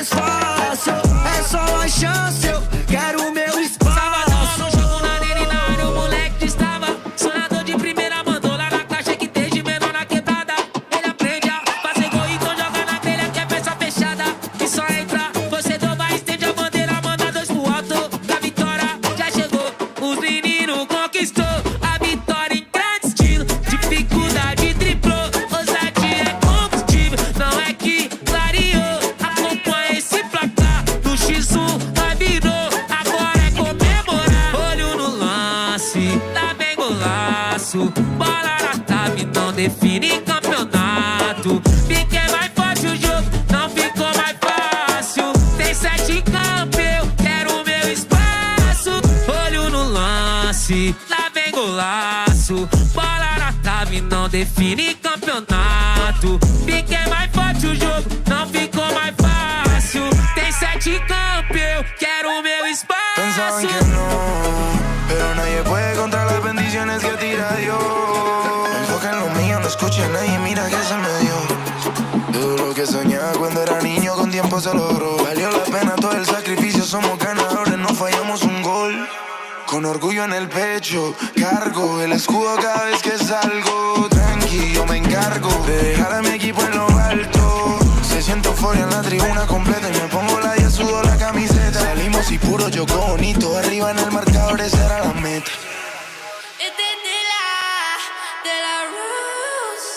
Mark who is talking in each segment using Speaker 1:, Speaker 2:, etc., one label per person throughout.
Speaker 1: mais fácil. É só uma chance, eu quero o meu espaço.
Speaker 2: Sabadão no jogo, na nele na área, o moleque estava. Sonador de primeira, mandou lá na caixa que tem de menor na quebrada. Ele aprende a fazer gol, então joga na telha que é peça fechada. E só entra, você dobra, estende a bandeira, manda dois pro alto. Da vitória já chegou, os meninos conquistou a vitória em grande estilo. Dificuldade triplou, ousadia é combustível. Não é que clareou, acompanha esse placar. No X1 vai virou, agora é comemorar. Olho no lance, lá vem golaço. Bola na trave, não define campeonato. Fiquei mais forte o jogo, não ficou mais fácil. Tem 7 campos, eu quero o meu espaço. Olho no lance, lá vem golaço. Bola na trave, não define campeonato. Fiquei mais forte o jogo, não ficou mais fácil. Tem 7 campos, eu quero o meu
Speaker 3: Pensaban
Speaker 2: espaço.
Speaker 3: que no, pero nadie puede contra las bendiciones que tira Dios. Enfoca en lo mío, no escucha a nadie, mira que se me dio. Todo lo que soñaba cuando era niño con tiempo se logró. Valió la pena todo el sacrificio, somos ganadores, no fallamos un gol. Con orgullo en el pecho, cargo el escudo cada vez que salgo. Tranqui, yo me encargo de dejar a mi equipo en lo alto. Se siente euforia en la tribuna completa y me pongo la 10, sudo la camiseta. Salimos y puro jugó bonito, arriba en el marcador esa era la meta.
Speaker 4: Este es de la Rose.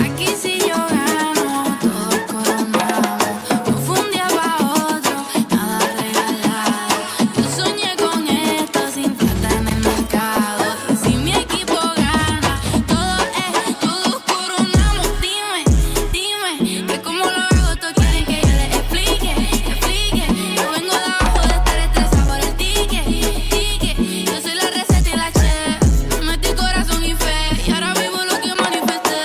Speaker 4: Aquí si yo gano, todos coronamos. No fue un día pa' otro, nada regalado. Yo soñé con esto sin plata en el mercado. Y si mi equipo gana, todos coronamos. Dime, que como lo hago, todos quieren que yo les explique. Yo vengo de abajo de estar estresada por el ticket. Yo soy la receta y la chef. Metí corazón y fe, y ahora vivo lo que manifesté.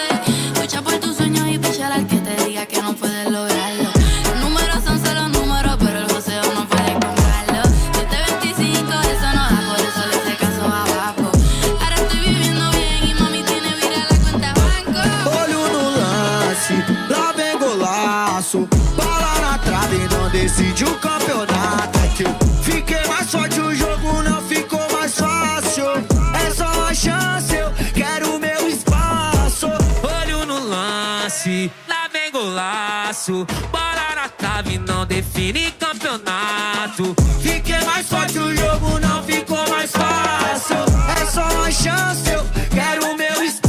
Speaker 4: Lucha por tus sueños y pichar al que te diga que no puedes lograrlo. Los números son solo números, pero el joseo no puede comprarlo. 725, eso no da, por eso le hice caso a Papo. Ahora estoy viviendo bien y mami tiene vira la cuenta de banco.
Speaker 1: Olho no lance, lá vem golaço. Bola na trave, não decide o campeonato. É que eu fiquei mais forte, o jogo não ficou mais fácil. É só uma chance, eu quero o meu espaço.
Speaker 2: Olho no lance, lá vem golaço. Bola na trave, não define campeonato.
Speaker 1: Fiquei mais forte, o jogo não ficou mais fácil. É só uma chance, eu quero o meu espaço.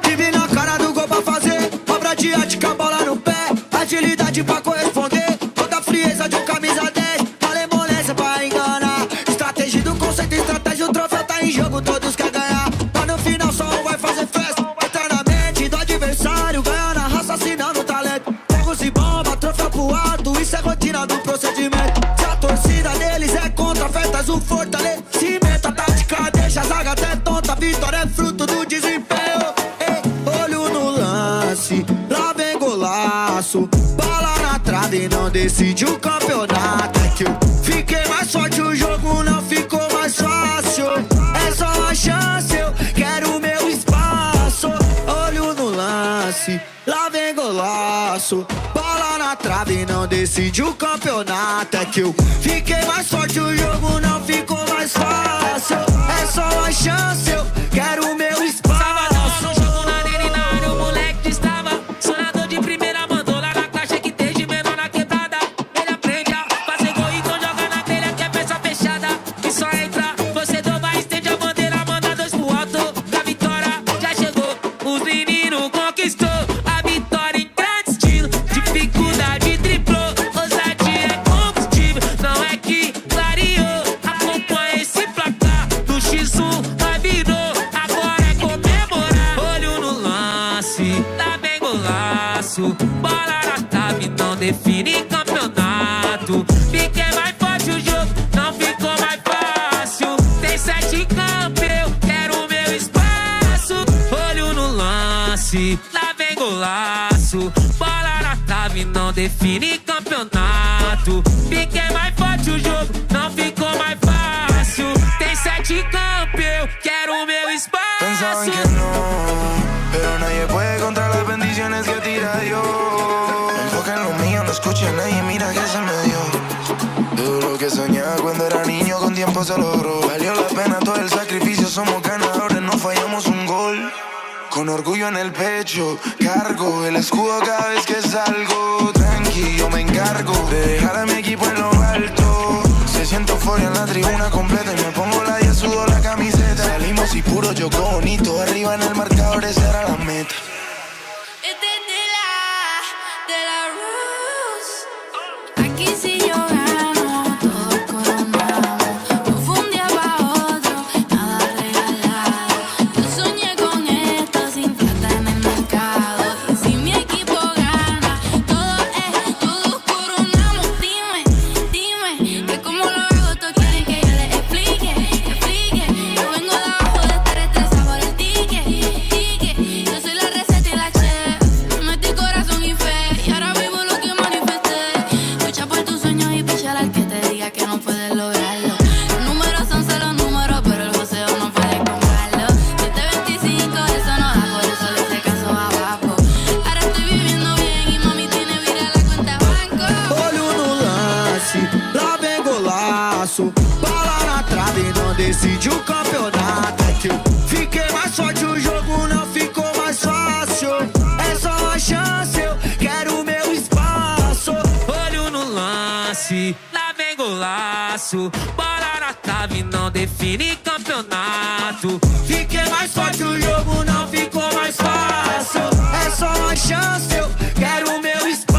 Speaker 1: Vive na cara do gol pra fazer obra de arte com a bola no pé. Agilidade pra corresponder, toda a frieza de um camisa 10. Malemolência pra enganar, estratégia do conceito, estratégia, o troféu tá em jogo, todos querem ganhar. Mas no final só um vai fazer festa, eternamente do adversário, ganhando a raça, assinando o talento. Fogos e bomba, troféu pro alto, isso é rotina do procedimento. Se a torcida deles é contra, festas o fortalecimento. A tática deixa a zaga até tonta, a vitória é fruto do desempenho. Ei, olho no lance, lá vem golaço. Bola na trave, não decide o campeonato. É que eu fiquei mais forte, o jogo não ficou mais fácil. É só uma chance, eu quero o meu espaço. Olho no lance, lá vem golaço. Bola na trave, não decide o campeonato. É que eu fiquei mais forte, o jogo não ficou mais fácil. É só uma chance, eu quero o meu espaço.
Speaker 2: Sabadão no jogo, na nele na área, o moleque estava. Sonador de primeira, mandou lá na caixa que tem de menor na quebrada. Ele aprende a fazer gol, então joga na telha que é peça fechada. E só entra, você dobra, estende a bandeira, manda dois pro alto. Da vitória já chegou, os meninos conquistou a vitória em grande estilo. Dificuldade triplou, ousadia é combustível. Não é que clareou, acompanha esse placar. No X1 vai virou, agora é comemorar. Olho no lance, lá vem golaço. Bola na trave, não define campeonato. Fiquei mais forte, o jogo não ficou mais fácil. define campeonato. Fiquei mais forte, o jogo não ficou mais fácil. Tem 7 campos, eu quero o meu espaço.
Speaker 3: Pensaban que no, pero nadie puede contra las bendiciones que tira Dios. Enfoca en lo mío, no escucha a nadie, mira que se me dio. Todo lo que soñaba cuando era niño con tiempo se logró. Valió la pena todo el sacrificio, somos ganadores, no fallamos un gol. Con orgullo en el pecho, cargo el escudo cada vez que salgo. Tranqui, yo me encargo de dejar a mi equipo en lo alto. Se siente euforia en la tribuna completa y me pongo la 10, sudo la camiseta. Salimos y puro choco bonito, arriba en el marcador esa era la meta.
Speaker 4: Este es de la Rose. Aquí si yo gano, todos coronamos. No fue un día pa' otro, nada regalado. Yo soñé con esto sin plata en el mercado. Y si mi equipo gana, todos coronamos. Dime, que como lo hago, todos quieren que yo les explique. Yo vengo de abajo de estar estresado por el ticket. Yo soy la receta y la chef. Metí corazón y fe, y ahora vivo lo que manifesté. Lucha por tus sueños y pichar al que te diga que no puedes lograrlo. Los números son solo números, pero el joseo no puede comprarlo. 725, eso no da, por eso le hice caso abajo. Ahora estoy viviendo bien y mami tiene vira la cuenta banco.
Speaker 1: Olho no lance, lá vem golaço. Bola na trave e não decide o campeonato. É que eu fiquei mais forte, o jogo não ficou mais fácil. É só uma chance, eu quero o meu espaço.
Speaker 2: Olho no lance, lá vem golaço. Bola na trave, não define campeonato.
Speaker 1: Fiquei mais forte, o jogo não ficou mais fácil. É só uma chance, eu quero o meu espaço.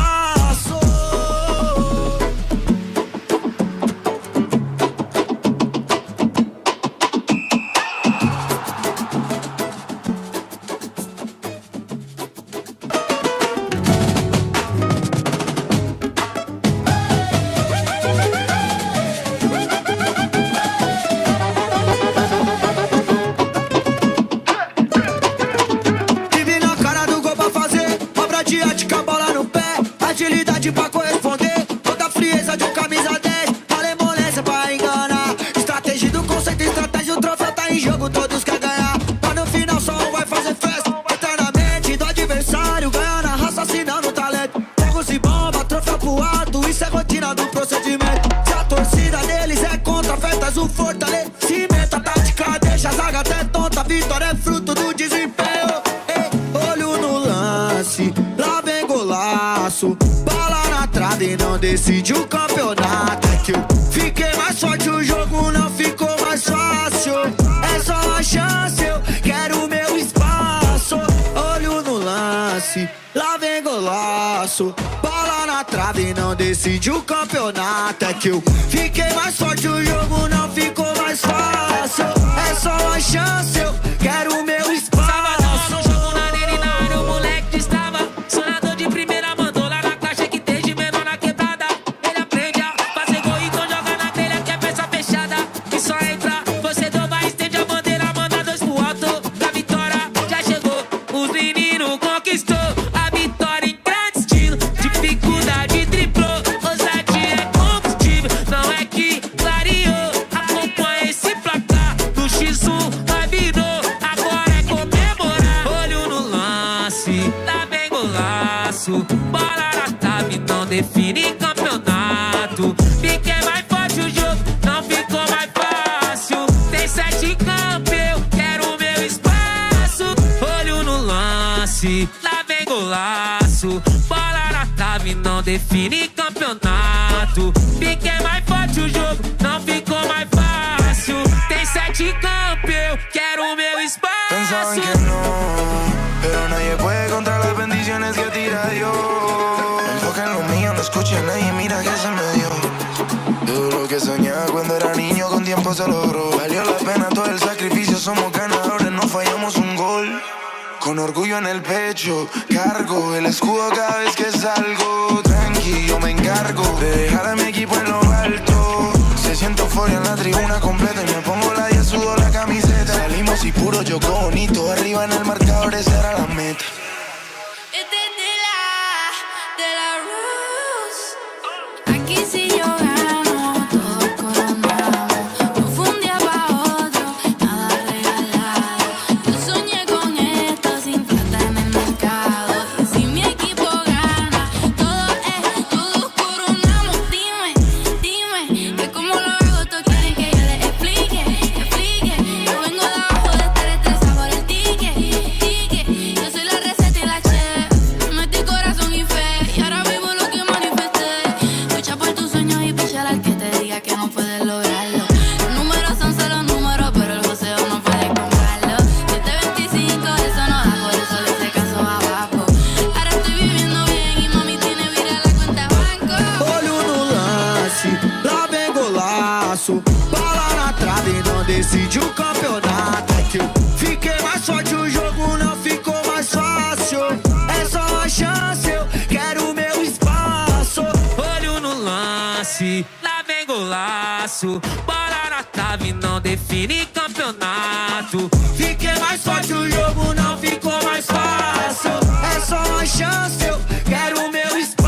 Speaker 1: Vive na cara do gol pra fazer obra de arte com a bola no pé. Agilidade pra corresponder, toda a frieza de um camisa 10. Malemolência pra enganar, estratégia do conceito, estratégia, o troféu tá em jogo, todos querem ganhar. Mas no final só um vai fazer festa, eternamente do adversário, ganhando, raciocinando o talento. Fogos e bomba, troféu pro alto, isso é rotina do procedimento. Se a torcida deles é contra, afetas o fortalecimento. A tática deixa a zaga até tonta, a vitória é fruto do desempenho. Ei, olho no lance, lá vem golaço. Bola na trave e não decide o campeonato. É que eu fiquei mais forte, o jogo não ficou mais fácil. É só uma chance, eu quero o meu espaço. Olho no lance, lá vem golaço. Bola na trave e não decide o campeonato. É que eu fiquei mais forte, o jogo não ficou mais fácil. É só uma chance, eu quero o meu espaço.
Speaker 2: No jogo na arena, o moleque estava sonador de primeira, mandou lá na caixa que tem de menor na quebrada. Ele aprende a fazer gol, então joga na telha que é peça fechada. E só entra, você vai, estende a bandeira, manda 2 pro alto. Da vitória já chegou, os meninos conquistou a vitória em grande estilo. Dificuldade triplou, ousadia é combustível. Não é que clareou, acompanha esse placar do X1 vai virou. Agora é comemorar. Olho no lance, lá vem golaço. Bola na trave, não define campeonato. Fiquei mais forte, o jogo não ficou mais fácil. Tem 7 campos, eu quero o meu espaço. Olho no lance, lá vem golaço. Bola na trave, não define campeonato. Fiquei mais forte, o jogo não ficou mais fácil. Tem 7 campos, eu quero o meu
Speaker 3: Pensaban
Speaker 2: espaço.
Speaker 3: que no, pero nadie puede contra las bendiciones que tira Dios. Enfoca en lo mío, no escucha a nadie, mira que se me dio. Todo lo que soñaba cuando era niño con tiempo se logró. Valió la pena todo el sacrificio, somos ganadores, no fallamos un gol. Con orgullo en el pecho, cargo el escudo cada vez que salgo. Tranqui, yo me encargo de dejar a mi equipo en lo alto. Se siente euforia en la tribuna completa y me pongo la 10, sudo la camiseta. Salimos y puro choco bonito, arriba en el marcador esa era la meta.
Speaker 4: Este es de la Rose.
Speaker 2: golaço. Bola na trave não define campeonato.
Speaker 1: Fiquei mais forte, o jogo não ficou mais fácil. É só uma chance, eu quero o meu espaço.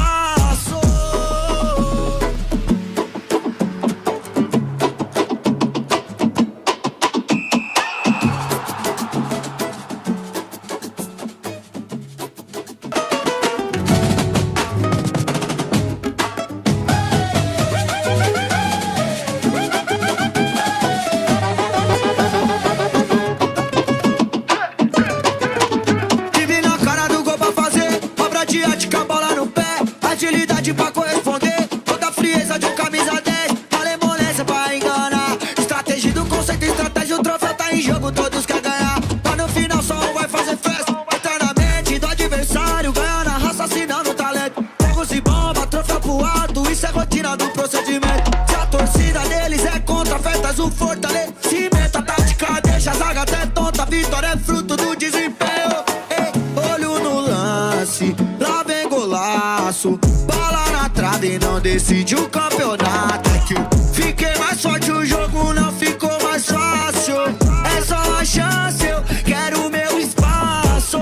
Speaker 1: Agilidade pra corresponder, toda a frieza de um camisa 10. Malemolência pra enganar, estratégia do conceito, estratégia, o troféu tá em jogo, todos querem ganhar. Mas no final só um vai fazer festa, eternamente do adversário, ganha na raça, assinando o talento. Fogos e bomba, troféu pro alto, isso é rotina do procedimento. Se a torcida deles é contra, festas o fortalecimento. A tática deixa a zaga até tonta, a vitória é fruto do desempenho. Ei, olho no lance, lá vem golaço. Bola na trave não decide o campeonato. É que eu fiquei mais forte, o jogo não ficou mais fácil. É só uma chance, eu quero o meu espaço.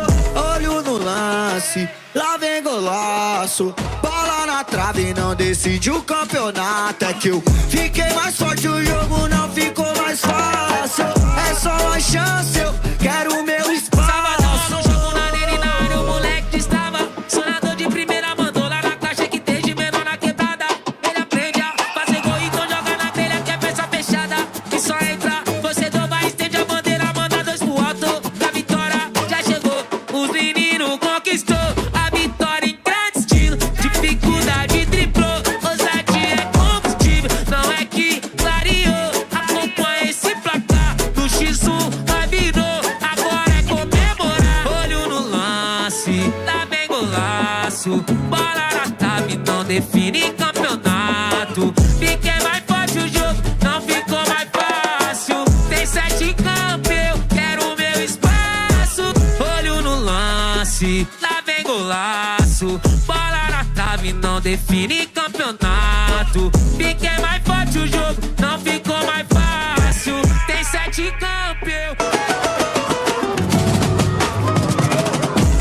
Speaker 1: Olho no lance, lá vem golaço. Bola na trave não decide o campeonato. É que eu fiquei mais forte, o jogo não ficou mais fácil. É só uma chance, eu quero o meu espaço.
Speaker 2: Sabadão no jogo na Nerinário, o moleque estava sonador de primeira, mandou lá na caixa que tem de menor na quebrada. Ele aprende a fazer gol, então joga na telha que é peça fechada. E só entra, você dova, estende a bandeira, manda dois pro alto. A vitória já chegou, os meninos conquistou a vitória em grande estilo. Dificuldade triplou, ousadia é combustível. Não é que clareou, acompanha esse placar. No X1 vai virou, agora é comemorar. Olho no lance, lá vem golaço. Bola na trave não define campeonato. Fiquei mais forte, o jogo não ficou mais fácil. Tem 7 campos, eu quero o meu espaço. Olho no lance, lá vem golaço. Bola na trave não define campeonato. Fiquei mais forte, o jogo não ficou mais fácil. Tem 7 campos, eu...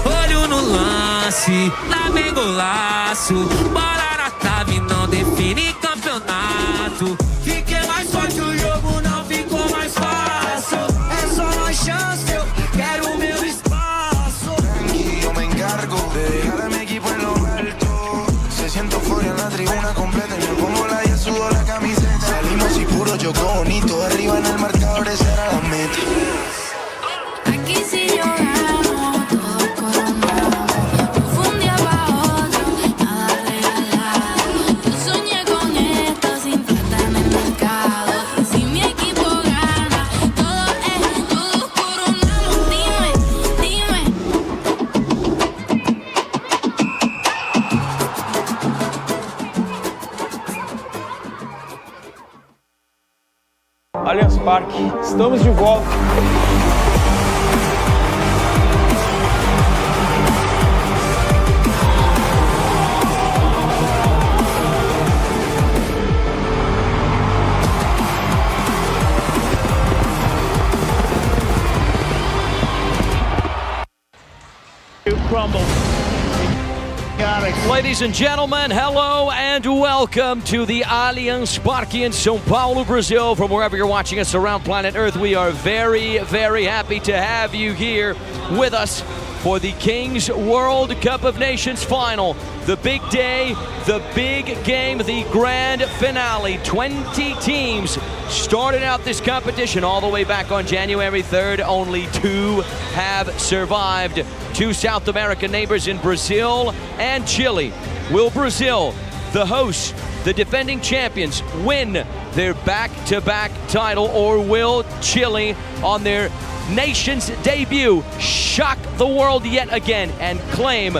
Speaker 2: Olho no lance, lá vem golaço. Bola na trave não define campeonato.
Speaker 1: Fiquei mais forte, o jogo não ficou mais fácil. É só uma chance, eu quero o meu espaço.
Speaker 3: Tranqui, yo me encargo de dejar a mi equipo en lo alto. Se siento euforia en la tribuna completa y me pongo la y el sudor la camiseta. Salimos y puro jogó bonito, arriba en el marcador esa era la meta.
Speaker 4: Aquí si yo gano, todos coronamos. No fue un día pa' otro, nada regalado. Yo soñé con esto sin plata en el mercado. Y si mi equipo gana, todos coronamos. Dime, dime.
Speaker 5: Allianz Parque, estamos de volta.
Speaker 6: Ladies and gentlemen, hello and welcome to the Allianz Parque in São Paulo, Brazil. From wherever you're watching us around planet Earth, we are very, very happy to have you here with us for the Kings World Cup of Nations final. The big day, the big game, the grand finale. 20 teams started out this competition all the way back on January 3rd. Only 2 have survived. 2 South American neighbors in Brazil and Chile. Will Brazil, the hosts, the defending champions, win their back-to-back title, or will Chile, on their nation's debut, shock the world yet again and claim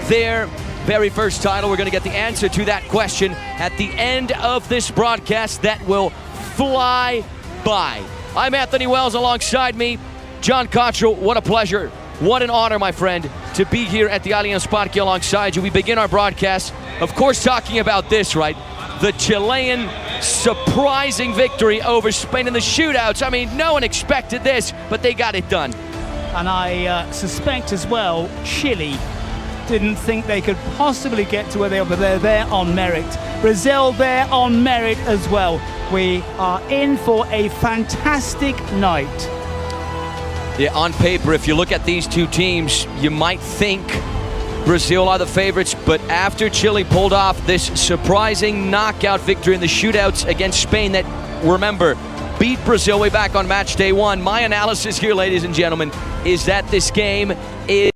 Speaker 6: their very first title? We're going to get the answer to that question at the end of this broadcast that will fly by. I'm Anthony Wells, alongside me, John Cottrell. What a pleasure. What an honor, my friend, to be here at the Allianz Parque alongside you. We begin our broadcast, of course, talking about this, right? The Chilean surprising victory over Spain in the shootouts. I mean, no one expected this, but they got it done.
Speaker 7: And I suspect as well, Chile didn't think they could possibly get to where they are, but they're there on merit. Brazil there on merit as well. We are in for a fantastic night.
Speaker 6: Yeah, on paper, if you look at these two teams, you might think Brazil are the favorites, but after Chile pulled off this surprising knockout victory in the shootouts against Spain that, remember, beat Brazil way back on match day 1, my analysis here, ladies and gentlemen, is that this game is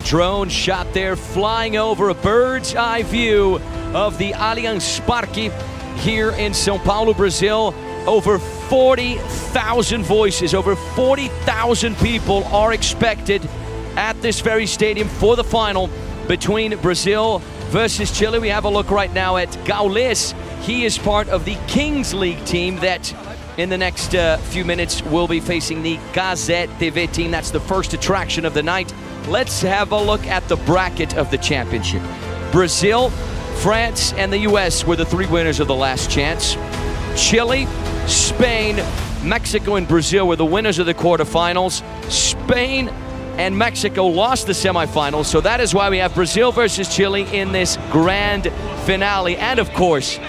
Speaker 6: drone shot there, flying over a bird's eye view of the Allianz Parque here in São Paulo, Brazil. Over 40,000 voices, over 40,000 people are expected at this very stadium for the final between Brazil versus Chile. We have a look right now at Gaules. He is part of the Kings League team that in the next few minutes will be facing the Cazé TV team. That's the first attraction of the night. Let's have a look at the bracket of the championship. Brazil, France, and the US were the 3 winners of the last chance. Chile, Spain, Mexico, and Brazil were the winners of the quarterfinals. Spain and Mexico lost the semifinals, so that is why we have Brazil versus Chile in this grand finale. And of course,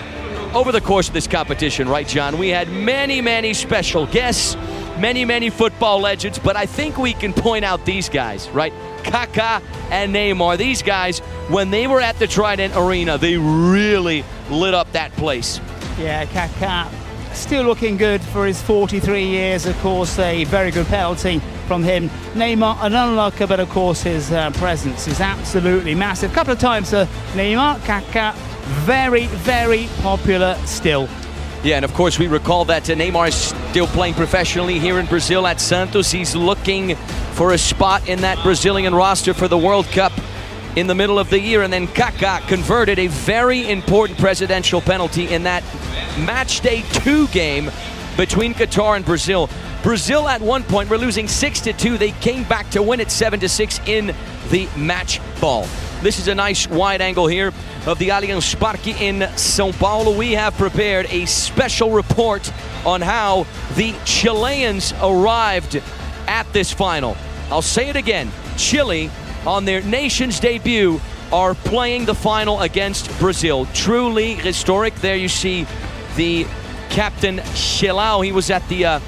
Speaker 6: over the course of this competition, right, John, we had many special guests, many football legends, but I think we can point out these guys, right? Kaká and Neymar. These guys, when they were at the Trident Arena, they really lit up that place.
Speaker 7: Yeah, Kaká still looking good for his 43 years. Of course, a very good penalty from him. Neymar, an unlucky, but of course his presence is absolutely massive. A couple of times Neymar, Kaká, very popular still.
Speaker 6: Yeah, and of course we recall that Neymar is still playing professionally here in Brazil at Santos. He's looking for a spot in that Brazilian roster for the World Cup in the middle of the year. And then Kaká converted a very important presidential penalty in that match day 2 game between Qatar and Brazil. Brazil at one point were losing 6-2. They came back to win it 7-6 in the match ball. This is a nice wide angle here of the Allianz Parque in São Paulo. We have prepared a special report on how the Chileans arrived at this final. I'll say it again. Chile, on their nation's debut, are playing the final against Brazil. Truly historic. There you see the captain Chilau. He was at the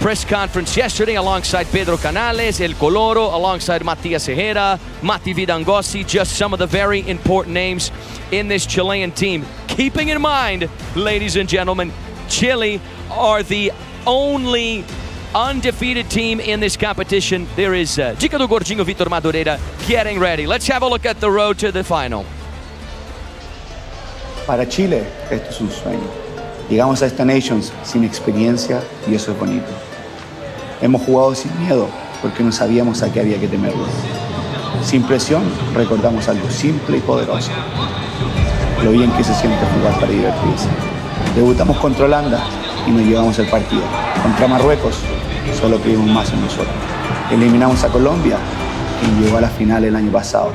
Speaker 6: press conference yesterday alongside Pedro Canales, El Coloro, alongside Matias Ejeda, Mati Vidangosi, just some of the very important names in this Chilean team. Keeping in mind, ladies and gentlemen, Chile are the only undefeated team in this competition. There is Chica do Gordinho Vitor Madureira getting ready. Let's have a look at the road to the final.
Speaker 8: Para Chile, esto es un sueño. Llegamos a esta Nations sin experiencia y eso es bonito. Hemos jugado sin miedo porque no sabíamos a qué había que temerlo. Sin presión, recordamos algo simple y poderoso. Lo bien que se siente jugar para divertirse. Debutamos contra Holanda y nos llevamos el partido. Contra Marruecos, solo pedimos más en nosotros. Eliminamos a Colombia, quien llegó a la final el año pasado.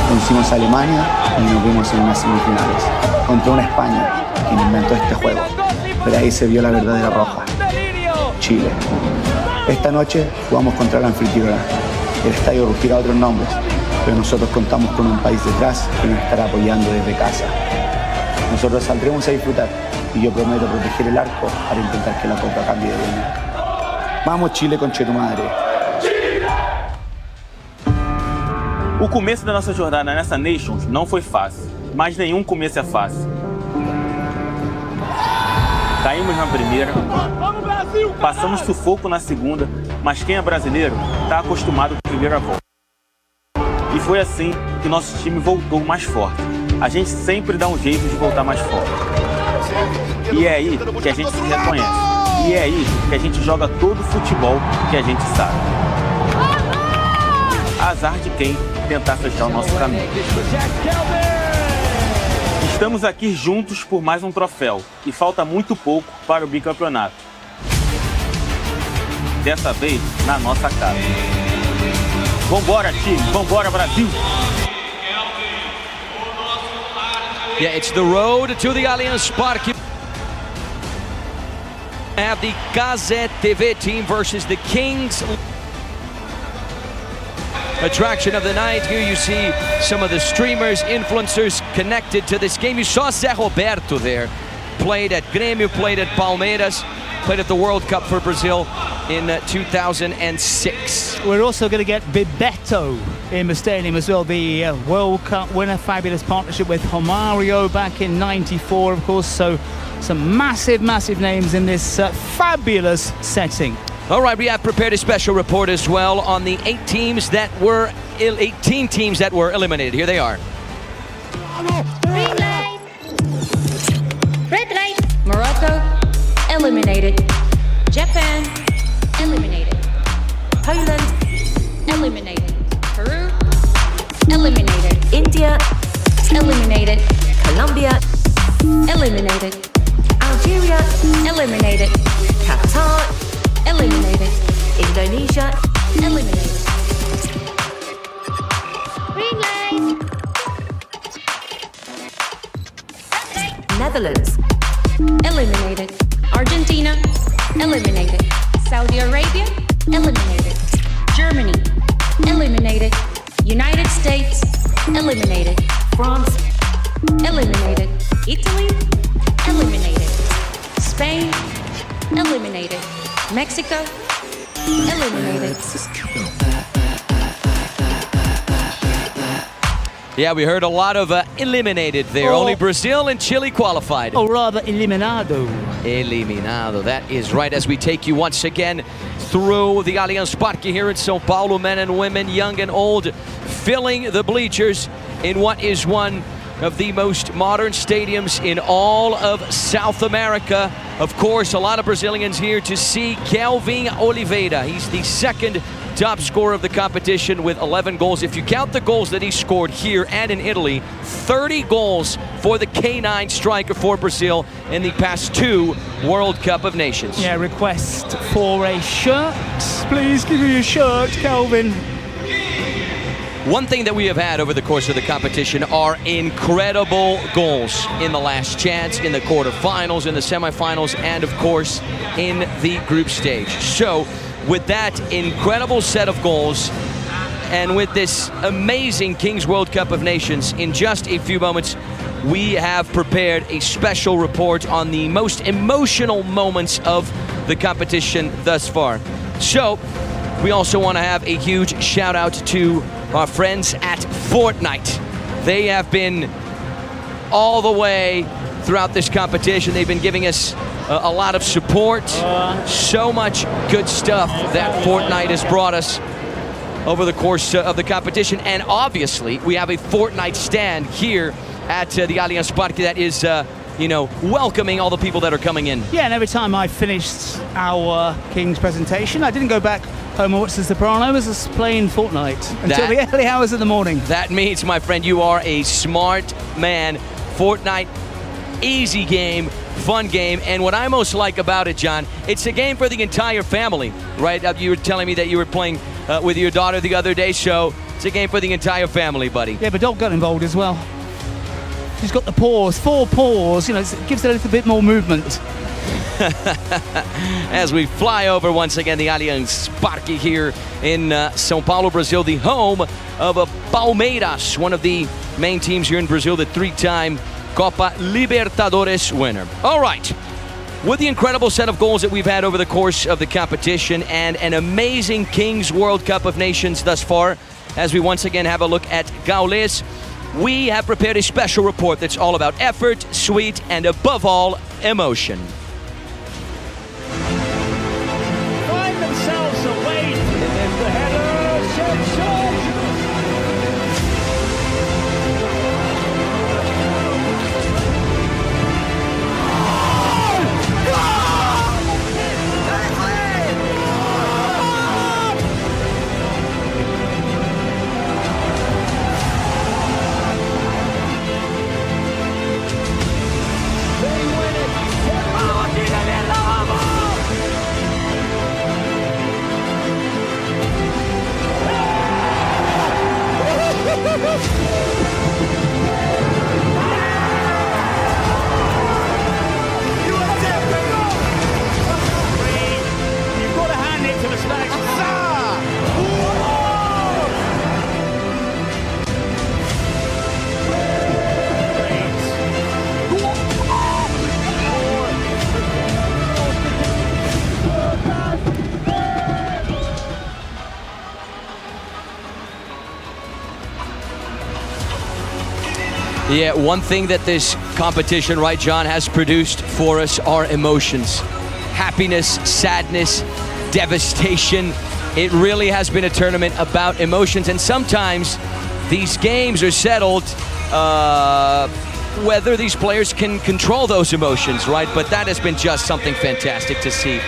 Speaker 8: Vencimos a Alemania y nos vimos en unas semifinales. Contra una España, quien inventó este juego. Pero ahí se vio la verdadera roja. Chile. Esta noche jugamos contra la anfitriona. El estadio rugirá otros nombres, pero nosotros contamos con un país detrás que nos estará apoyando desde casa. Nosotros saldremos a disfrutar y yo prometo proteger el arco para intentar que la copa cambie de dueño. Vamos Chile, conche tu madre.
Speaker 9: O começo da nossa jornada nessa Nations não foi fácil, mas nenhum começo é fácil. Caímos na primeira, passamos sufoco na segunda, mas quem é brasileiro está acostumado com a primeira volta. E foi assim que nosso time voltou mais forte. A gente sempre dá um jeito de voltar mais forte. E é aí que a gente se reconhece. E é aí que a gente joga todo o futebol que a gente sabe. Azar de quem tentar fechar o nosso caminho. Estamos aqui juntos por mais um troféu e falta muito pouco para o bicampeonato. Dessa vez, na nossa casa. Vambora, time! Vambora, Brasil!
Speaker 6: Yeah, it's the road to the Allianz Parque. Have the Cazé TV team versus the Kings. Attraction of the night. Here you see some of the streamers, influencers connected to this game. You saw Zé Roberto there. Played at Grêmio, played at Palmeiras, played at the World Cup for Brazil in 2006.
Speaker 7: We're also going to get Bebeto in the stadium as well, the World Cup winner. Fabulous partnership with Romario back in '94, of course. So some massive, massive names in this fabulous setting.
Speaker 6: All right, we have prepared a special report as well on the 18 teams that were eliminated. Here they are.
Speaker 4: Green light. Red light. Morocco, eliminated. Japan, eliminated. Poland, eliminated. Peru, eliminated. India, eliminated. Colombia, eliminated. Algeria, eliminated. Qatar, eliminated. Indonesia, eliminated. Green light. Netherlands, eliminated. Argentina, eliminated. Saudi Arabia, eliminated. Germany, eliminated. United States, eliminated. France, eliminated. Italy, eliminated. Spain, eliminated. Mexico, eliminated.
Speaker 6: Yeah, we heard a lot of eliminated there.
Speaker 7: Oh.
Speaker 6: Only Brazil and Chile qualified.
Speaker 7: Or rather, eliminado.
Speaker 6: Eliminado, that is right, as we take you once again through the Allianz Parque here in São Paulo. Men and women, young and old, filling the bleachers in what is one of the most modern stadiums in all of South America. Of course, a lot of Brazilians here to see Kelvin Oliveira. He's the second top scorer of the competition with 11 goals. If you count the goals that he scored here and in Italy, 30 goals for the K9 striker for Brazil in the past 2 World Cup of Nations.
Speaker 7: Yeah, request for a shirt. Please give me a shirt, Kelvin.
Speaker 6: One thing that we have had over the course of the competition are incredible goals in the last chance, in the quarterfinals, in the semifinals, and of course in the group stage. So with that incredible set of goals and with this amazing Kings World Cup of Nations, in just a few moments we have prepared a special report on the most emotional moments of the competition thus far. So, we also want to have a huge shout out to our friends at Fortnite. They have been all the way throughout this competition. They've been giving us a lot of support. So much good stuff that Fortnite has brought us over the course of the competition. And obviously, we have a Fortnite stand here at the Allianz Parque that is, welcoming all the people that are coming in.
Speaker 7: Yeah, and every time I finished our King's presentation, I didn't go back home and watch The Sopranos. I was just playing Fortnite until the early hours of the morning.
Speaker 6: That means, my friend, you are a smart man. Fortnite, easy game, fun game, and what I most like about it, John, it's a game for the entire family, right? You were telling me that you were playing with your daughter the other day, so it's a game for the entire family, buddy.
Speaker 7: Yeah, but dog got involved as well. She's got the paws, 4 paws, it gives it a little bit more movement.
Speaker 6: As we fly over once again the Allianz Parque here in São Paulo, Brazil, the home of Palmeiras, one of the main teams here in Brazil, the 3-time Copa Libertadores winner. All right, with the incredible set of goals that we've had over the course of the competition and an amazing Kings World Cup of Nations thus far, as we once again have a look at Gaules, we have prepared a special report that's all about effort, sweet, and above all, emotion.
Speaker 7: Find themselves a way, and the header shoots.
Speaker 6: Yeah, one thing that this competition, right, John, has produced for us are emotions. Happiness, sadness, devastation. It really has been a tournament about emotions, and sometimes these games are settled whether these players can control those emotions, right? But that has been just something fantastic to see.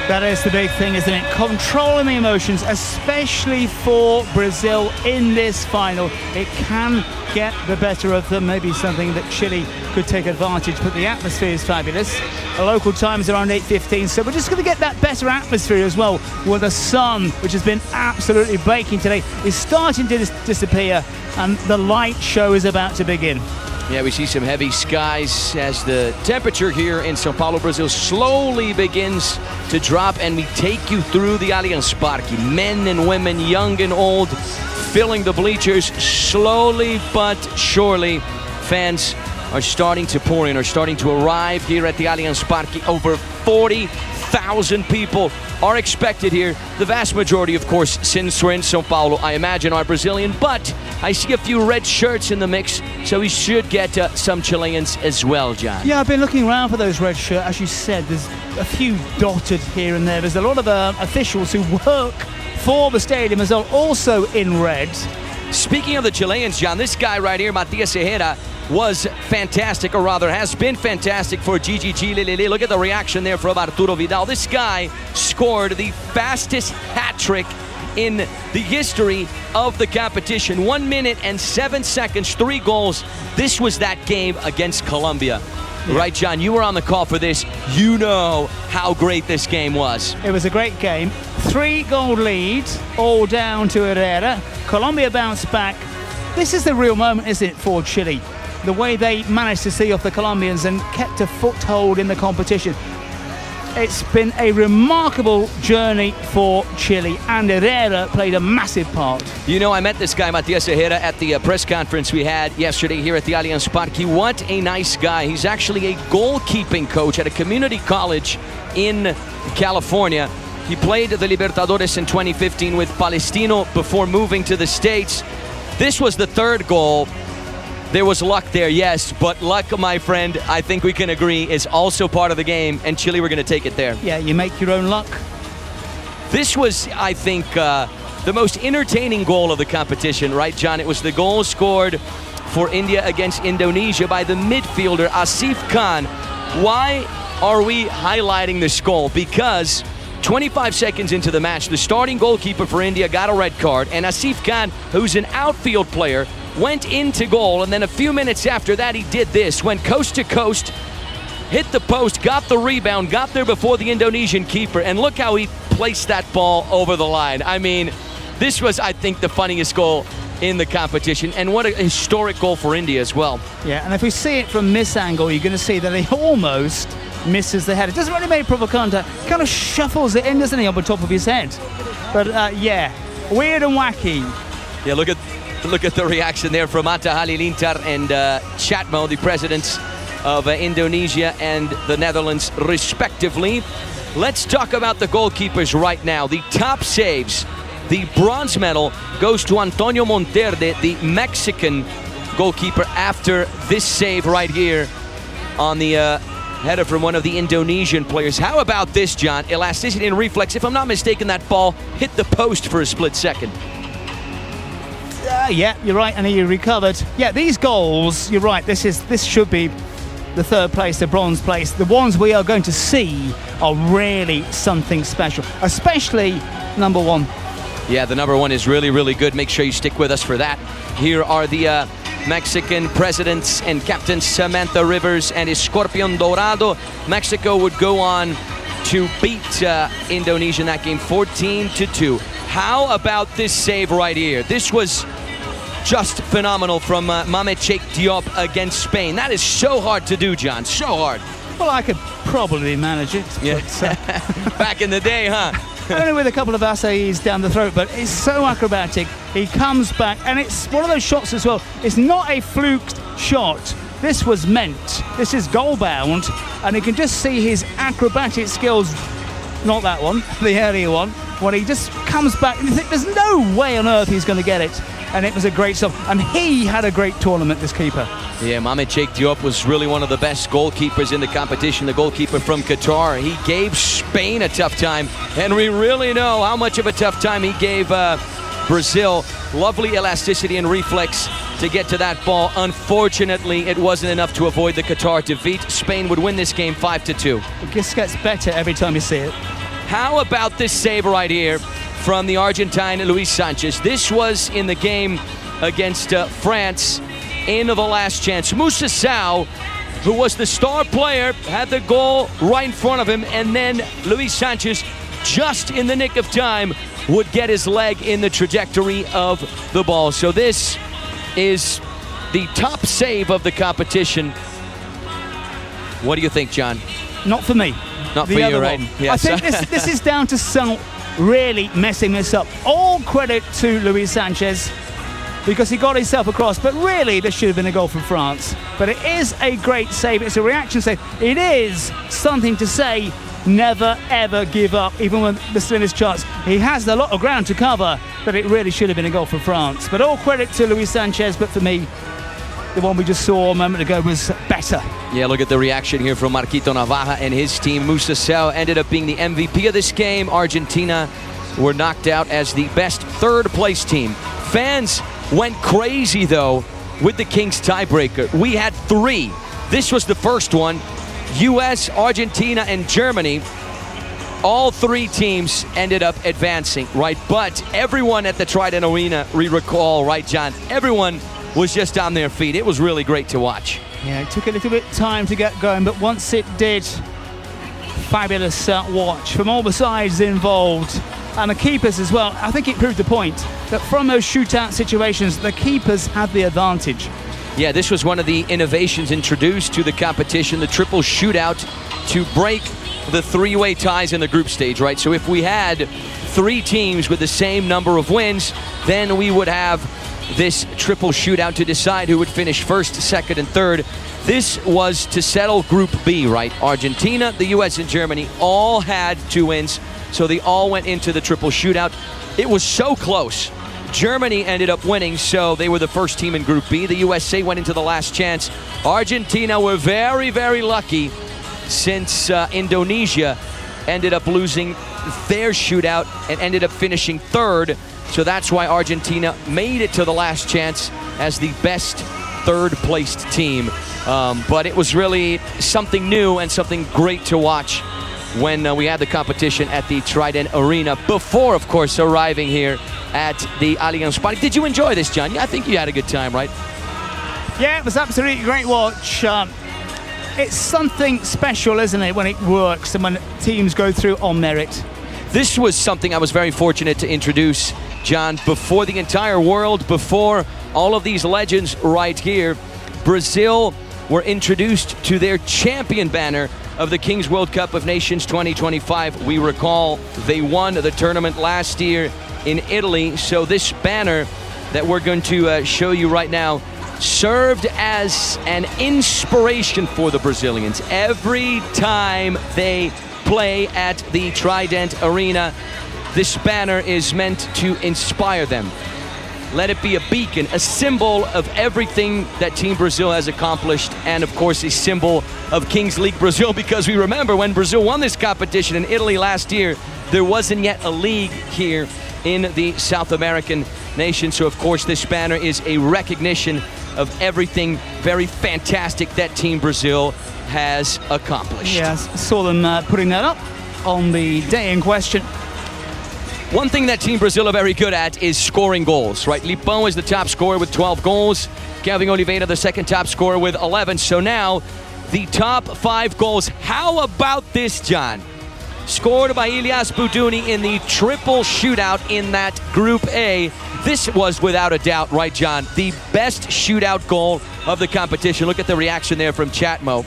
Speaker 7: That is the big thing, isn't it? Controlling the emotions, especially for Brazil in this final. It can get the better of them, maybe something that Chile could take advantage, but the atmosphere is fabulous. The local time is around 8:15, so we're just going to get that better atmosphere as well, where the sun, which has been absolutely baking today, is starting to disappear, and the light show is about to begin.
Speaker 6: Yeah, we see some heavy skies as the temperature here in São Paulo, Brazil slowly begins to drop, and we take you through the Allianz Parque. Men and women, young and old, filling the bleachers slowly but surely. Fans are starting to pour in, are starting to arrive here at the Allianz Parque. Over 40,000 people are expected here. The vast majority, of course, since we're in São Paulo, I imagine are Brazilian, but I see a few red shirts in the mix, so we should get some Chileans as well, John.
Speaker 7: Yeah, I've been looking around for those red shirts. As you said, there's a few dotted here and there. There's a lot of officials who work for the stadium as well, also in red.
Speaker 6: Speaking of the Chileans, John, this guy right here, Matias Herrera, was fantastic, or rather has been fantastic for Gigi Chile. Look at the reaction there from Arturo Vidal. This guy scored the fastest hat trick in the history of the competition. 1 minute and 7 seconds, 3 goals. This was that game against Colombia. Yeah. Right, John? You were on the call for this. You know how great this game was.
Speaker 7: It was a great game. 3-goal lead, all down to Herrera. Colombia bounced back. This is the real moment, isn't it, for Chile? The way they managed to see off the Colombians and kept a foothold in the competition. It's been a remarkable journey for Chile, and Herrera played a massive part.
Speaker 6: You know, I met this guy, Matias Herrera, at the press conference we had yesterday here at the Allianz Parque. What a nice guy. He's actually a goalkeeping coach at a community college in California. He played the Libertadores in 2015 with Palestino before moving to the States. This was the third goal. There was luck there, yes, but luck, my friend, I think we can agree, is also part of the game, and Chile were going to take it there.
Speaker 7: Yeah, you make your own luck.
Speaker 6: This was, I think, the most entertaining goal of the competition, right, John? It was the goal scored for India against Indonesia by the midfielder Asif Khan. Why are we highlighting this goal? Because 25 seconds into the match, the starting goalkeeper for India got a red card, and Asif Khan, who's an outfield player, went into goal, and then a few minutes after that he did this, went coast to coast, hit the post, got the rebound, got there before the Indonesian keeper, and look how he placed that ball over the line. I mean, this was, I think, the funniest goal in the competition, and what a historic goal for India as well.
Speaker 7: Yeah, and if we see it from this angle, you're going to see that he almost misses the head. It doesn't really make proper contact, kind of shuffles it in, doesn't he, on the top of his head. But yeah, weird and wacky.
Speaker 6: Yeah, look at the reaction there from Atta Halilintar and Chatmo, the presidents of Indonesia and the Netherlands, respectively. Let's talk about the goalkeepers right now. The top saves. The bronze medal goes to Antonio Monterde, the Mexican goalkeeper, after this save right here on the header from one of the Indonesian players. How about this, John? Elasticity and reflex. If I'm not mistaken, that ball hit the post for a split second.
Speaker 7: Yeah, you're right, and he recovered. Yeah, these goals, you're right, this should be the third place, the bronze place. The ones we are going to see are really something special, especially number one.
Speaker 6: Yeah, the number one is really, really good. Make sure you stick with us for that. Here are the Mexican presidents and captains Samantha Rivers and Escorpion Dorado. Mexico would go on to beat Indonesia in that game 14-2. How about this save right here? This was just phenomenal from Mame Cheikh Diop against Spain. That is so hard to do, John, so hard.
Speaker 7: Well, I could probably manage it.
Speaker 6: Yeah.
Speaker 7: But,
Speaker 6: back in the day, huh?
Speaker 7: only with a couple of acai down the throat, but it's so acrobatic. He comes back, and it's one of those shots as well. It's not a fluked shot. This was meant. This is goal-bound, and you can just see his acrobatic skills. Not that one, the earlier one, when he just comes back, and you think there's no way on earth he's going to get it. And it was a great stop. And he had a great tournament, this keeper.
Speaker 6: Yeah, Mame Cheikh Diop was really one of the best goalkeepers in the competition, the goalkeeper from Qatar. He gave Spain a tough time, and we really know how much of a tough time he gave Brazil. Lovely elasticity and reflex to get to that ball. Unfortunately, it wasn't enough to avoid the Qatar defeat. Spain would win this game 5-2.
Speaker 7: It just gets better every time you see it.
Speaker 6: How about this save right here from the Argentine Luis Sanchez? This was in the game against France in the last chance. Moussa Sow, who was the star player, had the goal right in front of him, and then Luis Sanchez, just in the nick of time, would get his leg in the trajectory of the ball. So this is the top save of the competition. What do you think, John?
Speaker 7: Not for me.
Speaker 6: Not for you, right?
Speaker 7: Yes. I think this is down to Sow really messing this up. All credit to Luis Sanchez, because he got himself across, but really this should have been a goal from France. But it is a great save. It's a reaction save. It is something to say, never ever give up, even when the slimmest chance. He has a lot of ground to cover, but it really should have been a goal for France. But all credit to Luis Sanchez, but for me, the one we just saw a moment ago was better.
Speaker 6: Yeah, look at the reaction here from Marquito Navarra and his team. Moussa Sow ended up being the MVP of this game. Argentina were knocked out as the best third-place team. Fans went crazy, though, with the Kings tiebreaker. We had 3. This was the first one. US, Argentina, and Germany. All 3 teams ended up advancing, right? But everyone at the Trident Arena, we recall, right, John? Everyone was just on their feet. It was really great to watch.
Speaker 7: Yeah, it took a little bit of time to get going, but once it did, fabulous watch from all the sides involved. And the keepers as well. I think it proved the point that from those shootout situations, the keepers had the advantage.
Speaker 6: Yeah, this was one of the innovations introduced to the competition, the triple shootout to break the three-way ties in the group stage, right? So if we had 3 teams with the same number of wins, then we would have this triple shootout to decide who would finish first, second, and third. This was to settle Group B, right? Argentina, the US, and Germany all had 2 wins, so they all went into the triple shootout. It was so close. Germany ended up winning, so they were the first team in Group B. The USA went into the last chance. Argentina were very, very lucky since Indonesia ended up losing their shootout and ended up finishing third. So that's why Argentina made it to the last chance as the best third-placed team. But it was really something new and something great to watch when we had the competition at the Trident Arena before, of course, arriving here at the Allianz Parque. Did you enjoy this, John? I think you had a good time, right?
Speaker 7: Yeah, it was absolutely great watch. It's something special, isn't it, when it works and when teams go through on merit.
Speaker 6: This was something I was very fortunate to introduce, John, before the entire world, before all of these legends right here. Brazil were introduced to their champion banner of the Kings World Cup of Nations 2025. We recall they won the tournament last year in Italy, so this banner that we're going to show you right now served as an inspiration for the Brazilians. Every time they play at the Trident Arena, this banner is meant to inspire them. Let it be a beacon, a symbol of everything that Team Brazil has accomplished, and of course a symbol of Kings League Brazil, because we remember when Brazil won this competition in Italy last year, there wasn't yet a league here in the South American nation. So of course this banner is a recognition of everything very fantastic that Team Brazil has accomplished.
Speaker 7: Yes, saw them putting that up on the day in question.
Speaker 6: One thing that Team Brazil are very good at is scoring goals, right? Lipão is the top scorer with 12 goals. Kelvin Oliveira, the second top scorer with 11. So now, the top 5 goals. How about this, John? Scored by Ilyas Buduni in the triple shootout in that Group A. This was, without a doubt, right, John, the best shootout goal of the competition. Look at the reaction there from Chatmo.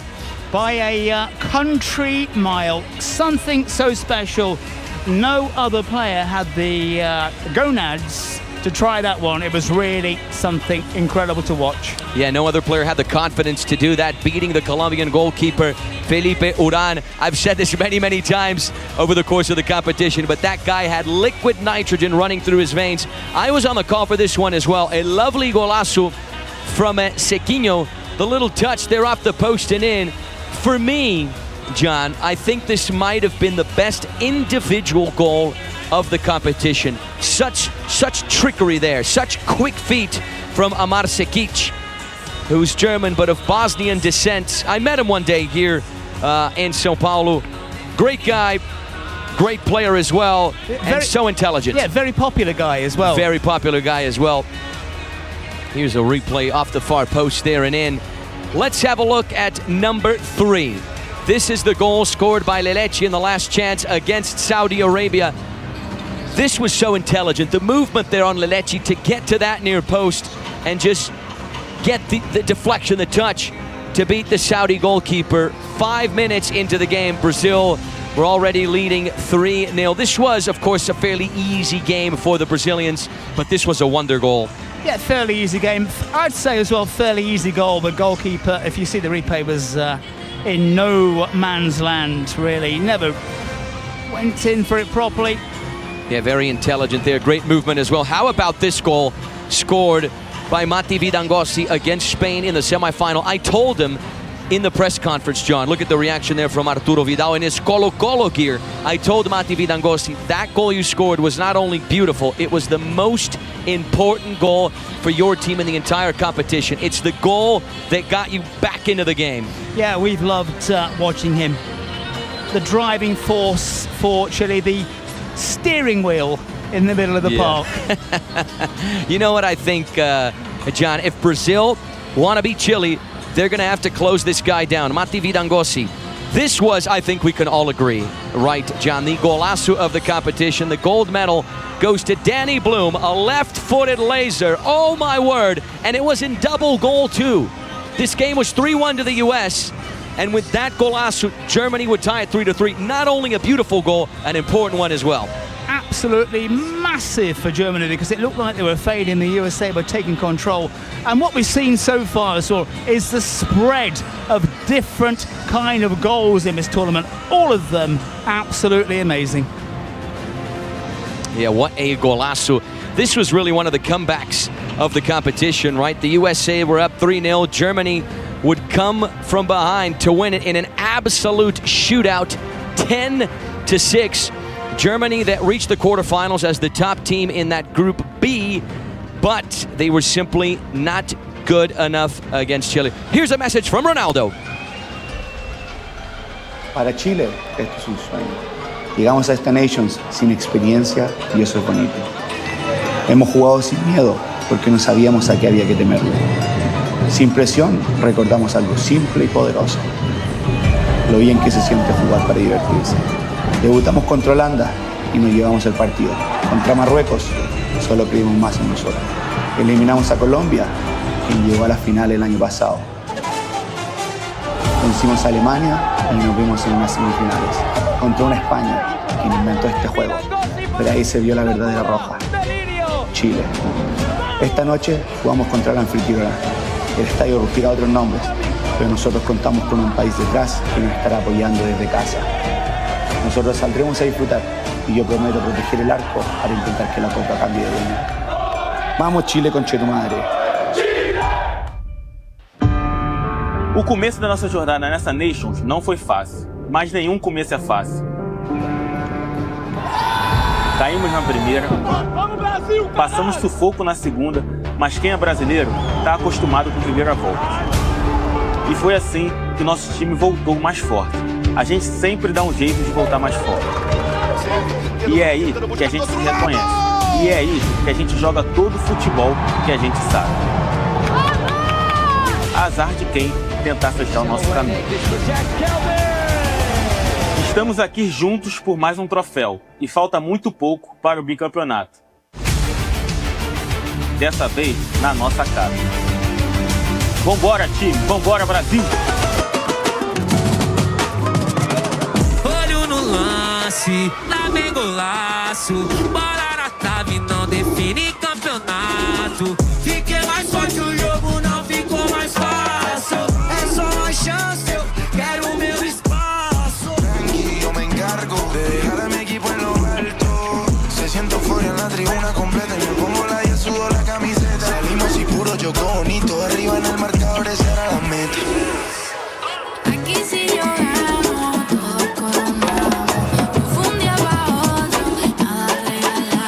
Speaker 7: By a country mile, something so special. No other player had the gonads to try that one. It was really something incredible to watch.
Speaker 6: Yeah, no other player had the confidence to do that, beating the Colombian goalkeeper, Felipe Uran. I've said this many, many times over the course of the competition, but that guy had liquid nitrogen running through his veins. I was on the call for this one as well. A lovely golazo from Sequinho. The little touch there off the post and in. For me, John, I think this might have been the best individual goal of the competition. Such trickery there, such quick feet from Amar Sekic, who's German but of Bosnian descent. I met him one day here in São Paulo. Great guy, great player as well, and so intelligent.
Speaker 7: Yeah, very popular guy as well.
Speaker 6: Very popular guy as well. Here's a replay off the far post there and in. Let's have a look at number 3. This is the goal scored by Lelechi in the last chance against Saudi Arabia. This was so intelligent. The movement there on Lelechi to get to that near post and just get the deflection, the touch to beat the Saudi goalkeeper. 5 minutes into the game, Brazil were already leading 3-0. This was, of course, a fairly easy game for the Brazilians, but this was a wonder goal.
Speaker 7: Yeah, fairly easy game. I'd say as well, fairly easy goal. The goalkeeper, if you see the replay, was in no man's land, really. Never went in for it properly.
Speaker 6: Yeah, very intelligent there. Great movement as well. How about this goal scored by Mati Vidangossi against Spain in the semifinal? I told him in the press conference, John, look at the reaction there from Arturo Vidal in his Colo-Colo gear. I told Mati Vidangossi, that goal you scored was not only beautiful, it was the most important goal for your team in the entire competition. It's the goal that got you back into the game.
Speaker 7: Yeah, we've loved watching him. The driving force for Chile, the steering wheel in the middle of the park.
Speaker 6: You know what I think, John? If Brazil want to beat Chile, they're going to have to close this guy down. Mati Vidangossi. This was, I think we can all agree, right, John, the golazo of the competition. The gold medal goes to Danny Bloom, a left-footed laser. Oh, my word. And it was in double goal, too. This game was 3-1 to the U.S., And with that golazo, Germany would tie it 3-3. Not only a beautiful goal, an important one as well.
Speaker 7: Absolutely massive for Germany because it looked like they were fading. The USA were taking control. And what we've seen so far as well is the spread of different kind of goals in this tournament. All of them absolutely amazing.
Speaker 6: Yeah, what a golazo. This was really one of the comebacks of the competition, right? The USA were up 3-0. Germany would come from behind to win it in an absolute shootout, 10-6. Germany that reached the quarterfinals as the top team in that Group B, but they were simply not good enough against Chile. Here's a message from Ronaldo.
Speaker 8: Para Chile, esto es un sueño. Llegamos a esta Nations sin experiencia y eso es bonito. Hemos jugado sin miedo porque no sabíamos a qué había que temerle. Sin presión recordamos algo simple y poderoso. Lo bien que se siente jugar para divertirse. Debutamos contra Holanda y nos llevamos el partido. Contra Marruecos solo creímos más en nosotros. Eliminamos a Colombia, quien llegó a la final el año pasado. Vencimos a Alemania y nos vimos en unas semifinales contra una España quien inventó este juego, pero ahí se vio la verdadera roja, Chile. Esta noche jugamos contra la anfitriona. El estadio rugirá otros nombres, pero nosotros contamos con un país detrás que nos estará apoyando desde casa. Nosotros saldremos a disfrutar y yo prometo proteger el arco para intentar que la copa cambie de dueño. Vamos Chile, conche tu madre.
Speaker 9: O começo da nossa jornada nessa Nations não foi fácil, mas nenhum começo é fácil. Caímos na primeira, passamos sufoco na segunda, mas quem é brasileiro está acostumado com primeira volta. E foi assim que nosso time voltou mais forte. A gente sempre dá um jeito de voltar mais forte. E é aí que a gente se reconhece. E é aí que a gente joga todo o futebol que a gente sabe. Azar de quem tentar fechar o nosso caminho. Estamos aqui juntos por mais um troféu e falta muito pouco para o bicampeonato. Dessa vez, na nossa casa. Vambora, time! Vambora, Brasil!
Speaker 2: Olho no lance, lá vem golaço. Bola na trave, não define campeonato.
Speaker 1: Fiquei mais forte, o jogo não ficou mais fácil. É só uma chance, eu quero o meu espaço.
Speaker 3: Tranqui, yo me encargo de dejar a mi equipo en lo alto. Se siento fuera en la tribuna completa y me pongo la y sudo la camiseta. Salimos y puro jugó bonito, arriba en el marcador esa era la meta.
Speaker 4: Aquí si lloramos, todos coronamos. No fue un día para otro, nada regalado.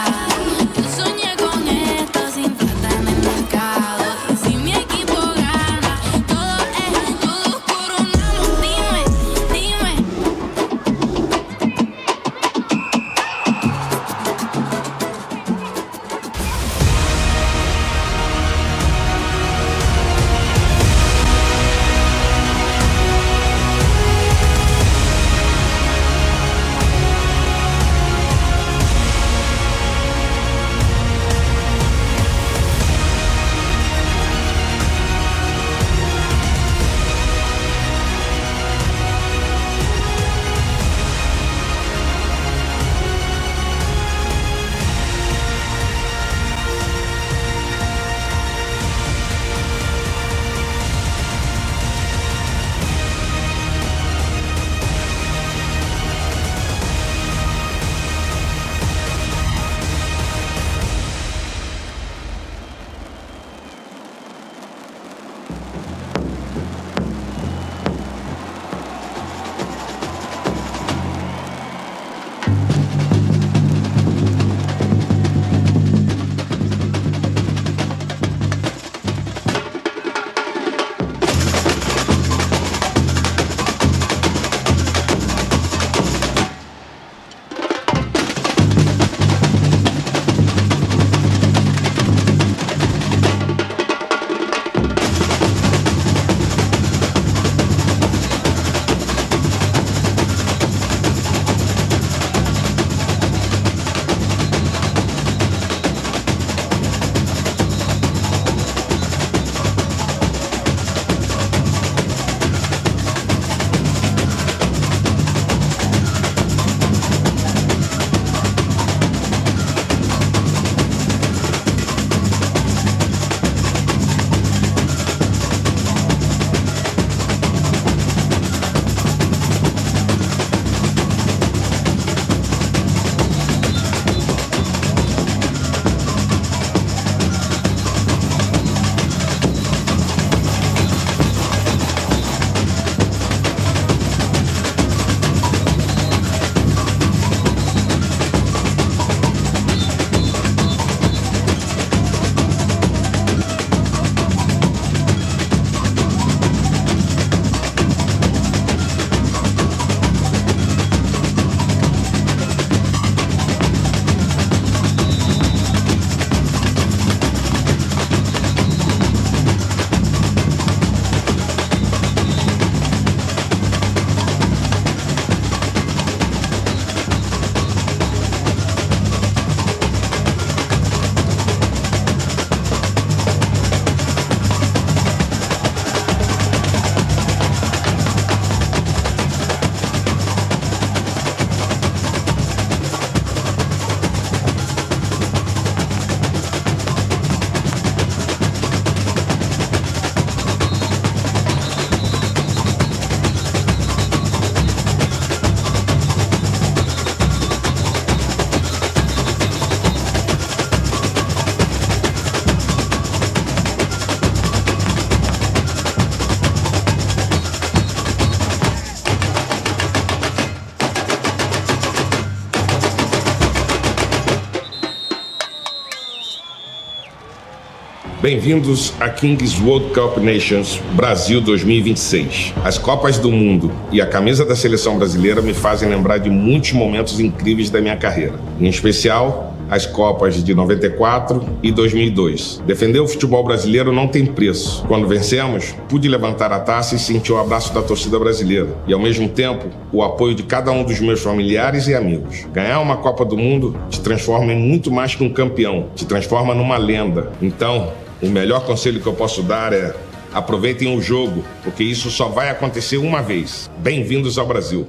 Speaker 10: Bem-vindos a Kings World Cup Nations Brasil 2026. As Copas do Mundo e a camisa da seleção brasileira me fazem lembrar de muitos momentos incríveis da minha carreira. Em especial, as Copas de 94 e 2002. Defender o futebol brasileiro não tem preço. Quando vencemos, pude levantar a taça e sentir o abraço da torcida brasileira. E, ao mesmo tempo, o apoio de cada um dos meus familiares e amigos. Ganhar uma Copa do Mundo te transforma em muito mais que um campeão. Te transforma numa lenda. Então, o melhor conselho que eu posso dar é: aproveitem o jogo, porque isso só vai acontecer uma vez. Bem-vindos ao Brasil.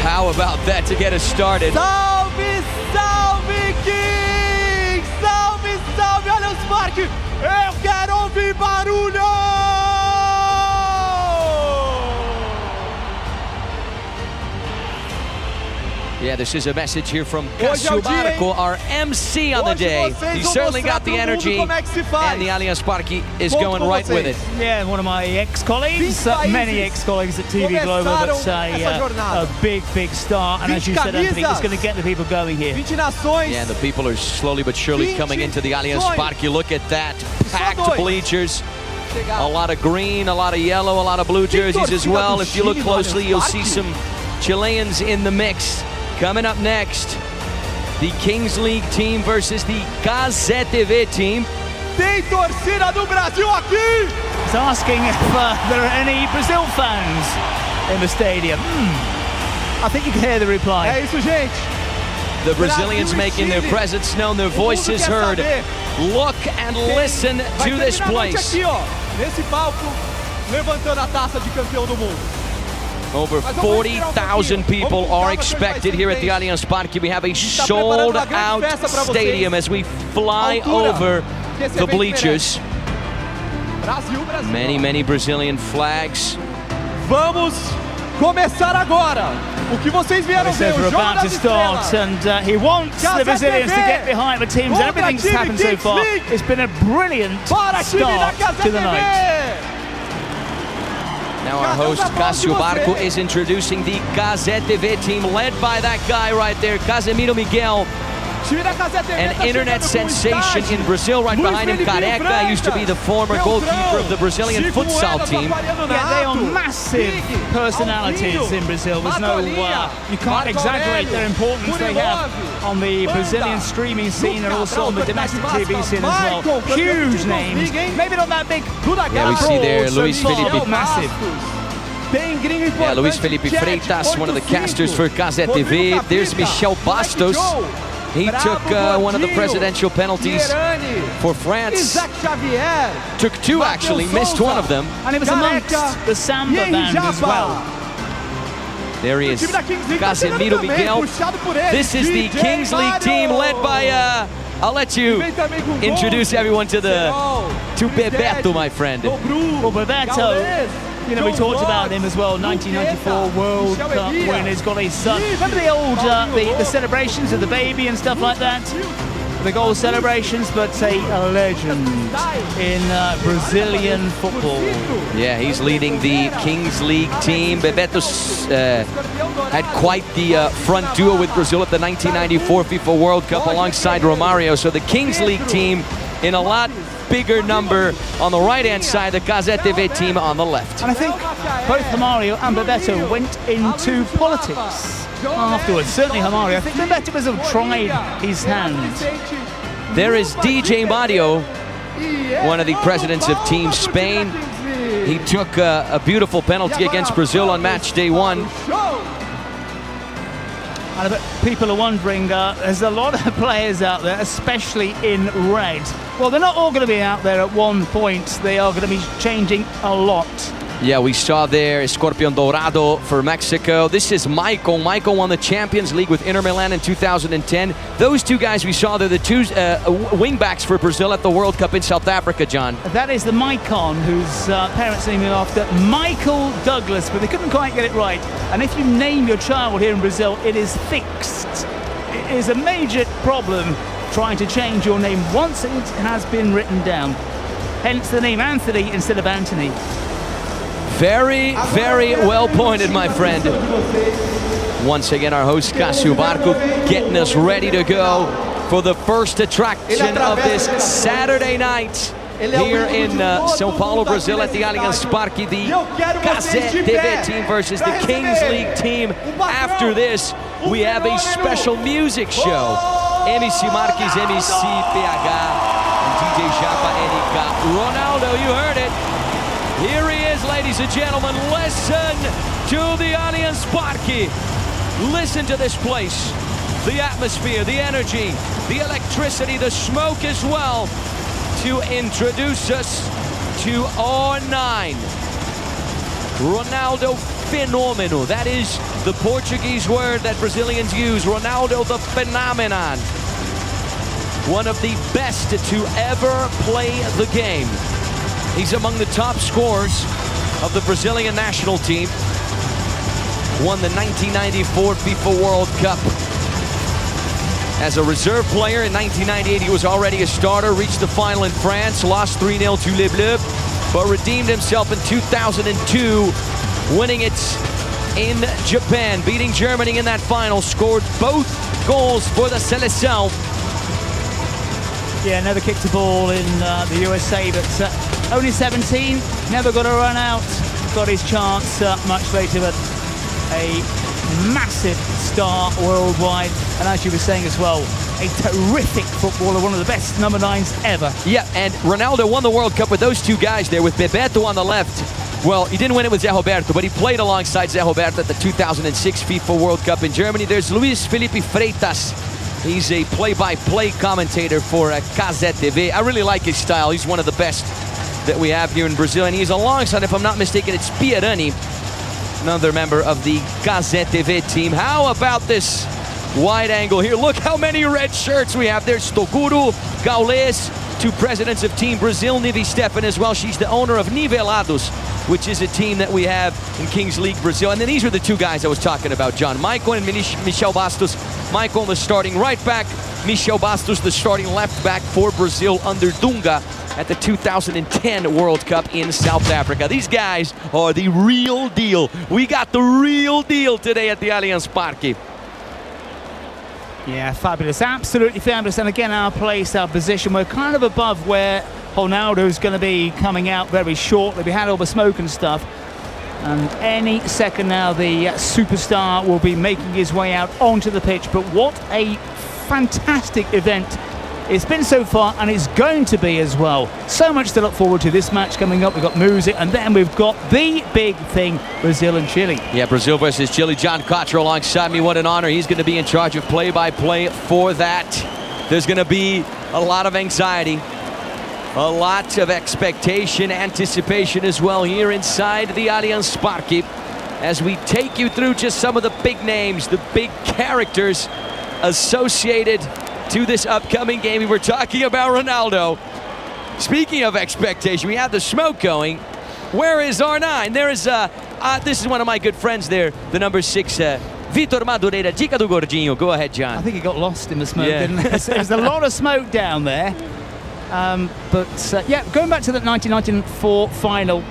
Speaker 6: How about that to get us started?
Speaker 5: Salve, salve, Kings! Salve, salve, Allianz Parque! Eu quero ouvir barulho!
Speaker 6: Yeah, this is a message here from Cazé TV, our MC on the day. He certainly got the energy, and the Allianz Parque is going right with it.
Speaker 7: Yeah, one of my ex-colleagues, many ex-colleagues at TV Global, but a big, big start. And as you said, Anthony, it's going to get the people going here.
Speaker 6: Yeah, the people are slowly but surely coming into the Allianz Parque. Look at that, packed bleachers. A lot of green, a lot of yellow, a lot of blue jerseys as well. If you look closely, you'll see some Chileans in the mix. Coming up next, the Kings League team versus the Cazé TV team.
Speaker 5: Tem torcida do Brasil aqui!
Speaker 7: He's asking if there are any Brazil fans in the stadium. I think you can hear the reply.
Speaker 5: É isso, gente.
Speaker 6: The Brazilians making their presence known, their voices heard. Look and listen to this place.
Speaker 5: Aqui, ó, nesse palco, levantando a taça de campeão do mundo.
Speaker 6: Over 40,000 people are expected here at the Allianz Parque. We have a sold-out stadium as we fly over the bleachers. Many, many Brazilian flags.
Speaker 5: Vamos começar agora. O que vocês vieram ver, o jogo das estrelas.
Speaker 7: And he wants the Brazilians to get behind the teams. Everything's happened so far. It's been a brilliant start to the night.
Speaker 6: Now our host, Cássio Barco, is introducing the Cazé TV team, led by that guy right there, Casemiro Miguel. An internet sensation in Brazil. Right behind him, Careca used to be the former goalkeeper of the Brazilian futsal team.
Speaker 7: Yeah, they are massive personalities in Brazil. There's no, you can't exaggerate their importance they have on the Brazilian streaming scene and also on the domestic TV scene as well. Huge names, maybe not that big.
Speaker 6: Yeah, we see there Luis Felipe.
Speaker 7: Massive.
Speaker 6: Yeah, Luis Felipe Freitas, one of the casters for Cazé TV. There's Michel Bastos. He took one of the presidential penalties for France. Took two, actually, missed one of them.
Speaker 7: And it was amongst the Samba band as well.
Speaker 6: There he is, Casemiro Miguel. This is the Kings League team led by, I'll let you introduce everyone to Bebeto, my friend.
Speaker 7: Well, Bebeto, you know, we talked about him as well, 1994 World Cup win. He's got his son. Remember the old, the celebrations of the baby and stuff like that? The goal celebrations, but a legend in Brazilian football.
Speaker 6: Yeah, he's leading the Kings League team. Bebeto had quite the front duo with Brazil at the 1994 FIFA World Cup alongside Romario. So the Kings League team in a lot bigger number on the right-hand side, the Cazé TV team on the left.
Speaker 7: And I think both Romario and Bebeto went into politics afterwards. Certainly Romario. I think Bebeto must have tried his hand.
Speaker 6: There is DJ Mario, one of the presidents of Team Spain. He took a beautiful penalty against Brazil on match day 1.
Speaker 7: And I bet people are wondering, there's a lot of players out there, especially in red. Well, they're not all going to be out there at one point. They are going to be changing a lot.
Speaker 6: Yeah, we saw there Escorpion Dorado for Mexico. This is Michael. Michael won the Champions League with Inter Milan in 2010. Those two guys we saw, they're the two wing-backs for Brazil at the World Cup in South Africa, John.
Speaker 7: That is the Maicon, whose parents named him after Michael Douglas, but they couldn't quite get it right. And if you name your child here in Brazil, it is fixed. It is a major problem trying to change your name once it has been written down. Hence the name Anthony instead of Anthony.
Speaker 6: Very, very well pointed, my friend. Once again, our host, Cássio Barco, getting us ready to go for the first attraction of this Saturday night here in São Paulo, Brazil, at the Allianz Parque. The Cazé TV team versus the Kings League team. After this, we have a special music show. MC Marques, MC PH, and DJ Japa NK. Ronaldo, you heard it. Here he is, ladies and gentlemen. Listen to the Allianz Parque. Listen to this place. The atmosphere, the energy, the electricity, the smoke as well, to introduce us to R9. Ronaldo Fenomeno. That is the Portuguese word that Brazilians use. Ronaldo the Phenomenon. One of the best to ever play the game. He's among the top scorers of the Brazilian national team. Won the 1994 FIFA World Cup. As a reserve player in 1998, he was already a starter, reached the final in France, lost 3-0 to Les Bleus, but redeemed himself in 2002, winning it in Japan, beating Germany in that final, scored both goals for the Seleção.
Speaker 7: Yeah, never kicked a ball in the USA, but only 17, never got a run out, got his chance much later, but a massive star worldwide, and as you were saying as well, a terrific footballer, one of the best number 9s ever.
Speaker 6: Yeah, and Ronaldo won the World Cup with those two guys there, with Bebeto on the left. Well, he didn't win it with Zé Roberto, but he played alongside Zé Roberto at the 2006 FIFA World Cup in Germany. There's Luis Felipe Freitas. He's a play-by-play commentator for Cazé TV. I really like his style. He's one of the best that we have here in Brazil, and he's alongside, if I'm not mistaken, it's Pierani, another member of the Cazé TV team. How about this wide angle here? Look how many red shirts we have. There's Toguro, Gaules, two presidents of Team Brazil, Nivi Stefan as well. She's the owner of Nivelados, which is a team that we have in Kings League Brazil. And then these are the two guys I was talking about, John. Michael and Michel Bastos. Michael, the starting right back. Michel Bastos, the starting left back for Brazil under Dunga at the 2010 World Cup in South Africa. These guys are the real deal. We got the real deal today at the Allianz Parque.
Speaker 7: Yeah, fabulous, absolutely fabulous. And again, our place, our position, we're kind of above where Ronaldo's going to be coming out very shortly. We had all the smoke and stuff, and any second now the superstar will be making his way out onto the pitch. But what a fantastic event it's been so far, and it's going to be as well. So much to look forward to. This match coming up, we've got music, and then we've got the big thing, Brazil and Chile. Yeah,
Speaker 6: Brazil versus Chile. John Cottrell alongside me. What an honor. He's going to be in charge of play-by-play for that. There's going to be a lot of anxiety, a lot of expectation, anticipation as well here inside the Allianz Parque, as we take you through just some of the big names, the big characters associated to this upcoming game. We were talking about Ronaldo. Speaking of expectation, we have the smoke going. Where is R9? There is, this is one of my good friends there, the number 6, Vitor Madureira, Dica do Gordinho. Go ahead, John.
Speaker 7: I think he got lost in the smoke, didn't he? There's a lot of smoke down there. Yeah, going back to the 1994 final,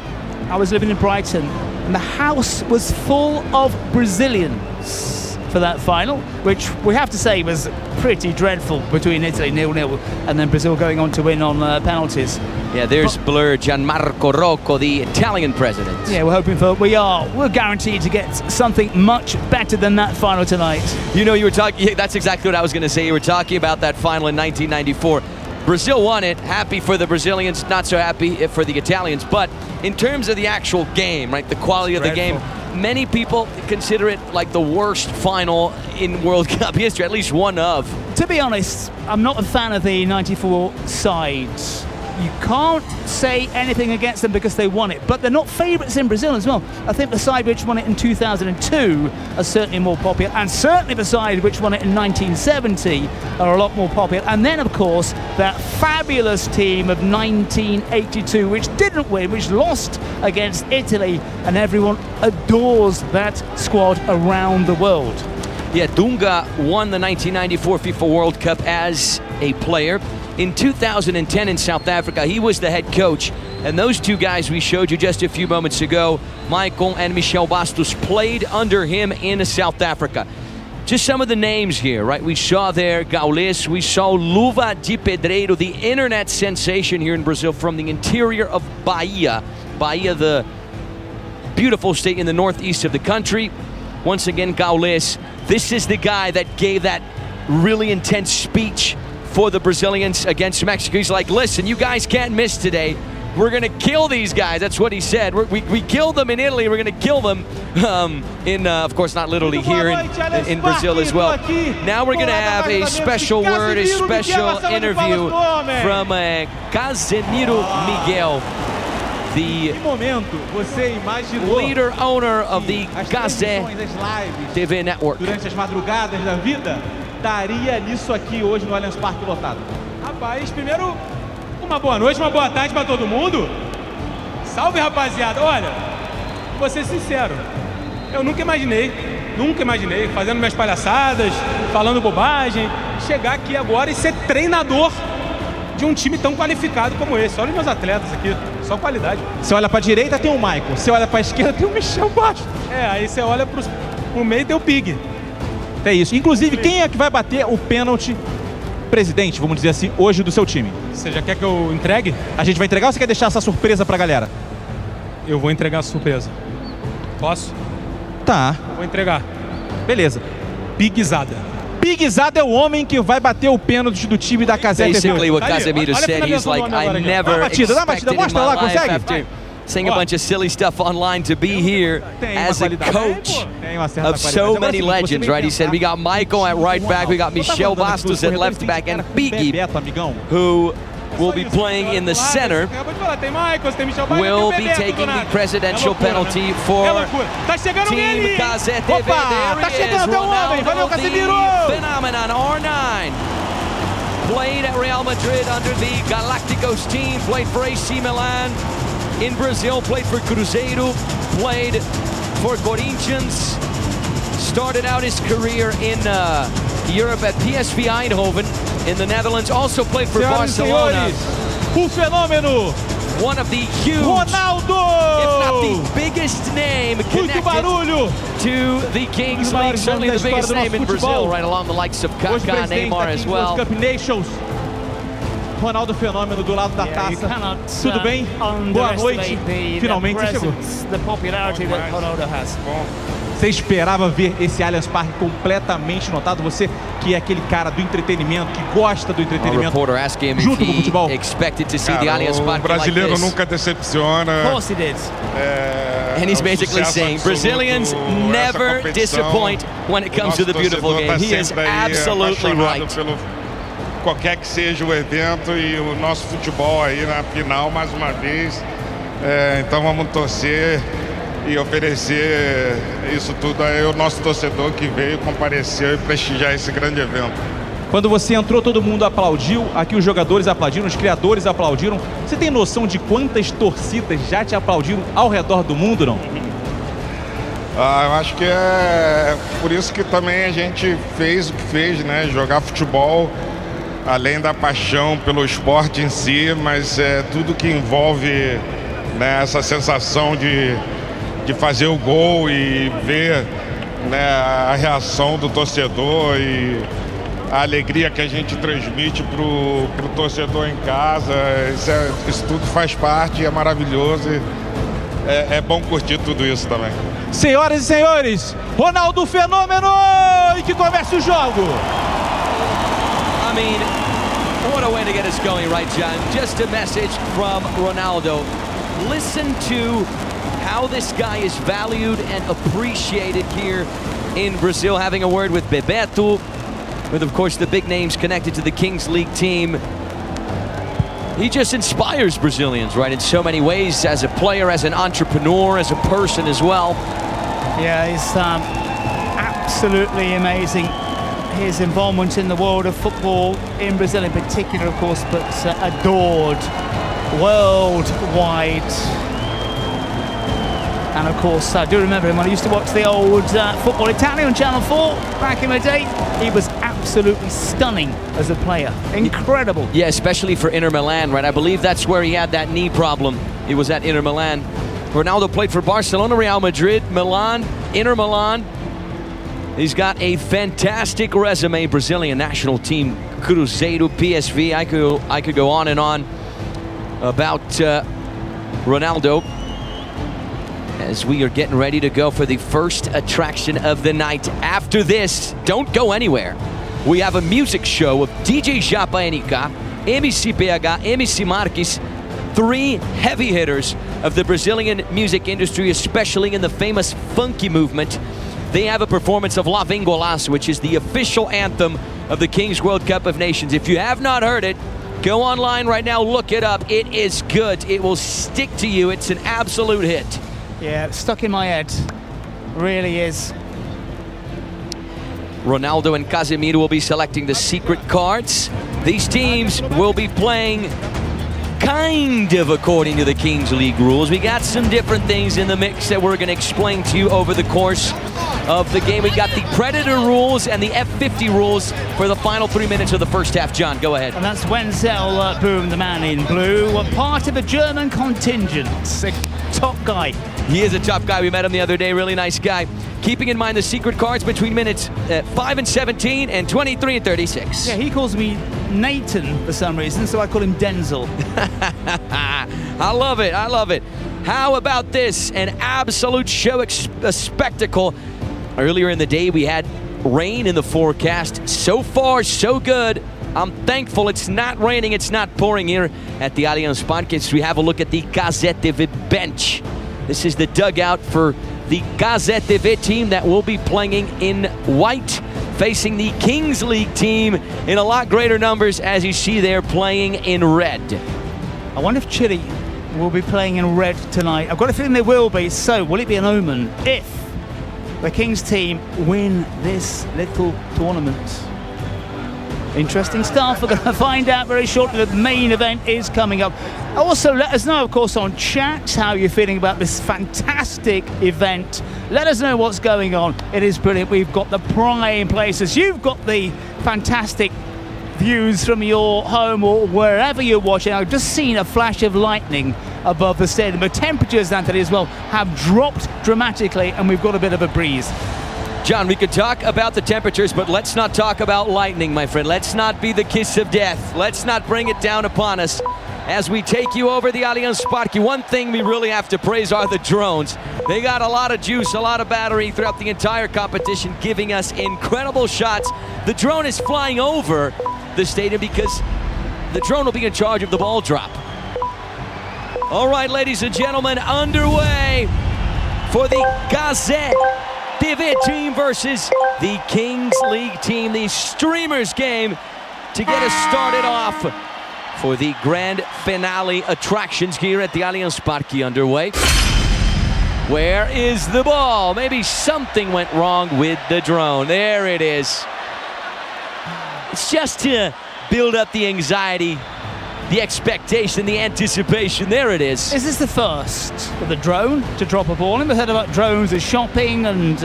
Speaker 7: I was living in Brighton, and the house was full of Brazilians for that final, which we have to say was pretty dreadful, between Italy 0-0 and then Brazil going on to win on penalties.
Speaker 6: Yeah, there's Blur Gianmarco Rocco, the Italian president.
Speaker 7: Yeah, we're hoping for, we're guaranteed to get something much better than that final tonight.
Speaker 6: You know, you were talking, that's exactly what I was going to say. You were talking about that final in 1994. Brazil won it. Happy for the Brazilians, not so happy for the Italians. But in terms of the actual game, right, the quality of the game, many people consider it like the worst final in World Cup history, at least one of.
Speaker 7: To be honest, I'm not a fan of the 94 sides. You can't say anything against them because they won it, but they're not favourites in Brazil as well. I think the side which won it in 2002 are certainly more popular, and certainly the side which won it in 1970 are a lot more popular. And then, of course, that fabulous team of 1982, which didn't win, which lost against Italy, and everyone adores that squad around the world.
Speaker 6: Yeah, Dunga won the 1994 FIFA World Cup as a player. In 2010 in South Africa, he was the head coach. And those two guys we showed you just a few moments ago, Michael and Michel Bastos, played under him in South Africa. just some of the names here, right? We saw there Gaules, we saw Luva de Pedreiro, the internet sensation here in Brazil from the interior of Bahia. Bahia, the beautiful state in the northeast of the country. Once again, Gaules. This is the guy that gave that really intense speech for the Brazilians against Mexico. He's like, listen, you guys can't miss today. We're going to kill these guys. That's what he said. We killed them in Italy. We're going to kill them of course, not literally here in Brazil as well. Now we're going to have a special word, a special interview from Casemiro Miguel, the leader owner of the Cazé TV network.
Speaker 5: Durante as madrugadas da vida, daria nisso aqui hoje no Allianz Parque lotado. Rapaz, primeiro, uma boa noite, uma boa tarde para todo mundo. Salve, rapaziada. Olha, vou ser sincero, eu nunca imaginei, fazendo minhas palhaçadas, falando bobagem, chegar aqui agora e ser treinador de um time tão qualificado como esse. Olha os meus atletas aqui, só qualidade. Você olha pra direita, tem o Michael. Você olha pra esquerda, tem o Michel baixo. Aí você olha pro meio, tem o Pig. É isso. Inclusive, quem é que vai bater o pênalti presidente, vamos dizer assim, hoje do seu time? Você já quer que eu entregue? A gente vai entregar ou você quer deixar essa surpresa pra galera? Eu vou entregar a surpresa. Posso? Tá. Eu vou entregar. Beleza. Pigzada. Pigzada é o homem que vai bater o pênalti do time da Cazé TV.
Speaker 6: Basically what Casemiro said, he's like, I never expected in my life after saying a bunch of silly stuff online to be here as a coach of so many legends, right? He said we got Michael at right back, we got Michel Bastos at left back, and Piggy, who will be playing in the center, will be taking the presidential penalty for Team Cazé TV. There he is, Ronaldo, the phenomenon, R9. Played at Real Madrid under the Galacticos team, played for AC Milan in Brazil, played for Cruzeiro, played for Corinthians, started out his career in Europe at PSV Eindhoven in the Netherlands, also played for Barcelona.
Speaker 5: O fenômeno
Speaker 6: one of the huge,
Speaker 5: Ronaldo,
Speaker 6: if not the biggest name connected to the Kings League, certainly the biggest name in Brazil, right along the likes of Kaká, Neymar as well.
Speaker 5: Ronaldo Fenômeno do lado da taça. Tudo bem? Boa noite. Finalmente você chegou. Você esperava ver esse Allianz Parque completamente notado? Você que é aquele cara do entretenimento, que gosta do entretenimento junto com o futebol.
Speaker 10: O brasileiro nunca decepciona.
Speaker 6: And he's basically saying Brazilians never disappoint when it comes to the beautiful game. He is absolutely right.
Speaker 10: Qualquer que seja o evento e o nosso futebol aí na final mais uma vez. Então vamos torcer e oferecer isso tudo aí ao nosso torcedor que veio, compareceu e prestigiar esse grande evento.
Speaker 5: Quando você entrou, todo mundo aplaudiu, aqui os jogadores aplaudiram, os criadores aplaudiram. Você tem noção de quantas torcidas já te aplaudiram ao redor do mundo, não?
Speaker 10: Eu acho que é por isso que também a gente fez o que fez, né? Jogar futebol, além da paixão pelo esporte em si, mas é tudo que envolve, né, essa sensação de fazer o gol e ver, né, a reação do torcedor e a alegria que a gente transmite pro torcedor em casa. Isso tudo faz parte, é maravilhoso e é bom curtir tudo isso também.
Speaker 5: Senhoras e senhores, Ronaldo Fenômeno, e que comece o jogo!
Speaker 6: I mean, what a way to get us going, right, John? Just a message from Ronaldo. Listen to how this guy is valued and appreciated here in Brazil, having a word with Bebeto, with, of course, the big names connected to the Kings League team. He just inspires Brazilians, right, in so many ways, as a player, as an entrepreneur, as a person as well.
Speaker 7: Yeah, he's absolutely amazing. His involvement in the world of football, in Brazil in particular, of course, but adored worldwide. And of course, I do remember him when I used to watch the old Football Italia on Channel 4 back in the day. He was absolutely stunning as a player. Incredible.
Speaker 6: Yeah, especially for Inter Milan, right? I believe that's where he had that knee problem. He was at Inter Milan. Ronaldo played for Barcelona, Real Madrid, Milan, Inter Milan. He's got a fantastic resume. Brazilian national team, Cruzeiro, PSV. I could go on and on about Ronaldo as we are getting ready to go for the first attraction of the night. After this, don't go anywhere. We have a music show of DJ Japa NK, MC PH, MC Marques, 3 heavy hitters of the Brazilian music industry, especially in the famous funky movement. They have a performance of La Vem Golaço, which is the official anthem of the Kings World Cup of Nations. If you have not heard it, go online right now, look it up. It is good. It will stick to you. It's an absolute hit.
Speaker 7: Yeah, it's stuck in my head. Really is.
Speaker 6: Ronaldo and Casemiro will be selecting the secret cards. These teams will be playing kind of according to the Kings League rules. We got some different things in the mix that we're going to explain to you over the course of the game. We got the Predator rules and the F50 rules for the final 3 minutes of the first half. John, go ahead.
Speaker 7: And that's Wenzel Boom, the man in blue, part of a German contingent. A top guy.
Speaker 6: He is a top guy. We met him the other day. Really nice guy. Keeping in mind the secret cards between minutes 5 and 17 and 23 and 36.
Speaker 7: Yeah, he calls me Nathan for some reason, so I call him Denzel.
Speaker 6: I love it. I love it. How about this? An absolute show, a spectacle. Earlier in the day, we had rain in the forecast. So far, so good. I'm thankful it's not raining, it's not pouring here at the Allianz Parque. We have a look at the Cazé TV bench. This is the dugout for the Cazé TV team that will be playing in white, facing the Kings League team in a lot greater numbers, as you see there, playing in red.
Speaker 7: I wonder if Chile will be playing in red tonight. I've got a feeling they will be, so will it be an omen if the Kings team win this little tournament? Interesting stuff. We're going to find out very shortly. The main event is coming up. Also, let us know, of course, on chat how you're feeling about this fantastic event. Let us know what's going on. It is brilliant. We've got the prime places. You've got the fantastic views from your home or wherever you're watching. I've just seen a flash of lightning above the stadium. The temperatures, Anthony, as well, have dropped dramatically, and we've got a bit of a breeze.
Speaker 6: John, we could talk about the temperatures, but let's not talk about lightning, my friend. Let's not be the kiss of death. Let's not bring it down upon us as we take you over the Allianz Parque. One thing we really have to praise are the drones. They got a lot of juice, a lot of battery throughout the entire competition, giving us incredible shots. The drone is flying over the stadium because the drone will be in charge of the ball drop. All right, ladies and gentlemen, underway for the Cazé TV team versus the Kings League team, the streamers game, to get us started off for the grand finale attractions here at the Allianz Parque underway. Where is the ball? Maybe something went wrong with the drone. There it is. It's just to build up the anxiety, the expectation, the anticipation. There it is.
Speaker 7: Is this the first of the drone to drop a ball? We've heard about drones as shopping and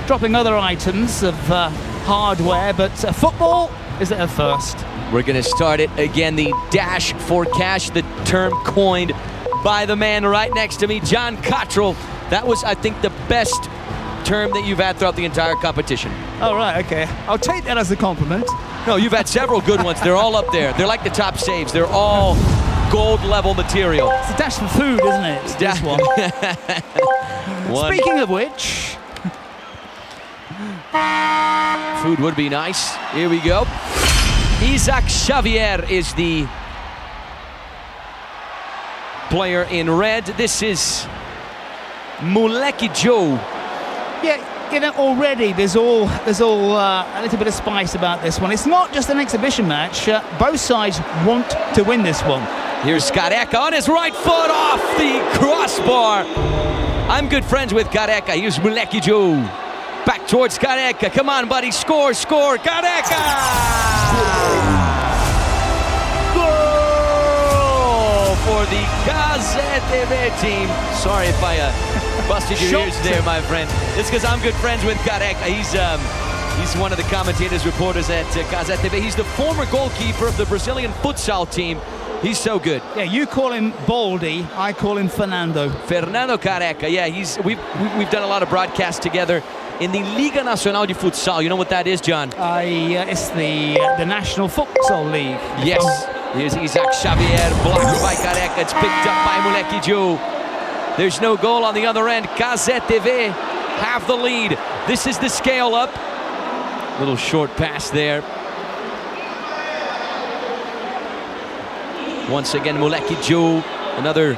Speaker 7: dropping other items of hardware, but football, is it a first?
Speaker 6: We're going to start it again. The dash for cash, the term coined by the man right next to me, John Cottrell. That was, I think, the best term that you've had throughout the entire competition.
Speaker 7: Oh, right, okay. I'll take that as a compliment.
Speaker 6: No, you've had several good ones. They're all up there. They're like the top saves. They're all gold level material.
Speaker 7: It's a dash for food, isn't it? It's this one. Speaking of which,
Speaker 6: food would be nice. Here we go. Isaac Xavier is the player in red. This is Moleque Joe.
Speaker 7: Yeah, you know, already there's all a little bit of spice about this one. It's not just an exhibition match. Both sides want to win this one.
Speaker 6: Here's Careca on his right foot off the crossbar. I'm good friends with Careca. Here's Moleque Joe. Back towards Careca. Come on, buddy. Score, score. Careca! Goal for the Cazé TV team. Sorry if I busted your ears there, my friend. It's because I'm good friends with Careca. He's one of the commentators, reporters at Cazé TV. He's the former goalkeeper of the Brazilian futsal team. He's so good.
Speaker 7: Yeah, you call him Baldy, I call him Fernando.
Speaker 6: Fernando Careca, yeah, we've done a lot of broadcasts together in the Liga Nacional de Futsal. You know what that is, John?
Speaker 7: It's the National Futsal League.
Speaker 6: Yes. Here's Isaac Xavier, blocked by Careca. It's picked up by Moleque Joe. There's no goal on the other end. Cazé TV have the lead. This is the scale up. Little short pass there. Once again, Moleque Joe, another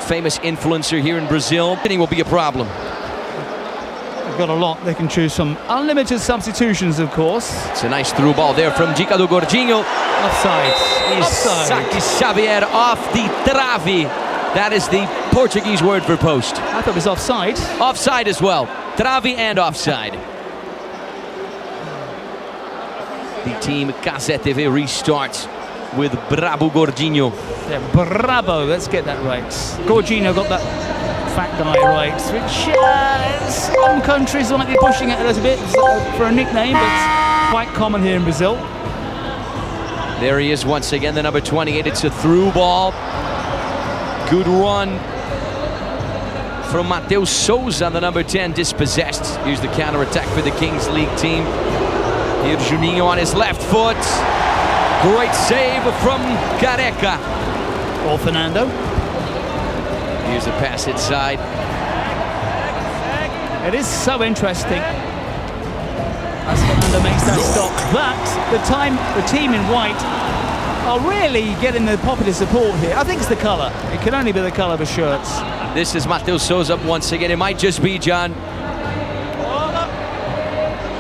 Speaker 6: famous influencer here in Brazil. It will be a problem.
Speaker 7: They've got a lot they can choose from. Unlimited substitutions, of course.
Speaker 6: It's a nice through ball there from Dica do Gordinho.
Speaker 7: Offside.
Speaker 6: Isaac Xavier off the trave. That is the Portuguese word for post.
Speaker 7: I thought it was offside.
Speaker 6: Offside as well. Trave and offside. The team Cazé TV restarts with Brabo Gordinho.
Speaker 7: Yeah, Bravo, let's get that right. Gordinho got that fat guy right, which some countries might be pushing it a little bit for a nickname, but it's quite common here in Brazil.
Speaker 6: There he is once again, the number 28. It's a through ball. Good run from Mateus Souza, the number 10, dispossessed. Here's the counter-attack for the Kings League team. Here's Juninho on his left foot. Great save from Careca.
Speaker 7: Or Fernando.
Speaker 6: Here's a pass inside.
Speaker 7: It is so interesting as Fernando makes that stop. But the team in white are really getting the popular support here. I think it's the colour. It can only be the colour of the shirts.
Speaker 6: This is Mateus Souza once again. It might just be, John.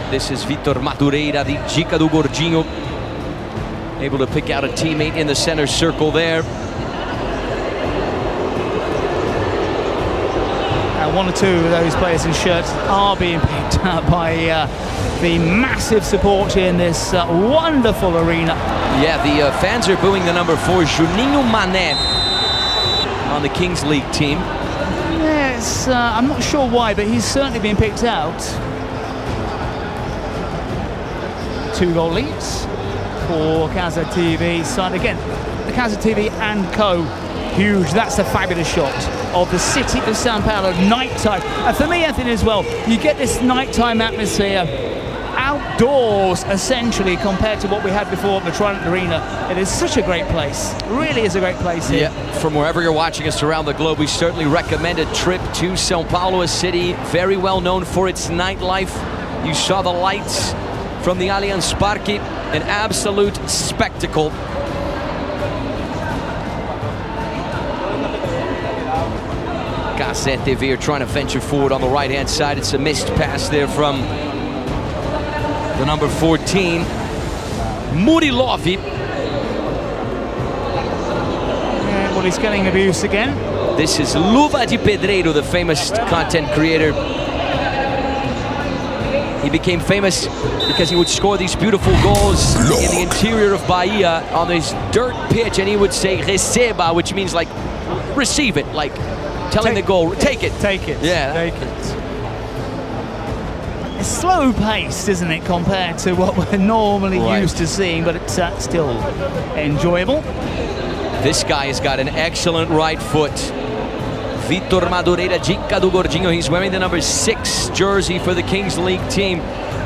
Speaker 6: This is Vitor Madureira, the Dica do Gordinho. Able to pick out a teammate in the center circle there.
Speaker 7: One or two of those players in shirts are being picked up by the massive support here in this wonderful arena.
Speaker 6: Yeah, the fans are booing the number 4, Juninho Mané, on the Kings League team.
Speaker 7: Yes, I'm not sure why, but he's certainly been picked out. 2-goal leads for Cazé TV side. Again, the Cazé TV and Co. Huge. That's a fabulous shot of the city of Sao Paulo nighttime. And for me, Anthony, as well, you get this nighttime atmosphere outdoors, essentially, compared to what we had before at the Trident Arena. It is such a great place. Really is a great place here.
Speaker 6: Yeah, from wherever you're watching us around the globe, we certainly recommend a trip to Sao Paulo, a city very well known for its nightlife. You saw the lights from the Allianz Parque, an absolute spectacle. Cazé TV are trying to venture forward on the right-hand side. It's a missed pass there from the number 14, Murilovi.
Speaker 7: Yeah, well, he's getting abuse again.
Speaker 6: This is Luva de Pedreiro, the famous content creator. He became famous because he would score these beautiful goals in the interior of Bahia on this dirt pitch, and he would say receba, which means like receive it, like telling the goal, take it.
Speaker 7: Take it.
Speaker 6: Yeah.
Speaker 7: Take it. It's slow paced, isn't it, compared to what we're normally used to seeing, but it's still enjoyable.
Speaker 6: This guy has got an excellent right foot. Vitor Madureira, Dica do Gordinho. He's wearing the number 6 jersey for the Kings League team.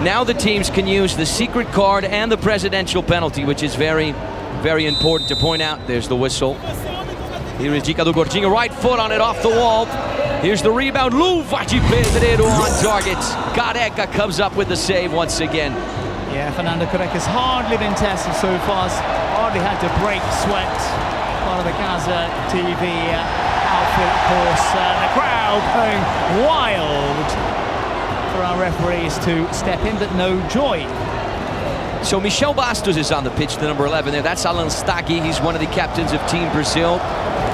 Speaker 6: Now the teams can use the secret card and the presidential penalty, which is very, very important to point out. There's the whistle. Here is Dica do Gordinho, right foot on it, off the wall. Here's the rebound, Luva de Pedreiro on target. Careca comes up with the save once again.
Speaker 7: Yeah, Fernando Careca's hardly been tested so far, hardly had to break sweat. Part of the Cazé TV outfit, of course. The crowd going wild for our referees to step in, but no joy.
Speaker 6: So Michel Bastos is on the pitch, the number 11 there. That's Alan Staghi. He's one of the captains of Team Brazil.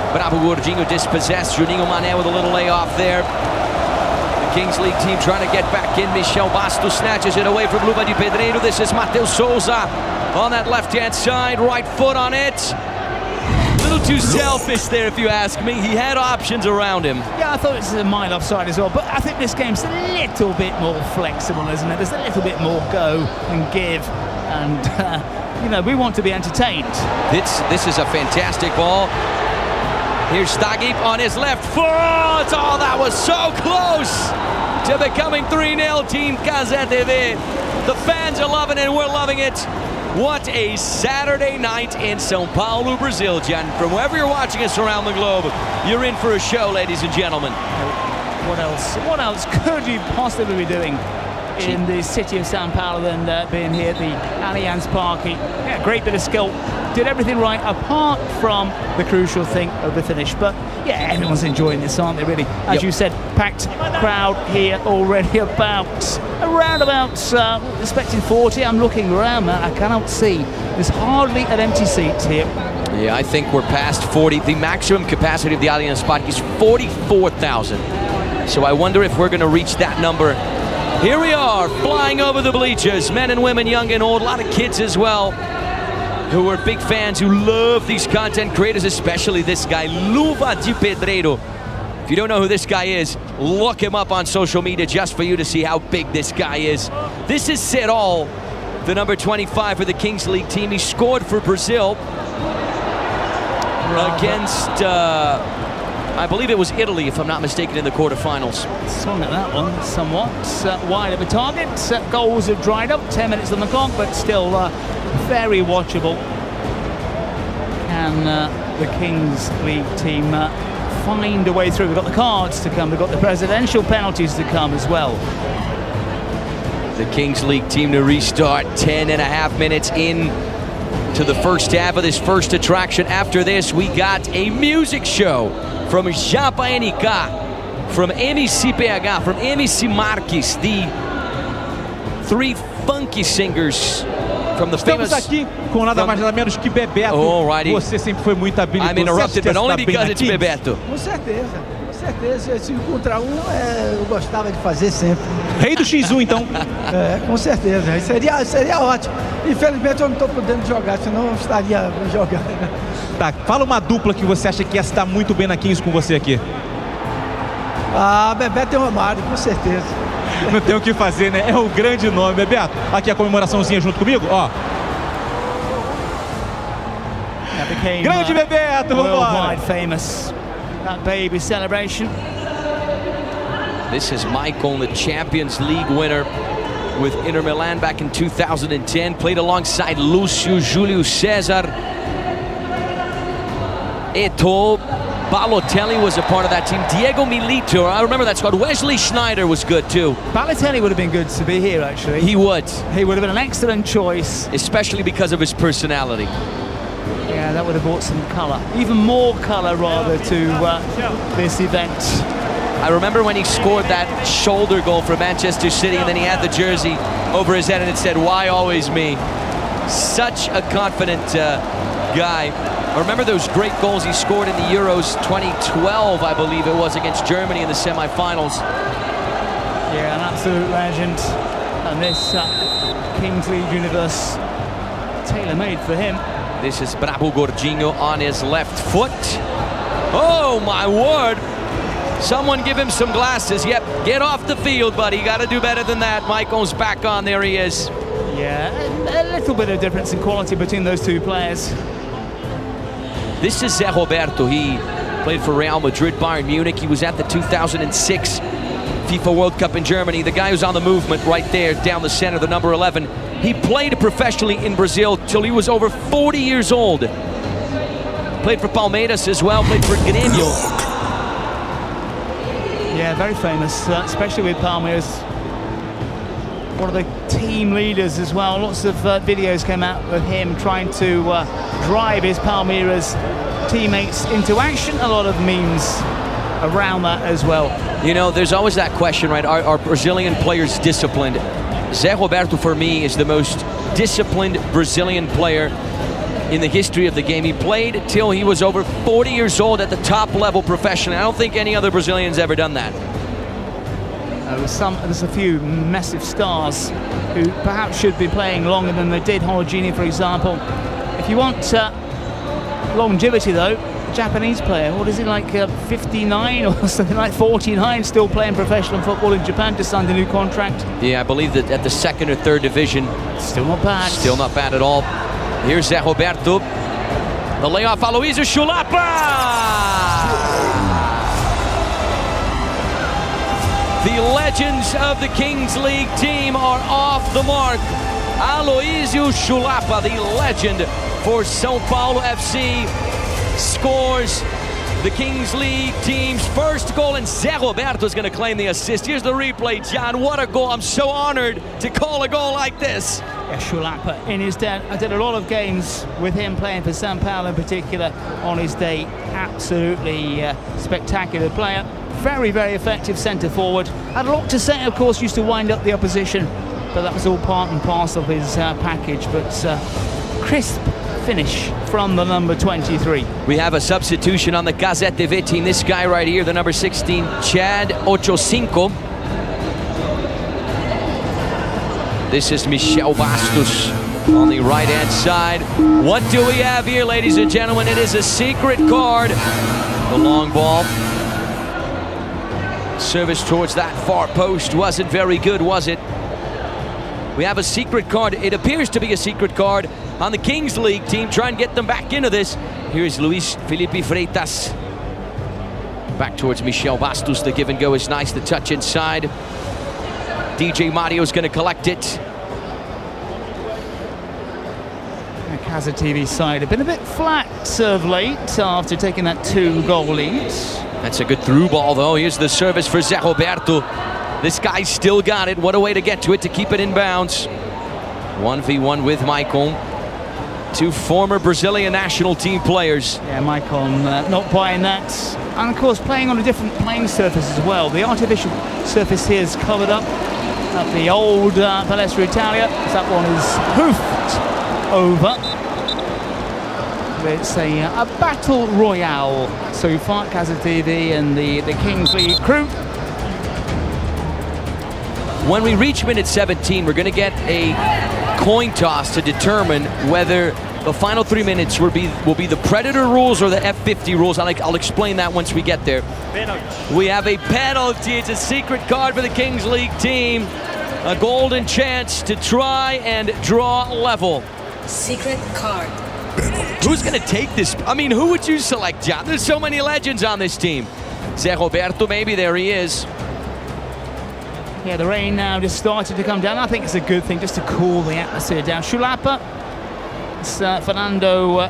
Speaker 6: Brabo Gordinho dispossessed. Juninho Mané with a little layoff there. The Kings League team trying to get back in. Michel Bastos snatches it away from Luva de Pedreiro. This is Mateus Souza on that left-hand side. Right foot on it. A little too selfish there, if you ask me. He had options around him.
Speaker 7: Yeah, I thought it was a mile offside as well, but I think this game's a little bit more flexible, isn't it? There's a little bit more go and give, and you know, we want to be entertained.
Speaker 6: This is a fantastic ball. Here's Staghi on his left foot. Oh, that was so close to becoming 3-0 Team Cazé TV. The fans are loving it and we're loving it. What a Saturday night in São Paulo, Brazil, Jen. From wherever you're watching us around the globe, you're in for a show, ladies and gentlemen.
Speaker 7: What else could you possibly be doing in the city of São Paulo than being here at the Allianz Parque? Yeah, great bit of skill. Did everything right apart from the crucial thing of the finish. But yeah, everyone's enjoying this, aren't they, really? As you said, packed crowd here already, around about expecting 40. I'm looking around, man. I cannot see. There's hardly an empty seat here.
Speaker 6: Yeah, I think we're past 40. The maximum capacity of the Allianz Parque is 44,000. So I wonder if we're going to reach that number. Here we are, flying over the bleachers, men and women, young and old, a lot of kids as well, who are big fans, who love these content creators, especially this guy, Luva de Pedreiro. If you don't know who this guy is, look him up on social media just for you to see how big this guy is. This is Serol, the number 25 for the Kings League team. He scored for Brazil against, I believe it was Italy, if I'm not mistaken, in the quarterfinals.
Speaker 7: Swung at that one somewhat wide of a target. Goals have dried up, 10 minutes on the clock, but still very watchable. Can the Kings League team find a way through? We've got the cards to come, we've got the presidential penalties to come as well.
Speaker 6: The Kings League team to restart 10.5 minutes in to the first half of this first attraction. After this, we got a music show from Japa NK, from MC PH, from MC Marques, the three funky singers from the famous...
Speaker 5: Estamos aqui com nada mais nada menos que Bebeto.
Speaker 6: Alrighty.
Speaker 5: Você sempre foi muito habilidoso.
Speaker 6: I'm interrupted, but only because it's Bebeto.
Speaker 11: Com certeza, com certeza. Esse 1 contra 1 eu gostava de fazer sempre.
Speaker 5: Rei do X1, então.
Speaker 11: Com certeza. Seria ótimo. Infelizmente eu não estou podendo jogar, senão eu estaria jogando.
Speaker 5: Tá, fala uma dupla que você acha que ia se dar muito bem na 15 com você aqui.
Speaker 11: Bebeto e Romário, com certeza.
Speaker 5: Não tem o que fazer, né? É o grande nome, Bebeto. Aqui a comemoraçãozinha junto comigo, ó. Grande Bebeto,
Speaker 7: worldwide famous. That baby celebration.
Speaker 6: This is Michael, the Champions League winner with Inter Milan back in 2010. Played alongside Lúcio, Júlio César, Eto'o. Balotelli was a part of that team. Diego Milito, I remember that squad. Wesley Schneider was good too.
Speaker 7: Balotelli would have been good to be here, actually.
Speaker 6: He would.
Speaker 7: He would have been an excellent choice.
Speaker 6: Especially because of his personality.
Speaker 7: Yeah, that would have brought some colour. Even more colour, rather, to this event.
Speaker 6: I remember when he scored that shoulder goal for Manchester City, and then he had the jersey over his head and it said, "Why always me?" Such a confident guy. I remember those great goals he scored in the Euros 2012, I believe it was, against Germany in the semi-finals.
Speaker 7: Yeah, an absolute legend. And this Kings League universe, tailor-made for him.
Speaker 6: This is Brabo Gordinho on his left foot. Oh, my word. Someone give him some glasses. Yep, get off the field, buddy. You got to do better than that. Michael's back on. There he is.
Speaker 7: Yeah, a little bit of difference in quality between those two players.
Speaker 6: This is Zé Roberto. He played for Real Madrid, Bayern Munich. He was at the 2006 FIFA World Cup in Germany. The guy who's on the movement right there down the center, the number 11. He played professionally in Brazil till he was over 40 years old. Played for Palmeiras as well, played for Grêmio.
Speaker 7: Yeah, very famous, especially with Palmeiras. One of the team leaders as well. Lots of videos came out of him trying to drive his Palmeiras teammates into action. A lot of memes around that as well.
Speaker 6: You know, there's always that question, right? Are Brazilian players disciplined? Zé Roberto, for me, is the most disciplined Brazilian player in the history of the game. He played till he was over 40 years old at the top level professionally. I don't think any other Brazilian's ever done that.
Speaker 7: There's a few massive stars who perhaps should be playing longer than they did. Horodini, for example. If you want longevity, though, Japanese player, what is he, like 59 or something, like 49, still playing professional football in Japan, just signed a new contract.
Speaker 6: Yeah, I believe that at the second or third division.
Speaker 7: Still not bad.
Speaker 6: Still not bad at all. Here's Zé Roberto. The layoff, Aloysio Chulapa! The legends of the Kings League team are off the mark. Aloysio Chulapa, the legend for São Paulo FC, scores the Kings League team's first goal, and Zé Roberto is going to claim the assist. Here's the replay, John. What a goal. I'm so honored to call a goal like this.
Speaker 7: Yeah, Chulapa in his day. I did a lot of games with him playing for São Paulo in particular on his day. Absolutely spectacular player. Very, very effective centre forward. Had a lot to say, of course, used to wind up the opposition, but that was all part and parcel of his package. But crisp finish from the number 23.
Speaker 6: We have a substitution on the Cazé TV team. This guy right here, the number 16, Chad 85. This is Michel Bastos on the right-hand side. What do we have here, ladies and gentlemen? It is a secret card. The long ball. Service towards that far post wasn't very good, was it? We have a secret card. It appears to be a secret card on the Kings League team. Try and get them back into this. Here's Luis Felipe Freitas. Back towards Michel Bastos. The give and go is nice. The touch inside. DJ Mario's going to collect it.
Speaker 7: The Cazé TV side have been a bit flat of late after taking that 2-goal lead.
Speaker 6: That's a good through ball, though. Here's the service for Zé Roberto. This guy's still got it. What a way to get to it, to keep it in bounds. 1v1 with Maicon. Two former Brazilian national team players.
Speaker 7: Yeah, Maicon not buying that. And of course playing on a different playing surface as well. The artificial surface here is covered up at the old Palestra Italia. That one is hoofed over. It's a battle royale so far, Cazé TV and the Kings League crew.
Speaker 6: When we reach minute 17, we're going to get a coin toss to determine whether the final 3 minutes will be the Predator rules or the F50 rules. I'll explain that once we get there. We have a penalty. It's a secret card for the Kings League team. A golden chance to try and draw level.
Speaker 12: Secret card.
Speaker 6: Who's going to take this? I mean, who would you select, John? There's so many legends on this team. Zé Roberto, maybe. There he is.
Speaker 7: Yeah, the rain now just started to come down. I think it's a good thing just to cool the atmosphere down. Chulapa, it's Fernando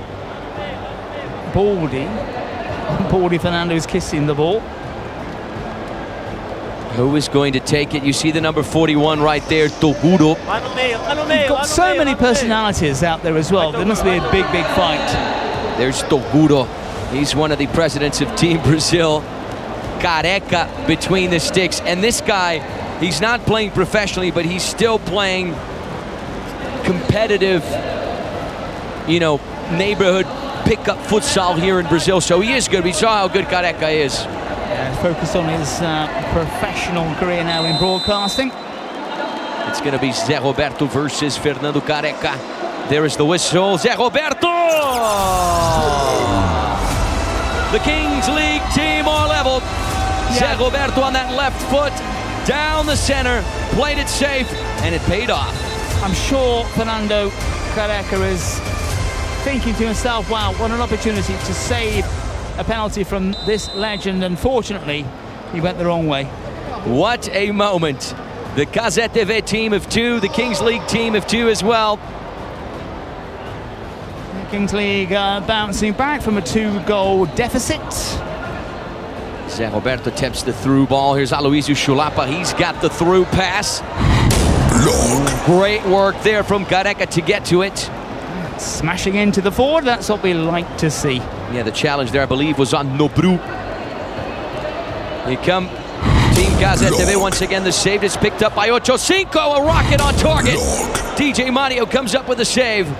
Speaker 7: Baldi. Baldi Fernando is kissing the ball.
Speaker 6: Who is going to take it? You see the number 41 right there, Toguro.
Speaker 7: You've got so many personalities out there as well. There must be a big, big fight.
Speaker 6: There's Toguro. He's one of the presidents of Team Brazil. Careca between the sticks. And this guy, he's not playing professionally, but he's still playing competitive, you know, neighborhood pickup futsal here in Brazil. So he is good. We saw how good Careca is.
Speaker 7: Focus on his professional career now in broadcasting.
Speaker 6: It's going to be Zé Roberto versus Fernando Careca. There is the whistle. Zé Roberto! The Kings League team are level. Zé Roberto on that left foot, down the center, played it safe, and it paid off.
Speaker 7: I'm sure Fernando Careca is thinking to himself, wow, what an opportunity to save a penalty from this legend. Unfortunately, he went the wrong way.
Speaker 6: What a moment. The Cazé TV team of 2, the Kings League team of 2 as well.
Speaker 7: The Kings League bouncing back from a 2-goal deficit.
Speaker 6: Zé Roberto attempts the through ball. Here's Aloysio Chulapa. He's got the through pass. Great work there from Careca to get to it.
Speaker 7: Smashing into the forward, that's what we like to see.
Speaker 6: Yeah, the challenge there, I believe, was on Nobru. Here come Team Cazé TV once again. The save is picked up by 85, a rocket on target. DJ Mario comes up with a save.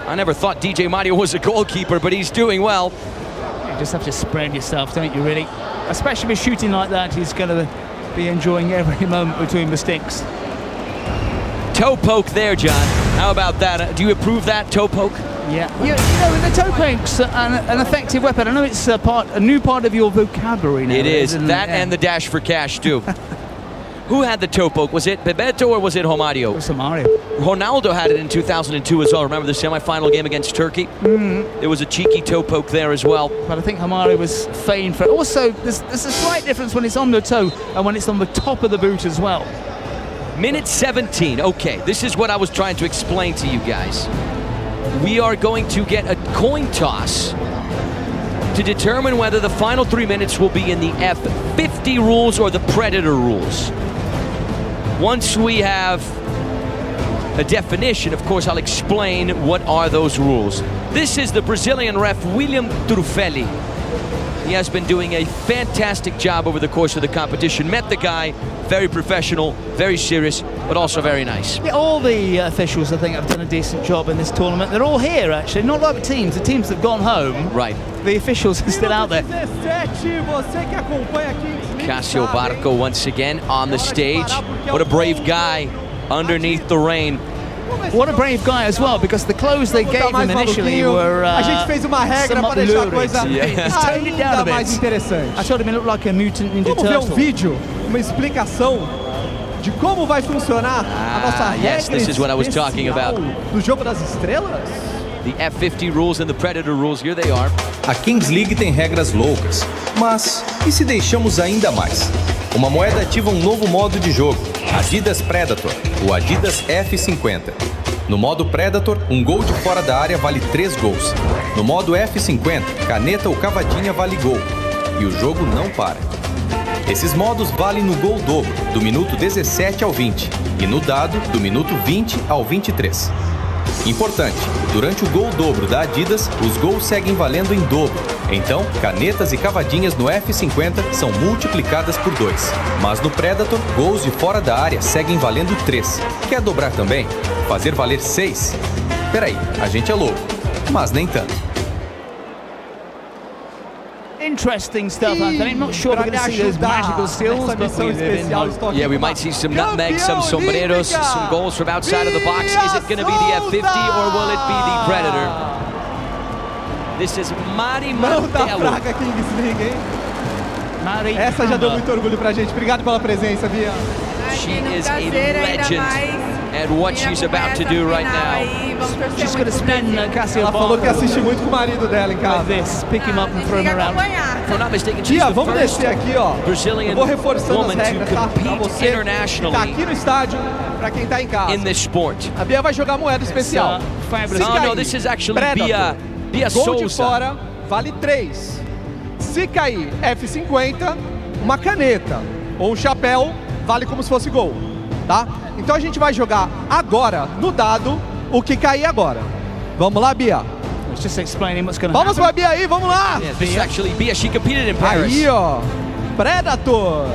Speaker 6: I never thought DJ Mario was a goalkeeper, but he's doing well.
Speaker 7: You just have to spread yourself, don't you, really? Especially with shooting like that, he's going to be enjoying every moment between the sticks.
Speaker 6: Toe poke there, John. How about that? Do you approve that toe poke?
Speaker 7: Yeah. You know, the toe poke's an effective weapon. I know it's a new part of your vocabulary now.
Speaker 6: It is. That and the dash for cash, too. Who had the toe poke? Was it Bebeto or was it Romario?
Speaker 7: It was Romario.
Speaker 6: Ronaldo had it in 2002 as well. Remember the semi-final game against Turkey? There was a cheeky toe poke there as well.
Speaker 7: But I think Romario was feigned for it. Also, there's a slight difference when it's on the toe and when it's on the top of the boot as well.
Speaker 6: Minute 17. Okay, this is what I was trying to explain to you guys. We are going to get a coin toss to determine whether the final 3 minutes will be in the F50 rules or the Predator rules. Once we have a definition, of course, I'll explain what are those rules. This is the Brazilian ref, William Trufelli. He has been doing a fantastic job over the course of the competition. Met the guy, very professional, very serious, but also very nice.
Speaker 7: Yeah, all the officials, I think, have done a decent job in this tournament. They're all here, actually, not like the teams have gone home.
Speaker 6: Right.
Speaker 7: The officials are still out there.
Speaker 6: Cássio Barco once again on the stage. What a brave guy underneath the rain.
Speaker 7: What a brave guy as well, because the clothes they gave him initially were
Speaker 11: A gente fez uma regra para deixar a coisa ainda mais interessante.
Speaker 7: I told him he looked like a mutant ninja
Speaker 11: Vamos ver
Speaker 7: turtle.
Speaker 11: vídeo, uma explicação de como vai funcionar a nossa regra
Speaker 6: yes, this is what I was talking about.
Speaker 11: do jogo das estrelas.
Speaker 6: The F50 rules and the Predator rules, here they are.
Speaker 13: A Kings League tem regras loucas, mas e se deixamos ainda mais? Uma moeda ativa um novo modo de jogo, Adidas Predator, o Adidas F50. No modo Predator, um gol de fora da área vale 3 gols. No modo F50, caneta ou cavadinha vale gol. E o jogo não para. Esses modos valem no gol dobro, do minuto 17 ao 20, e no dado, do minuto 20 ao 23. Importante, durante o gol dobro da Adidas, os gols seguem valendo em dobro. Então, canetas e cavadinhas no F50 são multiplicadas por 2. Mas no Predator, gols de fora da área seguem valendo 3. Quer dobrar também? Fazer valer 6? Peraí, a gente é louco, mas nem tanto.
Speaker 7: Interesting stuff, Anthony. I'm not sure we're going to see those magical skills, but we live in hope.
Speaker 6: Yeah, we might see some nutmegs, some sombreros, some goals from outside of the box. Is it going to be the F50 or will it be the Predator? This is Mari
Speaker 11: Não dá
Speaker 6: Martelo.
Speaker 11: praga Kings League, hein? Essa já deu muito orgulho pra gente. Obrigado pela presença, Bia.
Speaker 6: She is a legend at what she's about to do right now.
Speaker 7: She's going to spin Cássio
Speaker 11: Ela falou que
Speaker 7: Barco
Speaker 11: assiste muito com o marido dela em
Speaker 7: like
Speaker 11: casa.
Speaker 7: this, pick him up and throw him around.
Speaker 6: If I'm not mistaken, she's
Speaker 11: Bia,
Speaker 6: the
Speaker 11: vamos
Speaker 6: first
Speaker 11: descer aqui, ó. Eu
Speaker 6: Brazilian
Speaker 11: vou reforçando as
Speaker 6: woman to
Speaker 11: regras, tá? Pra
Speaker 6: compete
Speaker 11: você que tá
Speaker 6: internationally
Speaker 11: aqui no estádio, pra quem tá em casa.
Speaker 6: in this sport.
Speaker 11: A Bia vai jogar moeda especial.
Speaker 7: Fabulous.
Speaker 11: Se
Speaker 6: Oh
Speaker 11: cair,
Speaker 6: no, this is actually
Speaker 11: Predator,
Speaker 6: Bia
Speaker 11: gol de
Speaker 6: Souza.
Speaker 11: fora vale 3. Se cair F50, uma caneta ou um chapéu vale como se fosse gol, tá? Então a gente vai jogar agora, no dado, o que cair agora. Vamos lá, Bia.
Speaker 7: Let's just explaining what's going to
Speaker 11: Vamos
Speaker 7: happen.
Speaker 11: pra Bia aí, vamos lá!
Speaker 6: Yeah, this is actually Bia. She competed in Paris.
Speaker 11: Aí, ó. Predator.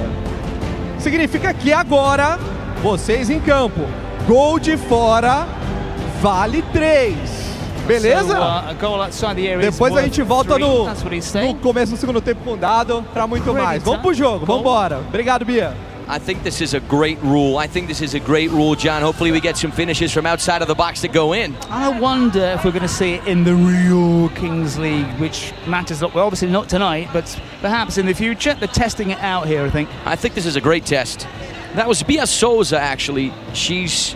Speaker 11: Significa que agora, vocês em campo, gol de fora vale 3. Beleza?
Speaker 7: So, a goal outside the area is
Speaker 11: Depois a gente
Speaker 7: worth
Speaker 11: volta
Speaker 7: 3.
Speaker 11: no
Speaker 7: That's what he's saying.
Speaker 11: começo do segundo tempo com dado pra muito mais. Vamos pro jogo, vamos embora. Obrigado, Bia.
Speaker 6: I think this is a great rule. John. Hopefully we get some finishes from outside of the box that go in.
Speaker 7: I wonder if we're going to see it in the real Kings League, which matters a lot. Well, obviously not tonight, but perhaps in the future. They're testing it out here, I think.
Speaker 6: I think this is a great test. That was Bia Souza, actually. She's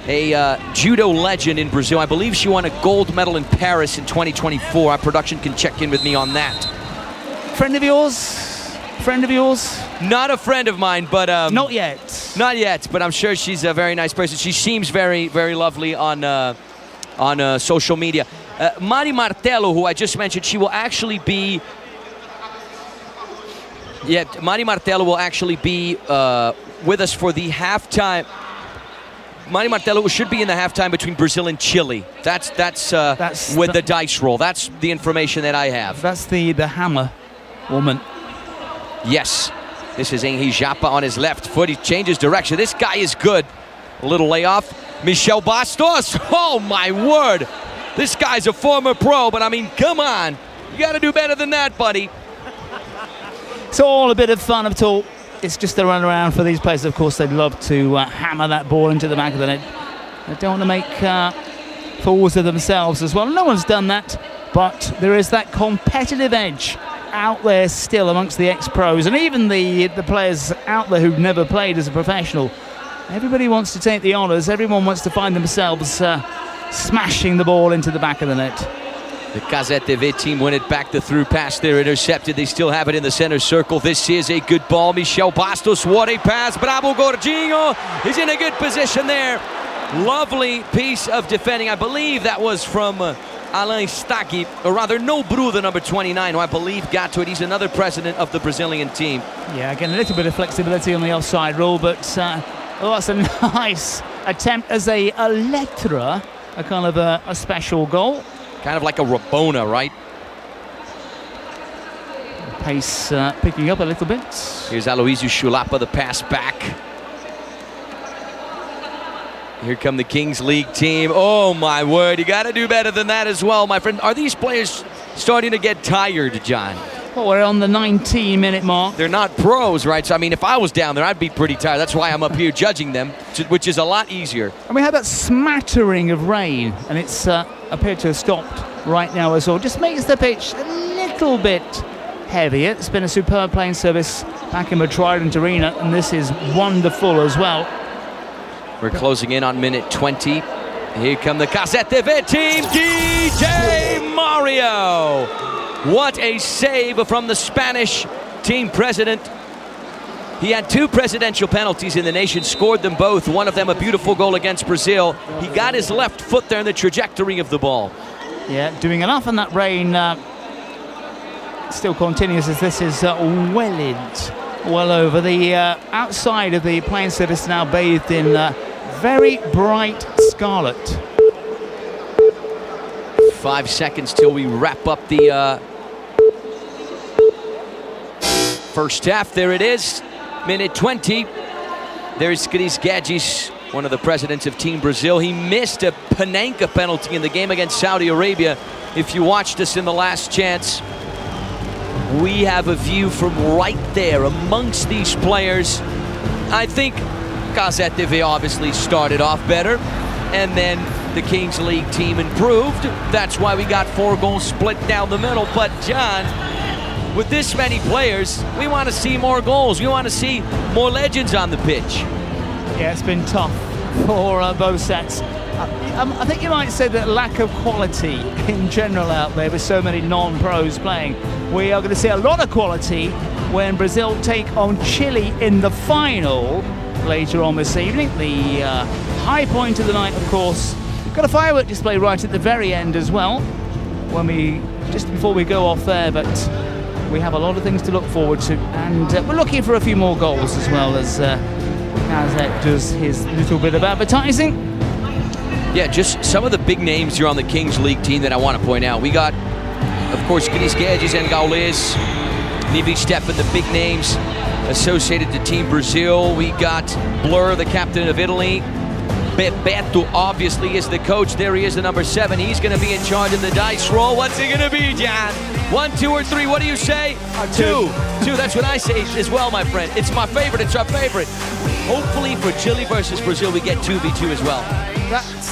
Speaker 6: a judo legend in Brazil. I believe she won a gold medal in Paris in 2024. Our production can check in with me on that.
Speaker 7: Friend of yours? Friend of yours?
Speaker 6: Not a friend of mine, but
Speaker 7: not yet.
Speaker 6: Not yet, but I'm sure she's a very nice person. She seems very, very lovely on social media. Mari Martelo, who I just mentioned, she will actually be. Yeah, Mari Martelo will actually be with us for the halftime. Mari Martelo should be in the halftime between Brazil and Chile. That's with the dice roll. That's the information that I have.
Speaker 7: That's the hammer woman.
Speaker 6: Yes. This is Henri Japa on his left foot. He changes direction. This guy is good. A little layoff. Michel Bastos. Oh, my word. This guy's a former pro, but I mean, come on. You got to do better than that, buddy.
Speaker 7: It's all a bit of fun of talk. It's just a run around for these players. Of course, they'd love to hammer that ball into the back of the net. They don't want to make fools of themselves as well. No one's done that, but there is that competitive edge out there still amongst the ex-pros, and even the players out there who've never played as a professional. Everybody wants to take the honours. Everyone wants to find themselves smashing the ball into the back of the net.
Speaker 6: The Cazé TV team win it back. The through pass there intercepted. They still have it in the center circle. This is a good ball. Michel Bastos, what a pass. Bravo Gordinho. He's in a good position there. Lovely piece of defending. I believe that was from Alain Staghi, or rather Nobru, the number 29, who I believe got to it. He's another president of the Brazilian team.
Speaker 7: Yeah, again, a little bit of flexibility on the offside rule, but that's a nice attempt as a letra, a kind of a special goal.
Speaker 6: Kind of like a Rabona, right?
Speaker 7: Pace picking up a little bit.
Speaker 6: Here's Aloysio Chulapa, the pass back. Here come the Kings League team. Oh my word, you got to do better than that as well, my friend. Are these players starting to get tired, John?
Speaker 7: Well, we're on the 19-minute mark.
Speaker 6: They're not pros, right? So, I mean, if I was down there, I'd be pretty tired. That's why I'm up here judging them, which is a lot easier.
Speaker 7: And we had that smattering of rain, and it's appeared to have stopped right now as well. Just makes the pitch a little bit heavier. It's been a superb playing service back in Trident Arena, and this is wonderful as well.
Speaker 6: We're closing in on minute 20. Here come the Cazé TV team, DJ Mario. What a save from the Spanish team president. He had 2 presidential penalties in the nation, scored them both. One of them a beautiful goal against Brazil. He got his left foot there in the trajectory of the ball.
Speaker 7: Yeah, doing enough in that rain. Still continues as this is well over. The outside of the playing surface now bathed in very bright scarlet.
Speaker 6: 5 seconds till we wrap up the first half. There it is, minute 20. There's Cris Guedes, one of the presidents of Team Brazil. He missed a Panenka penalty in the game against Saudi Arabia. If you watched us in the last chance, we have a view from right there amongst these players. I think Cazé TV obviously started off better, and then the Kings League team improved. That's why we got 4 goals split down the middle. But John, with this many players, we want to see more goals. We want to see more legends on the pitch.
Speaker 7: Yeah, it's been tough for both sets. I think you might say that lack of quality in general out there with so many non-pros playing. We are going to see a lot of quality when Brazil take on Chile in the final later on this evening. The high point of the night, of course. We've got a firework display right at the very end as well, just before we go off there, but we have a lot of things to look forward to, and we're looking for a few more goals as well as Cazé does his little bit of advertising.
Speaker 6: Yeah, just some of the big names here on the Kings League team that I want to point out. We got, of course, Cris Guedes and Gaules, Nivi Steffen, the big names associated to Team Brazil. We got Blur, the captain of Italy. Bebeto obviously is the coach. There he is, the number 7. He's going to be in charge of the dice roll. What's he going to be, John? 1, 2, or 3? What do you say? 2. 2. That's what I say as well, my friend. It's my favorite. It's our favorite. Hopefully for Chile versus Brazil, we get 2v2 as well.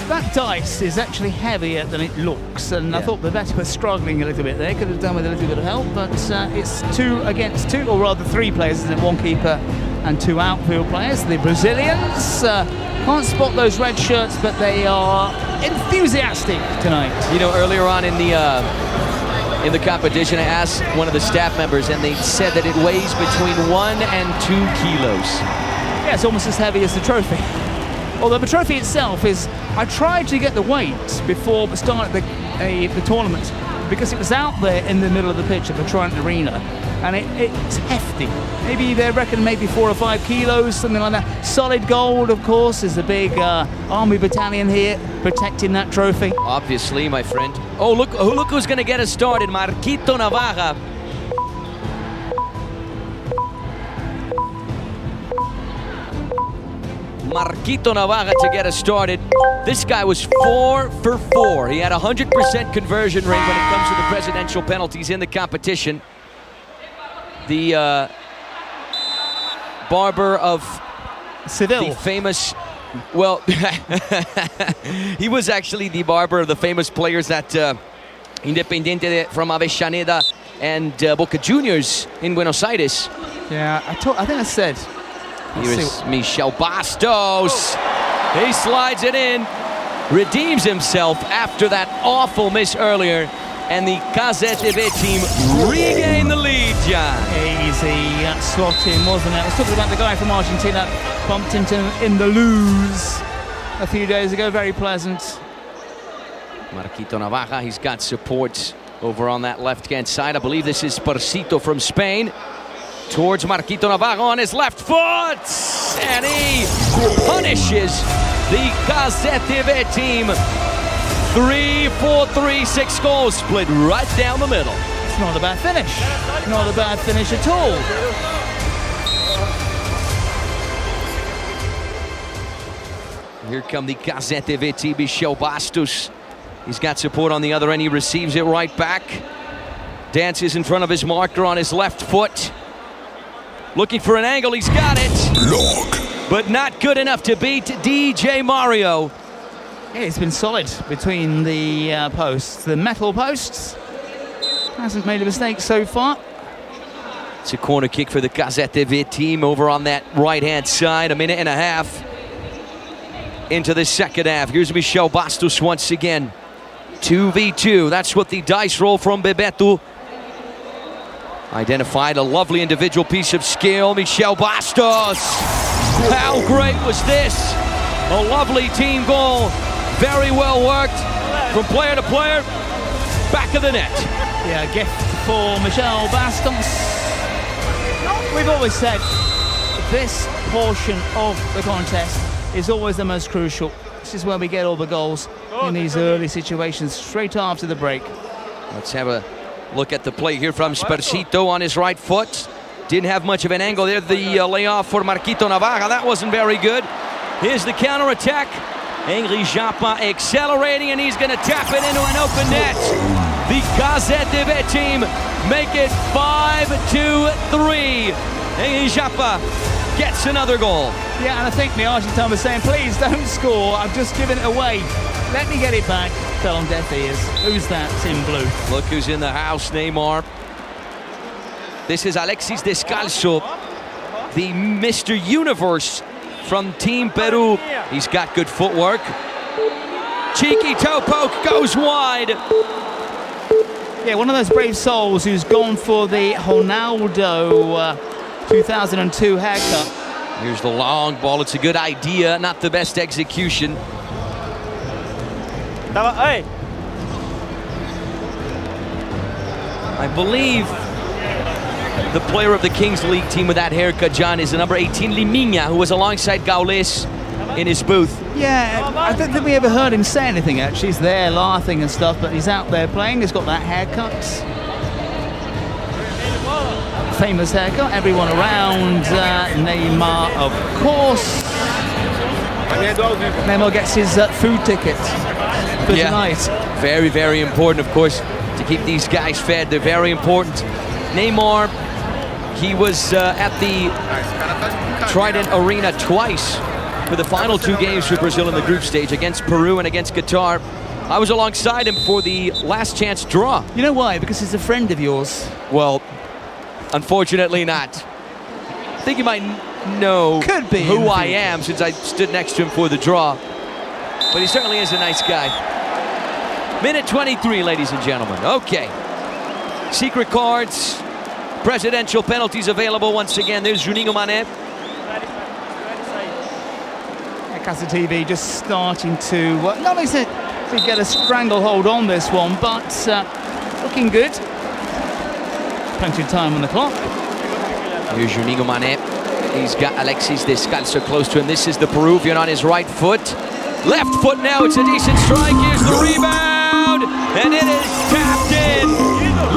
Speaker 7: That dice is actually heavier than it looks, and I thought the Bebeto was struggling a little bit there. Could have done with a little bit of help, but it's 2 against 2, or rather 3 players, isn't it? 1 keeper and 2 outfield players. The Brazilians can't spot those red shirts, but they are enthusiastic tonight.
Speaker 6: You know, earlier on in the competition, I asked one of the staff members, and they said that it weighs between 1 and 2 kilos.
Speaker 7: Yeah, it's almost as heavy as the trophy. Although the trophy itself is, I tried to get the weight before the start of the tournament, because it was out there in the middle of the pitch of the Trident Arena, and it's hefty. Maybe they reckon maybe 4 or 5 kilos, something like that. Solid gold, of course, is the big army battalion here protecting that trophy.
Speaker 6: Obviously, my friend. Oh, look who's going to get us started. Marquito Navarra. Marquito Navarra to get us started. This guy was 4 for 4. He had a 100% conversion rate when it comes to the presidential penalties in the competition. The barber of
Speaker 7: Seville.
Speaker 6: The famous, well, he was actually the barber of the famous players at Independiente from Avellaneda and Boca Juniors in Buenos Aires.
Speaker 7: Yeah, I think I said.
Speaker 6: Here is Michel Bastos. He slides it in, redeems himself after that awful miss earlier, and the Cazé TV team regain the lead, John.
Speaker 7: Easy slot in, wasn't it? I was talking about the guy from Argentina, bumped into in the lose a few days ago. Very pleasant.
Speaker 6: Marquito Navaja, he's got support over on that left-hand side. I believe this is Sparcito from Spain. Towards Marquito Navaja on his left foot, and he punishes the Cazé TV team. 3-4-3, 6 goals split right down the middle.
Speaker 7: It's not a bad finish. Not a bad finish at all.
Speaker 6: Here come the Cazé TV team, Michel Bastos. He's got support on the other end. He receives it right back. Dances in front of his marker on his left foot. Looking for an angle, he's got it.
Speaker 14: Block.
Speaker 6: But not good enough to beat DJ Mario.
Speaker 7: Yeah, it's been solid between the posts, the metal posts. Hasn't made a mistake so far.
Speaker 6: It's a corner kick for the Cazé TV team over on that right-hand side. A minute and a half into the second half. Here's Michel Bastos once again. 2v2, that's what the dice roll from Bebeto. Identified a lovely individual piece of skill, Michel Bastos. How great was this? A lovely team goal. Very well worked from player to player. Back of the net.
Speaker 7: Yeah, gift for Michel Bastos. We've always said this portion of the contest is always the most crucial. This is where we get all the goals in these early situations, straight after the break.
Speaker 6: Let's have a look at the play here from Sparcito on his right foot. Didn't have much of an angle there. The layoff for Marquito Navaja. That wasn't very good. Here's the counter-attack. Henry Japa accelerating, and he's going to tap it into an open net. The Cazé TV team make it 5-2-3. Henry Japa gets another goal.
Speaker 7: Yeah, and I think the Argentine was saying, please don't score. I've just given it away. Let me get it back. Fell on deaf ears. Who's that in blue?
Speaker 6: Look who's in the house, Neymar. This is Alexis Descalzo, the Mr. Universe from Team Peru. He's got good footwork. Cheeky toe poke goes wide.
Speaker 7: Yeah, one of those brave souls who's gone for the Ronaldo 2002 haircut.
Speaker 6: Here's the long ball. It's a good idea, not the best execution. I believe the player of the Kings League team with that haircut, John, is the number 18, Liminha, who was alongside Gaules in his booth.
Speaker 7: Yeah, I don't think we ever heard him say anything, actually. He's there laughing and stuff, but he's out there playing. He's got that haircut. Famous haircut. Everyone around. Neymar, of course. Neymar gets his food ticket for tonight.
Speaker 6: Very, very important, of course, to keep these guys fed. They're very important. Neymar, he was at the Trident Arena twice for the final 2 games for Brazil in the group stage, against Peru and against Qatar. I was alongside him for the last chance draw.
Speaker 7: You know why? Because he's a friend of yours.
Speaker 6: Well, unfortunately not. I think you might know who I am, since I stood next to him for the draw. But he certainly is a nice guy. Minute 23, ladies and gentlemen. Okay. Secret cards, presidential penalties available once again. There's Juninho Mané.
Speaker 7: Cazé TV just starting to, not only to get a stranglehold on this one, but looking good. Plenty of time on the clock.
Speaker 6: Here's Juninho Mané. He's got Alexis Descalzo close to him. This is the Peruvian on his right foot. Left foot now, it's a decent strike. Here's the rebound, and it is tapped in.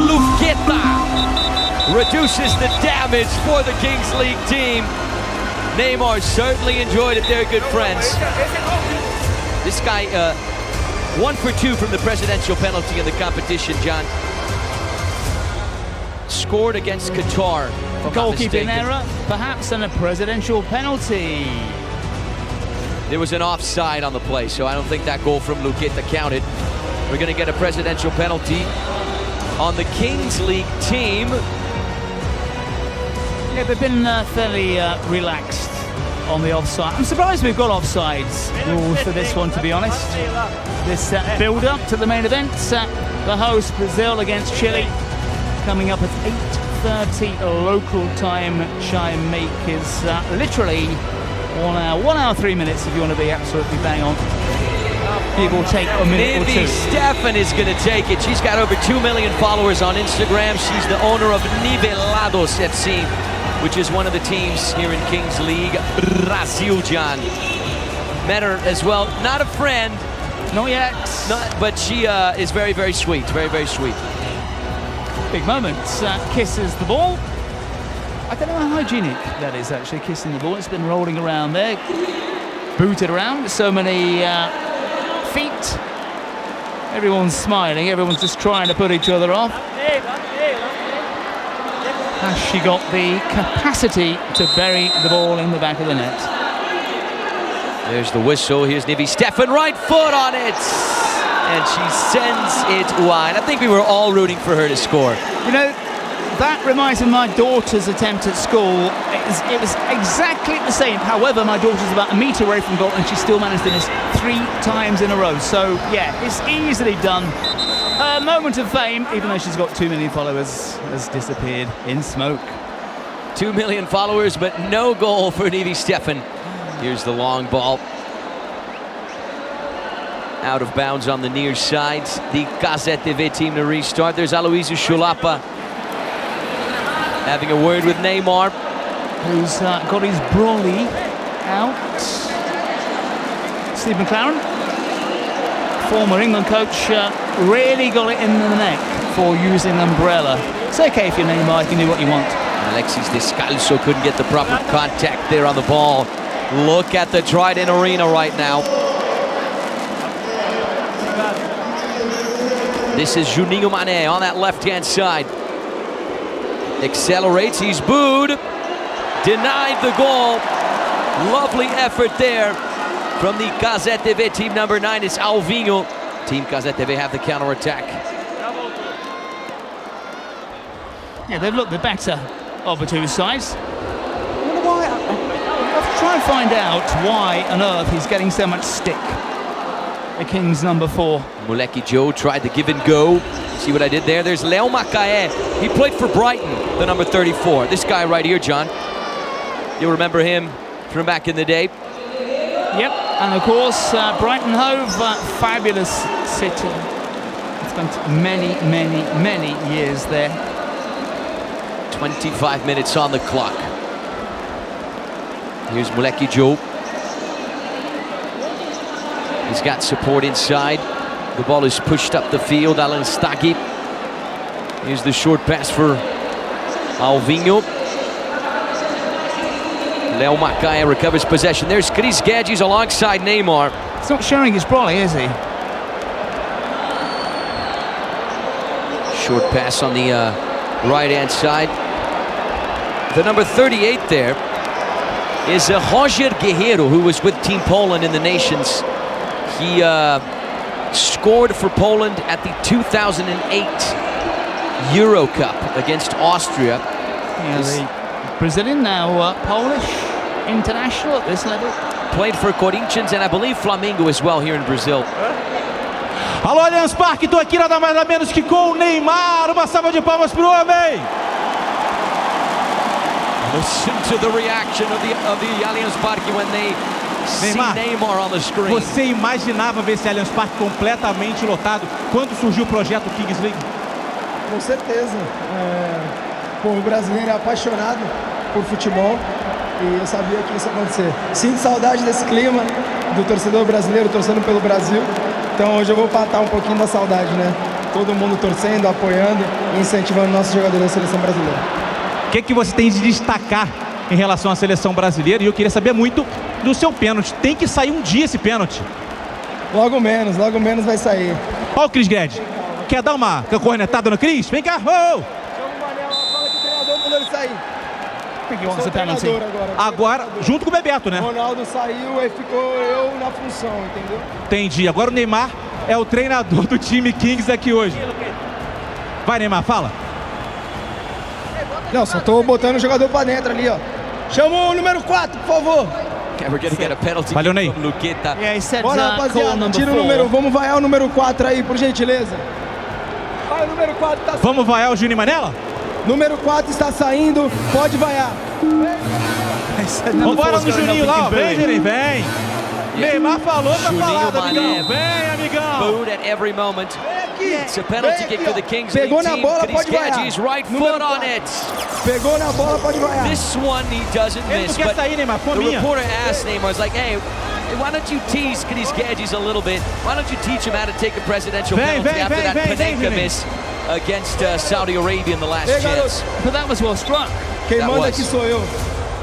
Speaker 6: Luqueta reduces the damage for the Kings League team. Neymar certainly enjoyed it. They're good friends. This guy, 1 for 2 from the presidential penalty in the competition, John. Scored against Qatar.
Speaker 7: Goalkeeping error, perhaps, and a presidential penalty.
Speaker 6: There was an offside on the play, so I don't think that goal from Luqueta counted. We're going to get a presidential penalty. on the Kings League team.
Speaker 7: Yeah, they've been fairly relaxed on the offside. I'm surprised we've got offsides rules for this one, to be honest. This build-up to the main event, the host Brazil against Chile, coming up at 8:30 local time. Shine make is literally 1 hour 3 minutes if you want to be absolutely bang on. It will take a minute or two.
Speaker 6: Stefan is going to take it. She's got over 2 million followers on Instagram. She's the owner of Nivelados FC, which is one of the teams here in Kings League. Brazil, John. Met her as well. Not a friend.
Speaker 7: Not yet.
Speaker 6: But she is very, very sweet. Very, very sweet.
Speaker 7: Big moment. Kisses the ball. I don't know how hygienic that is, actually, kissing the ball. It's been rolling around there. Booted around. So many feet. Everyone's smiling. Everyone's just trying to put each other off. Has she got the capacity to bury the ball in the back of the net?
Speaker 6: There's the whistle. Here's Nivi Stefan, right foot on it. And she sends it wide. I think we were all rooting for her to score.
Speaker 7: You know, that reminds me of my daughter's attempt at school. It was exactly the same. However, my daughter's about a metre away from goal and she still managed to miss 3 times in a row. So, yeah, it's easily done. Her moment of fame, even though she's got 2 million followers, has disappeared in smoke.
Speaker 6: 2 million followers, but no goal for Nivi Stefan. Here's the long ball. Out of bounds on the near side. The Cazé TV team to restart. There's Aloysio Chulapa having a word with Neymar,
Speaker 7: who's got his brolly out. Steve McLaren, former England coach, really got it in the neck for using an umbrella. It's okay if you're Neymar, you can do what you want.
Speaker 6: Alexis Descalzo couldn't get the proper contact there on the ball. Look at the Trident Arena right now. This is Juninho Mané on that left-hand side. Accelerates, he's booed. Denied the goal. Lovely effort there from the Cazé TV team number 9. It's Alvinho. Team Cazé TV have the counter-attack.
Speaker 7: Yeah, they've looked the better of the two sides. I wonder why. I'll try and find out why on earth he's getting so much stick. The Kings number 4.
Speaker 6: Moleque Joe tried to give and go. See what I did there? There's Leo Macaé. He played for Brighton, the number 34. This guy right here, John. You'll remember him from back in the day.
Speaker 7: Yep, and of course, Brighton Hove, fabulous city. Spent many, many, many years there.
Speaker 6: 25 minutes on the clock. Here's Moleque Joe. He's got support inside. The ball is pushed up the field. Alan Staghi. Here's the short pass for Alvinho. Leo Macaé recovers possession. There's Chris Guedes alongside Neymar.
Speaker 7: He's not showing his brolly, is he?
Speaker 6: Short pass on the right-hand side. The number 38 there is Roger Guerreiro, who was with Team Poland in the Nations. He scored for Poland at the 2008 Euro Cup against Austria.
Speaker 7: Yeah, the Brazilian, now Polish international at this level.
Speaker 6: Played for Corinthians and I believe Flamengo as well here in Brazil.
Speaker 5: Alô, Allianz Parque, tô aqui nada mais nada menos que com o Neymar. Uma salva de palmas pro homem.
Speaker 6: Listen to the reaction of the Allianz Parque when they see Neymar on the screen.
Speaker 5: Você imaginava ver esse Allianz Parque completamente lotado quando surgiu o projeto Kings League?
Speaker 14: Com certeza. O brasileiro é apaixonado por futebol e eu sabia que isso ia acontecer. Sinto saudade desse clima do torcedor brasileiro torcendo pelo Brasil. Então hoje eu vou matar um pouquinho da saudade, né? Todo mundo torcendo, apoiando e incentivando nossos jogadores da seleção brasileira.
Speaker 5: O que você tem de destacar em relação à seleção brasileira? E eu queria saber muito do seu pênalti. Tem que sair um dia esse pênalti.
Speaker 14: Logo menos vai sair.
Speaker 5: Ó o Chris Guedes. Quer dar uma cornetada no Chris? Vem cá! Oh!
Speaker 14: Fala que o treinador mandou ele sair.
Speaker 7: Sou
Speaker 14: treinador
Speaker 5: agora, junto com o Bebeto, né?
Speaker 14: O Ronaldo saiu e ficou eu na função, entendeu?
Speaker 5: Entendi. Agora o Neymar é o treinador do time Kings aqui hoje. Vai, Neymar, fala.
Speaker 14: Não, só tô botando o jogador pra dentro ali, ó. Chama o número 4, por favor.
Speaker 6: Okay, we're gonna get a penalty
Speaker 5: Valeu, Ney.
Speaker 6: from Luqueta.
Speaker 7: Yeah, he said,
Speaker 14: Bora,
Speaker 7: call
Speaker 14: rapaziada,
Speaker 7: number
Speaker 14: tira o
Speaker 7: 4.
Speaker 14: número. Vamos vaiar o número 4 aí, por gentileza. Vai, o número 4 tá saindo.
Speaker 5: Vamos vaiar o Juninho Manela?
Speaker 14: Número 4 está saindo, pode vaiar.
Speaker 5: Vambora no Juninho lá, ó. Vem, Juninho, vem. Neymar falou, tá falado, amigão. Vem, amigão.
Speaker 6: Booed at every moment. It's a penalty kick for the Kings
Speaker 14: Pegou
Speaker 6: League
Speaker 14: na
Speaker 6: team.
Speaker 14: bola, pode vaiar.
Speaker 6: Krizge's right foot on it.
Speaker 14: Pegou na bola, pode vaiar.
Speaker 6: This one he doesn't
Speaker 5: Ele
Speaker 6: miss,
Speaker 5: não quer
Speaker 6: but
Speaker 5: sair, Neymar,
Speaker 6: the
Speaker 5: fominha.
Speaker 6: reporter asked Neymar, was like, hey, why don't you tease Krizge's a little bit? Why don't you teach him how to take a presidential penalty after that Panenka miss against Saudi Arabia in the last chance?
Speaker 7: But that was well struck.
Speaker 14: Quem
Speaker 6: That
Speaker 14: manda
Speaker 6: was.
Speaker 14: aqui sou eu.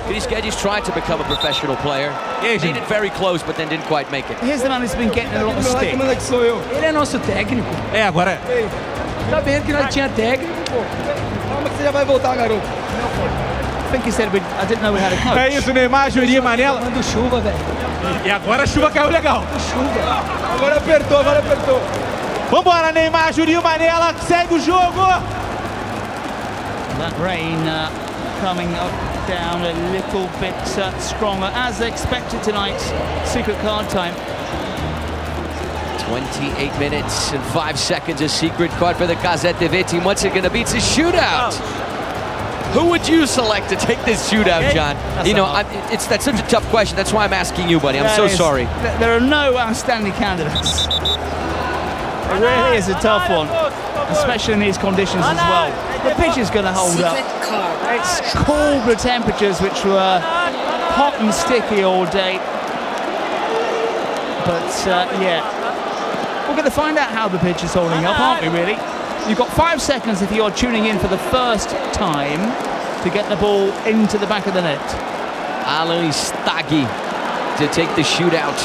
Speaker 6: Krizge's tried to become a professional player. Made it very close, but then didn't quite make it.
Speaker 7: Here's the man who's been getting a lot of
Speaker 14: Quem
Speaker 7: stick.
Speaker 14: manda aqui sou eu.
Speaker 15: Ele é nosso técnico.
Speaker 5: É, agora é.
Speaker 15: Tá vendo que nós tinha técnico, pô.
Speaker 14: Calma que você já vai voltar, garoto.
Speaker 7: I think he said, I didn't know we had a coach.
Speaker 5: É isso, Neymar, Juninho Manela.
Speaker 15: Manda chuva, velho.
Speaker 5: E agora a chuva caiu legal.
Speaker 15: Chuva.
Speaker 14: Agora apertou, agora apertou.
Speaker 5: Vambora, Neymar, Juninho Manela, segue o jogo.
Speaker 7: That rain coming up down a little bit stronger as expected tonight. Secret card time.
Speaker 6: 28 minutes and 5 seconds, a secret card for the Cazé TV team. What's it going to be? It's a shootout. Who would you select to take this shootout, John? You know, that's such a tough question. That's why I'm asking you, buddy. I'm so sorry.
Speaker 7: There are no outstanding candidates. It really is a tough one, especially in these conditions as well. The pitch is going to hold up.
Speaker 12: Secret card.
Speaker 7: It's cold, the temperatures which were hot and sticky all day. But yeah, we're going to find out how the pitch is holding up, aren't we, really? You've got 5 seconds if you're tuning in for the first time to get the ball into the back of the net.
Speaker 6: Ali Staghi to take the shootout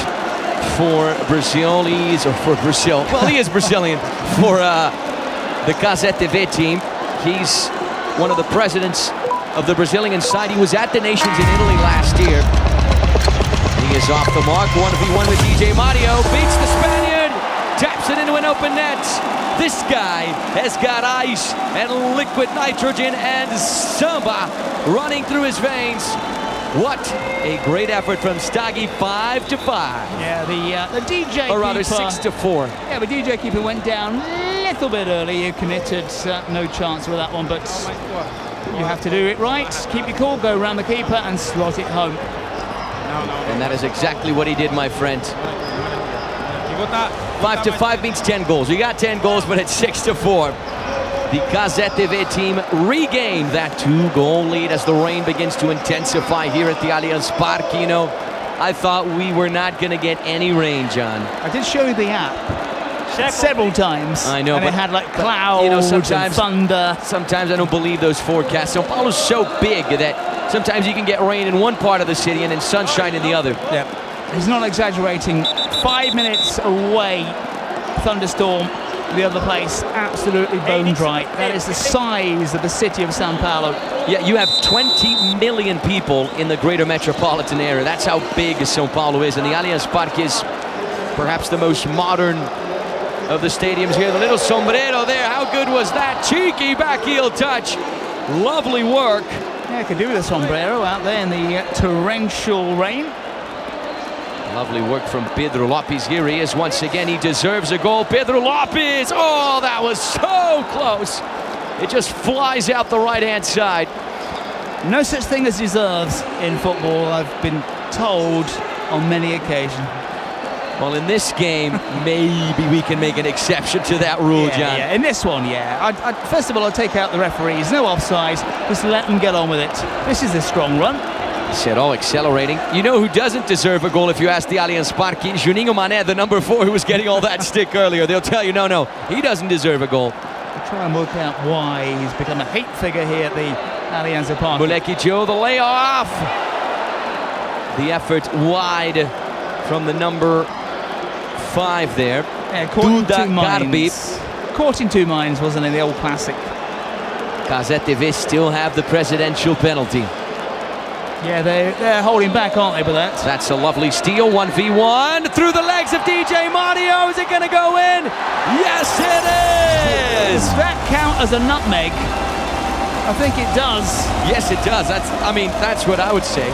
Speaker 6: for Brazilians, or for Brazil. Well, he is Brazilian for the Cazé TV team. He's one of the presidents of the Brazilian side. He was at the Nations in Italy last year. He is off the mark. 1v1 with DJ Mario. Beats the Spaniard. Taps it into an open net. This guy has got ice and liquid nitrogen and samba running through his veins. What a great effort from Staghi, 5-5.
Speaker 7: Yeah, the DJ
Speaker 6: or rather
Speaker 7: keeper,
Speaker 6: 6-4.
Speaker 7: Yeah, the DJ keeper went down a little bit early. He committed no chance with that one, but you have to do it right. Keep your cool, go around the keeper and slot it home.
Speaker 6: And that is exactly what he did, my friend. 5-5 means 10 goals. You got 10 goals, but it's 6-4. The Cazé TV team regained that 2-goal lead as the rain begins to intensify here at the Allianz Parque. You know, I thought we were not going to get any rain, John.
Speaker 7: I did show you the app several times.
Speaker 6: I know,
Speaker 7: and
Speaker 6: but
Speaker 7: it had like clouds,
Speaker 6: you know,
Speaker 7: and thunder.
Speaker 6: Sometimes I don't believe those forecasts. São Paulo's so big that sometimes you can get rain in one part of the city and then sunshine in the other.
Speaker 7: Yeah. He's not exaggerating. 5 minutes away, thunderstorm. The other place, absolutely bone dry. That is the size of the city of São Paulo.
Speaker 6: Yeah, you have 20 million people in the greater metropolitan area. That's how big São Paulo is. And the Allianz Parque is perhaps the most modern of the stadiums here. The little sombrero there, how good was that? Cheeky back heel touch. Lovely work.
Speaker 7: Yeah, could do with a sombrero out there in the torrential rain.
Speaker 6: Lovely work from Pedro Lopes. Here he is once again. He deserves a goal. Pedro Lopes. Oh, that was so close. It just flies out the right-hand side.
Speaker 7: No such thing as deserves in football, I've been told on many occasions.
Speaker 6: Well, in this game, maybe we can make an exception to that rule, John.
Speaker 7: Yeah, in this one, yeah. First of all, I'd take out the referees. No offsides. Just let them get on with it. This is a strong run.
Speaker 6: Said all accelerating. You know who doesn't deserve a goal if you ask the Allianz Parque? Juninho Mané, the number 4 who was getting all that stick earlier. They'll tell you, no, he doesn't deserve a goal.
Speaker 7: I'll try and work out why he's become a hate figure here at the Allianz Parque.
Speaker 6: Moleque Joe, the layoff. The effort wide from the number 5 there.
Speaker 7: Yeah, caught in
Speaker 6: Duda
Speaker 7: two minds. Caught in two minds, wasn't it? The old classic.
Speaker 6: Cazé TV still have the presidential penalty.
Speaker 7: Yeah, they're holding back, aren't they, with that?
Speaker 6: That's a lovely steal, 1v1, through the legs of DJ Mario. Is it going to go in? Yes, it is!
Speaker 7: Does that count as a nutmeg? I think it does.
Speaker 6: Yes, it does. That's what I would say.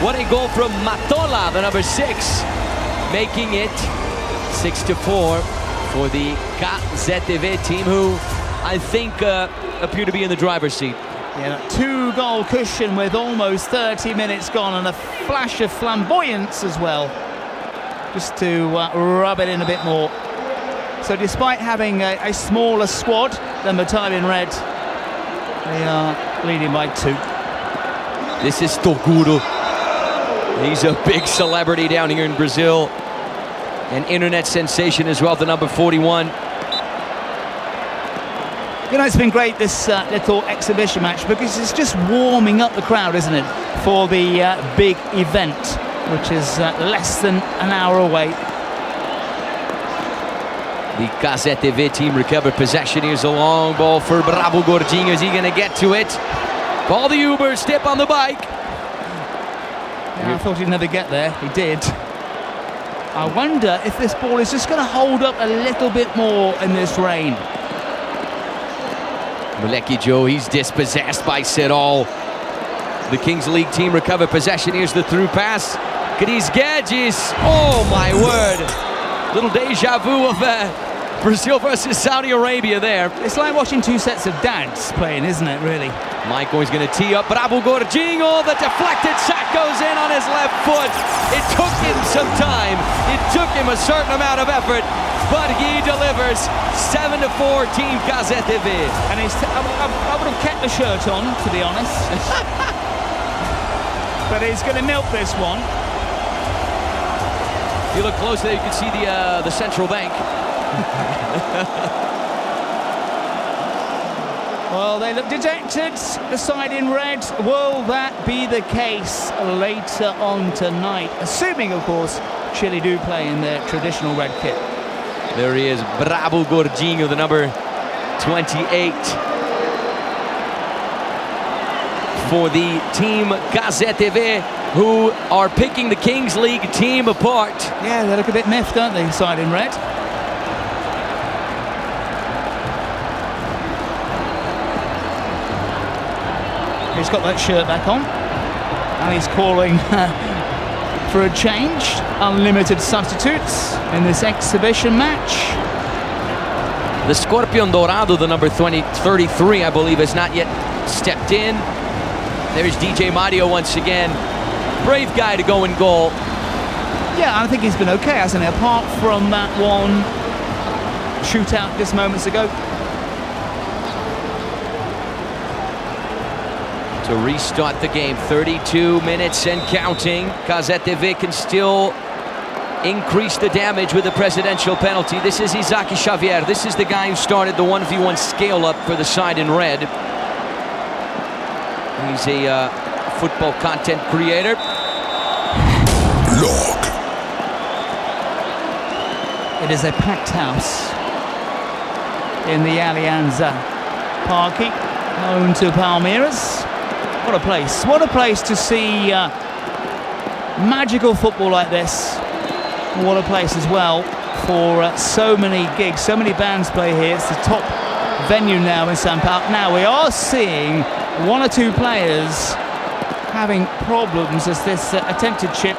Speaker 6: What a goal from Matola, the number 6, making it 6-4 for the Cazé TV team, who I think appear to be in the driver's seat.
Speaker 7: Yeah, 2-goal cushion with almost 30 minutes gone, and a flash of flamboyance as well, just to rub it in a bit more. So despite having a smaller squad than the time in red, they are leading by 2.
Speaker 6: This is Toguro. He's a big celebrity down here in Brazil. An internet sensation as well, the number 41.
Speaker 7: You know, it's been great, this little exhibition match, because it's just warming up the crowd, isn't it, for the big event, which is less than an hour away.
Speaker 6: The Cazé TV team recovered possession. Here's a long ball for Brabo Gordinho. Is he going to get to it? Call the Uber, step on the bike.
Speaker 7: Yeah, I thought he'd never get there. He did. I wonder if this ball is just going to hold up a little bit more in this rain.
Speaker 6: Moleque Joe, he's dispossessed by Serol. The Kings League team recovered possession. Here's the through pass. Cris Guedes. Oh my word. Little deja vu of Brazil versus Saudi Arabia there.
Speaker 7: It's like watching 2 sets of dads playing, isn't it, really?
Speaker 6: Michael is going to tee up. Brabo Gordinho. The deflected shot goes in on his left foot. It took him some time. It took him a certain amount of effort, but he delivers. 7-4 Team Cazé TV.
Speaker 7: And I would have kept the shirt on, to be honest. But he's going to milk this one.
Speaker 6: If you look closely, you can see the central bank.
Speaker 7: Well, they look dejected, the side in red. Will that be the case later on tonight? Assuming, of course, Chile do play in their traditional red kit.
Speaker 6: There he is, Brabo Gordinho, the number 28 for the Team Cazé TV, who are picking the Kings League team apart.
Speaker 7: Yeah, they look a bit miffed, don't they, side in red? He's got that shirt back on, and he's calling for a change. Unlimited substitutes in this exhibition match.
Speaker 6: The Scorpion Dorado, the number 33, I believe, has not yet stepped in. There's DJ Mario once again. Brave guy to go in goal.
Speaker 7: Yeah, I think he's been okay, hasn't he? Apart from that one shootout just moments ago.
Speaker 6: To restart the game, 32 minutes and counting. Cazé TV can still increase the damage with the presidential penalty. This is Isaac Xavier. This is the guy who started the 1v1 scale-up for the side in red. He's a football content creator.
Speaker 7: Look. It is a packed house in the Alianza Parque, home to Palmeiras. What a place. What a place to see magical football like this. What a place as well for so many gigs, so many bands play here. It's the top venue now in São Paulo. Now we are seeing 1 or 2 players having problems as this attempted chip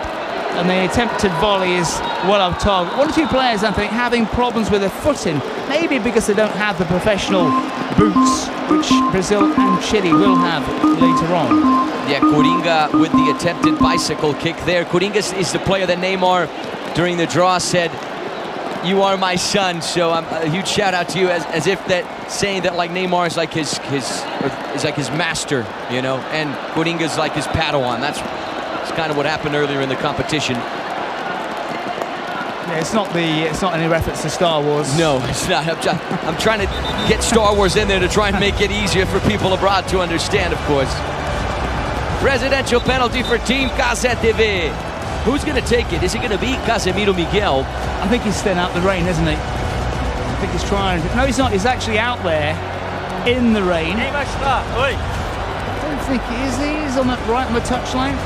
Speaker 7: and the attempted volley is well off target. 1 or 2 players, I think, having problems with their footing, maybe because they don't have the professional boots, which Brazil and Chile will have later on.
Speaker 6: Yeah, Coringa with the attempted bicycle kick there. Coringa is the player that Neymar, during the draw, said, "You are my son." So a huge shout out to you, as if that saying that like Neymar is like his master, you know, and Coringa's like his Padawan. That's kind of what happened earlier in the competition.
Speaker 7: Yeah, it's not any reference to Star Wars.
Speaker 6: No, it's not. I'm trying to get Star Wars in there to try and make it easier for people abroad to understand, of course. Presidential penalty for Team Cazé TV. Who's going to take it? Is it going to be Casemiro Miguel?
Speaker 7: I think he's staying out the rain, isn't he? I think he's trying to... No, he's not. He's actually out there in the rain. don't think he is. He's on the touchline.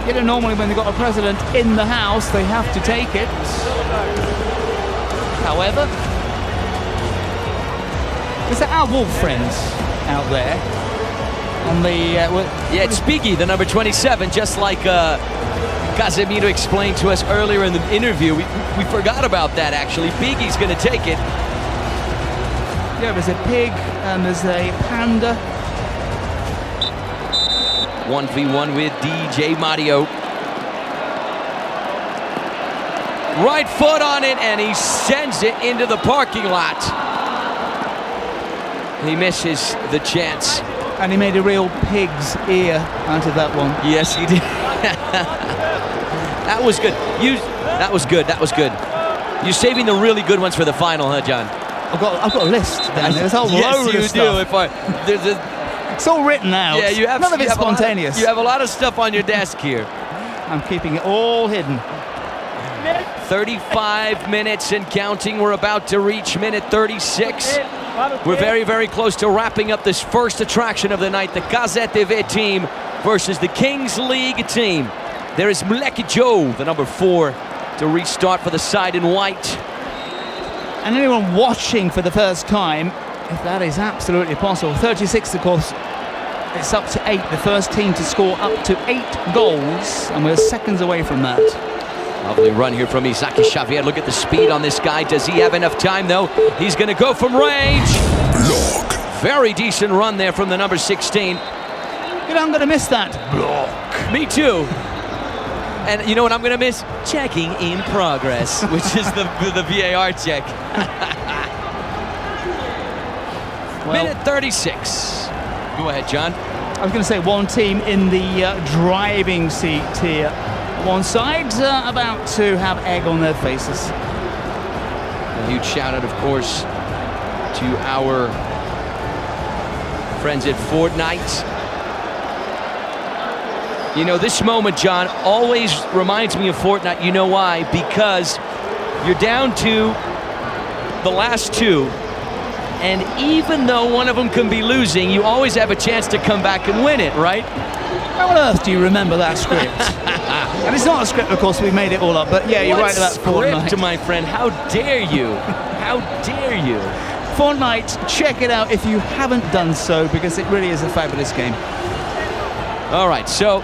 Speaker 7: You know, normally when they've got a president in the house, they have to take it. However, is that our Wolf friends out there? On the
Speaker 6: yeah, it's Biggie, the number 27, just like Casemiro explained to us earlier in the interview. We forgot about that, actually. Biggie's going to take it.
Speaker 7: Yeah, there's a pig and there's a panda.
Speaker 6: 1v1 with DJ Mario. Right foot on it, and he sends it into the parking lot. He misses the chance.
Speaker 7: And he made a real pig's ear out of that one.
Speaker 6: Yes, he did. That was good. That was good. That was good. You're saving the really good ones for the final, huh, John?
Speaker 7: I've got a list down there. There's a whole load of stuff. It's all written out.
Speaker 6: Yeah, you have.
Speaker 7: None of it's spontaneous.
Speaker 6: You have a lot of stuff on your desk here.
Speaker 7: I'm keeping it all hidden.
Speaker 6: 35 minutes and counting. We're about to reach minute 36. We're very, very close to wrapping up this first attraction of the night, the Cazé TV team versus the Kings League team. There is Mleki Joe, the number 4, to restart for the side in white.
Speaker 7: And anyone watching for the first time, if that is absolutely possible, 36, of course, it's up to 8. The first team to score up to 8 goals, and we're seconds away from that.
Speaker 6: Lovely run here from Isaki Xavier. Look at the speed on this guy. Does he have enough time, though? He's going to go from range. Block. Very decent run there from the number 16.
Speaker 7: You know, I'm going to miss that.
Speaker 6: Block. Me too. And you know what I'm going to miss? Checking in progress, which is the VAR check. Minute 36. Go ahead, John.
Speaker 7: I was going to say one team in the driving seat here. One side about to have egg on their faces.
Speaker 6: A huge shout out, of course, to our friends at Fortnite. You know, this moment, John, always reminds me of Fortnite. You know why? Because you're down to the last 2, and even though one of them can be losing, you always have a chance to come back and win it, right?
Speaker 7: How on earth do you remember that script? And it's not a script, of course, we made it all up, but yeah, you're right about Fortnite.
Speaker 6: Script, my friend, how dare you? How dare you?
Speaker 7: Fortnite, check it out if you haven't done so, because it really is a fabulous game.
Speaker 6: All right, so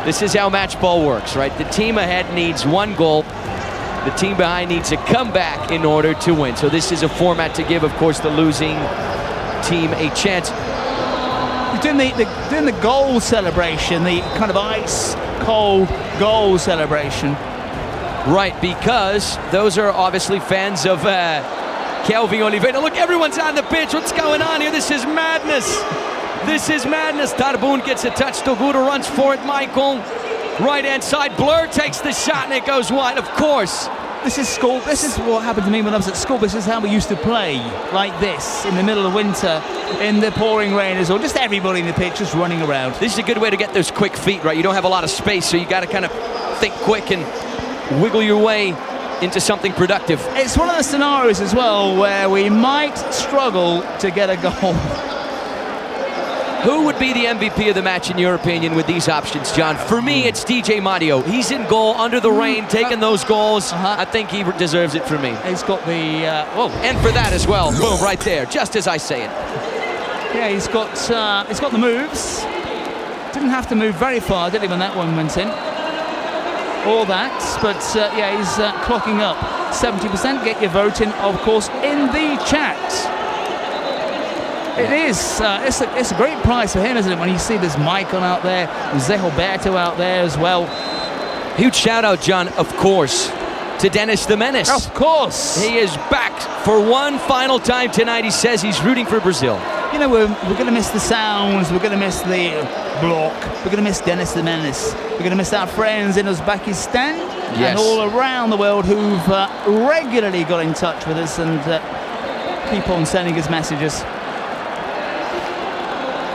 Speaker 6: this is how match ball works, right? The team ahead needs 1 goal. The team behind needs a comeback in order to win. So this is a format to give, of course, the losing team a chance.
Speaker 7: Doing the goal celebration, the kind of ice-cold goal celebration.
Speaker 6: Right, because those are obviously fans of Kelvin Oliveira. Look, everyone's on the pitch. What's going on here? This is madness. This is madness. Tarbun gets a touch. Toguro runs for it. Michael, right-hand side. Blur takes the shot, and it goes wide, of course.
Speaker 7: This is school. This is what happened to me when I was at school. This is how we used to play, like this, in the middle of winter, in the pouring rain as well. Just everybody in the pitch just running around.
Speaker 6: This is a good way to get those quick feet, right? You don't have a lot of space, so you got to kind of think quick and wiggle your way into something productive.
Speaker 7: It's one of the scenarios as well where we might struggle to get a goal.
Speaker 6: Who would be the MVP of the match in your opinion with these options, John? For me, it's DJ Mario. He's in goal under the rain, taking those goals. I think he deserves it for me.
Speaker 7: He's got the
Speaker 6: and for that as well. Boom, right there, just as I say it.
Speaker 7: Yeah, he's got the moves. Didn't have to move very far, did he, when that one went in? All that, but yeah, he's clocking up 70%. Get your vote in, of course, in the chat. It is. It's a great prize for him, isn't it? When you see this Michael out there, Zé Roberto out there as well.
Speaker 6: Huge shout out, John, of course, to Dennis the Menace.
Speaker 7: Of course.
Speaker 6: He is back for one final time tonight. He says he's rooting for Brazil.
Speaker 7: You know, we're going to miss the sounds. We're going to miss the block. We're going to miss Dennis the Menace. We're going to miss our friends in Uzbekistan and all around the world who've regularly got in touch with us and keep on sending us messages.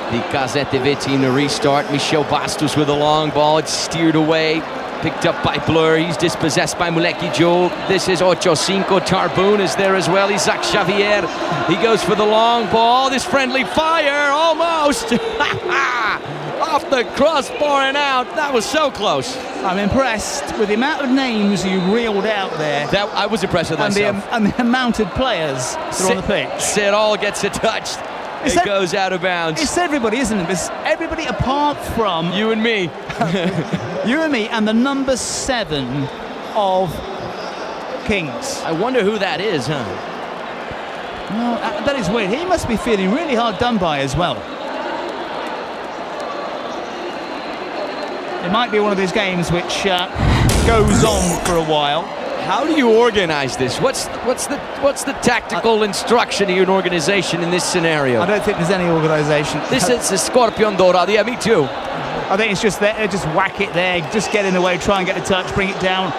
Speaker 6: The Cazé TV team to restart. Michel Bastos with a long ball. It's steered away. Picked up by Blur, he's dispossessed by Muleki Joe. This is 8-5, Tarboon is there as well, Isaac Xavier. He goes for the long ball, this friendly fire, almost! Off the crossbar and out, that was so close.
Speaker 7: I'm impressed with the amount of names you reeled out there.
Speaker 6: I was impressed with myself.
Speaker 7: And the amount of players that are on the pitch.
Speaker 6: Sid all gets it touched. It goes out of bounds.
Speaker 7: It's everybody, isn't it? It's everybody apart from...
Speaker 6: You and me.
Speaker 7: You and me and the number 7 of Kings.
Speaker 6: I wonder who that is, huh?
Speaker 7: No, that is weird. He must be feeling really hard done by as well. It might be one of these games which goes on for a while.
Speaker 6: How do you organize this? What's the tactical instruction of an organization in this scenario?
Speaker 7: I don't think there's any organization.
Speaker 6: This is the Scorpion Dorado. Yeah, me too.
Speaker 7: I think it's just there, just whack it there, just get in the way, try and get a touch, bring it down.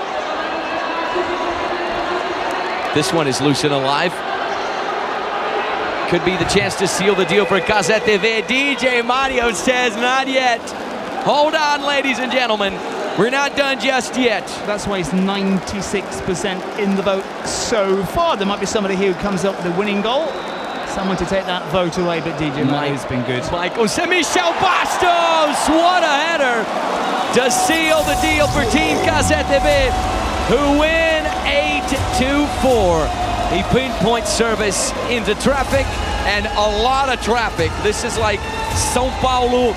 Speaker 6: This one is loose and alive. Could be the chance to seal the deal for Cazé TV. DJ Mario says not yet. Hold on, ladies and gentlemen. We're not done just yet.
Speaker 7: That's why he's 96% in the vote so far. There might be somebody here who comes up with a winning goal. Someone to take that vote away, but DJ Mario's been good.
Speaker 6: Michael Michel Bastos! What a header to seal the deal for Team Cazé TV, who win 8-4. He pinpoint service into traffic, and a lot of traffic. This is like São Paulo,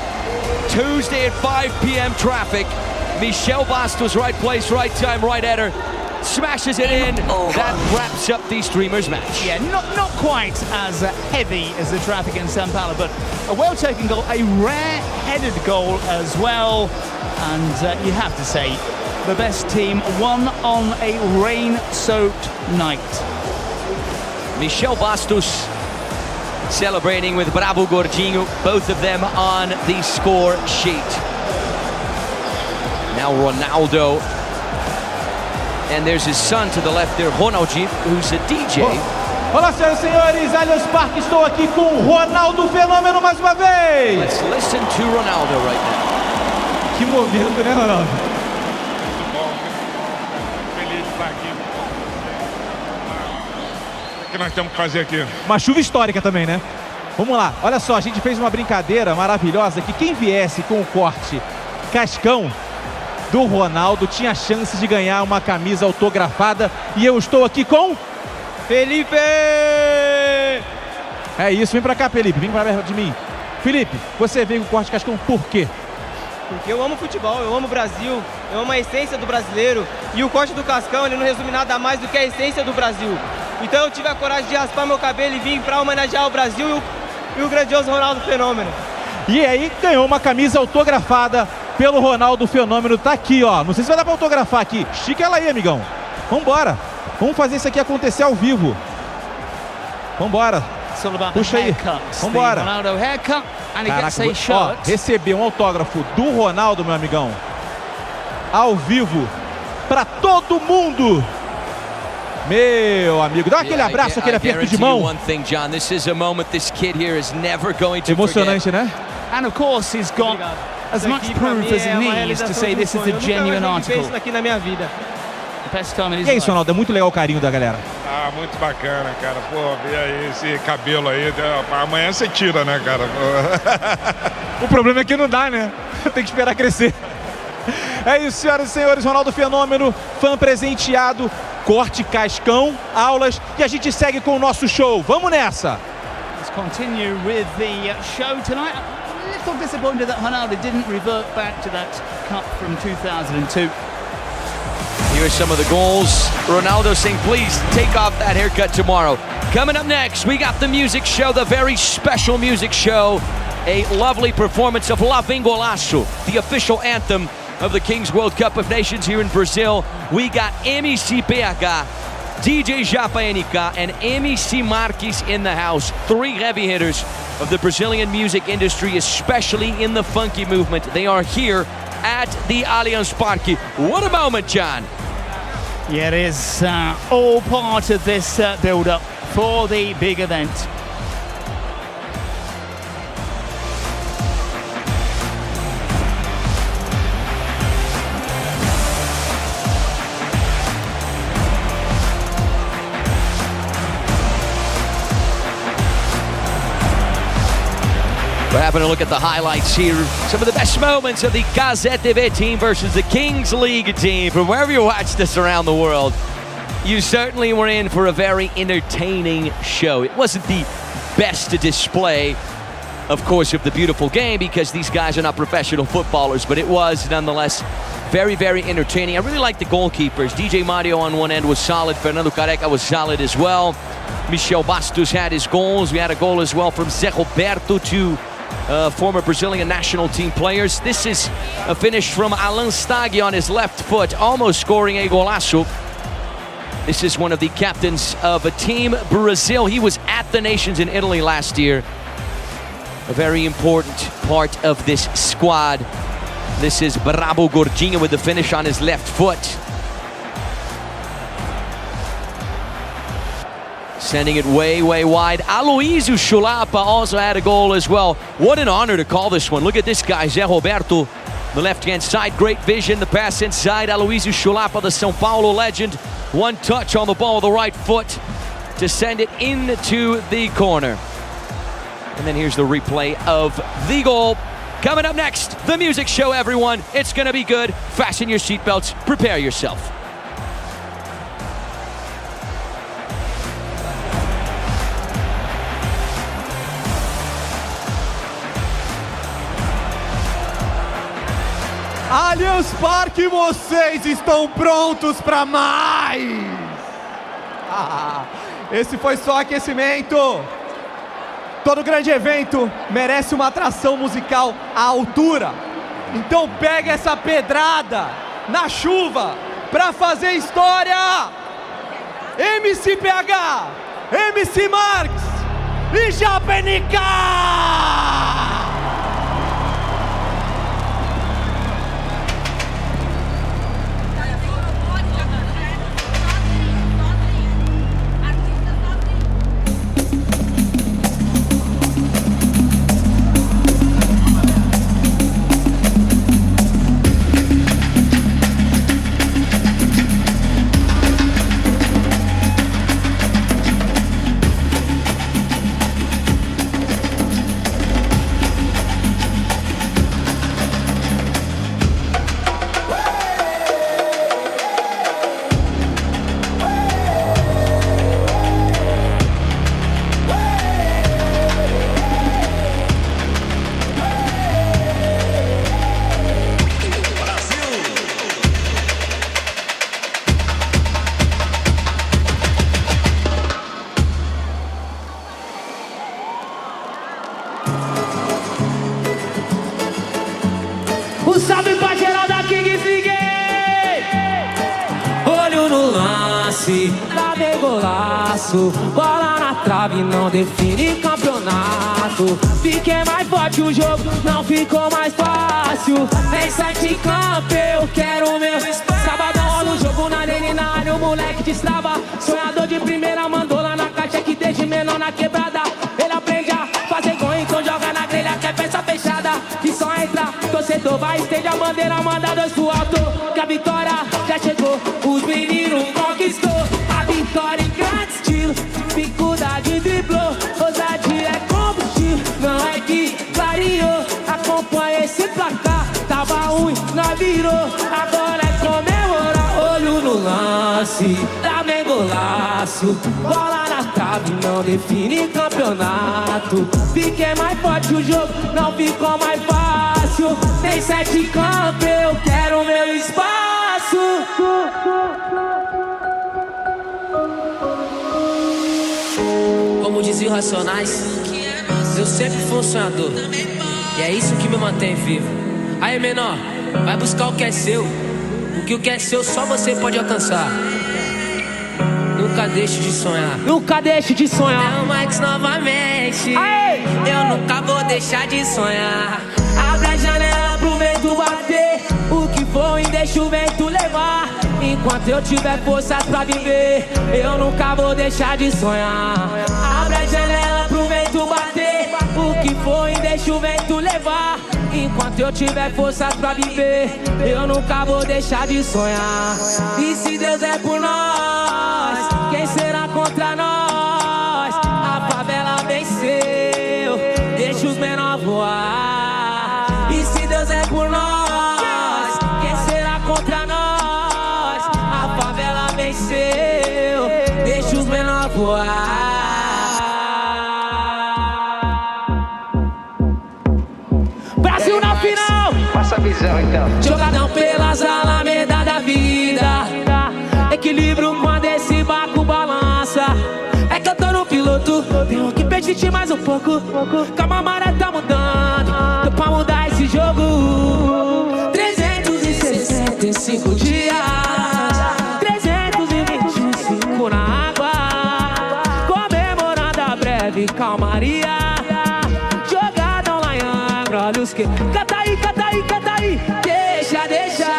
Speaker 6: Tuesday at 5 p.m. traffic. Michel Bastos, right place, right time, right header. Smashes it in. That wraps up the streamers match.
Speaker 7: Yeah, not quite as heavy as the traffic in São Paulo, but a well-taken goal, a rare-headed goal as well. And you have to say, the best team won on a rain-soaked night.
Speaker 6: Michel Bastos celebrating with Bravo Gordinho, both of them on the score sheet. Now Ronaldo, and there's his son to the left there, Ronaldinho, who's a DJ.
Speaker 5: Olá, senhoras e senhores, Allianz Parque, estou aqui com Ronaldo Fenômeno mais uma vez.
Speaker 6: Let's listen to Ronaldo right now.
Speaker 5: Que momento, né, Ronaldo?
Speaker 10: Muito bom, feliz de estar aqui. O que nós temos que fazer aqui?
Speaker 5: Uma chuva histórica também, né? Vamos lá, olha só, a gente fez uma brincadeira maravilhosa que quem viesse com o corte cascão do Ronaldo tinha chance de ganhar uma camisa autografada. E eu estou aqui com... Felipe! É isso, vem pra cá, Felipe, vem pra perto de mim. Felipe, você veio com o corte cascão por quê?
Speaker 16: Porque eu amo futebol, eu amo o Brasil, eu amo a essência do brasileiro. E o corte do cascão, ele não resume nada mais do que a essência do Brasil. Então eu tive a coragem de raspar meu cabelo e vim pra homenagear o Brasil e o grandioso Ronaldo Fenômeno.
Speaker 5: E aí ganhou uma camisa autografada pelo Ronaldo Fenômeno. Tá aqui, ó. Não sei se vai dar pra autografar aqui. Estica ela aí, amigão. Vambora. Vamos fazer isso aqui acontecer ao vivo. Vambora. Puxa aí. Vambora. Caraca, ó, receber um autógrafo do Ronaldo, meu amigão, ao vivo, pra todo mundo. Meu amigo, dá aquele abraço, aquele aperto de mão. Emocionante, né?
Speaker 7: And of course he's got as much proof as he needs to say this is a genuine article.
Speaker 5: E é isso, Ronaldo, é muito legal o carinho da galera.
Speaker 10: Ah, muito bacana, cara. Pô, vê aí esse cabelo aí. Amanhã você tira, né, cara?
Speaker 5: O problema é que não dá, né? Tem que esperar crescer. É isso, senhoras e senhores, Ronaldo Fenômeno, fã presenteado, corte cascão, aulas, e a gente segue com o nosso show. Vamos nessa!
Speaker 7: Let's continue with the show tonight. A little disappointed that Ronaldo didn't revert back to that cut from 2002.
Speaker 6: Here's some of the goals. Ronaldo saying, please take off that haircut tomorrow. Coming up next, we got the music show, the very special music show. A lovely performance of La Vingolaço, the official anthem of the Kings World Cup of Nations here in Brazil. We got MC PH, DJ Japa NK, and MC Marques in the house. 3 heavy hitters of the Brazilian music industry, especially in the funky movement. They are here at the Allianz Parque. What a moment, John.
Speaker 7: Yeah, it is all part of this build-up for the big event.
Speaker 6: having a look at the highlights here. Some of the best moments of the Cazé TV team versus the Kings League team. From wherever you watch this around the world, you certainly were in for a very entertaining show. It wasn't the best display, of course, of the beautiful game because these guys are not professional footballers, but it was nonetheless very, very entertaining. I really like the goalkeepers. DJ Mario on one end was solid. Fernando Careca was solid as well. Michel Bastos had his goals. We had a goal as well from Zé Roberto, two former Brazilian national team players. This is a finish from Alan Staghi on his left foot, almost scoring a golaço. This is one of the captains of a team Brazil. He was at the Nations in Italy last year. A very important part of this squad. This is Brabo Gordinho with the finish on his left foot. Sending it way, way wide. Aloysio Chulapa also had a goal as well. What an honor to call this one. Look at this guy, Zé Roberto. The left-hand side, great vision. The pass inside. Aloysio Chulapa, the São Paulo legend. One touch on the ball with the right foot to send it into the corner. And then here's the replay of the goal. Coming up next, the music show, everyone. It's gonna be good. Fasten your seatbelts, prepare yourself.
Speaker 11: Allianz Parque, vocês estão prontos para mais? Esse foi só aquecimento. Todo grande evento merece uma atração musical à altura. Então pega essa pedrada na chuva para fazer história. MC PH, MC Marx e Japenica!
Speaker 2: Salve pra geral da Kings League! Olho no lance, lá vem golaço. Bola na trave, não define campeonato. Fiquei mais forte, o jogo não ficou mais fácil. Tem 7 campo, eu quero o meu. Sabadão no jogo, na arena e na área, o moleque destrava. Sonhador de primeira, mandou lá na caixa que desde menor na quebrada. Ele aprende a fazer gol, então joga na grelha que é peça fechada. Que só entra, torcedor vai, estende a bandeira, manda 2 pro alto. Que a vitória já chegou, os meninos conquistou. A vitória em grande estilo, dificuldade driblou. Ousadia é combustível, não é que variou. Acompanha esse placar, tava ruim, nós virou. Agora é comemorar, olho no lance. Também golaço, bola na trave, não define campeonato. Fiquei mais forte, o jogo não ficou mais fácil. Tem 7 campos, eu quero o meu espaço. Como dizia o Racionais, eu sempre fui um sonhador. E é isso que me mantém vivo. Aí, menor, vai buscar o que é seu. Porque o que é seu só você pode alcançar. Nunca deixe de sonhar. Nunca deixe de sonhar. É o Max novamente. Aê! Eu nunca vou deixar de sonhar. Abre a janela pro vento bater. O que for e deixa o vento levar. Enquanto eu tiver forças pra viver, eu nunca vou deixar de sonhar. Abre a janela pro vento bater. O que for e deixa o vento levar. Enquanto eu tiver forças pra viver, eu nunca vou deixar de sonhar. E se Deus é por nós, quem será contra nós? A favela venceu, deixa os menores voar. visão então. Jogadão pelas alamedas da vida, equilíbrio quando esse barco balança. É que eu tô no piloto, tenho que persistir mais um pouco. Calma, a maré tá mudando, tô pra mudar esse jogo. 365 dias, 325 na água, comemorando a breve calmaria. Jogadão lá em Angra, olha os que... Canta aí, canta aí, canta aí. Deixa, deixa.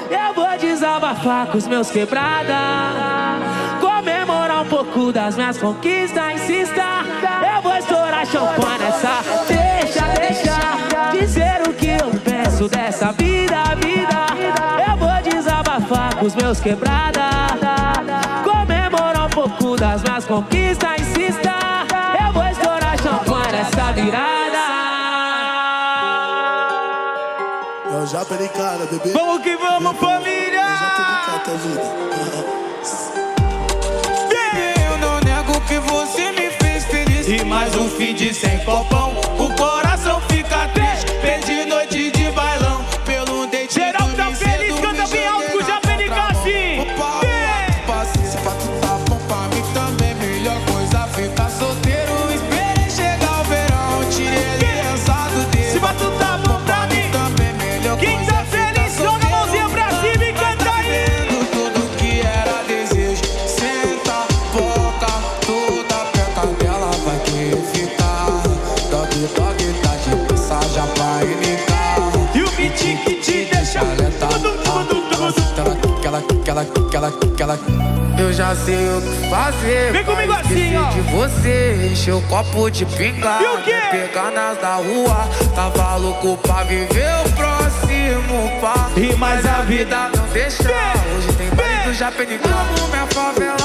Speaker 2: Eu vou desabafar com os meus quebrada, comemorar um pouco das minhas conquistas, insista. Eu vou estourar champanhe nessa. Deixa, deixa, dizer o que eu penso dessa vida, vida. Eu vou desabafar com os meus quebrada, comemorar um pouco das minhas conquistas, insista. Eu vou estourar champanhe nessa virada.
Speaker 1: Vamos que vamos, família!
Speaker 3: Eu não nego que você me fez feliz.
Speaker 1: E mais um fim de sem copão, o coração fica triste. Perdi noite de bailão, pelo date. Geral tá feliz, canta bem alto com o Japeni Cassim.
Speaker 3: Se fato tá bom pra mim também, melhor coisa ficar solteiro. Esperei chegar o verão, tirei aliança do dedo.
Speaker 1: Se fato tá bom pra mim
Speaker 3: também, melhor
Speaker 1: quem
Speaker 3: coisa
Speaker 1: tá feliz, joga a mãozinha pra cima e canta aí.
Speaker 3: tudo que era desejo. Senta, boca, toda peca dela vai querer ficar. Dog, dog, tá de passagem pra imitar.
Speaker 1: E o beat que te deixa
Speaker 3: eu já sei o que fazer.
Speaker 1: Vem comigo assim, ó.
Speaker 3: De você, encher o copo de pinga.
Speaker 1: E o quê?
Speaker 3: Pegar nas da rua, tava louco pra viver o próximo pá.
Speaker 1: E mais a vida
Speaker 3: não deixa. Hoje tem baile do Japeni, como minha favela.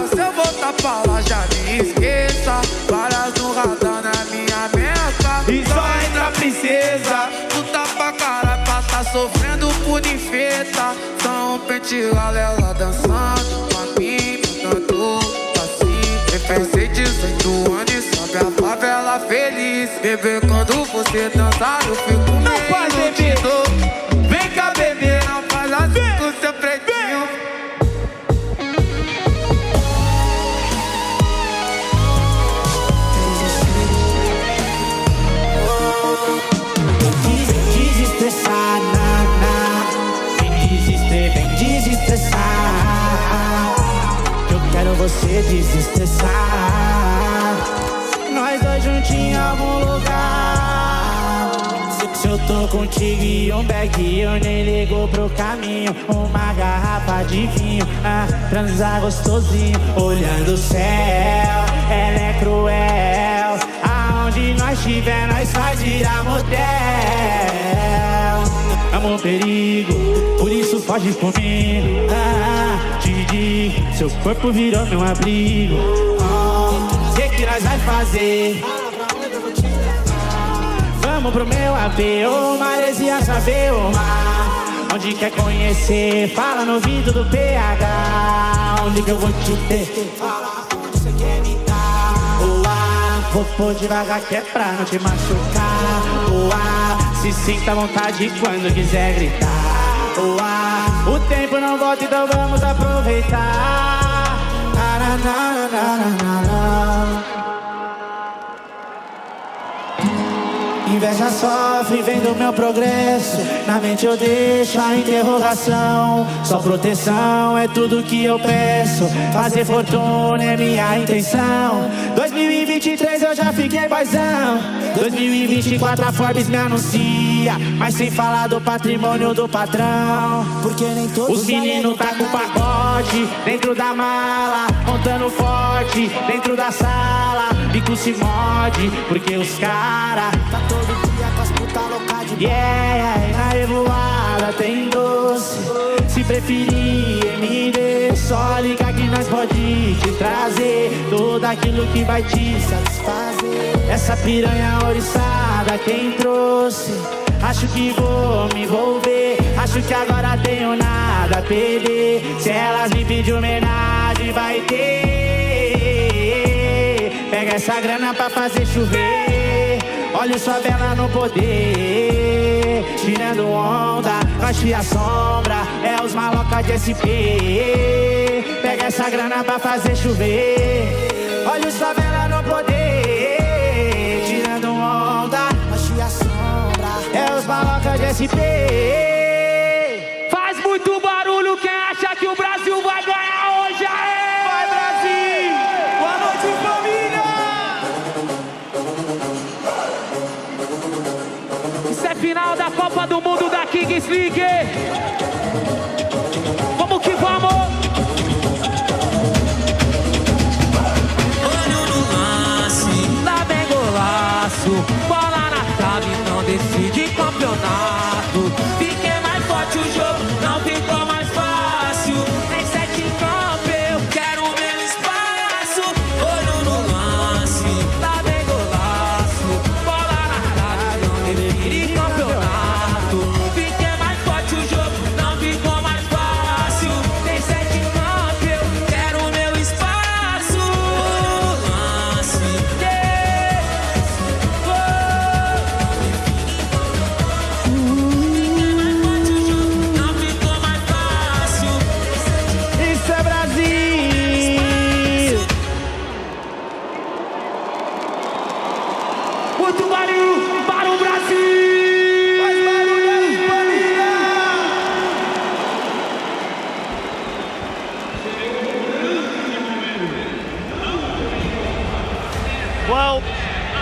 Speaker 3: Se eu voltar pra lá, já me esqueça. Várias no radar na minha meta.
Speaker 1: E só entra a princesa.
Speaker 3: Tu tá pra caralho pra tá sofrendo por infeta. São pente galela dançando pra mim, tanto assim. Eu pensei 18 anos e sobe a favela feliz. Bebê, quando você dançar, eu fico
Speaker 1: não faz bebê.
Speaker 3: Vem cá, bebê, não faz assim com seu pretinho.
Speaker 2: Desestressar, vem desestressar. Eu quero você desestressar. Nós dois juntinhos em algum lugar. Se eu tô contigo e um bag, eu nem ligo pro caminho. Uma garrafa de vinho, transar gostosinho. Olhando o céu, ela é cruel. Aonde nós estiver, nós faz virar motel. Amor, perigo, por isso foge comigo. Te digo, seu corpo virou meu abrigo. Que nós vai fazer? Vamos pro meu AP, ô Maresia saber o mar. Onde quer conhecer, fala no ouvido do PH. Onde que eu vou te ter? Fala onde você quer me dar. Vou pôr devagar que é pra não te machucar. Se sinta à vontade quando quiser gritar. O tempo não volta, então vamos aproveitar. Inveja sofre, vem do meu progresso. Na mente eu deixo a interrogação. Só proteção é tudo que eu peço. Fazer fortuna é minha intenção. 2023 eu já fiquei paizão. 2024 a Forbes me anuncia. Mas sem falar do patrimônio do patrão. Porque nem todos os meninos tá com pacote dentro da mala, montando forte dentro da sala. Bico se morde, porque os cara tá todo dia com as puta louca de na revoada tem doce. Se preferir MD, só liga que nós pode te trazer tudo aquilo que vai te satisfazer. Essa piranha oriçada quem trouxe? Acho que vou me envolver. Acho que agora tenho nada a perder. Se elas me pedir homenagem vai ter. Pega essa grana pra fazer chover. Ó
Speaker 1: Olha o favela no poder, tirando onda, nós que a sombra, é os maloca de SP. Pega essa grana pra fazer chover. Olha o favela no poder, tirando onda, nós que a sombra, é os maloca de SP.
Speaker 2: Faz muito barulho quem acha que o Brasil vai ganhar hoje, aê!
Speaker 1: Vai, Brasil! Boa noite, família!
Speaker 2: Isso é final da Copa do Mundo da Kings League! Vamos que vamos! Olho no lance, lá vem golaço, bola na trave, não decide campeonato. Fiquei mais forte, o jogo não ficou mais fácil. Tem 7 em campo, eu quero meu espaço. Olho no lance, lá vem golaço, bola na trave, não decide campeonato. Fiquei mais forte, o jogo não ficou mais fácil. Tem 7 em campo, eu quero meu espaço. Olho no lance,
Speaker 1: Isso é Brasil!
Speaker 2: muito barulho para o Brasil!
Speaker 1: Faz barulho aí, família!
Speaker 7: Well,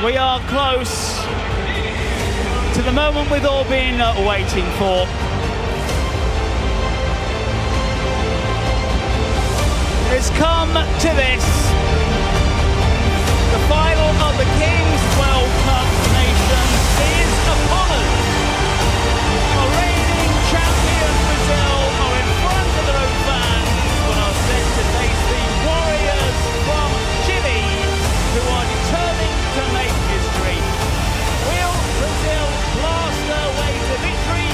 Speaker 7: we are close to the moment we've all been waiting for. It's come to this. The final of the Kings World Cup Nations is upon us. Our reigning champion Brazil are in front of their own fans, but are set to face the Warriors from Chile, who are determined to make history. Will Brazil blast their way to victory,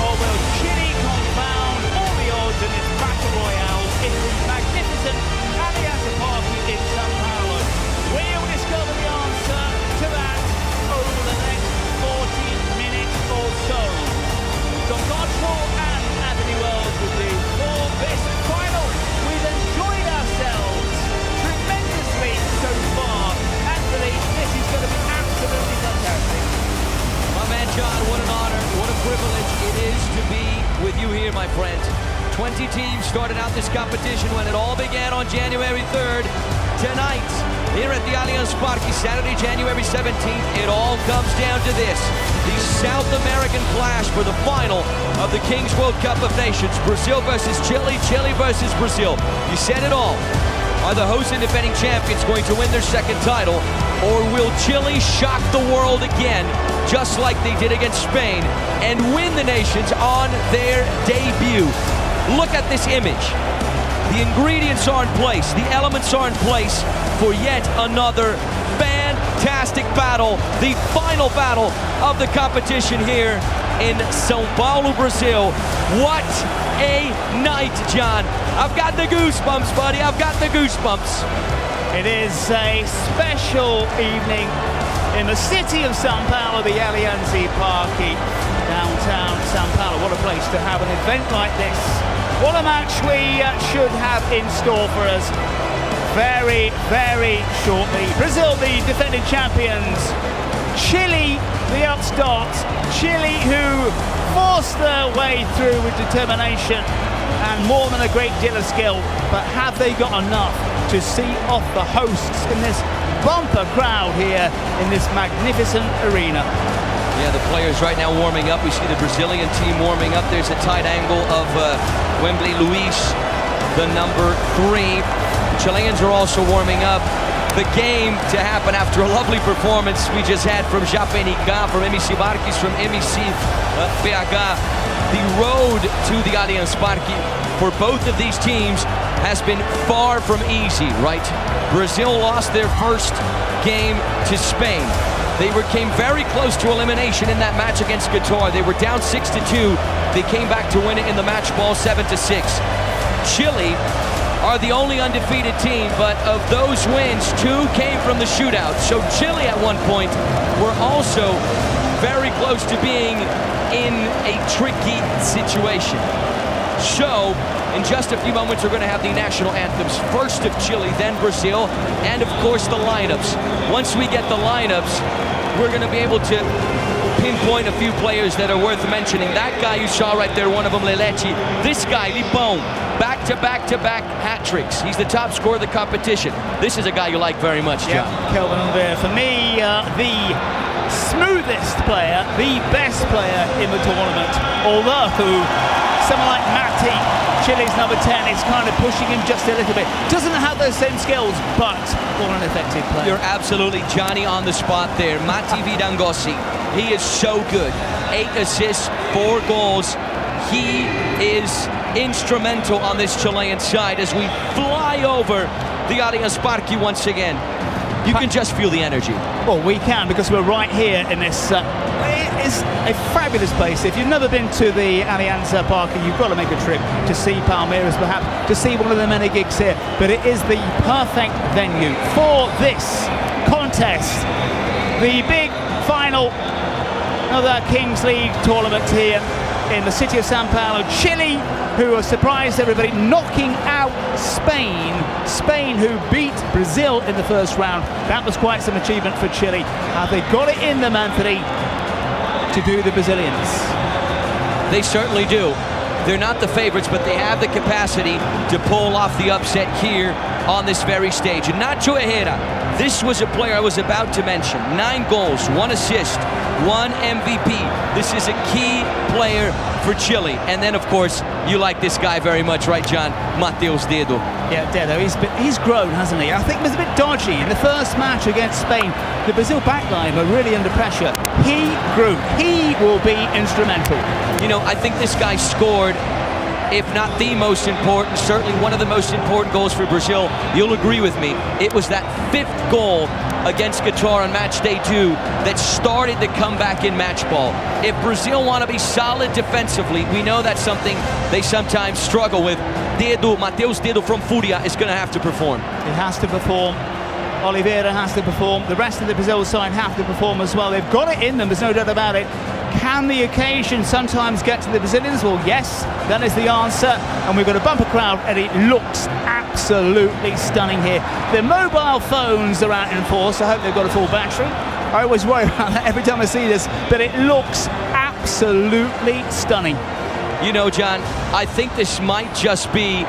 Speaker 7: or will Chile confound all the odds in this battle royale in the magnificent Allianz Parque in São Paulo? We'll discover the answer to that over the next 40 minutes or so. So Godfrey and Anthony Wells will do for this final. We've enjoyed ourselves tremendously so far. Anthony, this is going to be absolutely fantastic.
Speaker 6: My man John, what an honor, what a privilege it is to be with you here, my friend. 20 teams started out this competition when it all began on January 3rd. Tonight, here at the Allianz Parque, Saturday, January 17th, it all comes down to this. The South American clash for the final of the Kings World Cup of Nations. Brazil versus Chile, Chile versus Brazil. You said it all. Are the host and defending champions going to win their second title, or will Chile shock the world again, just like they did against Spain, and win the nations on their debut? Look at this image. The ingredients are in place, the elements are in place for yet another fantastic battle, the final battle of the competition here in São Paulo, Brazil. What a night, John. I've got the goosebumps, buddy. I've got the goosebumps.
Speaker 7: It is a special evening in the city of São Paulo, the Allianz Parque, downtown São Paulo. What a place to have an event like this. What a match we should have in store for us very, very shortly. Brazil, the defending champions. Chile, the upstarts. Chile, who forced their way through with determination and more than a great deal of skill. But have they got enough to see off the hosts in this bumper crowd here in this magnificent arena?
Speaker 6: Yeah, the players right now warming up. We see the Brazilian team warming up. There's a tight angle of Wembley Luis, the number 3. The Chileans are also warming up. The game to happen after a lovely performance we just had from Japenica, from MEC Marques, from MEC PH. The road to the Allianz Parque for both of these teams has been far from easy, right? Brazil lost their first game to Spain. They came very close to elimination in that match against Qatar. They were down 6-2. They came back to win it in the match ball 7-6. Chile are the only undefeated team, but of those wins, 2 came from the shootout. So Chile at one point were also very close to being in a tricky situation. So, in just a few moments, we're going to have the national anthems. First of Chile, then Brazil, and of course the lineups. Once we get the lineups, we're going to be able to pinpoint a few players that are worth mentioning. That guy you saw right there, one of them, Lelechi. This guy, Lipão, back-to-back hat tricks. He's the top scorer of the competition. This is a guy you like very much, John.
Speaker 7: Yeah, Kelvin Oliveira. For me, the smoothest player, the best player in the tournament. Although someone like Mati, Chile's number 10, is kind of pushing him just a little bit. Doesn't have those same skills, but all an effective player.
Speaker 6: You're absolutely Johnny on the spot there. Mati Vidangossi, he is so good. 8 assists, 4 goals. He is instrumental on this Chilean side as we fly over the Allianz Parque once again. You can just feel the energy.
Speaker 7: Well, we can, because we're right here in this. It is a fabulous place. If you've never been to the Allianz Parque, you've got to make a trip to see Palmeiras, perhaps to see one of the many gigs here. But it is the perfect venue for this contest. The big final of the Kings League tournament here in the city of Sao Paulo. Chile, who have surprised everybody, knocking out Spain. Spain, who beat Brazil in the first round. That was quite some achievement for Chile. Have they got it in them, Anthony, to do the Brazilians?
Speaker 6: They certainly do. They're not the favorites, but they have the capacity to pull off the upset here on this very stage. And Nacho Herrera, this was a player I was about to mention. 9 goals, 1 assist, 1 MVP. This is a key player for Chile. And then, of course, you like this guy very much, right, John? Mateus Dedo.
Speaker 7: Yeah, Dedo, he's grown, hasn't he? I think he was a bit dodgy in the first match against Spain. The Brazil backline were really under pressure. He grew. He will be instrumental.
Speaker 6: You know, I think this guy scored, if not the most important, certainly one of the most important goals for Brazil. You'll agree with me. It was that 5th goal against Qatar on match day 2 that started the comeback in match ball. If Brazil want to be solid defensively, we know that's something they sometimes struggle with. Dedo, Mateus Dedo from Fúria is going to have to perform.
Speaker 7: He has to perform. Oliveira has to perform. The rest of the Brazil side have to perform as well. They've got it in them, there's no doubt about it. Can the occasion sometimes get to the Brazilians? Well, yes, that is the answer. And we've got a bumper crowd, and it looks absolutely stunning here. The mobile phones are out in force. I hope they've got a full battery. I always worry about that every time I see this, but it looks absolutely stunning.
Speaker 6: You know, John, I think this might just be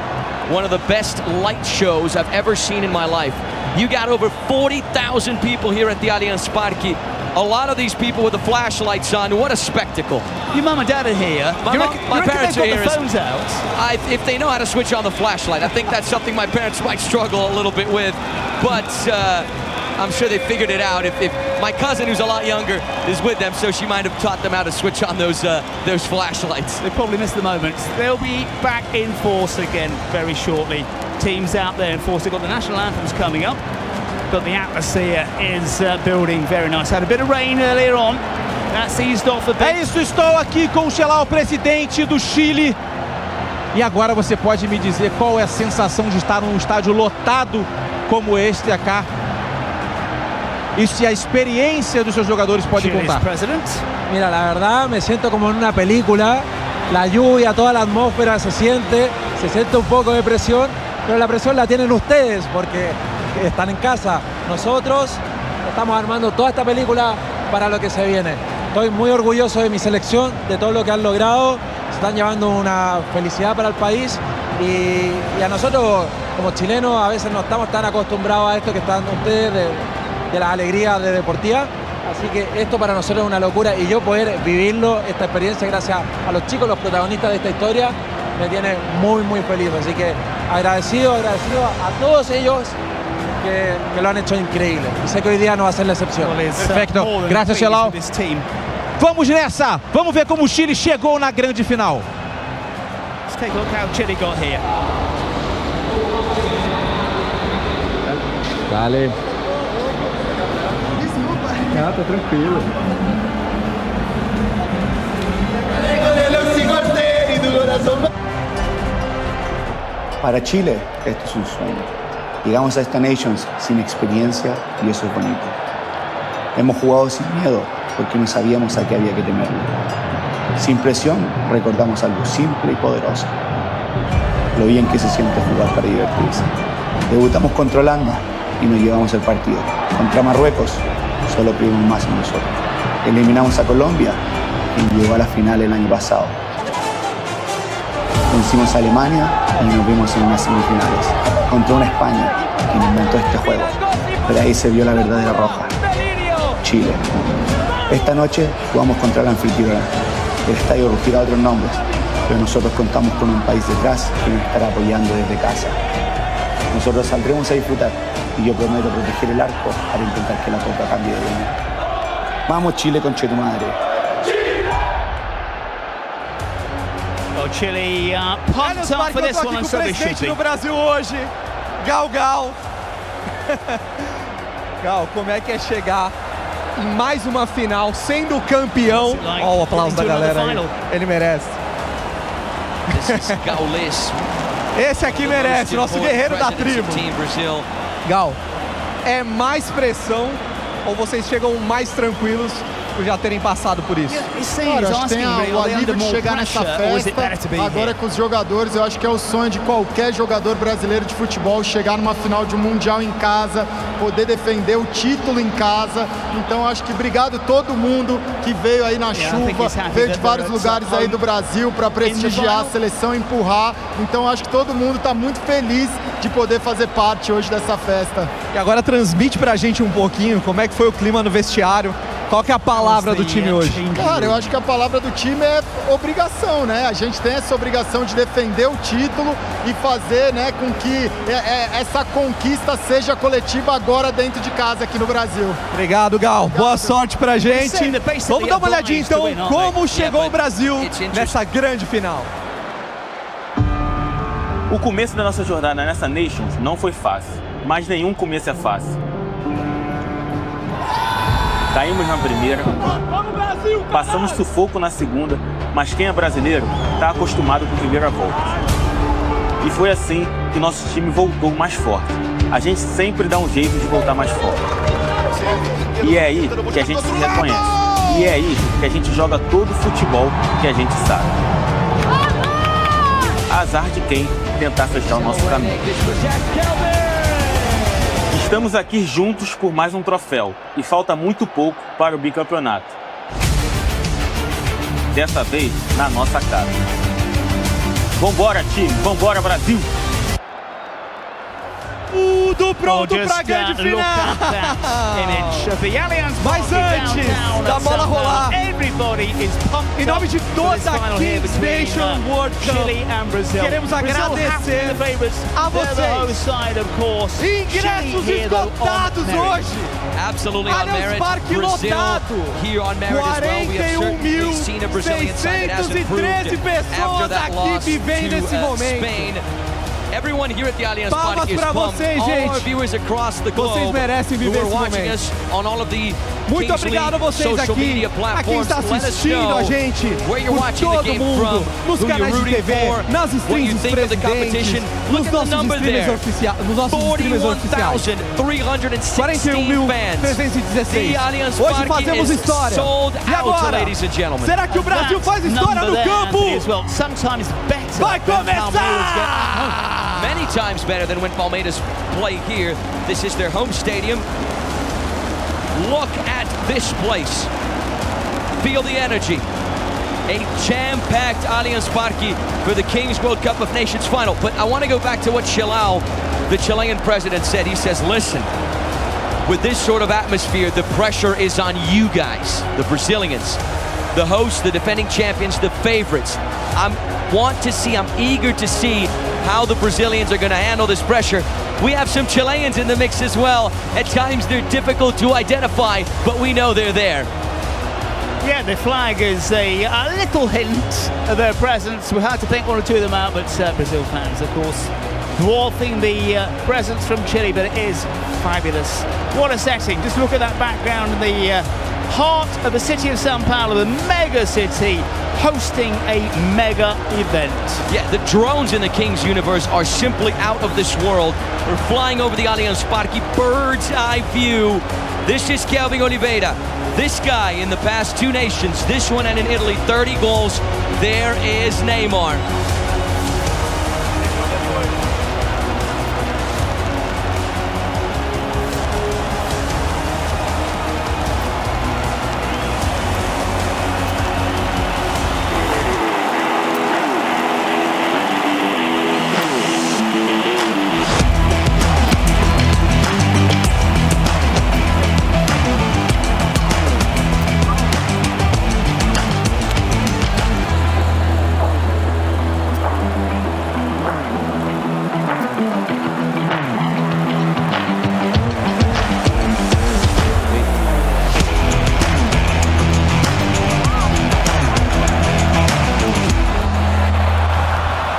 Speaker 6: one of the best light shows I've ever seen in my life. You got over 40,000 people here at the Allianz Parque. A lot of these people with the flashlights on. What a spectacle.
Speaker 7: Your mum and dad are here.
Speaker 6: My parents are here.
Speaker 7: The phones out?
Speaker 6: If they know how to switch on the flashlight. I think that's something my parents might struggle a little bit with. But I'm sure they figured it out. If my cousin, who's a lot younger, is with them, so she might have taught them how to switch on those flashlights.
Speaker 7: They probably missed the moment. They'll be back in force again very shortly. Teams out there in force. They've got the national anthems coming up, but the atmosphere is building very nice. Had a bit of rain earlier on. That's eased off a bit.
Speaker 5: É isso, estou aqui com o presidente do Chile. E agora você pode me dizer qual é a sensação de estar num estádio lotado como este aqui? Y si a experiencia de sus jugadores puede contar.
Speaker 17: Mira, la verdad me siento como en una película. La lluvia, toda la atmósfera se siente un poco de presión, pero la presión la tienen ustedes porque están en casa. Nosotros estamos armando toda esta película para lo que se viene. Estoy muy orgulloso de mi selección, de todo lo que han logrado. Se están llevando una felicidad para el país y a nosotros como chilenos a veces no estamos tan acostumbrados a esto que están ustedes de las alegrías de deportiva, así que esto para nosotros es una locura y yo poder vivirlo, esta experiencia gracias a los chicos, los protagonistas de esta historia, me tiene muy feliz, así que agradecido a todos ellos que lo han hecho increíble y sé que hoy día no va a ser la excepción.
Speaker 5: Perfecto, gracias Celal. Vamos nessa, vamos ver como o Chile chegou na grande final.
Speaker 7: Let's take a look how Chile got here.
Speaker 17: Dale. Ah, tá tranquilo.
Speaker 8: Para Chile, esto es un sueño. Llegamos a esta Nations sin experiencia y eso es bonito. Hemos jugado sin miedo porque no sabíamos a qué había que temerle. Sin presión, recordamos algo simple y poderoso. Lo bien que se siente jugar para divertirse. Debutamos contra Holanda y nos llevamos el partido. Contra Marruecos, solo pedimos más en nosotros. Eliminamos a Colombia y llegó a la final el año pasado. Vencimos a Alemania y nos vimos en unas semifinales. Contra una España, quien inventó este juego. Pero ahí se vio la verdadera roja. Chile. Esta noche jugamos contra la anfitriona. El estadio rugirá otros nombres, pero nosotros contamos con un país detrás que nos estará apoyando desde casa. Nosotros saldremos a disfrutar y yo prometo proteger el arco para intentar que la copa cambie de dueño. Vamos Chile, conche tu madre.
Speaker 7: Well, Chile pumped up for this one, and so they should be.
Speaker 11: No Brasil hoje, Gal. Gal, como é que é chegar em mais uma final, sendo campeão? Ó, o aplauso da galera aí. Ele merece. Esse aqui merece, nosso guerreiro da tribo. Gal, é mais pressão ou vocês chegam mais tranquilos por já terem passado por isso?
Speaker 18: Cara, acho que tem o alívio de chegar nessa festa, agora com os jogadores. Eu acho que é o sonho de qualquer jogador brasileiro de futebol, chegar numa final de um Mundial em casa, poder defender o título em casa. Então acho que obrigado todo mundo que veio aí na chuva, veio de vários lugares aí do Brasil para prestigiar a seleção, empurrar. Então acho que todo mundo está muito feliz de poder fazer parte hoje dessa festa.
Speaker 11: E agora transmite pra gente um pouquinho como é que foi o clima no vestiário. Qual que é a palavra do time hoje?
Speaker 18: Cara, eu acho que a palavra do time é obrigação, né? A gente tem essa obrigação de defender o título e fazer, né, com que essa conquista seja coletiva agora dentro de casa aqui no Brasil.
Speaker 11: Obrigado, Gal. Boa sorte pra gente. Vamos dar uma olhadinha então como chegou o Brasil nessa grande final.
Speaker 9: O começo da nossa jornada nessa Nations não foi fácil, mas nenhum começo é fácil. Caímos na primeira, passamos sufoco na segunda, mas quem é brasileiro está acostumado com reviravoltas. E foi assim que nosso time voltou mais forte. A gente sempre dá um jeito de voltar mais forte. E é aí que a gente se reconhece. E é aí que a gente joga todo o futebol que a gente sabe. Azar de quem tentar fechar o nosso caminho. Estamos aqui juntos por mais um troféu e falta muito pouco para o bicampeonato. Dessa vez, na nossa casa. Vambora, time! Vambora, Brasil!
Speaker 11: Tudo pronto para a grande final! Mas antes da bola rolar, em nome de toda a Kings Nation World Cup, queremos agradecer a vocês. Ingressos esgotados hoje! Allianz Parque lotado! 41.613 pessoas aqui vivendo esse momento.
Speaker 6: Everyone here at the Allianz
Speaker 11: Palmas
Speaker 6: Parque is
Speaker 11: pra
Speaker 6: pumped.
Speaker 11: vocês,
Speaker 6: All
Speaker 11: gente.
Speaker 6: our viewers across the globe
Speaker 11: Vocês merecem viver
Speaker 6: who are
Speaker 11: esse
Speaker 6: watching
Speaker 11: momento.
Speaker 6: us on all of the
Speaker 11: Muito obrigado a vocês
Speaker 6: social
Speaker 11: aqui,
Speaker 6: media
Speaker 11: a quem
Speaker 6: platforms.
Speaker 11: está
Speaker 6: Let us
Speaker 11: assistindo
Speaker 6: know
Speaker 11: a gente,
Speaker 6: where you're
Speaker 11: por
Speaker 6: watching the
Speaker 11: todo
Speaker 6: game
Speaker 11: mundo,
Speaker 6: from,
Speaker 11: nos
Speaker 6: who you're
Speaker 11: canais de
Speaker 6: rooting
Speaker 11: TV,
Speaker 6: for,
Speaker 11: nas
Speaker 6: what you
Speaker 11: streams dos
Speaker 6: think of the
Speaker 11: presidentes,
Speaker 6: competition.
Speaker 11: nos
Speaker 6: Look at the
Speaker 11: nossos
Speaker 6: number
Speaker 11: streamers
Speaker 6: there.
Speaker 11: oficiais, nos nossos streamers oficiais.
Speaker 6: 41,316 fans. The Allianz
Speaker 11: Hoje
Speaker 6: Parque
Speaker 11: fazemos
Speaker 6: is
Speaker 11: história.
Speaker 6: sold
Speaker 11: E
Speaker 6: out,
Speaker 11: agora,
Speaker 6: ladies and gentlemen.
Speaker 11: será que o Brasil faz história no campo? Vai começar!
Speaker 6: Many times better than when Palmeiras play here. This is their home stadium. Look at this place. Feel the energy. A jam-packed Allianz Parque for the Kings World Cup of Nations final. But I want to go back to what Chilao, the Chilean president, said. He says, listen, with this sort of atmosphere, the pressure is on you guys, the Brazilians, the hosts, the defending champions, the favorites. I'm eager to see how the Brazilians are going to handle this pressure. We have some Chileans in the mix as well. At times they're difficult to identify, but we know they're there.
Speaker 7: Yeah, the flag is a little hint of their presence. We had to think one or two of them out, but Brazil fans, of course, dwarfing the presence from Chile, but it is fabulous. What a setting. Just look at that background and the heart of the city of Sao Paulo, the mega city, hosting a mega event.
Speaker 6: Yeah, the drones in the Kings universe are simply out of this world. We're flying over the Allianz Parque, bird's eye view. This is Kelvin Oliveira. This guy in the past 2 nations, this one and in Italy, 30 goals. There is Neymar.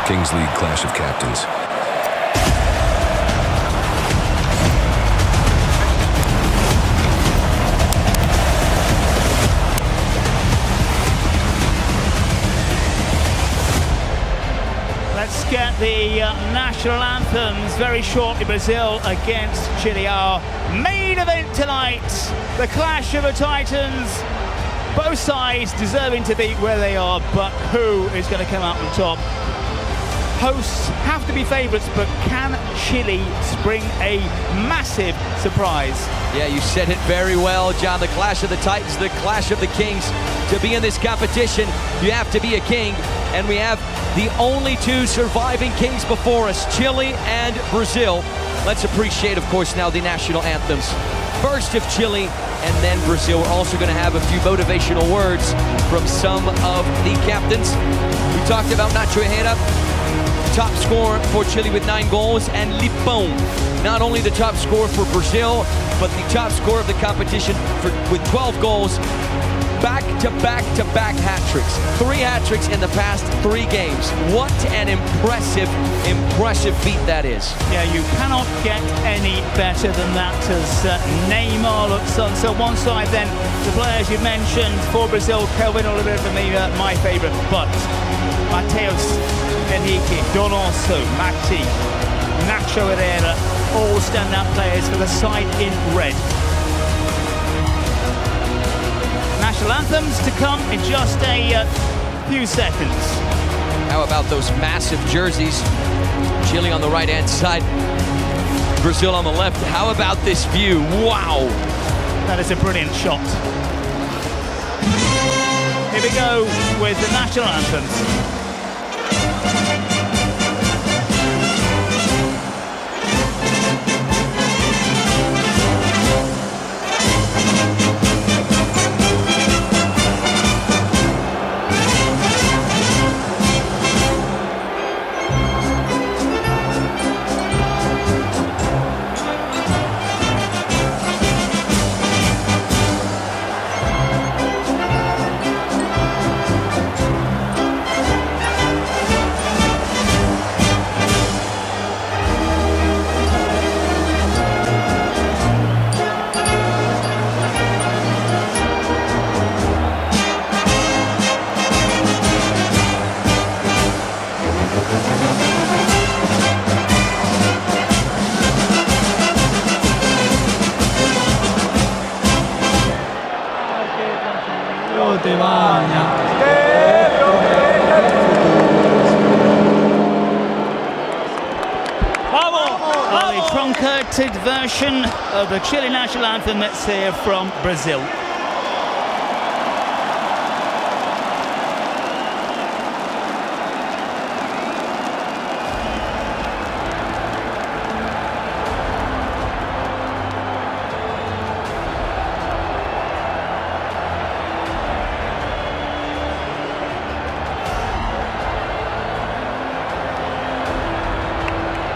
Speaker 19: Kings League Clash of Captains.
Speaker 7: Let's get the national anthems very shortly. Brazil against Chile, our main event tonight. The clash of the Titans. Both sides deserving to be where they are, but who is going to come out on top? Hosts have to be favourites, but can Chile spring a massive surprise?
Speaker 6: Yeah, you said it very well, John. The clash of the Titans, the clash of the Kings. To be in this competition, you have to be a king. And we have the only 2 surviving kings before us, Chile and Brazil. Let's appreciate, of course, now the national anthems. First of Chile, and then Brazil. We're also going to have a few motivational words from some of the captains. We talked about Nacho Herrera, top scorer for Chile with 9 goals, and Lipão, not only the top scorer for Brazil, but the top scorer of the competition with 12 goals. Back-to-back-to-back hat-tricks. 3 hat-tricks in the past 3 games. What an impressive feat that is.
Speaker 7: Yeah, you cannot get any better than that as Neymar looks on. So one side then, the players you mentioned for Brazil, Kelvin Oliveira for me, my favourite, but Mateus, Henrique, Donoso, Mati, Nacho Herrera, all stand-up players for the side in red. National anthems to come in just a few seconds.
Speaker 6: How about those massive jerseys? Chile on the right-hand side, Brazil on the left. How about this view? Wow!
Speaker 7: That is a brilliant shot. Here we go with the national anthems. A truncated version of the Chile national anthem. Let's hear from Brazil.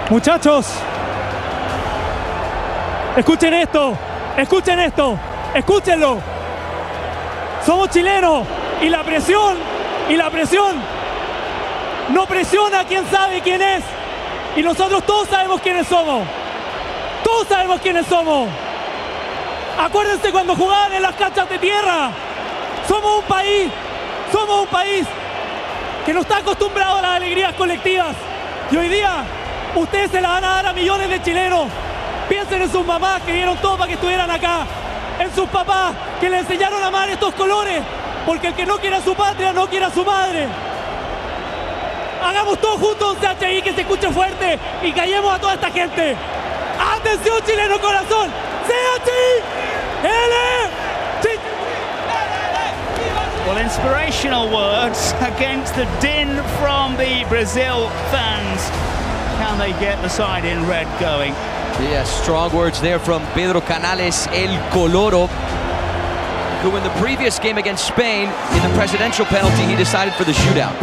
Speaker 20: Muchachos, escuchen esto, escuchen esto, escúchenlo. Somos chilenos y la presión no presiona a quien sabe quién es. Y nosotros todos sabemos quiénes somos. Todos sabemos quiénes somos. Acuérdense cuando jugaban en las canchas de tierra. Somos un país que no está acostumbrado a las alegrías colectivas. Y hoy día ustedes se la van a dar a millones de chilenos. Piensen en sus mamás que dieron todo para que estuvieran acá. En sus papás que le enseñaron a amar estos colores. Porque el que no quiera su patria no quiera a su madre. Hagamos todo juntos un CHI que se escuche fuerte y callemos a toda esta gente. ¡Atención, chileno corazón! ¡CHI!
Speaker 7: Well, inspirational words against the din from the Brazil fans. Can they get the side in red going?
Speaker 6: Yeah, strong words there from Pedro Canales, El Coloro, who in the previous game against Spain, in the presidential penalty, he decided for the shootout.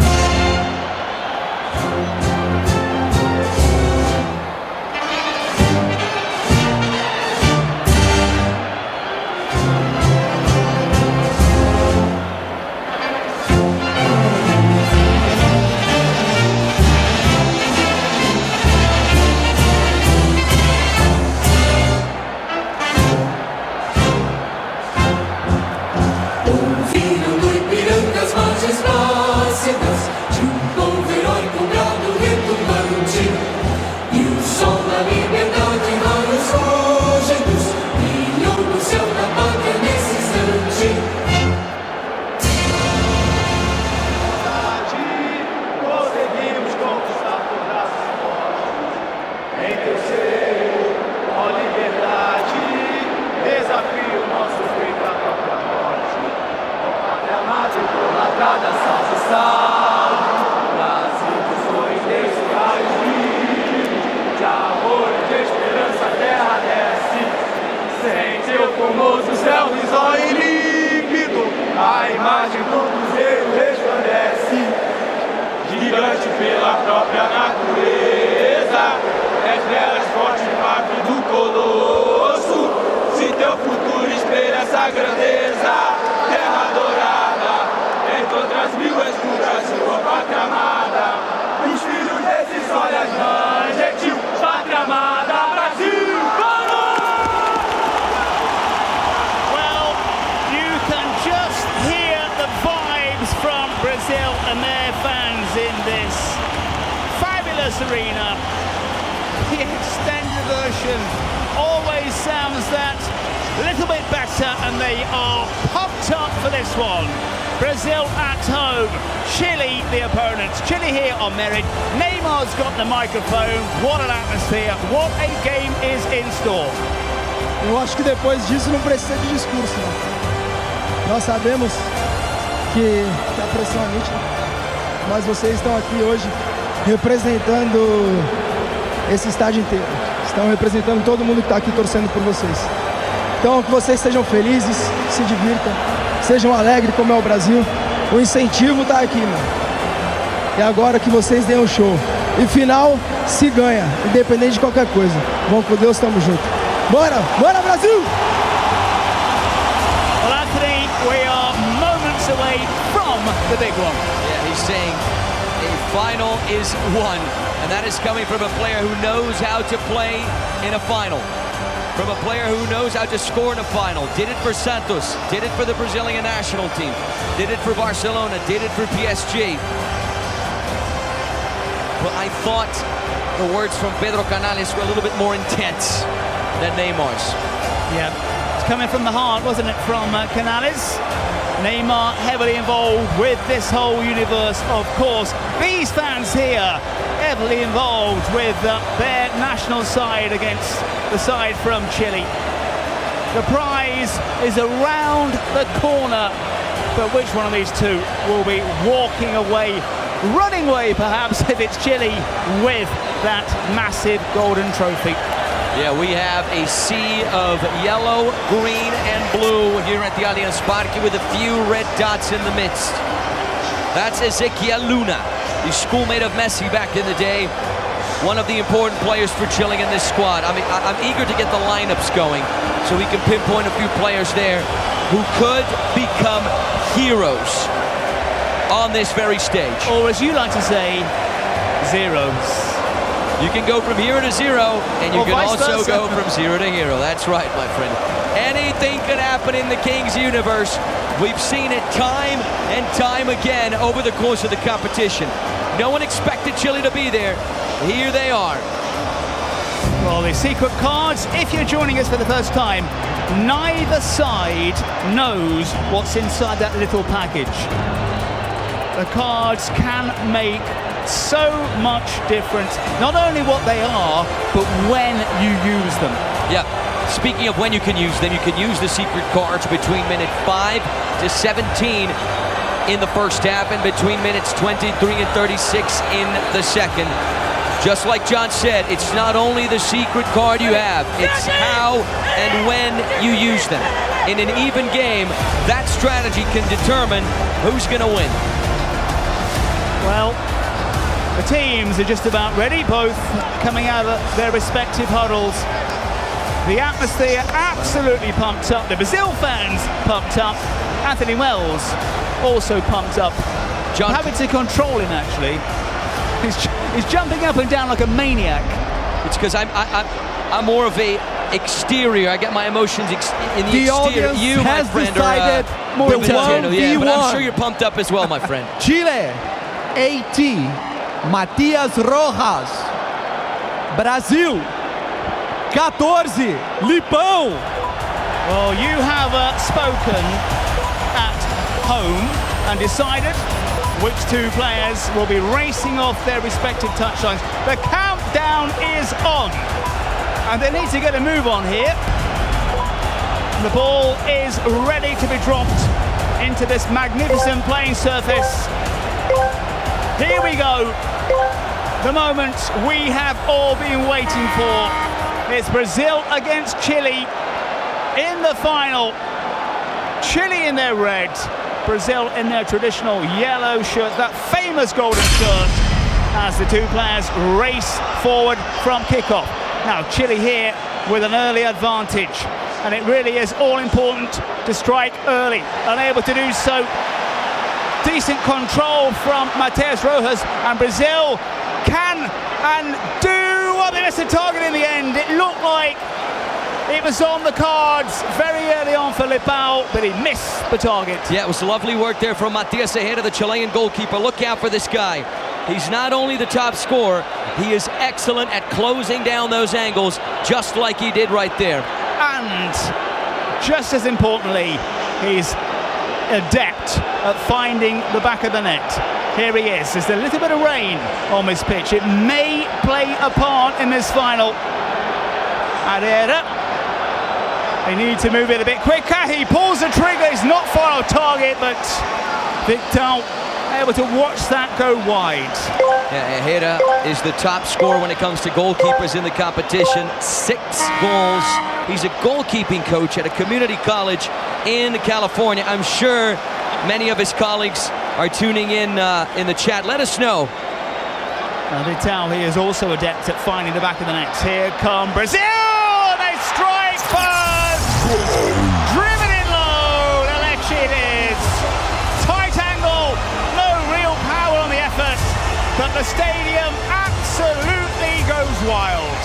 Speaker 7: Arena. The extended version always sounds that little bit better, and they are pumped up for this one. Brazil at home, Chile the opponents. Chile here on merit. Neymar's got the microphone. What an atmosphere. What a game is in store.
Speaker 14: Eu acho que depois disso não precisa de discurso, né? Nós sabemos que a pressão é nítida, mas vocês estão aqui hoje representando esse estádio inteiro. Estão representando todo mundo que está aqui torcendo por vocês. Então, que vocês sejam felizes, se divirtam, sejam alegres como é o Brasil. O incentivo está aqui, mano. E agora que vocês deem um show. E final, se ganha, independente de qualquer coisa. Vamos com Deus, tamo junto. Bora! Bora, Brasil!
Speaker 7: Well, Anthony, we are moments away from the big one.
Speaker 6: Yeah, he's saying a final is won, and that is coming from a player who knows how to play in a final. From a player who knows how to score in a final. Did it for Santos, did it for the Brazilian national team, did it for Barcelona, did it for PSG. But I thought the words from Pedro Canales were a little bit more intense than Neymar's.
Speaker 7: Yeah, it's coming from the heart, wasn't it, from Canales? Neymar heavily involved with this whole universe, of course. These fans here heavily involved with their national side against the side from Chile. The prize is around the corner, but which one of these two will be walking away, running away perhaps, if it's Chile, with that massive golden trophy?
Speaker 6: Yeah, we have a sea of yellow, green, and blue here at the Allianz Parque with a few red dots in the midst. That's Ezequiel Luna, the schoolmate of Messi back in the day. One of the important players for Chile in this squad. I mean, I'm eager to get the lineups going so we can pinpoint a few players there who could become heroes on this very stage.
Speaker 7: Or as you like to say, zeros.
Speaker 6: You can go from hero to zero, and you
Speaker 7: Or
Speaker 6: can
Speaker 7: vice
Speaker 6: also
Speaker 7: versa.
Speaker 6: go from zero to hero. That's right, my friend. Anything can happen in the Kings universe. We've seen it time and time again over the course of the competition. No one expected Chile to be there. Here they are.
Speaker 7: Well, the secret cards, if you're joining us for the first time, neither side knows what's inside that little package. The cards can make so much difference, not only what they are, but when you use them.
Speaker 6: Yeah, speaking of when you can use them, you can use the secret cards between minute 5 to 17 in the first half and between minutes 23 and 36 in the second. Just like John said, it's not only the secret card you have, it's how and when you use them. In an even game, that strategy can determine who's going to win.
Speaker 7: Well, the teams are just about ready, both coming out of their respective huddles. The atmosphere absolutely pumped up. The Brazil fans pumped up. Anthony Wells also pumped up.
Speaker 6: John,
Speaker 7: having to control him, actually. He's jumping up and down like a maniac.
Speaker 6: It's because I'm more of a exterior. I get my emotions in the exterior. You, my friend, are more
Speaker 11: the 1v1.
Speaker 6: but I'm sure you're pumped up as well, my friend.
Speaker 11: Chile, 18, Matias Rojas. Brasil, 14, Lipão.
Speaker 7: Well, you have spoken at home and decided which two players will be racing off their respective touchlines. The countdown is on, and they need to get a move on here. The ball is ready to be dropped into this magnificent playing surface. Here we go. The moment we have all been waiting for. It's Brazil against Chile in the final. Chile in their red, Brazil in their traditional yellow shirt, that famous golden shirt, as the two players race forward from kickoff. Now Chile here with an early advantage, and it really is all important to strike early, unable to do so. Decent control from Matias Rojas, and Brazil can and do. Well, they missed the target in the end. It looked like it was on the cards very early on for Lipão, but he missed the target.
Speaker 6: Yeah, it was lovely work there from Matias ahead of the Chilean goalkeeper. Look out for this guy. He's not only the top scorer, he is excellent at closing down those angles, just like he did right there.
Speaker 7: And just as importantly, he's adept at finding the back of the net. Here he is. There's a little bit of rain on this pitch. It may play a part in this final. Herrera. They need to move it a bit quicker. He pulls the trigger. He's not far off target, but Victor able to watch that go wide.
Speaker 6: Yeah, Herrera is the top scorer when it comes to goalkeepers in the competition. 6 goals. He's a goalkeeping coach at a community college in California. I'm sure many of his colleagues are tuning in the chat. Let us know.
Speaker 7: Vital, he is also adept at finding the back of the net. Here come Brazil! They strike first! Driven in low! Lelechi it is! Tight angle! No real power on the effort, but the stadium absolutely goes wild.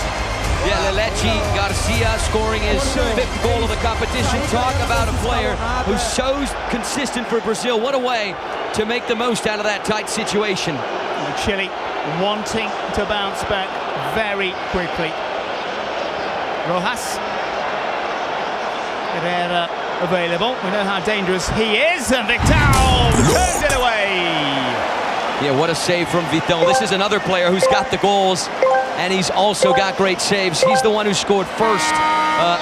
Speaker 6: Yeah, Lelechi Garcia scoring his 5th goal of the competition. Talk about a player who's so consistent for Brazil. What a way to make the most out of that tight situation.
Speaker 7: And Chile wanting to bounce back very quickly. Rojas. Herrera available. We know how dangerous he is, and Vital turns it away.
Speaker 6: Yeah, what a save from Vital. This is another player who's got the goals, and he's also got great saves. He's the one who scored first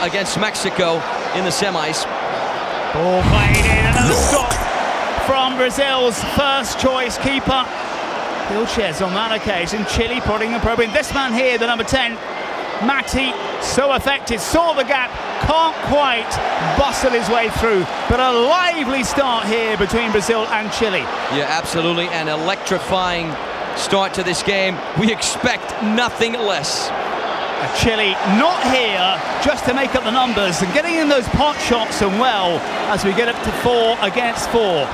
Speaker 6: against Mexico in the semis.
Speaker 7: Ball played in, another stop from Brazil's first choice keeper. Vilches on that occasion. Chile putting a probe in. This man here, the number 10, Mati, so effective, saw the gap, can't quite bustle his way through, but a lively start here between Brazil and Chile.
Speaker 6: Yeah, absolutely, an electrifying start to this game. We expect nothing less.
Speaker 7: Chile not here just to make up the numbers and getting in those pot shots and well as we get up to 4 against 4.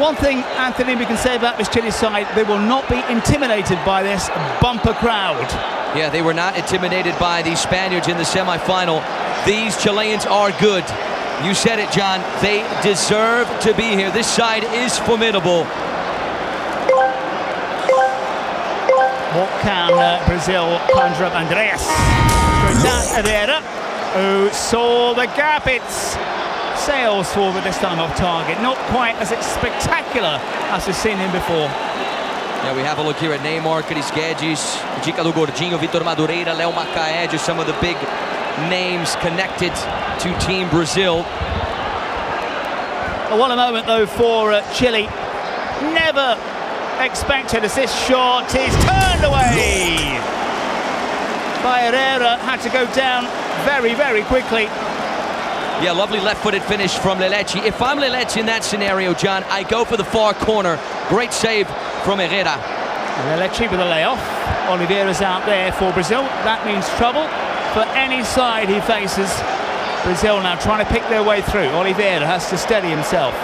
Speaker 7: One thing, Anthony, we can say about this Chile side, they will not be intimidated by this bumper crowd.
Speaker 6: Yeah, they were not intimidated by the Spaniards in the semi-final. These Chileans are good. You said it, John. They deserve to be here. This side is formidable.
Speaker 7: What can Brazil conjure up? Andreas. Herrera, who saw the gap. It's sails forward this time off target. Not quite as spectacular as we've seen him before.
Speaker 6: Yeah, we have a look here at Neymar, Cris Guedes, Dica do Gordinho, Vitor Madureira, Léo Macaé, just some of the big names connected to Team Brazil.
Speaker 7: What a moment though for Chile. Never expected as this shot is turned away by Herrera. Had to go down very, very quickly.
Speaker 6: Yeah, lovely left-footed finish from Lelechi. If I'm Lelechi in that scenario, John, I go for the far corner. Great save from Herrera.
Speaker 7: Lelechi with a layoff. Oliveira's out there for Brazil. That means trouble for any side he faces. Brazil now trying to pick their way through. Oliveira has to steady himself.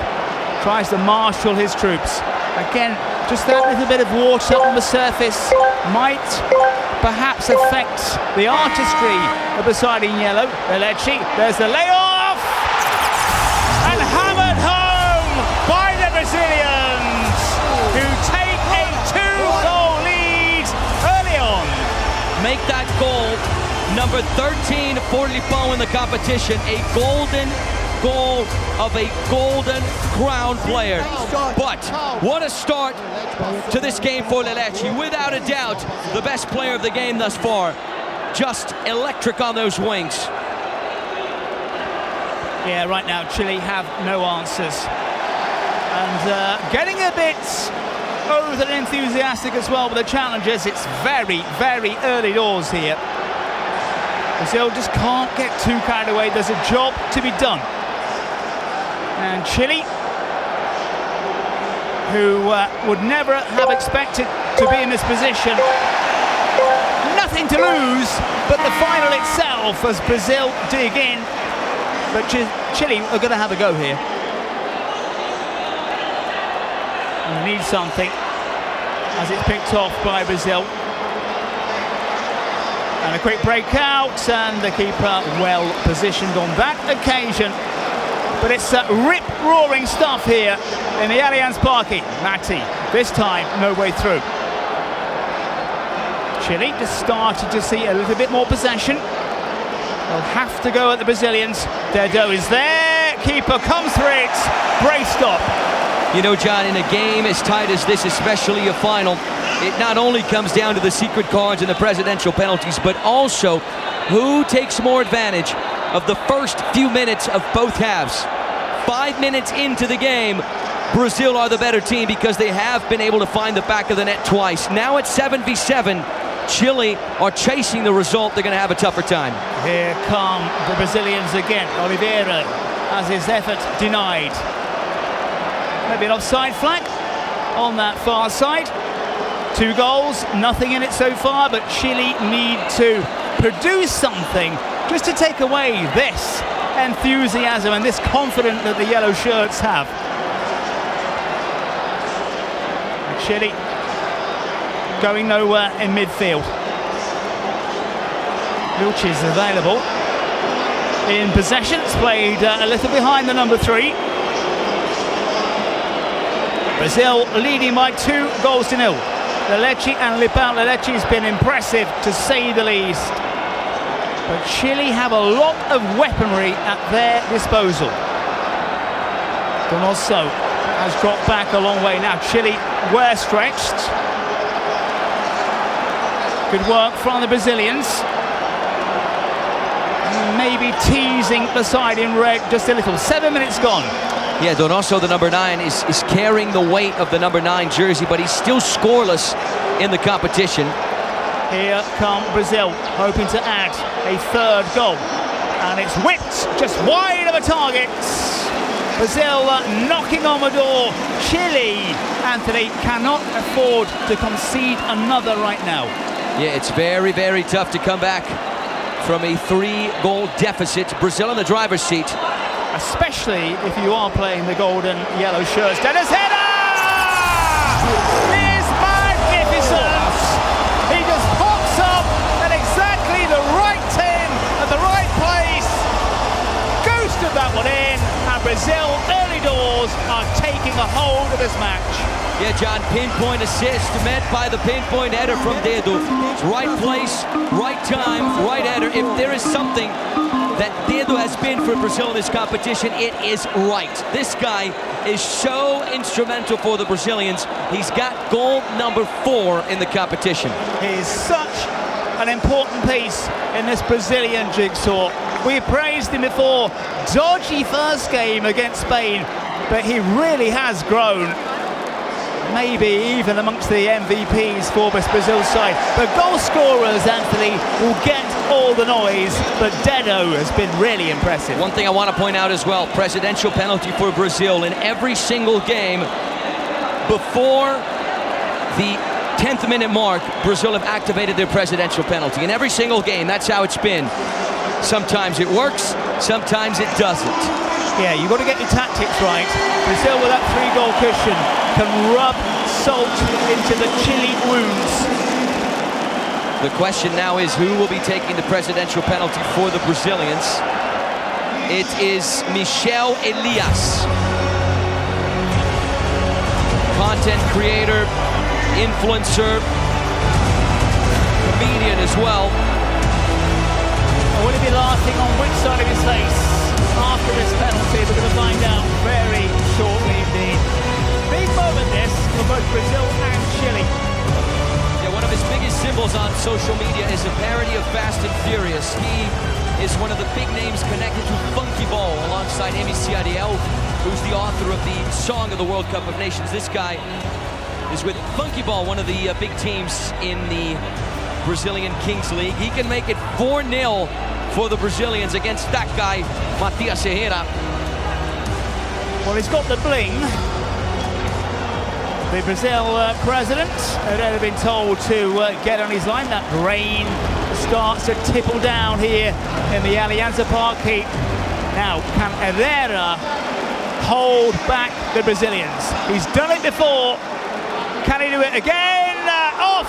Speaker 7: Tries to marshal his troops. Again, just that little bit of water on the surface might perhaps affect the artistry of the side in yellow. Lelechi, there's the layoff! And hammered home by the Brazilians, who take a 2-goal lead early on.
Speaker 6: Make that goal, number 13 for Lipão in the competition, a golden goal of a golden crown player. But what a start to this game for Lelechi. Without a doubt, the best player of the game thus far. Just electric on those wings.
Speaker 7: Yeah, right now Chile have no answers. And getting a bit over and enthusiastic as well with the challenges. It's very, very early doors here. Brazil just can't get too carried away. There's a job to be done. And Chile, who would never have expected to be in this position, nothing to lose but the final itself as Brazil dig in. But Chile are going to have a go here. And they need something as it's picked off by Brazil. And a quick break out, and the keeper well positioned on that occasion. But it's rip-roaring stuff here in the Allianz Parque. Mati, this time, no way through. Chile just started to see a little bit more possession. They'll have to go at the Brazilians. Dedo is there. Keeper comes for it. Great stop.
Speaker 6: You know, John, in a game as tight as this, especially a final, it not only comes down to the secret cards and the presidential penalties, but also who takes more advantage of the first few minutes of both halves. 5 minutes into the game, Brazil are the better team because they have been able to find the back of the net twice. Now it's 7v7. Chile are chasing the result. They're going to have a tougher time.
Speaker 7: Here come the Brazilians again. Oliveira has his effort denied. Maybe an offside flag on that far side. 2 goals, nothing in it so far, but Chile need to produce something just to take away this enthusiasm and this confidence that the yellow shirts have. And Chile going nowhere in midfield. Vilch is available in possession. It's played a little behind the number 3. Brazil leading by 2-0. Lelechi and Lipão. Lelechi has been impressive to say the least. But Chile have a lot of weaponry at their disposal. Donoso has dropped back a long way now. Chile were stretched. Good work from the Brazilians. Maybe teasing the side in red just a little. 7 minutes gone.
Speaker 6: Yeah, Donoso, the number 9, is carrying the weight of the number 9 jersey, but he's still scoreless in the competition.
Speaker 7: Here come Brazil, hoping to add a 3rd goal. And it's whipped just wide of the target. Brazil knocking on the door. Chile, Anthony, cannot afford to concede another right now.
Speaker 6: Yeah, it's very, very tough to come back from a 3-goal deficit. Brazil in the driver's seat.
Speaker 7: Especially if you are playing the golden yellow shirts. Dennis Header! is magnificent. He just pops up at exactly the right time at the right place. Ghosted that one in, and Brazil early doors are taking a hold of this match.
Speaker 6: Yeah, John, pinpoint assist met by the pinpoint header from Dedo. It's right place, right time, right header. If there is something that Dedo has been for Brazil in this competition, it is right. This guy is so instrumental for the Brazilians. He's got goal number 4 in the competition.
Speaker 7: He is such an important piece in this Brazilian jigsaw. We praised him before. Dodgy first game against Spain, but he really has grown. Maybe even amongst the MVPs for this Brazil side. The goal scorers, Anthony, will get all the noise, but Dedo has been really impressive.
Speaker 6: One thing I want to point out as well, presidential penalty for Brazil in every single game. Before the 10th minute mark, Brazil have activated their presidential penalty. In every single game, that's how it's been. Sometimes it works, sometimes it doesn't.
Speaker 7: Yeah, you've got to get your tactics right. Brazil with that 3-goal cushion can rub salt into the Chile wounds.
Speaker 6: The question now is who will be taking the presidential penalty for the Brazilians. It is Michel Elias. Content creator, influencer, comedian as well.
Speaker 7: Will he be laughing on which side of his face after this penalty? We're going to find out very shortly indeed. Big moment this for both Brazil and Chile.
Speaker 6: Yeah, one of his biggest symbols on social media is a parody of Fast and Furious. He is one of the big names connected to Funky Ball alongside MC Ariel, who's the author of the song of the World Cup of Nations. This guy is with Funky Ball, one of the big teams in the Brazilian Kings League. He can make it 4-0 for the Brazilians against that guy, Matias Herrera.
Speaker 7: Well, he's got the bling. The Brazil president had been told to get on his line. That rain starts to tipple down here in the Allianz Parque. Now, can Herrera hold back the Brazilians? He's done it before. Can he do it again? Off!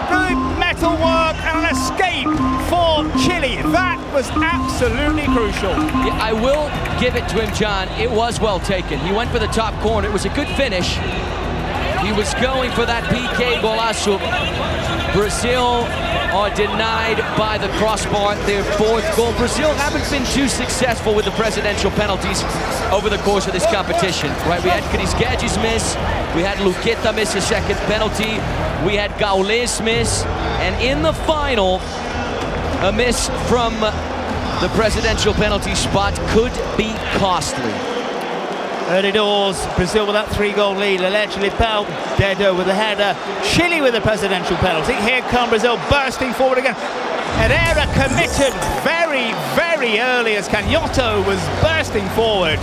Speaker 7: Good metal work and an escape for Chile. That was absolutely crucial.
Speaker 6: Yeah, I will give it to him, John. It was well taken. He went for the top corner. It was a good finish. He was going for that PK golazo. Brazil are denied by the crossbar, their 4th goal. Brazil haven't been too successful with the presidential penalties over the course of this competition, right? We had Cris Guedes miss, we had Luqueta miss a 2nd penalty, we had Gaules miss, and in the final, a miss from the presidential penalty spot could be costly.
Speaker 7: Early doors, Brazil with that 3-goal lead. Allegedly Pau, Dedo with the header. Chile with the presidential penalty. Here come Brazil bursting forward again. Herrera committed very, very early as Canhoto was bursting forward.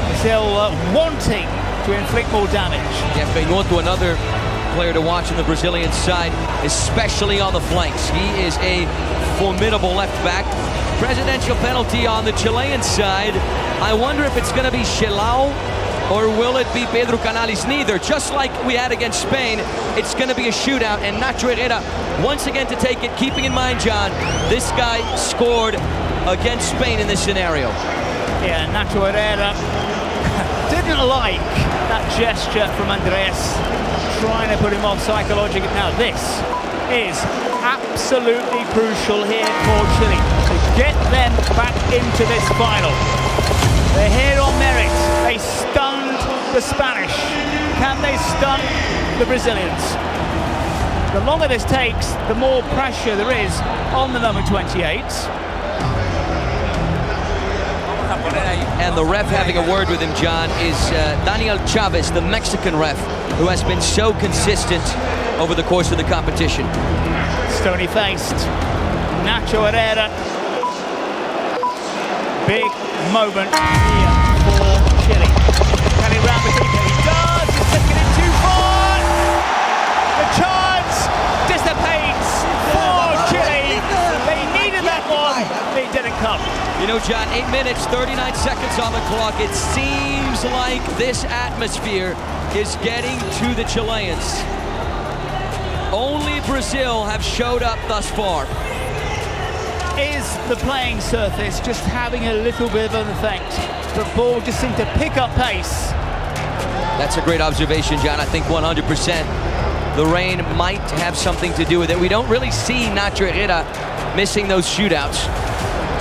Speaker 7: Brazil wanting to inflict more damage.
Speaker 6: Yeah, Canhoto, another player to watch on the Brazilian side, especially on the flanks. He is a formidable left back. Presidential penalty on the Chilean side. I wonder if it's going to be Chelau or will it be Pedro Canales? Neither. Just like we had against Spain, it's going to be a shootout, and Nacho Herrera once again to take it, keeping in mind, John, this guy scored against Spain in this scenario.
Speaker 7: Yeah, Nacho Herrera didn't like that gesture from Andreas, trying to put him off psychologically. Now this is absolutely crucial here for Chile to get them back into this final. They're here on merit. They stunned the Spanish. Can they stun the Brazilians? The longer this takes, the more pressure there is on the number 28.
Speaker 6: And the ref having a word with him, John, is Daniel Chavez, the Mexican ref, who has been so consistent over the course of the competition.
Speaker 7: Stony-faced Nacho Herrera. Big moment here for Chile. Can he round the keeper? He does! He's taking it too far! The chance dissipates for Chile. They needed that one. It didn't come.
Speaker 6: You know, John, 8 minutes, 39 seconds on the clock. It seems like this atmosphere is getting to the Chileans. Only Brazil have showed up thus far.
Speaker 7: Is the playing surface just having a little bit of an effect? The ball just seemed to pick up pace.
Speaker 6: That's a great observation, John. I think 100%. The rain might have something to do with it. We don't really see Nacho Herrera missing those shootouts.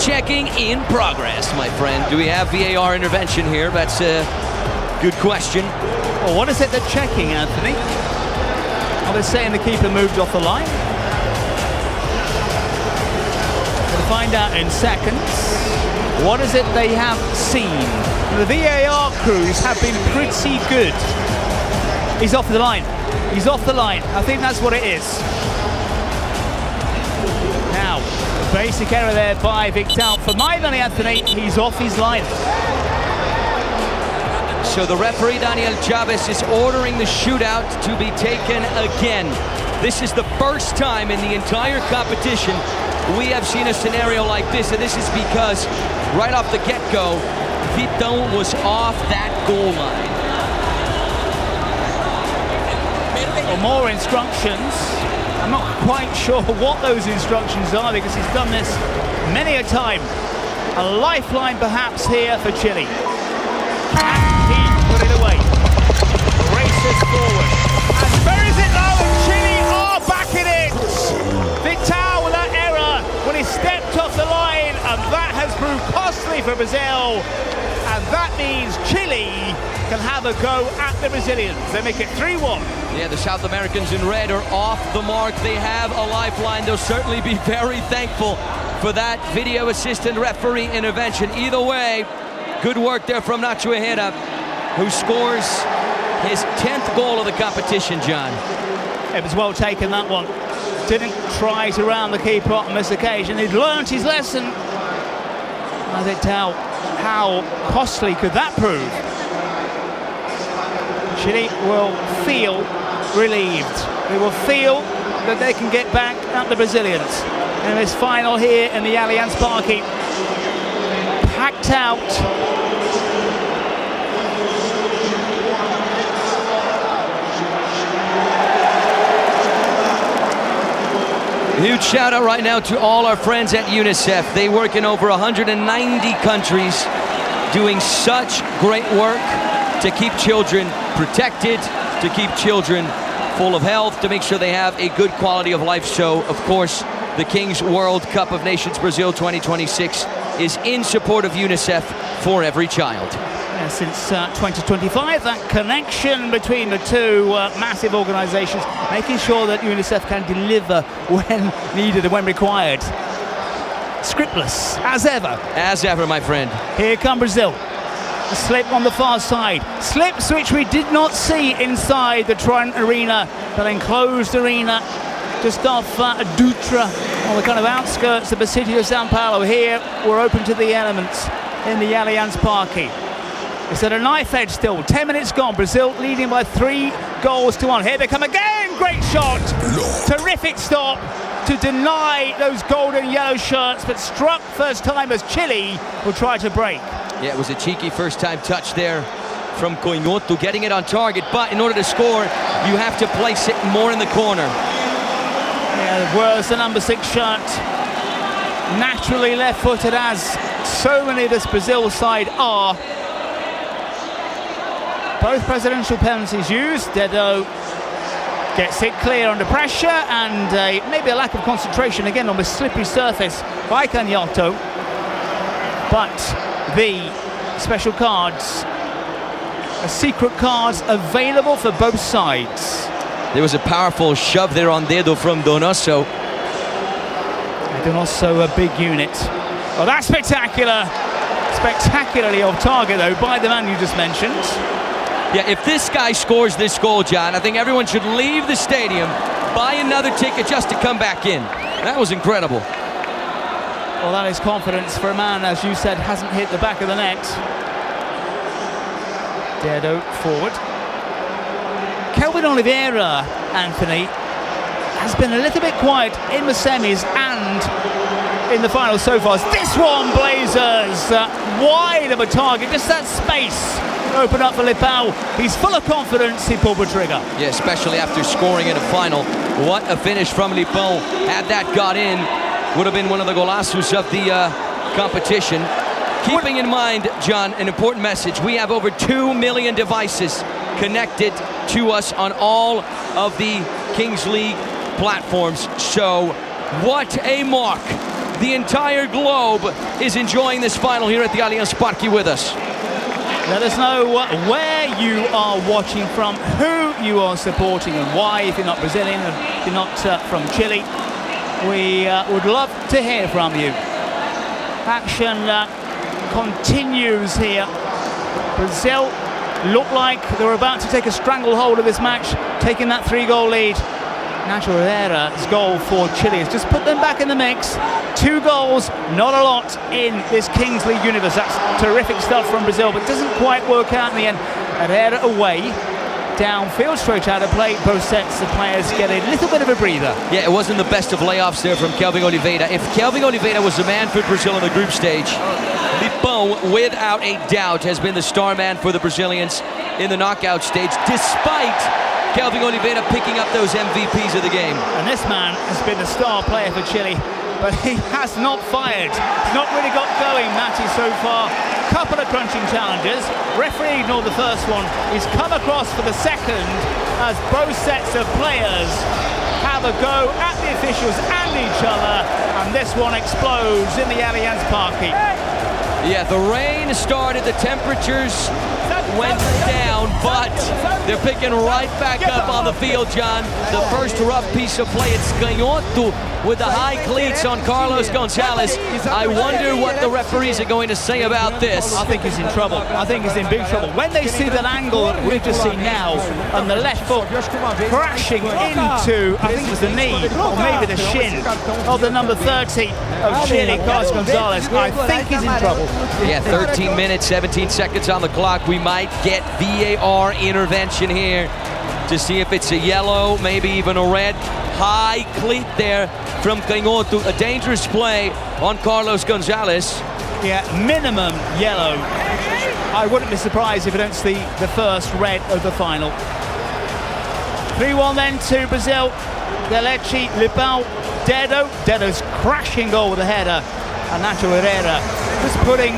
Speaker 6: Checking in progress, my friend. Do we have VAR intervention here? That's a good question.
Speaker 7: Well, what is it they're checking, Anthony? Are they saying the keeper moved off the line? We'll find out in seconds. What is it they have seen? The VAR crews have been pretty good. He's off the line. He's off the line. I think that's what it is. Now, basic error there by Victor. For my money, Anthony, he's off his line.
Speaker 6: So the referee, Daniel Chavez, is ordering the shootout to be taken again. This is the first time in the entire competition we have seen a scenario like this, and this is because right off the get-go, Vitão was off that goal line.
Speaker 7: For more instructions, I'm not quite sure what those instructions are because he's done this many a time. A lifeline perhaps here for Chile. And he put it away. Races forward. And buries it low, and Chile are back in it. Vitão with that error when he stepped off the line, and that has proved costly for Brazil. And that means Chile can have a go at the Brazilians. They make it 3-1.
Speaker 6: Yeah, the South Americans in red are off the mark. They have a lifeline. They'll certainly be very thankful for that video assistant referee intervention. Either way, good work there from Nacho Herrera, who scores his 10th goal of the competition, John.
Speaker 7: It was well taken, that one. Didn't try to round the keeper on this occasion. He'd learnt his lesson. I think how costly could that prove? Chile will feel relieved. They will feel that they can get back at the Brazilians in this final here in the Allianz Parque. Packed out.
Speaker 6: Huge shout out right now to all our friends at UNICEF. They work in over 190 countries, doing such great work to keep children protected, to keep children full of health, to make sure they have a good quality of life. So, of course, the King's World Cup of Nations Brazil 2026 is in support of UNICEF for every child.
Speaker 7: Yeah, since 2025, that connection between the two massive organisations, making sure that UNICEF can deliver when needed and when required. Scriptless, as ever.
Speaker 6: As ever, my friend.
Speaker 7: Here come Brazil. A slip on the far side. Slips which we did not see inside the Trident Arena, that enclosed arena just off Dutra, on the kind of outskirts of the city of Sao Paulo. Here, we're open to the elements in the Allianz Parque. It's at a knife edge still. 10 minutes gone. Brazil leading by 3-1. Here they come again. Great shot. Terrific stop to deny those golden yellow shirts, but struck first time as Chile will try to break.
Speaker 6: Yeah, it was a cheeky first-time touch there from Coinhoto, getting it on target, but in order to score, you have to place it more in the corner.
Speaker 7: Yeah, whereas the number 6 shirt, naturally left-footed, as so many of this Brazil side are. Both presidential penalties used. Dedo gets it clear under pressure, and maybe a lack of concentration again on the slippery surface by Coinhoto. But the special cards, secret cards available for both sides.
Speaker 6: There was a powerful shove there on Dedo from Donoso.
Speaker 7: Donoso, a big unit. Oh, that's spectacular. Spectacularly off target, though, by the man you just mentioned.
Speaker 6: Yeah, if this guy scores this goal, John, I think everyone should leave the stadium, buy another ticket just to come back in. That was incredible.
Speaker 7: Well, that is confidence for a man, as you said, hasn't hit the back of the net. Dedo forward. Kelvin Oliveira, Anthony, has been a little bit quiet in the semis and in the final so far. This one, Blazers, wide of a target, just that space open up for Lipao. He's full of confidence, he pulled the trigger.
Speaker 6: Yeah, especially after scoring in a final. What a finish from Lipao. Had that got in, would have been one of the golazos of the competition. Keeping in mind, John, an important message. We have over 2 million devices connected to us on all of the Kings League platforms. So, what a mark. The entire globe is enjoying this final here at the Allianz Parque with us.
Speaker 7: Let us know where you are watching from, who you are supporting and why, if you're not Brazilian, if you're not from Chile. We would love to hear from you. Action continues here. Brazil look like they're about to take a stranglehold of this match, taking that 3-goal lead. Nacho Herrera's goal for Chile has just put them back in the mix. 2 goals, not a lot in this Kings League universe. That's terrific stuff from Brazil, but doesn't quite work out in the end. Herrera away, downfield, straight out of play. Both sets of players get a little bit of a breather.
Speaker 6: Yeah, it wasn't the best of layoffs there from Kelvin Oliveira. If Kelvin Oliveira was the man for Brazil in the group stage, Lipão, without a doubt, has been the star man for the Brazilians in the knockout stage, despite Kelvin Oliveira picking up those MVPs of the game.
Speaker 7: And this man has been the star player for Chile, but he has not fired. He's not really got going, Matty, so far. Couple of crunching challenges. Referee ignored the first one. He's come across for the second as both sets of players have a go at the officials and each other, and this one explodes in the Allianz Parque.
Speaker 6: Yeah, the rain started, the temperatures went down, but they're picking right back up on the field, John. The first rough piece of play, it's Canhoto with the high cleats on Carlos Gonzalez. I wonder what the referees are going to say about this.
Speaker 7: I think he's in trouble. I think he's in big trouble. When they see that angle that we've just seen now, and the left foot crashing into, I think it was the knee, or maybe the shin, of the number 30 of Chile, Carlos Gonzalez, I think he's in trouble.
Speaker 6: Yeah, 13 minutes, 17 seconds on the clock. We might get VAR intervention here to see if it's a yellow, maybe even a red. High cleat there from Canhoto. A dangerous play on Carlos Gonzalez.
Speaker 7: Yeah, minimum yellow. I wouldn't be surprised if we don't see the first red of the final. 3-1 then to Brazil. Delechi, Lipão, Dedo. Dedo's crashing goal with a header. And Nacho Herrera just putting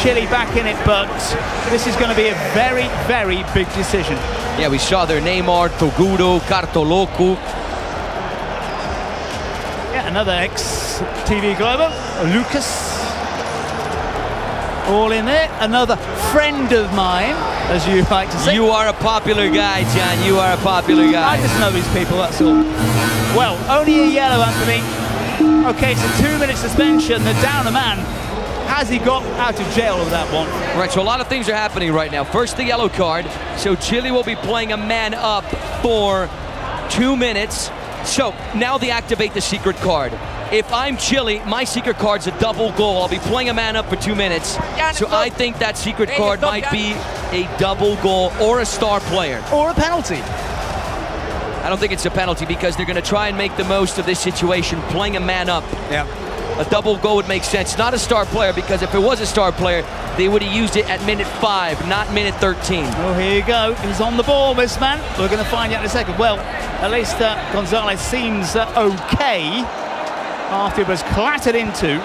Speaker 7: Chile back in it, but this is going to be a very, very big decision.
Speaker 6: Yeah, we saw their Neymar, Toguro, Cartoloco.
Speaker 7: Yeah, another ex-TV Globo, Lucas. All in there. Another friend of mine, as you like to say.
Speaker 6: You are a popular guy, John. You are a popular guy.
Speaker 7: I just know these people, that's all. Well, only a yellow, Anthony. Okay, it's a 2-minute suspension. They're down a man. Has he got out of jail with that one?
Speaker 6: Right, so a lot of things are happening right now. First, the yellow card. So Chile will be playing a man up for 2 minutes. So now they activate the secret card. If I'm Chile, my secret card's a double goal. I'll be playing a man up for 2 minutes. So I think that secret card might be a double goal or a star player.
Speaker 7: Or a penalty.
Speaker 6: I don't think it's a penalty because they're going to try and make the most of this situation, playing a man up.
Speaker 7: Yeah.
Speaker 6: A double goal would make sense. Not a star player, because if it was a star player, they would have used it at minute 5, not minute 13.
Speaker 7: Oh, here you go. He's on the ball, this man. We're going to find out in a second. Well, at least Gonzalez seems okay after it was clattered into.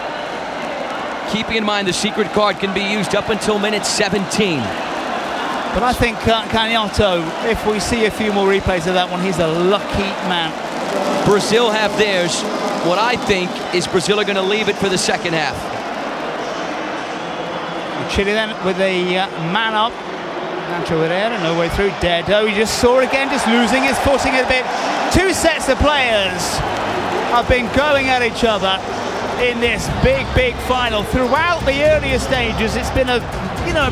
Speaker 6: Keeping in mind the secret card can be used up until minute 17.
Speaker 7: But I think Canhoto, if we see a few more replays of that one, he's a lucky man.
Speaker 6: Brazil have theirs. What I think is Brazil are going to leave it for the second half.
Speaker 7: Chile then with a man up. Nacho Herrera, no way through. Dedo, you just saw it again, just losing his footing a bit. 2 sets of players have been going at each other in this big, big final. Throughout the earlier stages, it's been a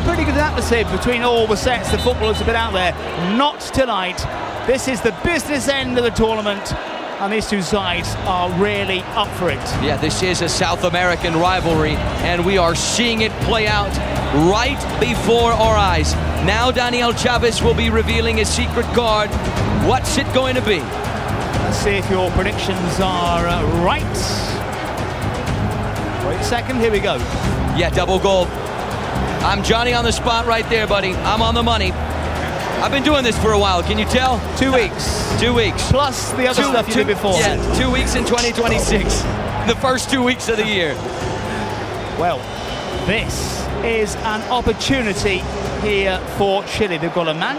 Speaker 7: pretty good atmosphere between all the sets. The footballers have been out there. Not tonight. This is the business end of the tournament, and these two sides are really up for it.
Speaker 6: Yeah, this is a South American rivalry, and we are seeing it play out right before our eyes. Now Daniel Chavez will be revealing his secret card. What's it going to be?
Speaker 7: Let's see if your predictions are right. Wait a second, here we go.
Speaker 6: Yeah, double goal. I'm Johnny on the spot right there, buddy. I'm on the money. I've been doing this for a while, can you tell?
Speaker 7: 2 weeks.
Speaker 6: 2 weeks.
Speaker 7: Plus the other stuff you did before.
Speaker 6: Yeah, 2 weeks in 2026. The first 2 weeks of the year.
Speaker 7: Well, this is an opportunity here for Chile. They've got a man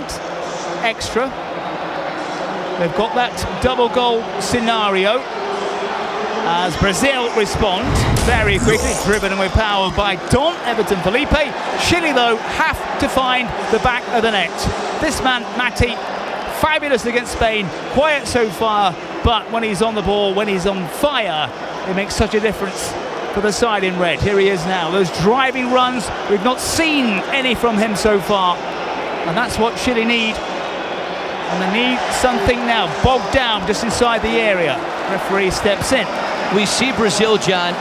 Speaker 7: extra. They've got that double goal scenario as Brazil respond very quickly, driven with power by Don Everton Felipe. Chile, though, have to find the back of the net. This man, Mati, fabulous against Spain, quiet so far, but when he's on the ball, when he's on fire, it makes such a difference for the side in red. Here he is now. Those driving runs, we've not seen any from him so far, and that's what Chile need. And they need something now, bogged down just inside the area. Referee steps in.
Speaker 6: We see Brazil, John,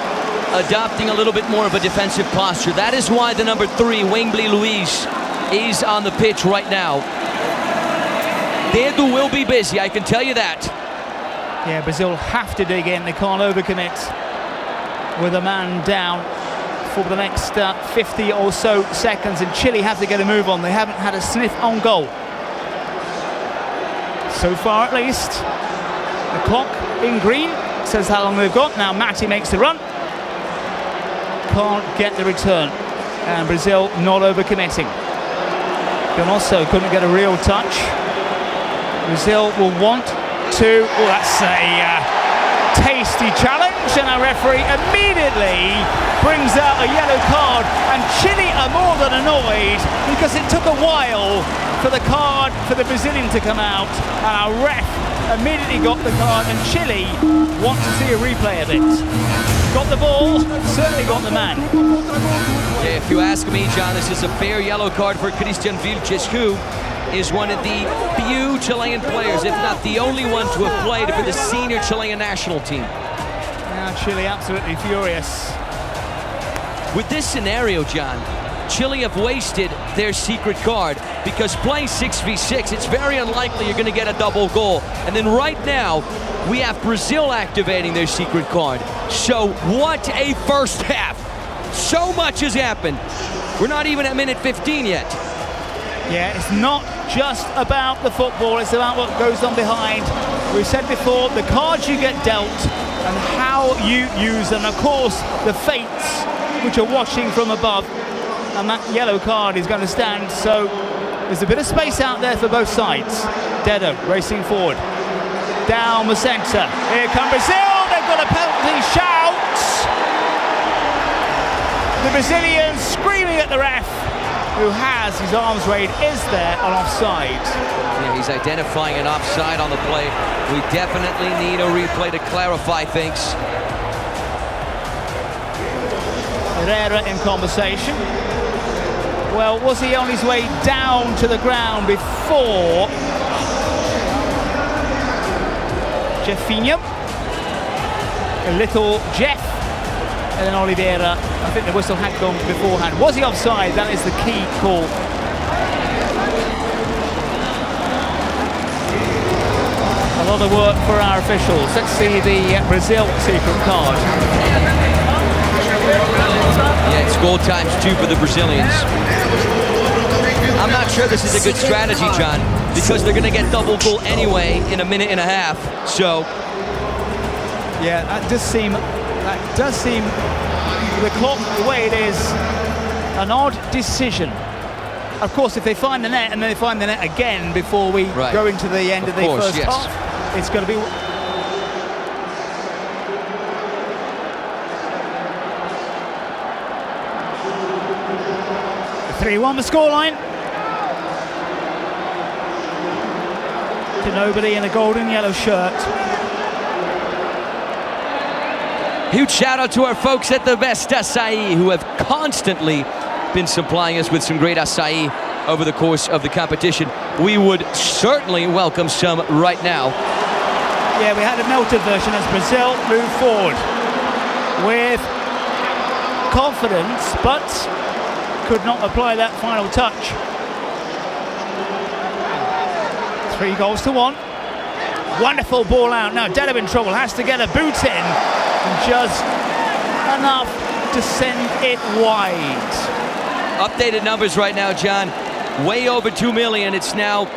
Speaker 6: adopting a little bit more of a defensive posture. That is why the number 3, Wembley Luiz, is on the pitch right now. Dedo will be busy, I can tell you that.
Speaker 7: Yeah, Brazil have to dig in. They can't overcommit with a man down for the next 50 or so seconds, and Chile have to get a move on. They haven't had a sniff on goal so far, at least. The clock in green says how long they've got. Now Mati makes the run, can't get the return, and Brazil not overcommitting. Ganosso couldn't get a real touch. Brazil will want to, oh, that's a tasty challenge, and our referee immediately brings out a yellow card, and Chile are more than annoyed because it took a while for the card for the Brazilian to come out, and our ref immediately got the card, and Chile want to see a replay of it. Got the ball, certainly got the man.
Speaker 6: Yeah, if you ask me, John, this is a fair yellow card for Christian Vilches, who is one of the few Chilean players, if not the only one, to have played for the senior Chilean national team.
Speaker 7: Now Chile absolutely furious.
Speaker 6: With this scenario, John, Chile have wasted their secret card because playing 6v6, it's very unlikely you're going to get a double goal. And then right now, we have Brazil activating their secret card. So what a first half. So much has happened. We're not even at minute 15 yet.
Speaker 7: Yeah, it's not just about the football, it's about what goes on behind. We've said before, the cards you get dealt and how you use them. Of course, the fates which are watching from above, and that yellow card is going to stand, so there's a bit of space out there for both sides. Dedo racing forward, down the centre. Here come Brazil, they've got a penalty shout. The Brazilians screaming at the ref, who has his arms raised, is there an offside?
Speaker 6: Yeah, he's identifying an offside on the play. We definitely need a replay to clarify things.
Speaker 7: Herrera in conversation. Well, was he on his way down to the ground before Jeffinho? A little Jeff, and then Oliveira. I think the whistle had gone beforehand. Was he offside? That is the key call. A lot of work for our officials. Let's see the Brazil secret card.
Speaker 6: Yeah, it's goal ×2 for the Brazilians. I'm not sure this is a good strategy, John, because they're going to get double goal anyway in a minute and a half. So,
Speaker 7: yeah, that does seem the clock, the way it is, an odd decision. Of course, if they find the net and then they find the net again before we go into the end of the first half, it's going to be. The 3-1 the scoreline. To nobody in a golden yellow shirt.
Speaker 6: Huge shout out to our folks at the Best Açaí, who have constantly been supplying us with some great açaí over the course of the competition. We would certainly welcome some right now.
Speaker 7: Yeah, we had a melted version as Brazil moved forward with confidence, but could not apply that final touch. 3-1. Wonderful ball out. Now Dedo in trouble, has to get a boot in. And just enough to send it wide.
Speaker 6: Updated numbers right now, John. Way over 2 million. It's now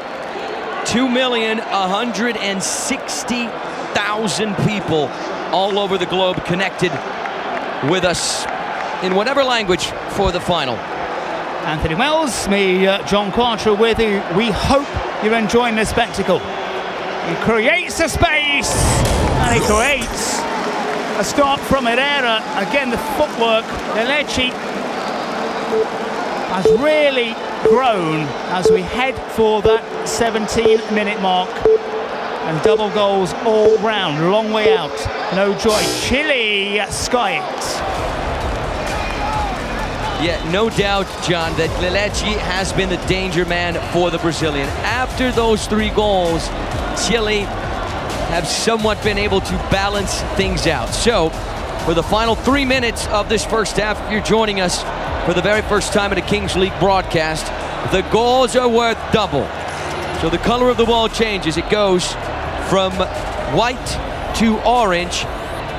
Speaker 6: 2,160,000 people all over the globe connected with us in whatever language for the final.
Speaker 7: Anthony Wells, me, John Quattro with you. We hope you're enjoying this spectacle. He creates a space, and he creates a start from Herrera. Again, the footwork, Lelecci has really grown as we head for that 17-minute mark. And double goals all round, long way out. No joy. Chile sky it.
Speaker 6: Yeah, no doubt, John, that Lelecci has been the danger man for the Brazilian. After those 3 goals, Chile have somewhat been able to balance things out. So, for the final 3 minutes of this first half, if you're joining us for the very first time in a Kings League broadcast, the goals are worth double. So the color of the ball changes. It goes from white to orange.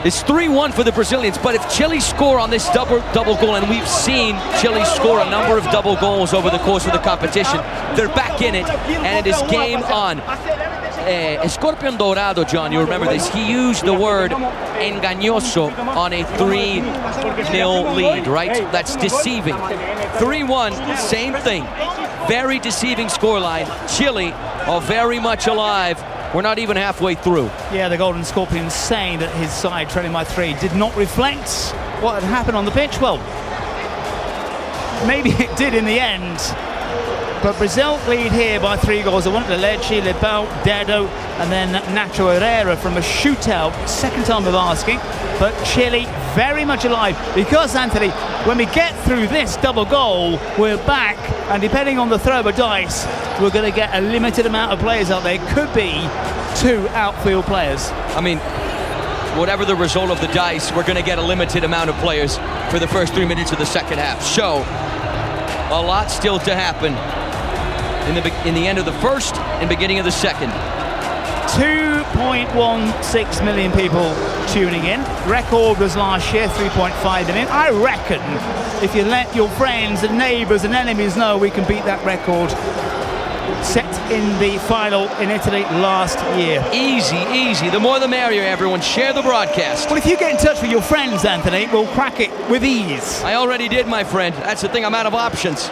Speaker 6: It's 3-1 for the Brazilians, but if Chile score on this double goal, and we've seen Chile score a number of double goals over the course of the competition, they're back in it, and it is game on. Scorpion Dorado, John, you remember this, he used the word engañoso on a 3-0 lead, right? That's deceiving. 3-1, same thing. Very deceiving scoreline. Chile are very much alive. We're not even halfway through.
Speaker 7: Yeah, the Golden Scorpions saying that his side, trailing by 3, did not reflect what had happened on the pitch. Well, maybe it did in the end. But Brazil lead here by 3 goals. They want Lelecci, Lebel, Dedo, and then Nacho Herrera from a shootout. Second time of asking. But Chile very much alive. Because, Anthony, when we get through this double goal, we're back. And depending on the throw of a dice, we're going to get a limited amount of players out there. Could be 2 outfield players.
Speaker 6: I mean, whatever the result of the dice, we're going to get a limited amount of players for the first 3 minutes of the second half. So, a lot still to happen in the end of the first and beginning of the second.
Speaker 7: 2.16 million people tuning in. Record was last year 3.5 million. I reckon if you let your friends and neighbours and enemies know, we can beat that record set in the final in Italy last year.
Speaker 6: Easy, easy. The more the merrier, everyone. Share the broadcast.
Speaker 7: Well, if you get in touch with your friends, Anthony, we'll crack it with ease.
Speaker 6: I already did, my friend. That's the thing, I'm out of options.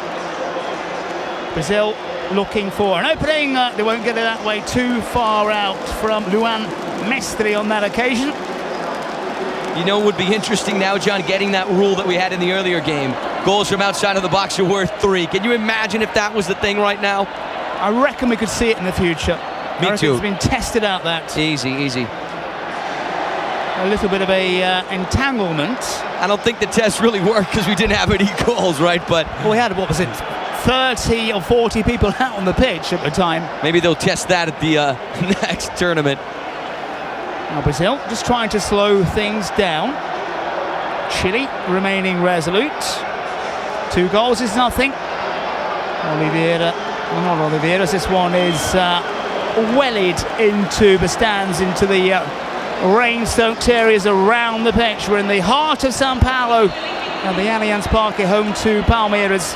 Speaker 7: Brazil looking for an opening. They won't get it that way, too far out from Luan Mestre on that occasion.
Speaker 6: You know, it would be interesting now, John, getting that rule that we had in the earlier game. Goals from outside of the box are worth 3. Can you imagine if that was the thing right now?
Speaker 7: I reckon we could see it in the future.
Speaker 6: Me too.
Speaker 7: It's been tested out that.
Speaker 6: Easy, easy.
Speaker 7: A little bit of a entanglement.
Speaker 6: I don't think the test really worked because we didn't have any goals, right? But
Speaker 7: well, we had, what was it, 30 or 40 people out on the pitch at the time.
Speaker 6: Maybe they'll test that at the next tournament.
Speaker 7: Now Brazil just trying to slow things down. Chile remaining resolute. 2 goals is nothing. Not Oliveira, this one is wellied into the stands, into the rain-soaked areas around the pitch. We're in the heart of Sao Paulo and the Allianz Parque, home to Palmeiras.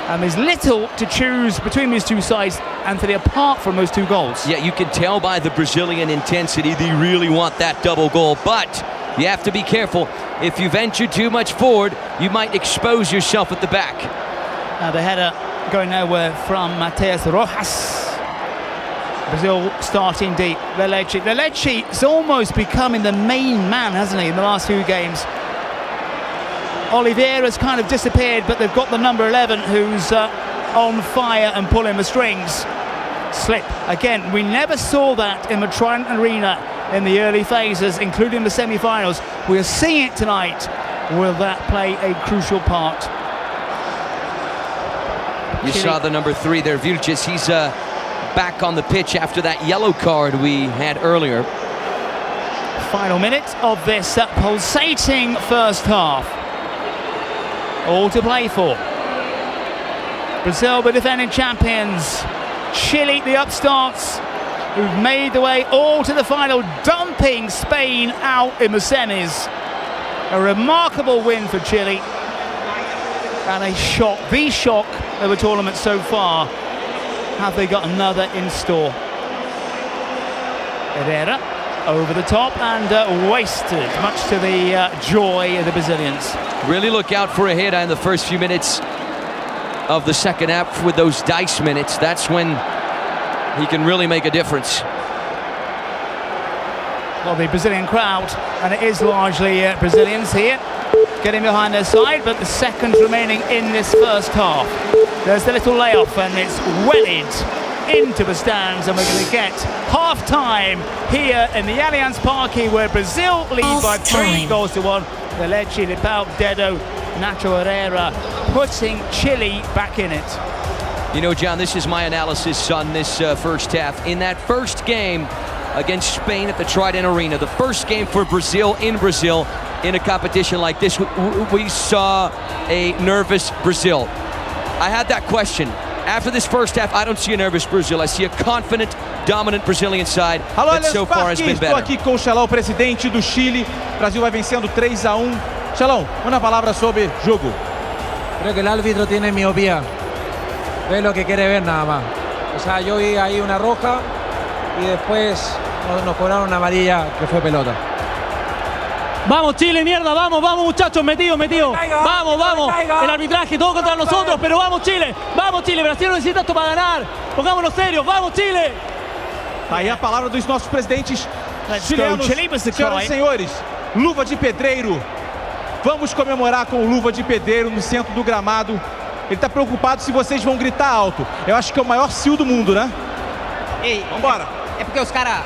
Speaker 7: And there's little to choose between these 2 sides, Anthony, apart from those 2 goals.
Speaker 6: Yeah, you can tell by the Brazilian intensity they really want that double goal, but you have to be careful. If you venture too much forward, you might expose yourself at the back.
Speaker 7: Now the header going nowhere from Mateus Rojas. Brazil starting deep. Lelecci is almost becoming the main man, hasn't he, in the last few games. Oliveira's kind of disappeared, but they've got the number 11 who's on fire and pulling the strings. Slip. Again, we never saw that in the Trident Arena in the early phases, including the semi-finals. We're seeing it tonight. Will that play a crucial part?
Speaker 6: You saw the number 3 there, Vilches. He's back on the pitch after that yellow card we had earlier.
Speaker 7: Final minute of this pulsating first half. All to play for. Brazil, the defending champions. Chile, the upstarts, who've made the way all to the final, dumping Spain out in the semis. A remarkable win for Chile. And a shock, the shock of the tournament so far. Have they got another in store? Herrera over the top and wasted, much to the joy of the Brazilians.
Speaker 6: Really look out for Herrera in the first few minutes of the second half with those dice minutes. That's when he can really make a difference.
Speaker 7: Well, the Brazilian crowd, and it is largely Brazilians here, getting behind their side, but the seconds remaining in this first half. There's the little layoff, and it's wedded into the stands, and we're going to get half-time here in the Allianz Parque, where Brazil lead by 3-1. The Leche de Pau Dedo, Nacho Herrera, putting Chile back in it.
Speaker 6: You know, John, this is my analysis on this first half. In that first game against Spain at the Trident Arena, the first game for Brazil in Brazil in a competition like this, we saw a nervous Brazil. I had that question. After this first half, I don't see a nervous Brazil. I see a confident, dominant Brazilian side that so far has been better.
Speaker 5: Estou aqui com o Chalão, presidente do Chile. Brasil vai vencendo 3-1. Chalão, una palabra sobre jogo.
Speaker 17: Creo que el árbitro tiene miopía. Ve lo que quiere ver nada más. O sea, yo vi ahí una roja y después nos cobraron una amarilla que fue pelota.
Speaker 20: Vamos Chile, mierda, vamos, vamos muchachos, metido. Vamos, vamos. El arbitraje, todo contra nosotros, pero vamos Chile, Brasil no necesita esto para ganar. Pongámonos serios, vamos Chile.
Speaker 5: Aí a palavra dos nossos presidentes chilenos. Senhoras e senhores, luva de pedreiro. Vamos comemorar com luva de pedreiro no centro do gramado. Ele está preocupado se vocês vão gritar alto. Eu acho que é o maior cio do mundo, né?
Speaker 16: Ei,
Speaker 5: vambora.
Speaker 16: É porque os caras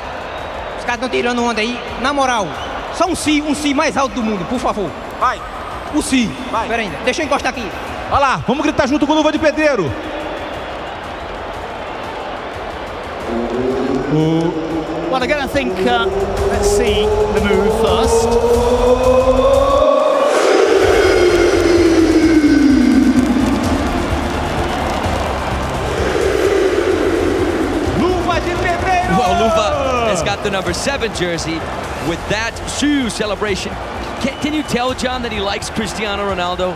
Speaker 16: estão tirando onda aí, na moral. Só um si mais alto do mundo, por favor.
Speaker 5: Vai.
Speaker 16: O si.
Speaker 5: Vai.
Speaker 16: Pera ainda, deixa eu encostar aqui.
Speaker 5: Olha lá, vamos gritar junto com luva de pedreiro.
Speaker 7: Well, again, I think, let's see the move first.
Speaker 5: Luva de pedreiro!
Speaker 6: Well, Luva has got the number 7 jersey with that shoe celebration. Can you tell, John, that he likes Cristiano Ronaldo?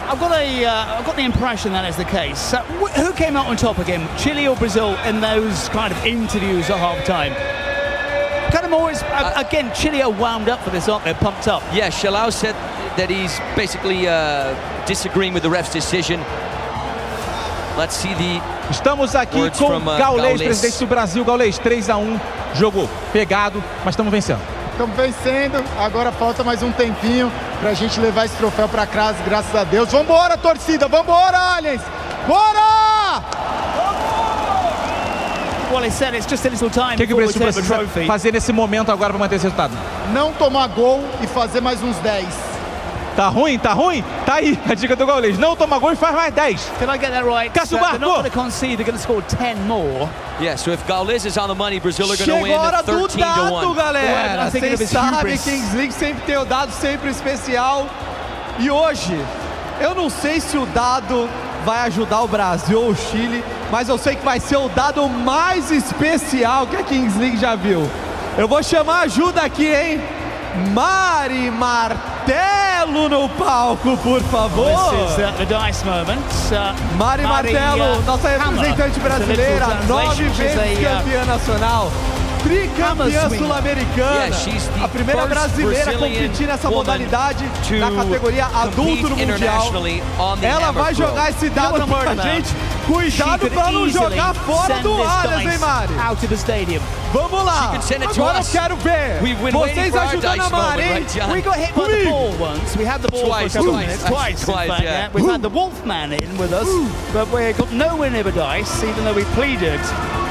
Speaker 7: I've got the impression that is the case. Who came out on top again, Chile or Brazil, in those kind of interviews at half-time? Kind of more, again, Chile are wound up for this, aren't they? Pumped up.
Speaker 6: Yeah, Chalão said that he's basically disagreeing with the ref's decision. Let's see the
Speaker 5: Estamos aqui com Gaulês, presidente do Brasil. Gaulês, 3-1, jogo pegado, mas estamos vencendo.
Speaker 18: Estamos vencendo, agora falta mais um tempinho pra gente levar esse troféu pra casa, graças a Deus. Vambora, torcida, vambora, Aliens! Bora!
Speaker 7: Well, he said it's just a little time
Speaker 5: O que o Brasil
Speaker 7: before we take the
Speaker 5: precisa
Speaker 7: trophy.
Speaker 5: fazer nesse momento agora para manter esse resultado?
Speaker 18: Não tomar gol e fazer mais uns 10.
Speaker 5: Tá ruim? Tá ruim? Tá aí a dica do Gaulês. Não toma gol e faz mais 10.
Speaker 7: Did I get that right?
Speaker 5: Cássio
Speaker 7: They're not
Speaker 5: Barco.
Speaker 7: going to concede, they're going to score 10 more.
Speaker 6: Yeah, so if Gaulês is on the money, Brazil are going to
Speaker 11: Chegou
Speaker 6: win
Speaker 11: a hora do
Speaker 6: 13-1.
Speaker 11: dado, galera.
Speaker 7: Well, I think
Speaker 11: Vocês
Speaker 7: it was
Speaker 11: sabem,
Speaker 7: hubris.
Speaker 11: Kings League sempre tem o dado sempre especial. E hoje, eu não sei se o dado vai ajudar o Brasil ou o Chile, mas eu sei que vai ser o dado mais especial que a Kings League já viu. Eu vou chamar ajuda aqui, hein? Mari Martelo no palco, por favor.
Speaker 7: This is the dice moment.
Speaker 11: Mari Martelo, nossa representante brasileira, 9 vezes campeã nacional, tricampeã sul-americana, a primeira brasileira a competir nessa modalidade na categoria adulto no Mundial. Ela vai jogar esse dado pra gente. Cuidado pra não jogar fora do Allianz, hein, Mari?
Speaker 7: Out of the stadium.
Speaker 11: Vamos lá, agora eu quero ver vocês ajudando a Mari, hein?
Speaker 7: We got hit by the ball once. We had the ball for a couple of minutes. Twice, in fact, yeah. We've had the Wolfman in with us, but we got nowhere near the dice, even though we pleaded.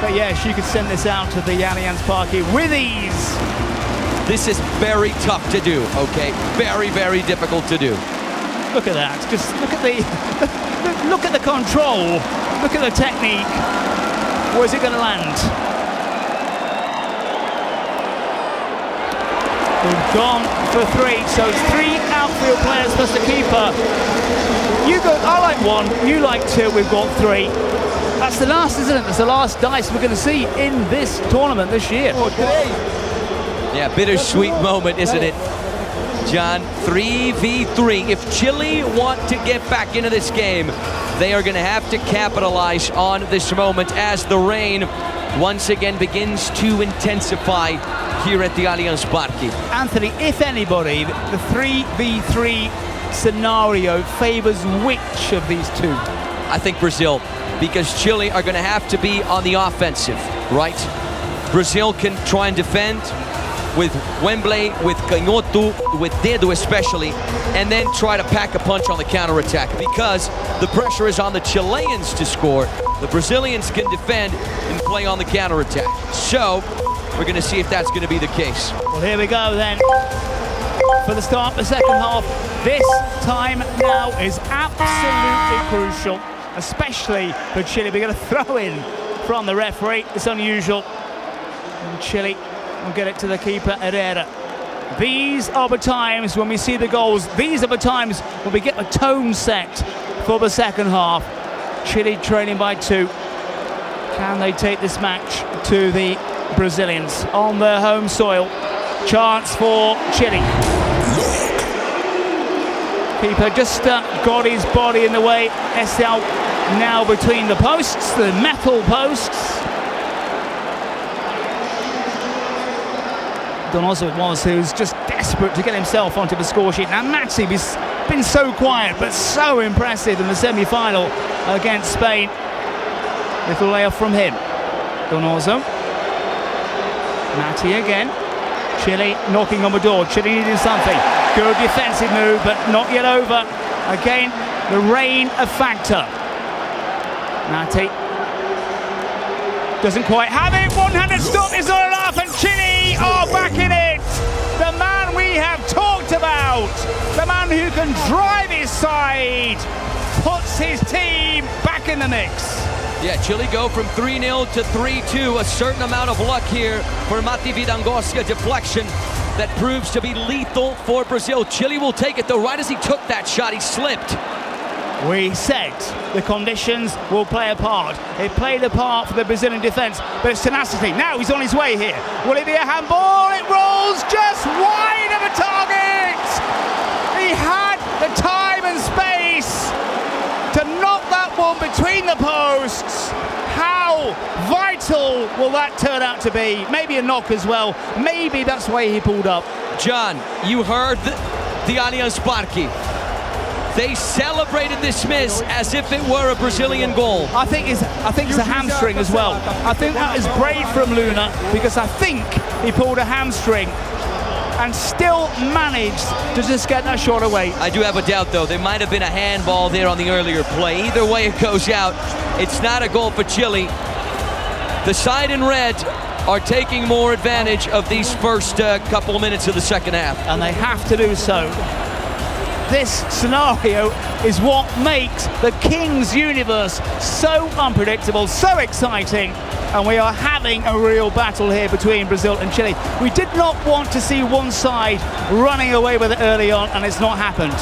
Speaker 7: But yeah, she could send this out to the Allianz Parque with ease.
Speaker 6: This is very tough to do, okay? Very, very difficult to do.
Speaker 7: Look at that. Just look at the look at the control. Look at the technique. Where's it going to land? They've gone for 3, so it's 3 outfield players plus the keeper. I like 1, you like 2, we've got 3. That's the last, isn't it? That's the last dice we're going to see in this tournament this year.
Speaker 6: Yeah, bittersweet moment, isn't it? John, 3v3. If Chile want to get back into this game, they are going to have to capitalize on this moment as the rain once again begins to intensify here at the Allianz Parque.
Speaker 7: Anthony, if anybody, the 3v3 scenario favors which of these two?
Speaker 6: I think Brazil, because Chile are going to have to be on the offensive, right? Brazil can try and defend with Wembley, with Canhoto, with Dedo especially, and then try to pack a punch on the counterattack because the pressure is on the Chileans to score. The Brazilians can defend and play on the counterattack. So we're going to see if that's going to be the case.
Speaker 7: Well, here we go then. For the start of the second half, this time now is absolutely crucial, especially for Chile. We're going to throw in from the referee. It's unusual. And Chile will get it to the keeper, Herrera. These are the times when we see the goals. These are the times when we get the tone set for the second half. Chile trailing by 2. Can they take this match to the Brazilians on their home soil? Chance for Chile. Keeper just got his body in the way. Estel now between the posts, the metal posts. Donoso it was, who's just desperate to get himself onto the score sheet. Now Maxi has been so quiet but so impressive in the semi-final against Spain. Little layoff from him. Donoso. Matti again. Chile knocking on the door. Chile needing something. Good defensive move, but not yet over. Again, the rain a factor. Matti doesn't quite have it. One-handed stop is not enough, and Chile are back in it. The man we have talked about, the man who can drive his side, puts his team back in the mix.
Speaker 6: Yeah, Chile go from 3-0 to 3-2. A certain amount of luck here for Matti Vidangosca. Deflection that proves to be lethal for Brazil. Chile will take it, though. Right as he took that shot, he slipped.
Speaker 7: We said the conditions will play a part. It played a part for the Brazilian defence, but it's tenacity. Now he's on his way here. Will it be a handball? It rolls just wide of the target. He had the time and space to knock that one between the posts. How vital will that turn out to be? Maybe a knock as well. Maybe that's the way he pulled up.
Speaker 6: John, you heard the Allianz Parque. They celebrated this miss as if it were a Brazilian goal.
Speaker 7: I think it's a hamstring as well. I think that is brave from Luna, because I think he pulled a hamstring and still managed to just get that shot away.
Speaker 6: I do have a doubt, though. There might have been a handball there on the earlier play. Either way it goes out, it's not a goal for Chile. The side in red are taking more advantage of these first couple of minutes of the second half.
Speaker 7: And they have to do so. This scenario is what makes the King's universe so unpredictable, so exciting, and we are having a real battle here between Brazil and Chile. We did not want to see one side running away with it early on, and it's not happened.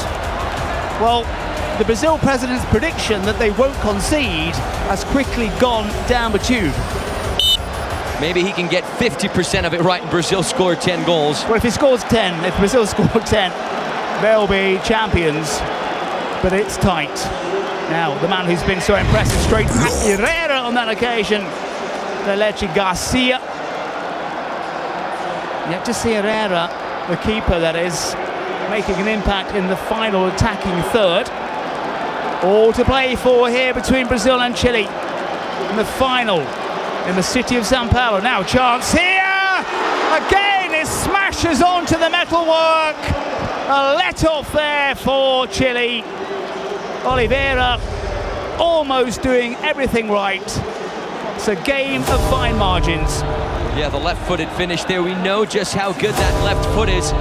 Speaker 7: Well, the Brazil president's prediction that they won't concede has quickly gone down the tube.
Speaker 6: Maybe he can get 50% of it right and Brazil score 10 goals.
Speaker 7: Well, if he scores 10, if Brazil scored 10, they'll be champions, but it's tight. Now, the man who's been so impressive, straight at Herrera on that occasion, the Leche Garcia. Yet to see Herrera, the keeper that is, making an impact in the final attacking third. All to play for here between Brazil and Chile in the final in the city of Sao Paulo. Now, chance here! Again, it smashes onto the metalwork. A let-off there for Chile. Oliveira almost doing everything right. It's a game of fine margins.
Speaker 6: Yeah, the left-footed finish there. We know just how good that left foot is.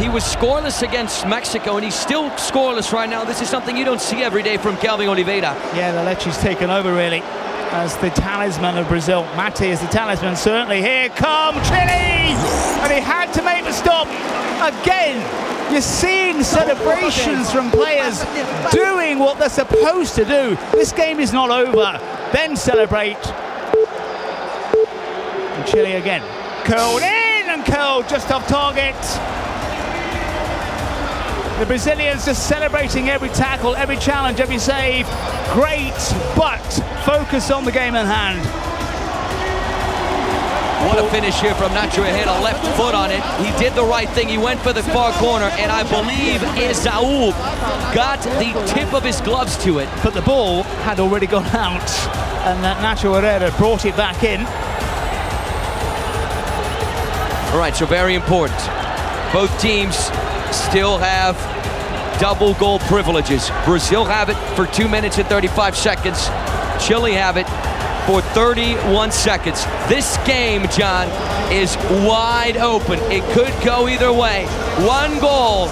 Speaker 6: He was scoreless against Mexico, and he's still scoreless right now. This is something you don't see every day from Kelvin Oliveira.
Speaker 7: Yeah, the Leche's taken over, really, as the talisman of Brazil. Matti is the talisman, certainly. Here come Chile! And he had to make the stop. Again, you're seeing celebrations from players doing what they're supposed to do. This game is not over. Then celebrate. And Chile again. Curled in and curled just off target. The Brazilians just celebrating every tackle, every challenge, every save. Great, but focus on the game in hand.
Speaker 6: What a finish here from Nacho. He had a left foot on it. He did the right thing. He went for the far corner, and I believe Esaú got the tip of his gloves to it.
Speaker 7: But the ball had already gone out, and Nacho Herrera brought it back in.
Speaker 6: All right, so very important. Both teams still have double goal privileges. Brazil have it for 2 minutes and 35 seconds. Chile have it for 31 seconds. This game, John, is wide open. It could go either way. One goal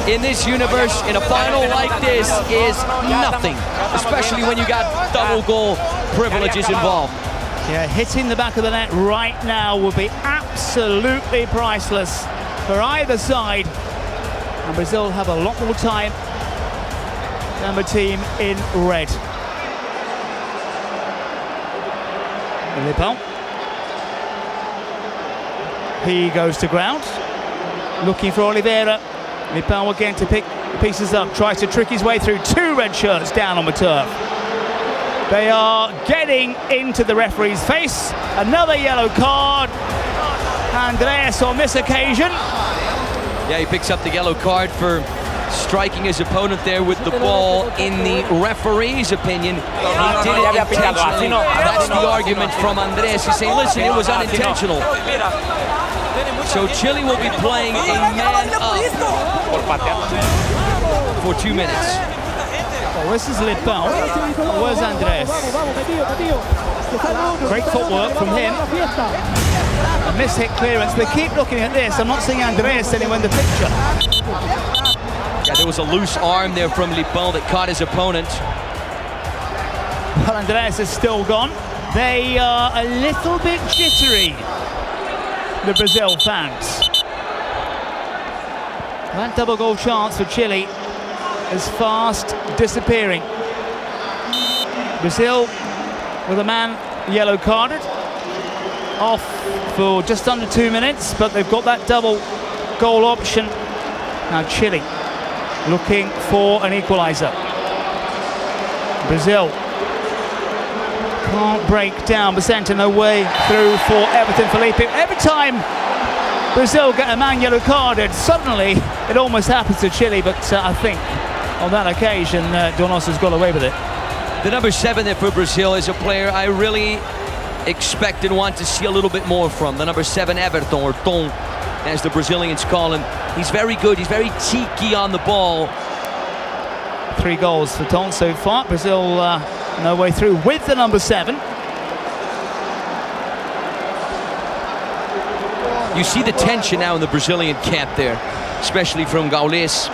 Speaker 6: in this universe in a final like this is nothing, especially when you got double goal privileges involved.
Speaker 7: Yeah, hitting the back of the net right now would be absolutely priceless for either side. And Brazil have a lot more time than the team in red. Lipão. He goes to ground, looking for Oliveira. Lipão again to pick pieces up, tries to trick his way through 2 red shirts down on the turf. They are getting into the referee's face. Another yellow card. Andrés on this occasion.
Speaker 6: Yeah, he picks up the yellow card for striking his opponent there with the ball. In the referee's opinion, he did it intentionally. That's the argument from Andrés. He's saying, listen, it was unintentional. So Chile will be playing a man up for 2 minutes.
Speaker 7: Well, this is Lipão. Where's Andrés? Great footwork from him. A miss-hit clearance. They keep looking at this. I'm not seeing Andrés anywhere in the picture.
Speaker 6: Yeah, there was a loose arm there from Lipão that caught his opponent.
Speaker 7: Well, Andrés is still gone. They are a little bit jittery, the Brazil fans. That double goal chance for Chile is fast disappearing. Brazil with a man yellow carded, off for just under 2 minutes, but they've got that double goal option. Now Chile looking for an equaliser. Brazil can't break down. Vicente no way through for Everton Felipe. Every time Brazil get a man yellow carded, suddenly it almost happens to Chile, but I think on that occasion Donoso's got away with it.
Speaker 6: The number 7 there for Brazil is a player I really expect and want to see a little bit more from. The number 7, Everton, or Tom, as the Brazilians call him. He's very good. He's very cheeky on the ball.
Speaker 7: 3 goals for Tom so far. Brazil no way through with the number 7.
Speaker 6: You see the tension now in the Brazilian camp there, especially from Gaules.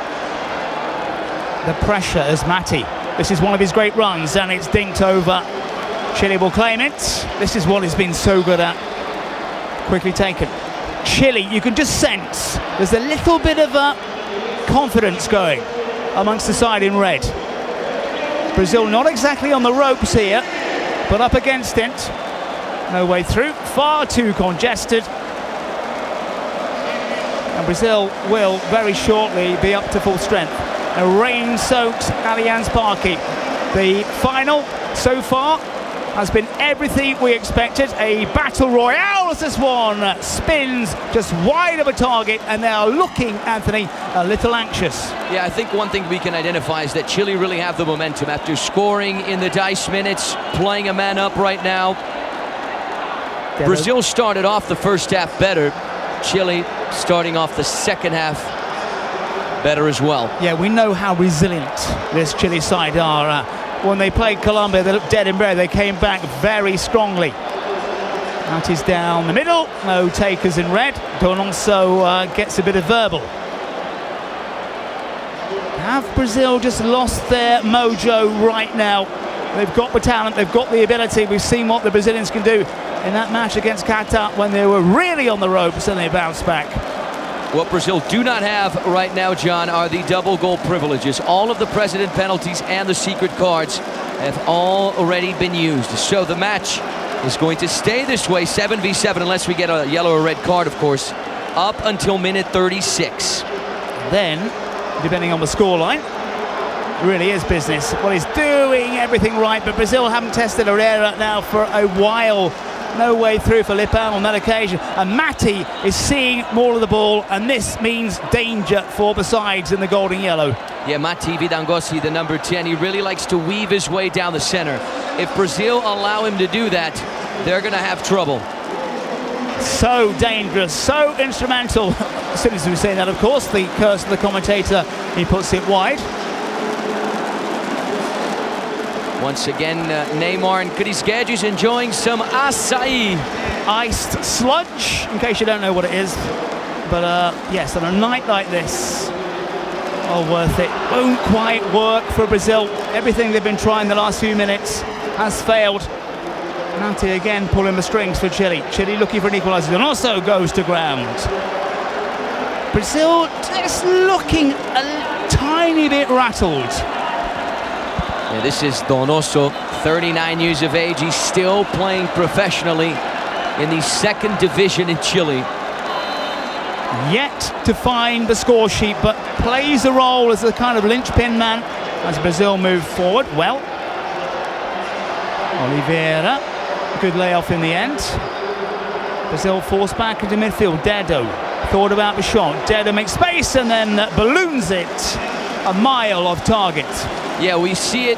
Speaker 7: The pressure as Mati. This is one of his great runs, and it's dinked over. Chile will claim it. This is what he's been so good at. Quickly taken. Chile, you can just sense there's a little bit of confidence going amongst the side in red. Brazil not exactly on the ropes here, but up against it. No way through, far too congested. And Brazil will very shortly be up to full strength. A rain-soaked Allianz Parque. The final so far has been everything we expected. A battle royale as this one spins just wide of a target, and they are looking, Anthony, a little anxious.
Speaker 6: Yeah, I think one thing we can identify is that Chile really have the momentum after scoring in the dice minutes, playing a man up right now. Brazil started off the first half better. Chile starting off the second half better as well.
Speaker 7: Yeah, we know how resilient this Chile side are. When they played Colombia, they looked dead in red. They came back very strongly. That is down the middle. No takers in red. Donoso gets a bit of verbal. Have Brazil just lost their mojo right now? They've got the talent, they've got the ability. We've seen what the Brazilians can do in that match against Qatar when they were really on the ropes and they bounced back.
Speaker 6: What Brazil do not have right now, John, are the double goal privileges. All of the president penalties and the secret cards have already been used. So the match is going to stay this way, 7v7, unless we get a yellow or red card, of course, up until minute 36.
Speaker 7: Then depending on the scoreline. It really is business. Well, he's doing everything right, but Brazil haven't tested Herrera now for a while. No way through for Lipão on that occasion. And Matti is seeing more of the ball, and this means danger for the sides in the gold and yellow.
Speaker 6: Yeah, Matti Vidangossi, the number 10, he really likes to weave his way down the center. If Brazil allow him to do that, they're going to have trouble.
Speaker 7: So dangerous, so instrumental. As soon as we say that, of course, the curse of the commentator, he puts it wide.
Speaker 6: Once again, Neymar and Crisguedes enjoying some açaí.
Speaker 7: Iced sludge, in case you don't know what it is. But yes, on a night like this, well worth it. Won't quite work for Brazil. Everything they've been trying the last few minutes has failed. Matti again pulling the strings for Chile. Chile looking for an equaliser, and also goes to ground. Brazil just looking a tiny bit rattled.
Speaker 6: Yeah, this is Donoso, 39 years of age. He's still playing professionally in the second division in Chile.
Speaker 7: Yet to find the score sheet, but plays a role as a kind of linchpin man as Brazil move forward. Well, Oliveira, good layoff in the end. Brazil forced back into midfield. Dedo thought about the shot. Dedo makes space and then balloons it a mile off target.
Speaker 6: Yeah, we see it,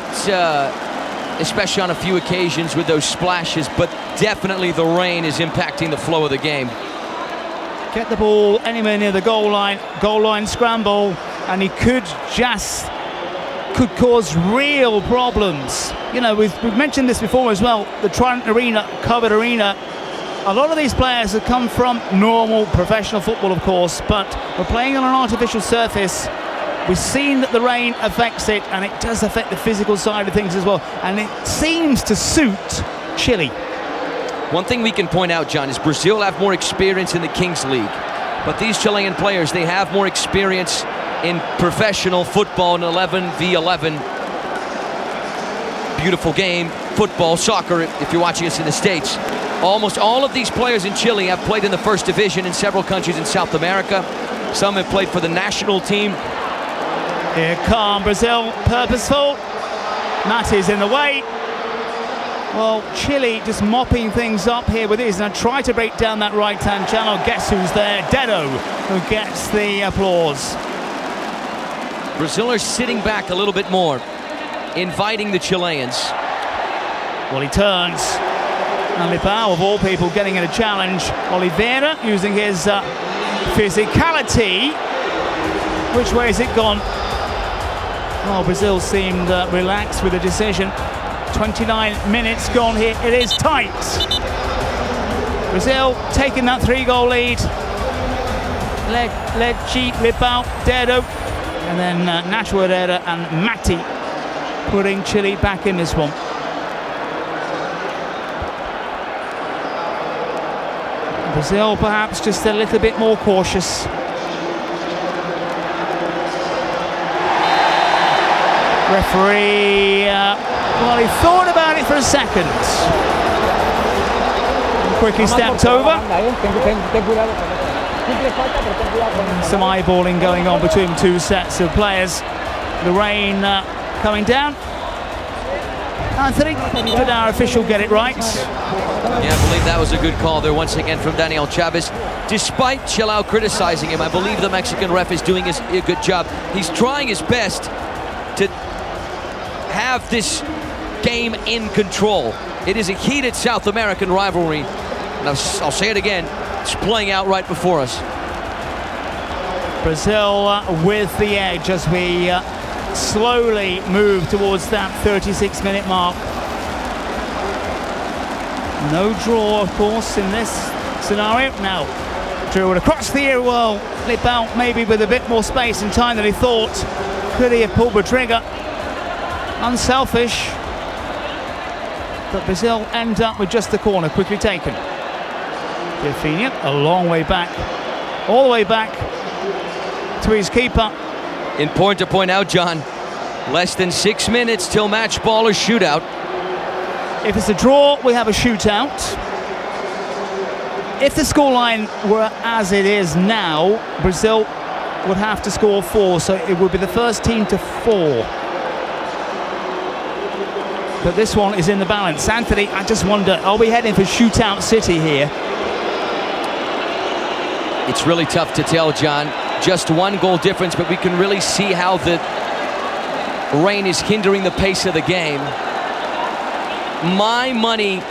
Speaker 6: especially on a few occasions with those splashes, but definitely the rain is impacting the flow of the game.
Speaker 7: Get the ball anywhere near the goal line scramble, and he could cause real problems. You know, we've mentioned this before as well, the Trident Arena, covered arena. A lot of these players have come from normal professional football, of course, but we're playing on an artificial surface. We've seen that the rain affects it, and it does affect the physical side of things as well, and it seems to suit Chile.
Speaker 6: One thing we can point out, John, is Brazil have more experience in the Kings League, but these Chilean players, they have more experience in professional football in 11v11. Beautiful game, football, soccer, if you're watching us in the States. Almost all of these players in Chile have played in the first division in several countries in South America. Some have played for the national team.
Speaker 7: Here come Brazil, purposeful. Matti's in the way. Well, Chile just mopping things up here with his, and try to break down that right-hand channel. Guess who's there? Dedo, who gets the applause.
Speaker 6: Brazil are sitting back a little bit more, inviting the Chileans.
Speaker 7: Well, he turns. And Lipão, of all people, getting in a challenge. Oliveira using his physicality. Which way has it gone? Well, Brazil seemed relaxed with the decision. 29 minutes gone here. It is tight. Brazil taking that 3-goal lead. Lecce, Lipão, Dedo, and then Nacho Herrera and Matti putting Chile back in this one. Brazil perhaps just a little bit more cautious. Referee, well, he thought about it for a second. Quickly stepped over. Some eyeballing going on between two sets of players. The rain coming down. Anthony, did our official get it right?
Speaker 6: Yeah, I believe that was a good call there once again from Daniel Chavez. Despite Chilao criticizing him, I believe the Mexican ref is doing a good job. He's trying his best to have this game in control. It is a heated South American rivalry, and I'll say it again, it's playing out right before us.
Speaker 7: Brazil with the edge as we slowly move towards that 36-minute mark. No draw, of course, in this scenario. Now, drew it across the ear. Well, Lipão maybe with a bit more space and time than he thought. Could he have pulled the trigger? Unselfish. But Brazil end up with just the corner, quickly taken. Rafinha, a long way back. All the way back to his keeper.
Speaker 6: Important to point out, John, less than 6 minutes till match ball or shootout.
Speaker 7: If it's a draw, we have a shootout. If the scoreline were as it is now, Brazil would have to score 4, so it would be the first team to 4. But this one is in the balance. Anthony, I just wonder, are we heading for shootout city here?
Speaker 6: It's really tough to tell, John. Just 1 goal difference, but we can really see how the rain is hindering the pace of the game. My money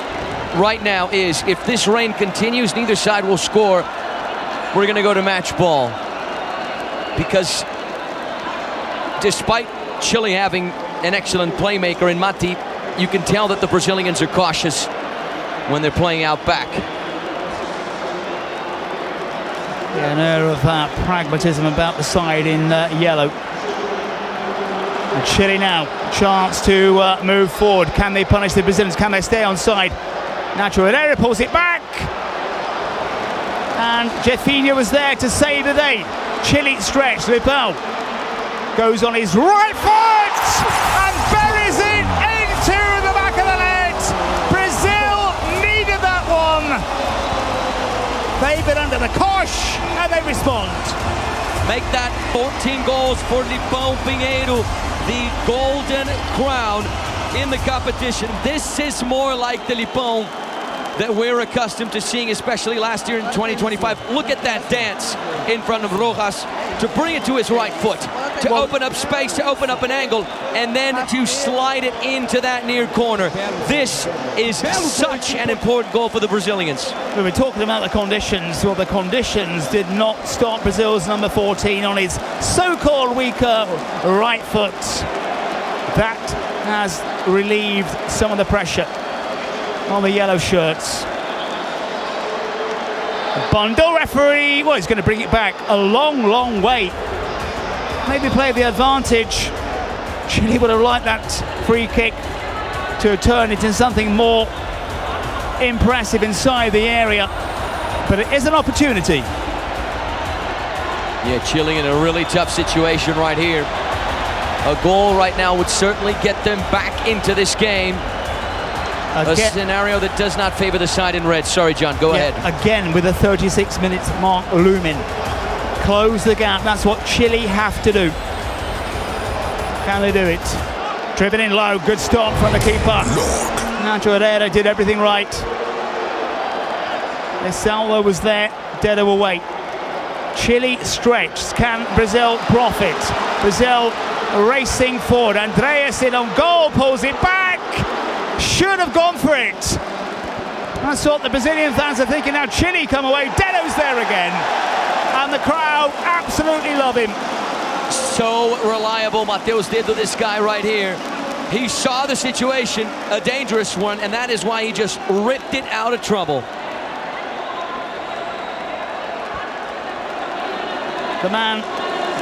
Speaker 6: right now is, if this rain continues, neither side will score. We're going to go to match ball. Because despite Chile having an excellent playmaker in Mati, you can tell that the Brazilians are cautious when they're playing out back.
Speaker 7: Yeah, an air of pragmatism about the side in yellow. And Chile now, chance to move forward. Can they punish the Brazilians? Can they stay on side? Nacho Herrera pulls it back. And Jefinho was there to save the day. Chile stretch. Lipao goes on his right foot and buries it into the back of the net. Brazil needed that one. They've been under the cosh and they respond.
Speaker 6: Make that 14 goals for Lipão Pinheiro, the golden crown in the competition. This is more like the Lipão that we're accustomed to seeing, especially last year in 2025. Look at that dance in front of Rojas to bring it to his right foot, to open up space, to open up an angle, and then to slide it into that near corner. This is such an important goal for the Brazilians.
Speaker 7: We were talking about the conditions. Well, the conditions did not stop Brazil's number 14 on his so-called weaker right foot. That has relieved some of the pressure on the yellow shirts. Bundle referee, well, he's going to bring it back a long, long way. Maybe play the advantage. Chile would have liked that free kick to turn it into something more impressive inside the area. But it is an opportunity.
Speaker 6: Yeah, Chile in a really tough situation right here. A goal right now would certainly get them back into this game. A scenario that does not favor the side in red. Sorry, John, go ahead.
Speaker 7: Again, with a 36-minute mark looming. Close the gap. That's what Chile have to do. Can they do it? Driven in low. Good stop from the keeper. Nacho Herrera did everything right. Salvo was there. Dead away. Chile stretched. Can Brazil profit? Brazil racing forward. Andreas in on goal. Pulls it back. Should have gone for it. That's what the Brazilian fans are thinking now. Chile come away. Dedo's there again. And the crowd absolutely love him.
Speaker 6: So reliable, Mateus Dedo, this guy right here. He saw the situation, a dangerous one, and that is why he just ripped it out of trouble.
Speaker 7: The man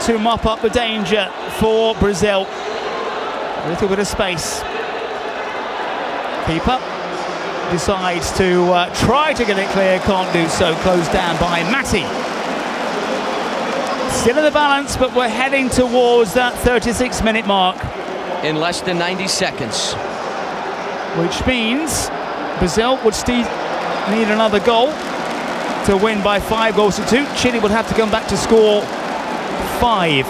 Speaker 7: to mop up the danger for Brazil. A little bit of space. Keeper decides to try to get it clear, can't do so, closed down by Mati. Still in the balance, but we're heading towards that 36-minute mark.
Speaker 6: In less than 90 seconds.
Speaker 7: Which means Brazil would still need another goal to win by 5 goals to 2. Chile would have to come back to score 5.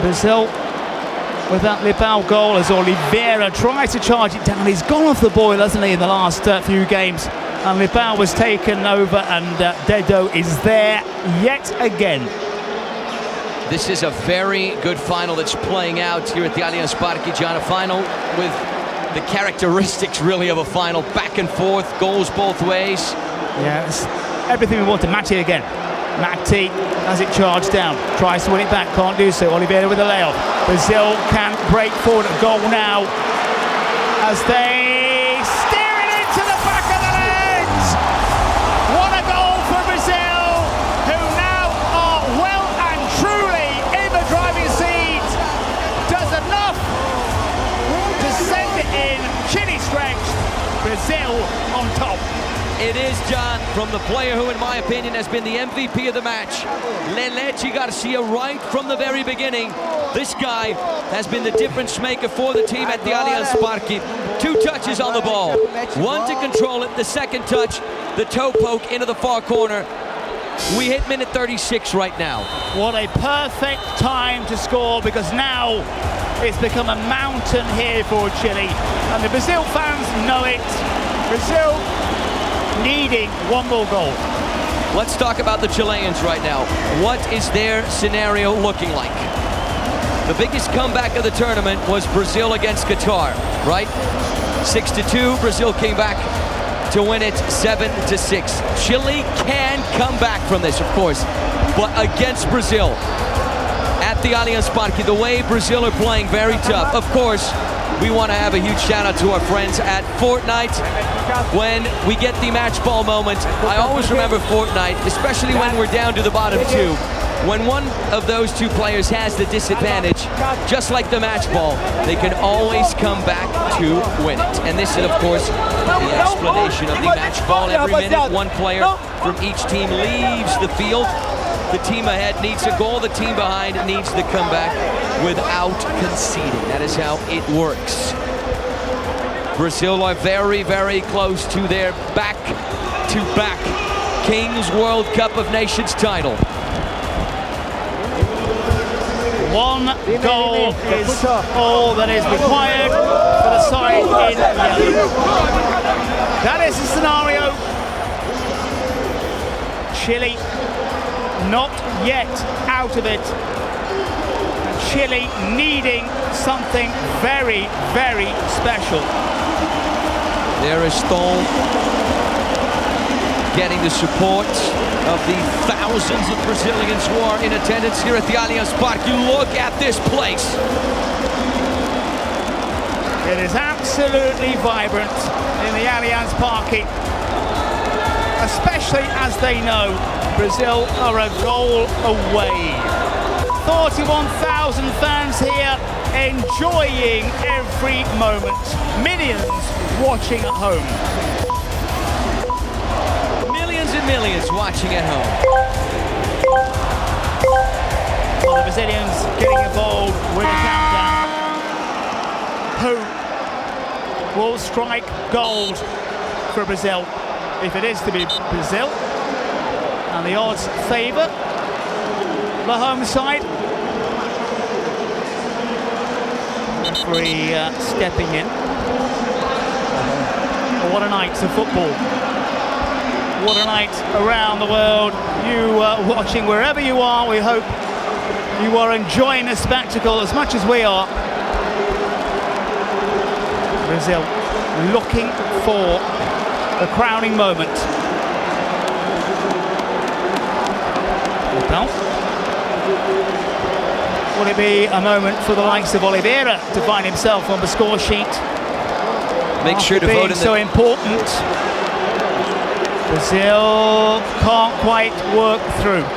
Speaker 7: Brazil with that Lipao goal as Oliveira tries to charge it down. He's gone off the boil, hasn't he, in the last few games. And Lipao was taken over, and Dedo is there yet again.
Speaker 6: This is a very good final that's playing out here at the Allianz Parque, John. A final with the characteristics, really, of a final. Back and forth, goals both ways.
Speaker 7: Yeah, it's everything we want to Mati again. Mati has it charged down, tries to win it back, can't do so. Oliveira with a layoff. Brazil can break forward. A goal now as they steer it into the back of the net. What a goal for Brazil, who now are well and truly in the driving seat. Does enough to send it in. Chile stretched. Brazil on top.
Speaker 6: It is, John, from the player who, in my opinion, has been the MVP of the match, Lelechi Garcia, right from the very beginning. This guy has been the difference maker for the team at the Allianz Parque. 2 touches on the ball. 1 to control it, the second touch, the toe poke into the far corner We hit minute 36 right now.
Speaker 7: What a perfect time to score, because now it's become a mountain here for Chile. And the Brazil fans know it. Brazil needing one more goal.
Speaker 6: Let's talk about the Chileans right now. What is their scenario looking like? The biggest comeback of the tournament was Brazil against Qatar, right? 6-2, Brazil came back to win it 7-6. Chile can come back from this, of course, but against Brazil at the Allianz Parque, the way Brazil are playing, very tough. Of course, we want to have a huge shout out to our friends at Fortnite. When we get the match ball moment, I always remember Fortnite, especially when we're down to the bottom two. When one of those two players has the disadvantage, just like the match ball, they can always come back to win it. And this is, of course, the explanation of the match ball. Every minute, one player from each team leaves the field. The team ahead needs a goal, the team behind needs the comeback without conceding. That is how it works. Brazil are very, very close to their back-to-back Kings World Cup of Nations title.
Speaker 7: One goal is all that is required for the side in yellow. That is the scenario. Chile not yet out of it. And Chile needing something very, very special.
Speaker 6: There is Stone getting the support of the thousands of Brazilians who are in attendance here at the Allianz Parque. You look at this place.
Speaker 7: It is absolutely vibrant in the Allianz Parque, especially as they know Brazil are a goal away. 41,000 fans here enjoying every moment. Millions watching at home.
Speaker 6: Millions watching at home.
Speaker 7: Well, the Brazilians getting involved with a countdown. Who will strike gold for Brazil? If it is to be Brazil, and the odds favour the home side. Referee stepping in. What a night of football. What a night around the world. You watching wherever you are, we hope you are enjoying the spectacle as much as we are. Brazil looking for the crowning moment. Well, would it be a moment for the likes of Oliveira to find himself on the score sheet?
Speaker 6: Make sure to vote in
Speaker 7: so important. Brazil can't quite work through.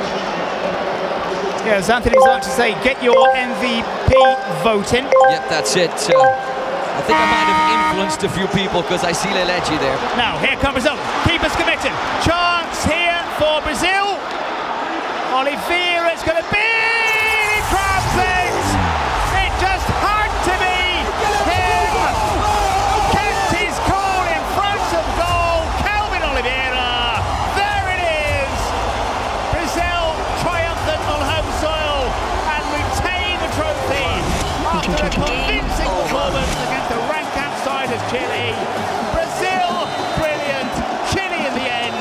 Speaker 7: Yes, Anthony's about to say, get your MVP vote in.
Speaker 6: Yep, that's it. I think I might have influenced a few people because I see Leleji there.
Speaker 7: Now, here comes Brazil. Keepers committed. Chance here for Brazil. Oliveira, it's going to be. He grabs it. It just had to be him. Kept his goal in front of goal. Kelvin Oliveira. There it is. Brazil triumphant on home soil and retain the trophy after a convincing performance against the rank-out side of Chile. Brazil, brilliant. Chile in the end,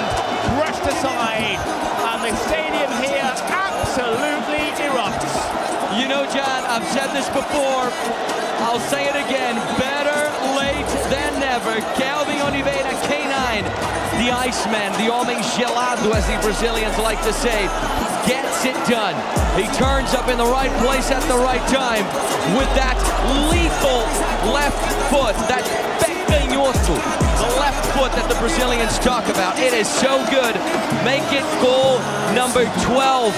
Speaker 7: brushed aside. And the stadium here absolutely erupts.
Speaker 6: You know, John, I've said this before. I'll say it again. Better late than never. Kelvin Oliveira, K9, the Iceman, the homem gelado, as the Brazilians like to say, gets it done. He turns up in the right place at the right time with that lethal left foot, that pecanhoto, the left foot that the Brazilians talk about. It is so good. Make it goal number 12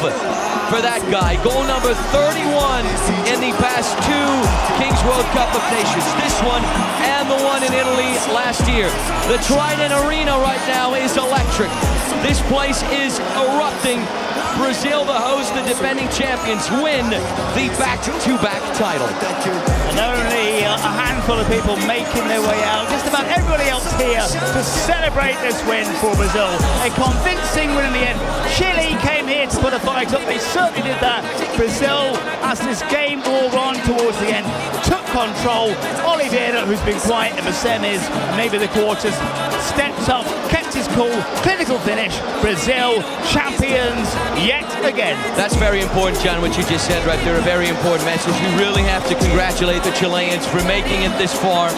Speaker 6: for that guy. Goal number 31 in the past two Kings World Cup of Nations. This one and the one in Italy last year. The Trident Arena right now is electric. This place is erupting Brazil, the host, the defending champions, win the back-to-back title.
Speaker 7: And only a handful of people making their way out. Just about everybody else here to celebrate this win for Brazil. A convincing win in the end. Chile came here to put a fight up. They certainly did that. Brazil, as this game wore on towards the end, took control. Oliveira, who's been quiet in the semis, maybe the quarters, stepped up, kept his cool, clinical finish. Brazil, champions yet again.
Speaker 6: That's very important, John, what you just said right there. A very important message. We really have to congratulate the Chileans for making it this far.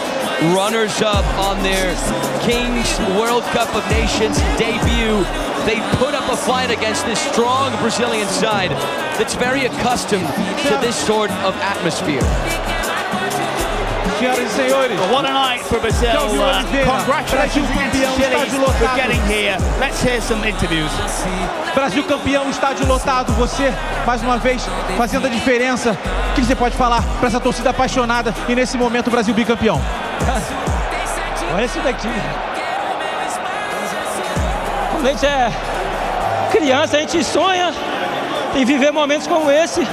Speaker 6: Runners-up on their Kings World Cup of Nations debut. They put up a fight against this strong Brazilian side that's very accustomed to this sort of atmosphere.
Speaker 7: Senhoras e senhores, what a night for Brazil. Congratulations again to Chile for getting here. Let's hear some interviews.
Speaker 5: Brasil campeão, estádio lotado, você mais uma vez fazendo a diferença. O que você pode falar para essa torcida apaixonada e nesse momento o Brasil bicampeão?
Speaker 20: Olha isso daqui. Quando a gente é criança, a gente sonha em viver momentos como esse.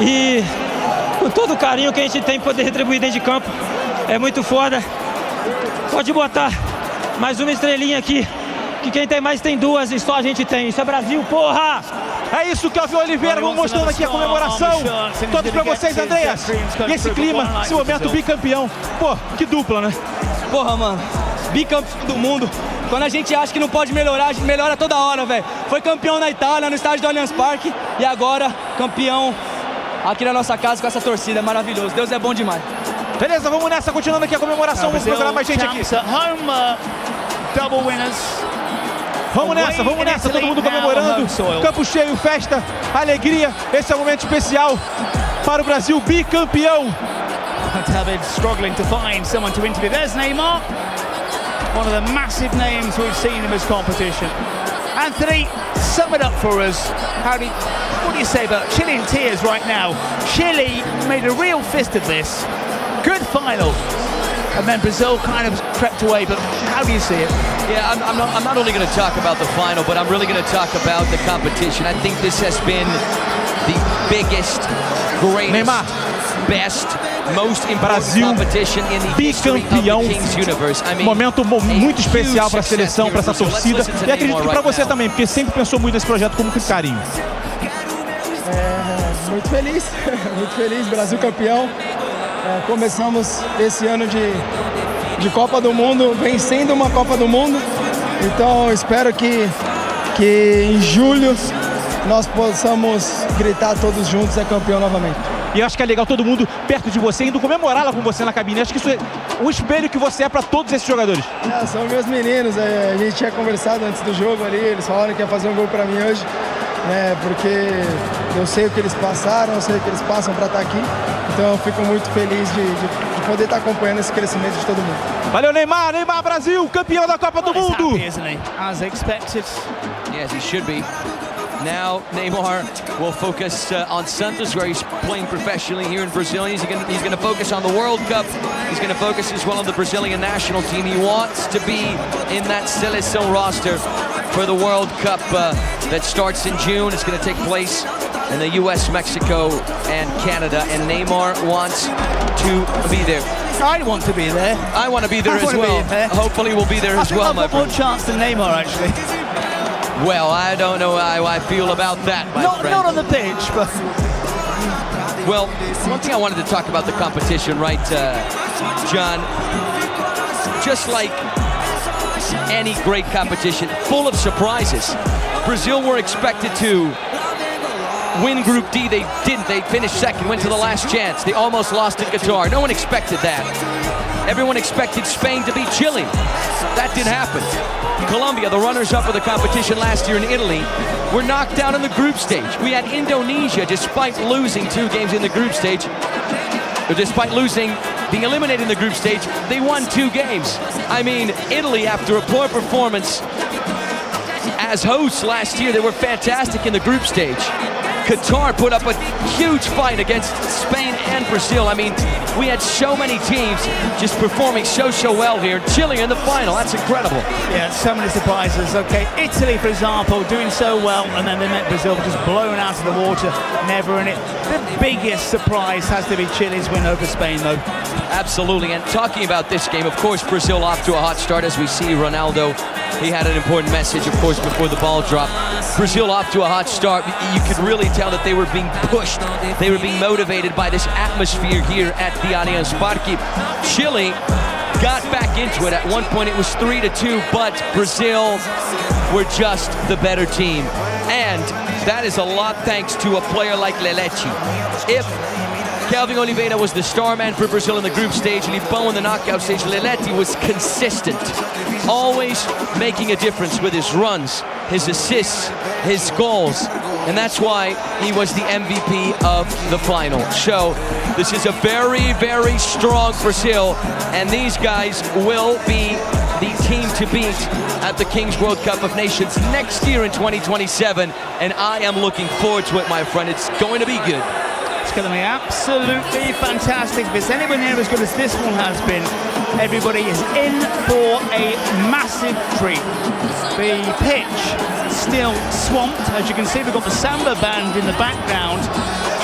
Speaker 20: E com todo o carinho que a gente tem para poder retribuir dentro de campo, é muito foda. Pode botar mais uma estrelinha aqui, que quem tem mais tem duas e só a gente tem. Isso é Brasil, porra!
Speaker 5: É isso, Kelvin Oliveira, vamos mostrando aqui a comemoração. Todos pra vocês, Andreas. E esse clima, esse momento bicampeão. Pô, que dupla, né?
Speaker 16: Porra, mano, bicampeão do mundo. Quando a gente acha que não pode melhorar, a gente melhora toda hora, velho. Foi campeão na Itália, no estádio do Allianz Parque, e agora campeão aqui na nossa casa com essa torcida, é maravilhoso. Deus é bom demais.
Speaker 5: Beleza, vamos nessa, continuando aqui a comemoração. Vamos procurar mais gente aqui.
Speaker 7: Double winners.
Speaker 5: Vamos nessa, todo mundo comemorando. Campo cheio, festa, alegria. Esse é um momento especial para o Brasil bicampeão.
Speaker 7: Struggling to find someone to interview. There's Neymar, one of the massive names we've seen in this competition. Anthony, sum it up for us. What do you say about Chile in tears right now? Chile made a real fist of this. Good final. And then Brazil kind of crept away, but how do you see it?
Speaker 6: Yeah, I'm not only going to talk about the final, but I'm really going to talk about the competition. I think this has been the biggest, greatest, best, most important competition in the history of the Kings universe. I mean,
Speaker 5: momento muito especial para a seleção, para essa torcida. E acredito que para você também, porque sempre pensou muito nesse projeto como com carinho.
Speaker 14: Muito feliz, Brasil campeão. Começamos esse ano de Copa do Mundo, vencendo uma Copa do Mundo. Então espero que em julho nós possamos gritar todos juntos, é campeão novamente.
Speaker 5: E eu acho que é legal todo mundo perto de você, indo comemorá-la com você na cabine. Acho que isso é um espelho que você é para todos esses jogadores.
Speaker 14: São meus meninos, a gente tinha conversado antes do jogo ali, eles falaram que ia fazer um gol para mim hoje, né, porque eu sei o que eles passaram, eu sei o que eles passam para estar aqui. Então eu fico muito feliz de poder estar acompanhando esse crescimento de todo mundo.
Speaker 5: Valeu, Neymar! Neymar, Brasil, campeão da Copa do Mundo!
Speaker 7: Happy, isn't he? As expected.
Speaker 6: Yes, he should be. Now Neymar will focus on Santos, where he's playing professionally here in Brazil. He's going to focus on the World Cup. He's going to focus as well on the Brazilian national team. He wants to be in that seleção roster for the World Cup that starts in June. It's going to take place in the US, Mexico, and Canada. And Neymar wants to be there.
Speaker 7: I want to be there.
Speaker 6: I want to be there as well. Hopefully we'll be there as well, my friend.
Speaker 7: I've got more chance than Neymar, actually.
Speaker 6: Well, I don't know how I feel about that, my friend.
Speaker 7: Not on the pitch, but...
Speaker 6: Well, one thing I wanted to talk about the competition, right, John? Just like any great competition, full of surprises. Brazil were expected to win Group D. They didn't. They finished second, went to the last chance. They almost lost to Qatar. No one expected that. Everyone expected Spain to beat Chile. That didn't happen. Colombia, the runners-up of the competition last year in Italy, were knocked out in the group stage. We had Indonesia, despite losing 2 games in the group stage, despite being eliminated in the group stage, they won 2 games. I mean, Italy, after a poor performance as hosts last year, they were fantastic in the group stage. Qatar put up a huge fight against Spain and Brazil. I mean, we had so many teams just performing so well here. Chile in the final, that's incredible.
Speaker 7: Yeah, so many surprises. Okay, Italy, for example, doing so well, and then they met Brazil, just blown out of the water, never in it. The biggest surprise has to be Chile's win over Spain, though.
Speaker 6: Absolutely, and talking about this game, of course, Brazil off to a hot start, as we see Ronaldo. He had an important message, of course, before the ball dropped. Brazil off to a hot start. You could really tell that they were being pushed. They were being motivated by this atmosphere here at the Allianz Parque. Chile got back into it. At one point, it was 3-2, but Brazil were just the better team. And that is a lot thanks to a player like Lelechi. If Kelvin Oliveira was the star man for Brazil in the group stage, Lipão in the knockout stage, Lelechi was consistent, always making a difference with his runs, his assists, his goals, and that's why he was the MVP of the final. So this is a very, very strong Brazil, and these guys will be the team to beat at the Kings World Cup of Nations next year in 2027, and I am looking forward to it, my friend. It's going to be good.
Speaker 7: It's going to be absolutely fantastic. If it's anywhere near as good as this one has been, everybody is in for a massive treat. The pitch still swamped. As you can see, we've got the samba band in the background.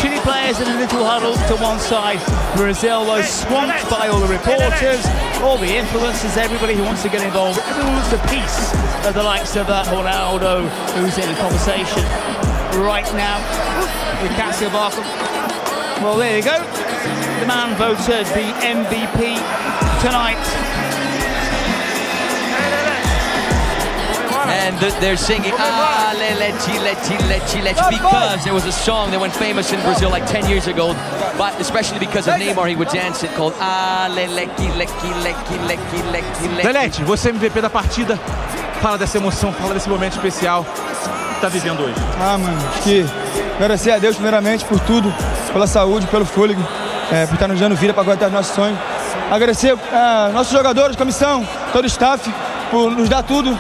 Speaker 7: Chile players in a little huddle to one side. Brazil was swamped by all the reporters, all the influencers, everybody who wants to get involved. Everyone wants a piece of the likes of Ronaldo, who's in the conversation right now with Cazé. Well, there you go. The man voted the MVP tonight.
Speaker 6: And they're singing, Lelechi, because there was a song that went famous in Brazil like 10 years ago, but especially because of Neymar, he would dance it called Lelechi.
Speaker 19: Lelechi, você é MVP da partida. Fala dessa emoção, fala desse momento especial que tá vivendo hoje.
Speaker 14: Mano, acho que agradecer a Deus primeiramente por tudo, pela saúde, pelo fôlego, por estar nos dando vida para aguentar os nossos sonhos. Agradecer nossos jogadores, comissão, todo o staff, por nos dar tudo,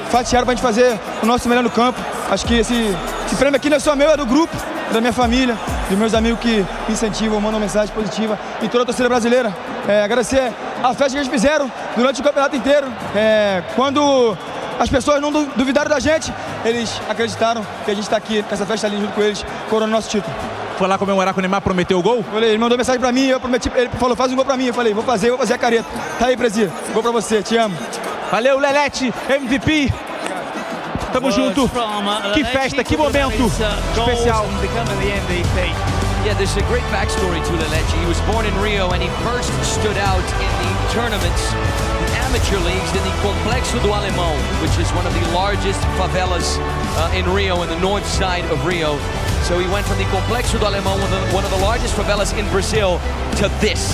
Speaker 14: fatiaram para a gente fazer o nosso melhor no campo. Acho que esse prêmio aqui não é só meu, é do grupo, da minha família, dos meus amigos que me incentivam, mandam mensagem positiva, e toda a torcida brasileira. Agradecer a festa que eles fizeram durante o campeonato inteiro. Quando as pessoas não duvidaram da gente, eles acreditaram que a gente está aqui, nessa festa ali junto com eles, coroando nosso título.
Speaker 19: Foi lá comemorar com o Neymar, prometeu o gol?
Speaker 14: Ele mandou mensagem pra mim, eu prometi, ele falou, faz um gol pra mim. Eu falei, vou fazer a careta. Tá aí, Brasil, gol pra você, te amo.
Speaker 19: Valeu, Lelechi, MVP. Tamo junto. Que festa, que momento especial.
Speaker 6: Yeah, there's a great backstory to Lelechi. He was born in Rio and he first stood out in the tournaments, the amateur leagues, in the Complexo do Alemão, which is one of the largest favelas in Rio, in the north side of Rio. So he went from the Complexo do Alemão, one of the largest favelas in Brazil, to this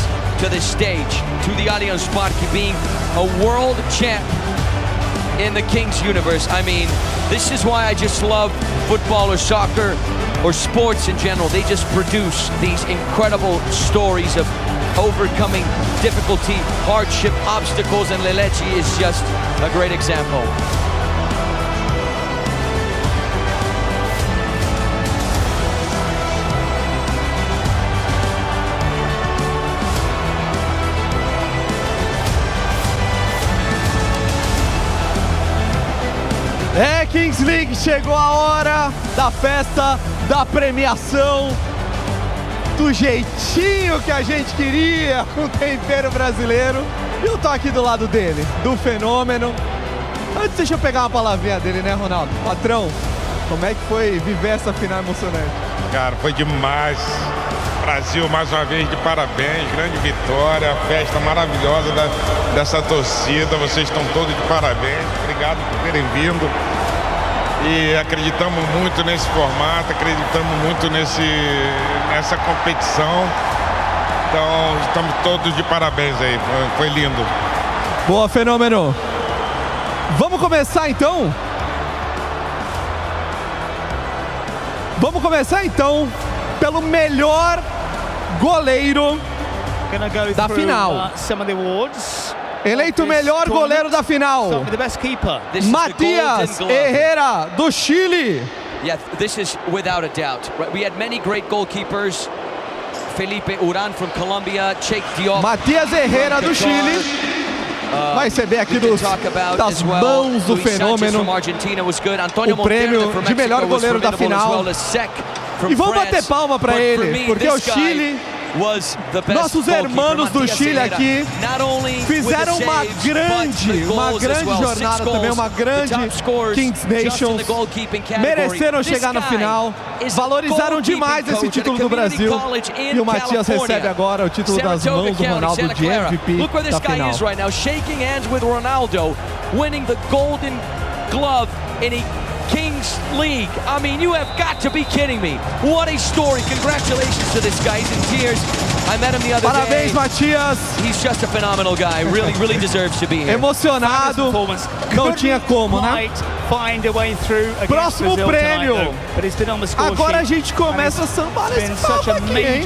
Speaker 6: stage, to the Allianz Parque, being a world champ in the Kings universe. I mean, this is why I just love football or soccer or sports in general. They just produce these incredible stories of overcoming difficulty, hardship, obstacles, and Lelechi is just a great example.
Speaker 11: Kings League, chegou a hora da festa, da premiação, do jeitinho que a gente queria, com o tempero brasileiro. E eu tô aqui do lado dele, do fenômeno. Antes, deixa eu pegar uma palavrinha dele, né, Ronaldo? Patrão, como é que foi viver essa final emocionante?
Speaker 10: Cara, foi demais. Brasil, mais uma vez, de parabéns, grande vitória, festa maravilhosa dessa torcida. Vocês estão todos de parabéns. Obrigado por terem vindo. E acreditamos muito nesse formato, acreditamos muito nessa competição. Então, estamos todos de parabéns aí, foi lindo.
Speaker 11: Boa, fenômeno. Vamos começar então? Vamos começar então pelo melhor goleiro da final. Eleito o melhor goleiro da final, Matias Herrera, do Chile.
Speaker 6: Yeah, this is without a doubt. Right? We had many great goalkeepers. Felipe Uran from Colombia, Cheikh Diop.
Speaker 11: Matias Herrera do Chile. Vai receber aqui das mãos do fenômeno o prêmio de melhor goleiro da final. E vamos bater palma para ele, porque o Chile, nossos irmãos do Chile aqui, fizeram uma grande jornada também, uma grande Kings Nations, mereceram chegar na final, valorizaram demais esse título do Brasil, e o Matias recebe agora o título das mãos do Ronaldo de MVP da final.
Speaker 6: Shaking hands with Ronaldo, winning the Golden Glove in a Kings League. I mean, you have got to be kidding me. What a story. Congratulations to this guy. He's in tears. I met him the other day.
Speaker 11: Parabéns, Matias.
Speaker 6: He's just a phenomenal guy. Really deserves to be here.
Speaker 11: Emocionado. Não tinha como, né? Próximo prêmio. Agora a gente começa a sambar esse papo aqui, hein?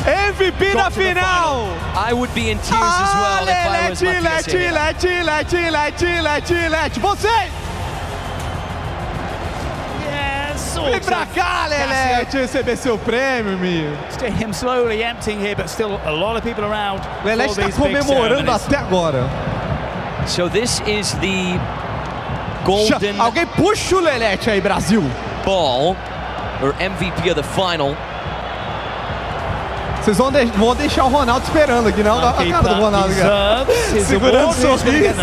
Speaker 11: MVP da final.
Speaker 6: I would be in tears as well if I was
Speaker 11: Lelete. Você! Vem pra cá, Lelete, receber seu prêmio, amigo.
Speaker 7: Him slowly emptying here, but still a lot of people around.
Speaker 11: Lelete tá comemorando até agora.
Speaker 6: So this is the golden.
Speaker 11: Alguém puxa o Lelete aí, Brasil.
Speaker 6: Ball, or MVP of the final.
Speaker 11: Vocês vão deixar o Ronaldo esperando aqui, não? A cara do Ronaldo aqui. Segurando o sorriso.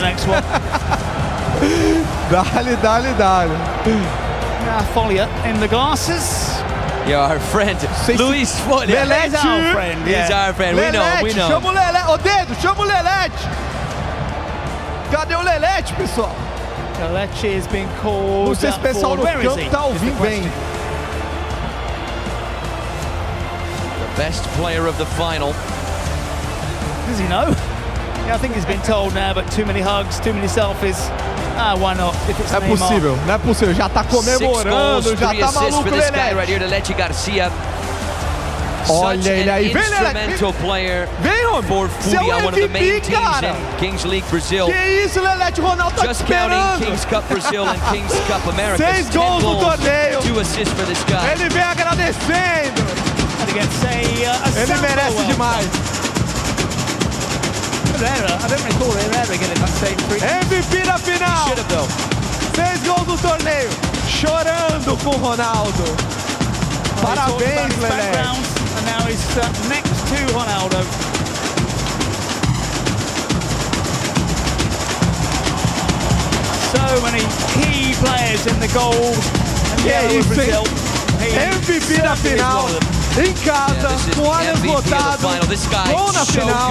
Speaker 11: Dale.
Speaker 7: Folia in the glasses.
Speaker 6: Yeah, our friend Luis Folia.
Speaker 11: Lelete.
Speaker 6: He's our friend. He's our friend.
Speaker 11: Lelete,
Speaker 6: we know.
Speaker 11: Chama o Lelete. Ô dedo, chama o Lelete. Cadê o Lelete, pessoal?
Speaker 7: Lelete is being called.
Speaker 11: Não sei se o pessoal no campo tá ouvindo bem.
Speaker 6: The best player of the final.
Speaker 7: Does he know? Yeah, I think he's been told now, but too many hugs, too many selfies. Why not? If it's
Speaker 11: não é possível, já tá comemorando, já tá maluco,
Speaker 6: Lelete Garcia.
Speaker 11: Olha ele aí, vem
Speaker 6: Lelete.
Speaker 11: Vem, homem, você é o MVP, cara.
Speaker 6: Kings League Brazil.
Speaker 11: Que isso, Lelete, Ronaldo tá
Speaker 6: Just
Speaker 11: esperando.
Speaker 6: Counting Kings Cup Brazil and Kings Cup America.
Speaker 11: 6 gols no torneio.
Speaker 6: 2 assists for this guy.
Speaker 11: Ele vem agradecendo. Ele merece demais.
Speaker 7: I don't recall Herrera getting that same free.
Speaker 11: MVP da final. 6 gols no torneio. Chorando com o Ronaldo. Parabéns, Lelete.
Speaker 7: And now he's next to Ronaldo. So many key players in the gold and yellow Brazil.
Speaker 11: MVP da final. Em casa, com áreas lotadas. Gol na final.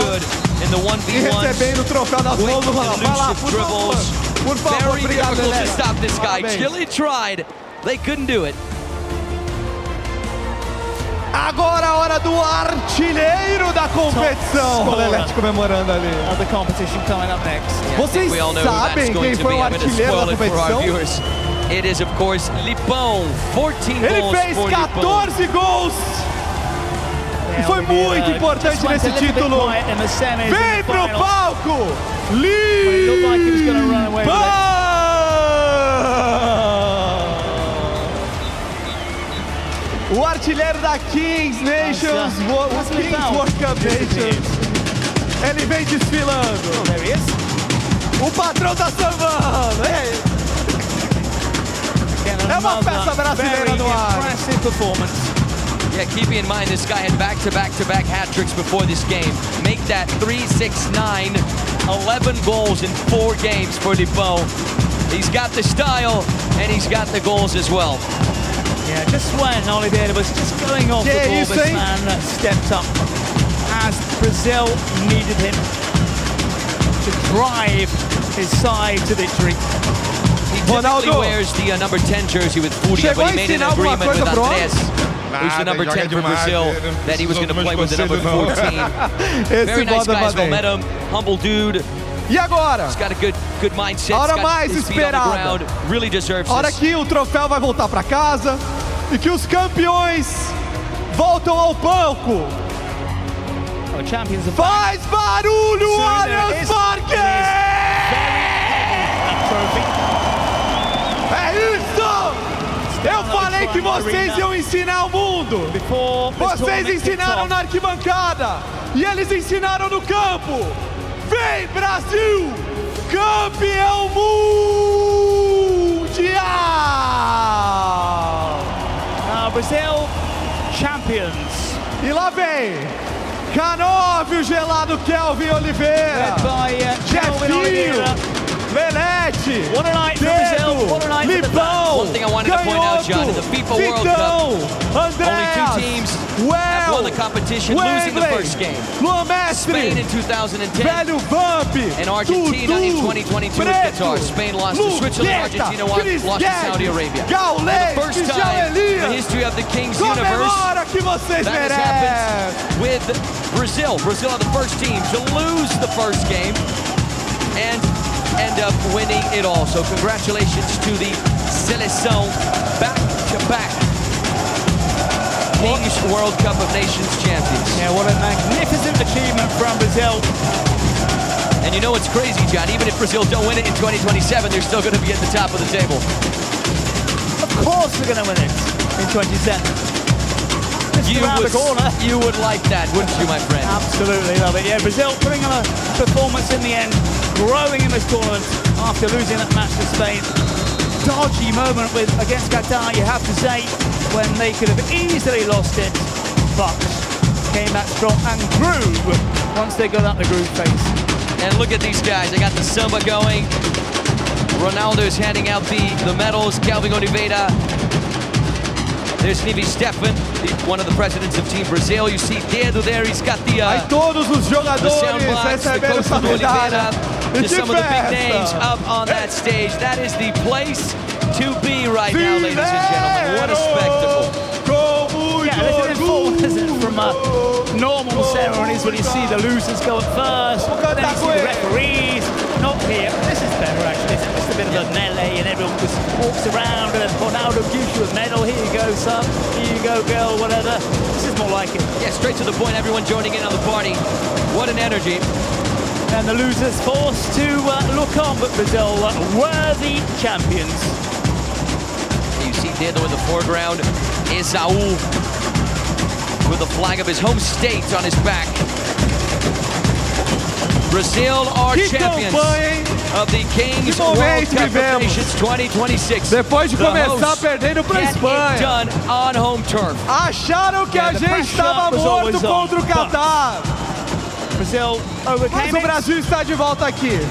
Speaker 6: In the 1v1,
Speaker 11: e recebendo o troféu das mãos do Ronaldo. Vai lá, por favor, obrigado,
Speaker 6: Lelete. To stop this guy. Chile tried, they couldn't do it.
Speaker 11: Agora a hora do artilheiro da competição. O Lelete comemorando ali.
Speaker 7: The competition coming up next.
Speaker 11: Vocês sabem quem foi o artilheiro da competição?
Speaker 6: It is, of course, Lipão. 14
Speaker 11: Ele
Speaker 6: goals
Speaker 11: fez
Speaker 6: for
Speaker 11: 14 gols. E foi muito importante nesse título. Vem pro palco! Lipão! O artilheiro da Kings Nations, Kings World Cup Nations. Ele vem desfilando. O patrão tá sambando. É uma peça brasileira no ar.
Speaker 6: Yeah, keep in mind this guy had back-to-back hat tricks before this game. Make that 3-6-9, 11 goals in 4 games for Lipão. He's got the style and he's got the goals as well.
Speaker 7: Yeah, just when Oliveira was just going off the ball, this man stepped up as Brazil needed him to drive his side to victory.
Speaker 6: He typically wears the number 10 jersey with Furia, but he made an agreement with Andrés, who's the number 10 for Brazil, that he was going to play with the number 14. Very nice guys, well met him, humble dude.
Speaker 11: E agora?
Speaker 6: He's got a good mindset.
Speaker 11: A hora mais esperada.
Speaker 6: Really deserves
Speaker 11: a hora
Speaker 6: this.
Speaker 11: que o troféu vai voltar para casa e que os campeões voltam ao palco. Faz barulho, Allianz Parque! É isso! Vocês iam ensinar o mundo. Vocês ensinaram na arquibancada. E eles ensinaram no campo. Vem, Brasil! Campeão mundial!
Speaker 7: Brazil champions.
Speaker 11: E lá vem Canóvio, gelado Kelvin Oliveira, Jefinho, Velete, Pedro, Lipão,
Speaker 6: One thing I wanted to point out, John, in the FIFA World Cup, only 2 teams have won the competition, losing the first game. Spain in 2010 and Argentina in 2022 at Qatar. Spain lost to Switzerland, Argentina lost to Saudi Arabia. For the first time in the history of the Kings universe, that has happened with Brazil. Brazil are the first team to lose the first game and end up winning it all. So congratulations to the Seleção, back-to-back Kings World Cup of Nations champions.
Speaker 7: Yeah, what a magnificent achievement from Brazil.
Speaker 6: And you know what's crazy, John? Even if Brazil don't win it in 2027, they're still going to be at the top of the table.
Speaker 7: Of course they're going to win it in 27.
Speaker 6: You would like that, wouldn't you, my friend?
Speaker 7: Absolutely love it. Yeah, Brazil putting on a performance in the end, growing in this tournament after losing that match to Spain. Dodgy moment against Qatar, you have to say, when they could have easily lost it, but came back strong and grew once they got out the group phase.
Speaker 6: And look at these guys, they got the samba going. Ronaldo's handing out the medals, Kelvin Oliveira. There's Nivi Stefan, one of the presidents of Team Brazil. You see Dedo there, he's got the
Speaker 11: todos os jogadores
Speaker 6: recebendo essa medalha. Just some of the big names up on that stage. That is the place to be right now, ladies and gentlemen. What a spectacle.
Speaker 7: Yeah, this is important, isn't it? From normal ceremonies when you see the losers go up first, then you see the referees. Not here. This is better, actually. It's just a bit of a melee and everyone just walks around and then Ronaldo gives you a medal. Here you go, son. Here you go, girl, whatever. This is more like it.
Speaker 6: Yeah, straight to the point. Everyone joining in on the party. What an energy.
Speaker 7: And the losers forced to look on, but Brazil worthy champions.
Speaker 6: You see Dedo in the foreground. Esau with the flag of his home state on his back. Brazil are champions of the Kings World Cup of Nations 2026.
Speaker 11: Depois de começar perdendo para a Espanha.
Speaker 6: Done on home turf.
Speaker 11: Acharam que a gente estava morto contra o Qatar. Mas o Brasil está de volta aqui.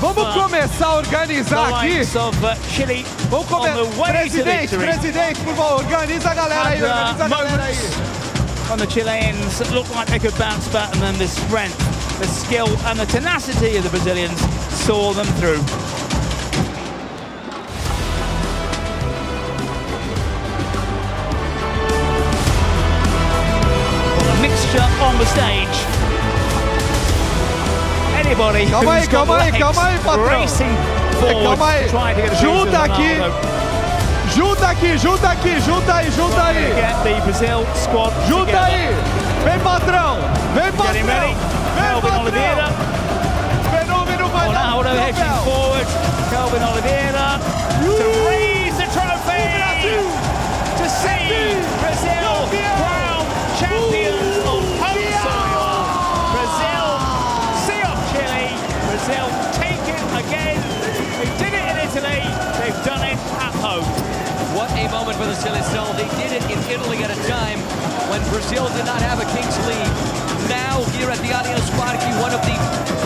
Speaker 11: Vamos começar a organizar aqui. Vamos começar. Presidente, por favor, organiza a galera aí.
Speaker 7: On the Chileans, it looked like they could bounce back, and then the strength, the skill and the tenacity of the Brazilians saw them through. A mixture on the stage. Anybody who's got legs racing forward to try to get a
Speaker 11: junta aqui. Junta aí.
Speaker 7: Get the Brazil squad
Speaker 11: junta aí. Vem patrão.
Speaker 7: Kelvin Oliveira.
Speaker 11: Fenômeno vai dar.
Speaker 7: Ronaldo edging forward. Kelvin Oliveira to raise the trophy. To see Brazil crowned champions on home soil. Brazil see off Chile. Brazil take it again. They did it in Italy. They've done it at home.
Speaker 6: What a moment for the Seleção. They did it in Italy at a time when Brazil did not have a Kings League. Now, here at the Allianz Parque, one of the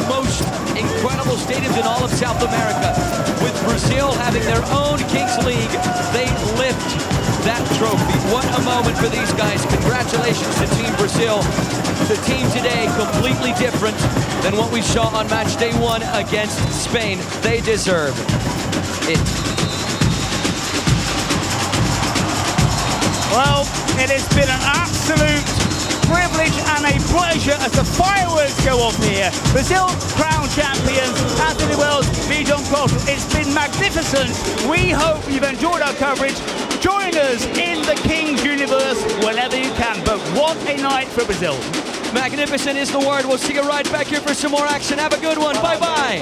Speaker 6: most incredible stadiums in all of South America. With Brazil having their own Kings League, they lift that trophy. What a moment for these guys. Congratulations to Team Brazil. The team today completely different than what we saw on match day 1 against Spain. They deserve it.
Speaker 7: Well, it has been an absolute privilege and a pleasure as the fireworks go off here. Brazil crowned champions, Anthony Wells, John Cottle. It's been magnificent. We hope you've enjoyed our coverage. Join us in the Kings universe whenever you can. But what a night for Brazil.
Speaker 6: Magnificent is the word. We'll see you right back here for some more action. Have a good one. Bye-bye.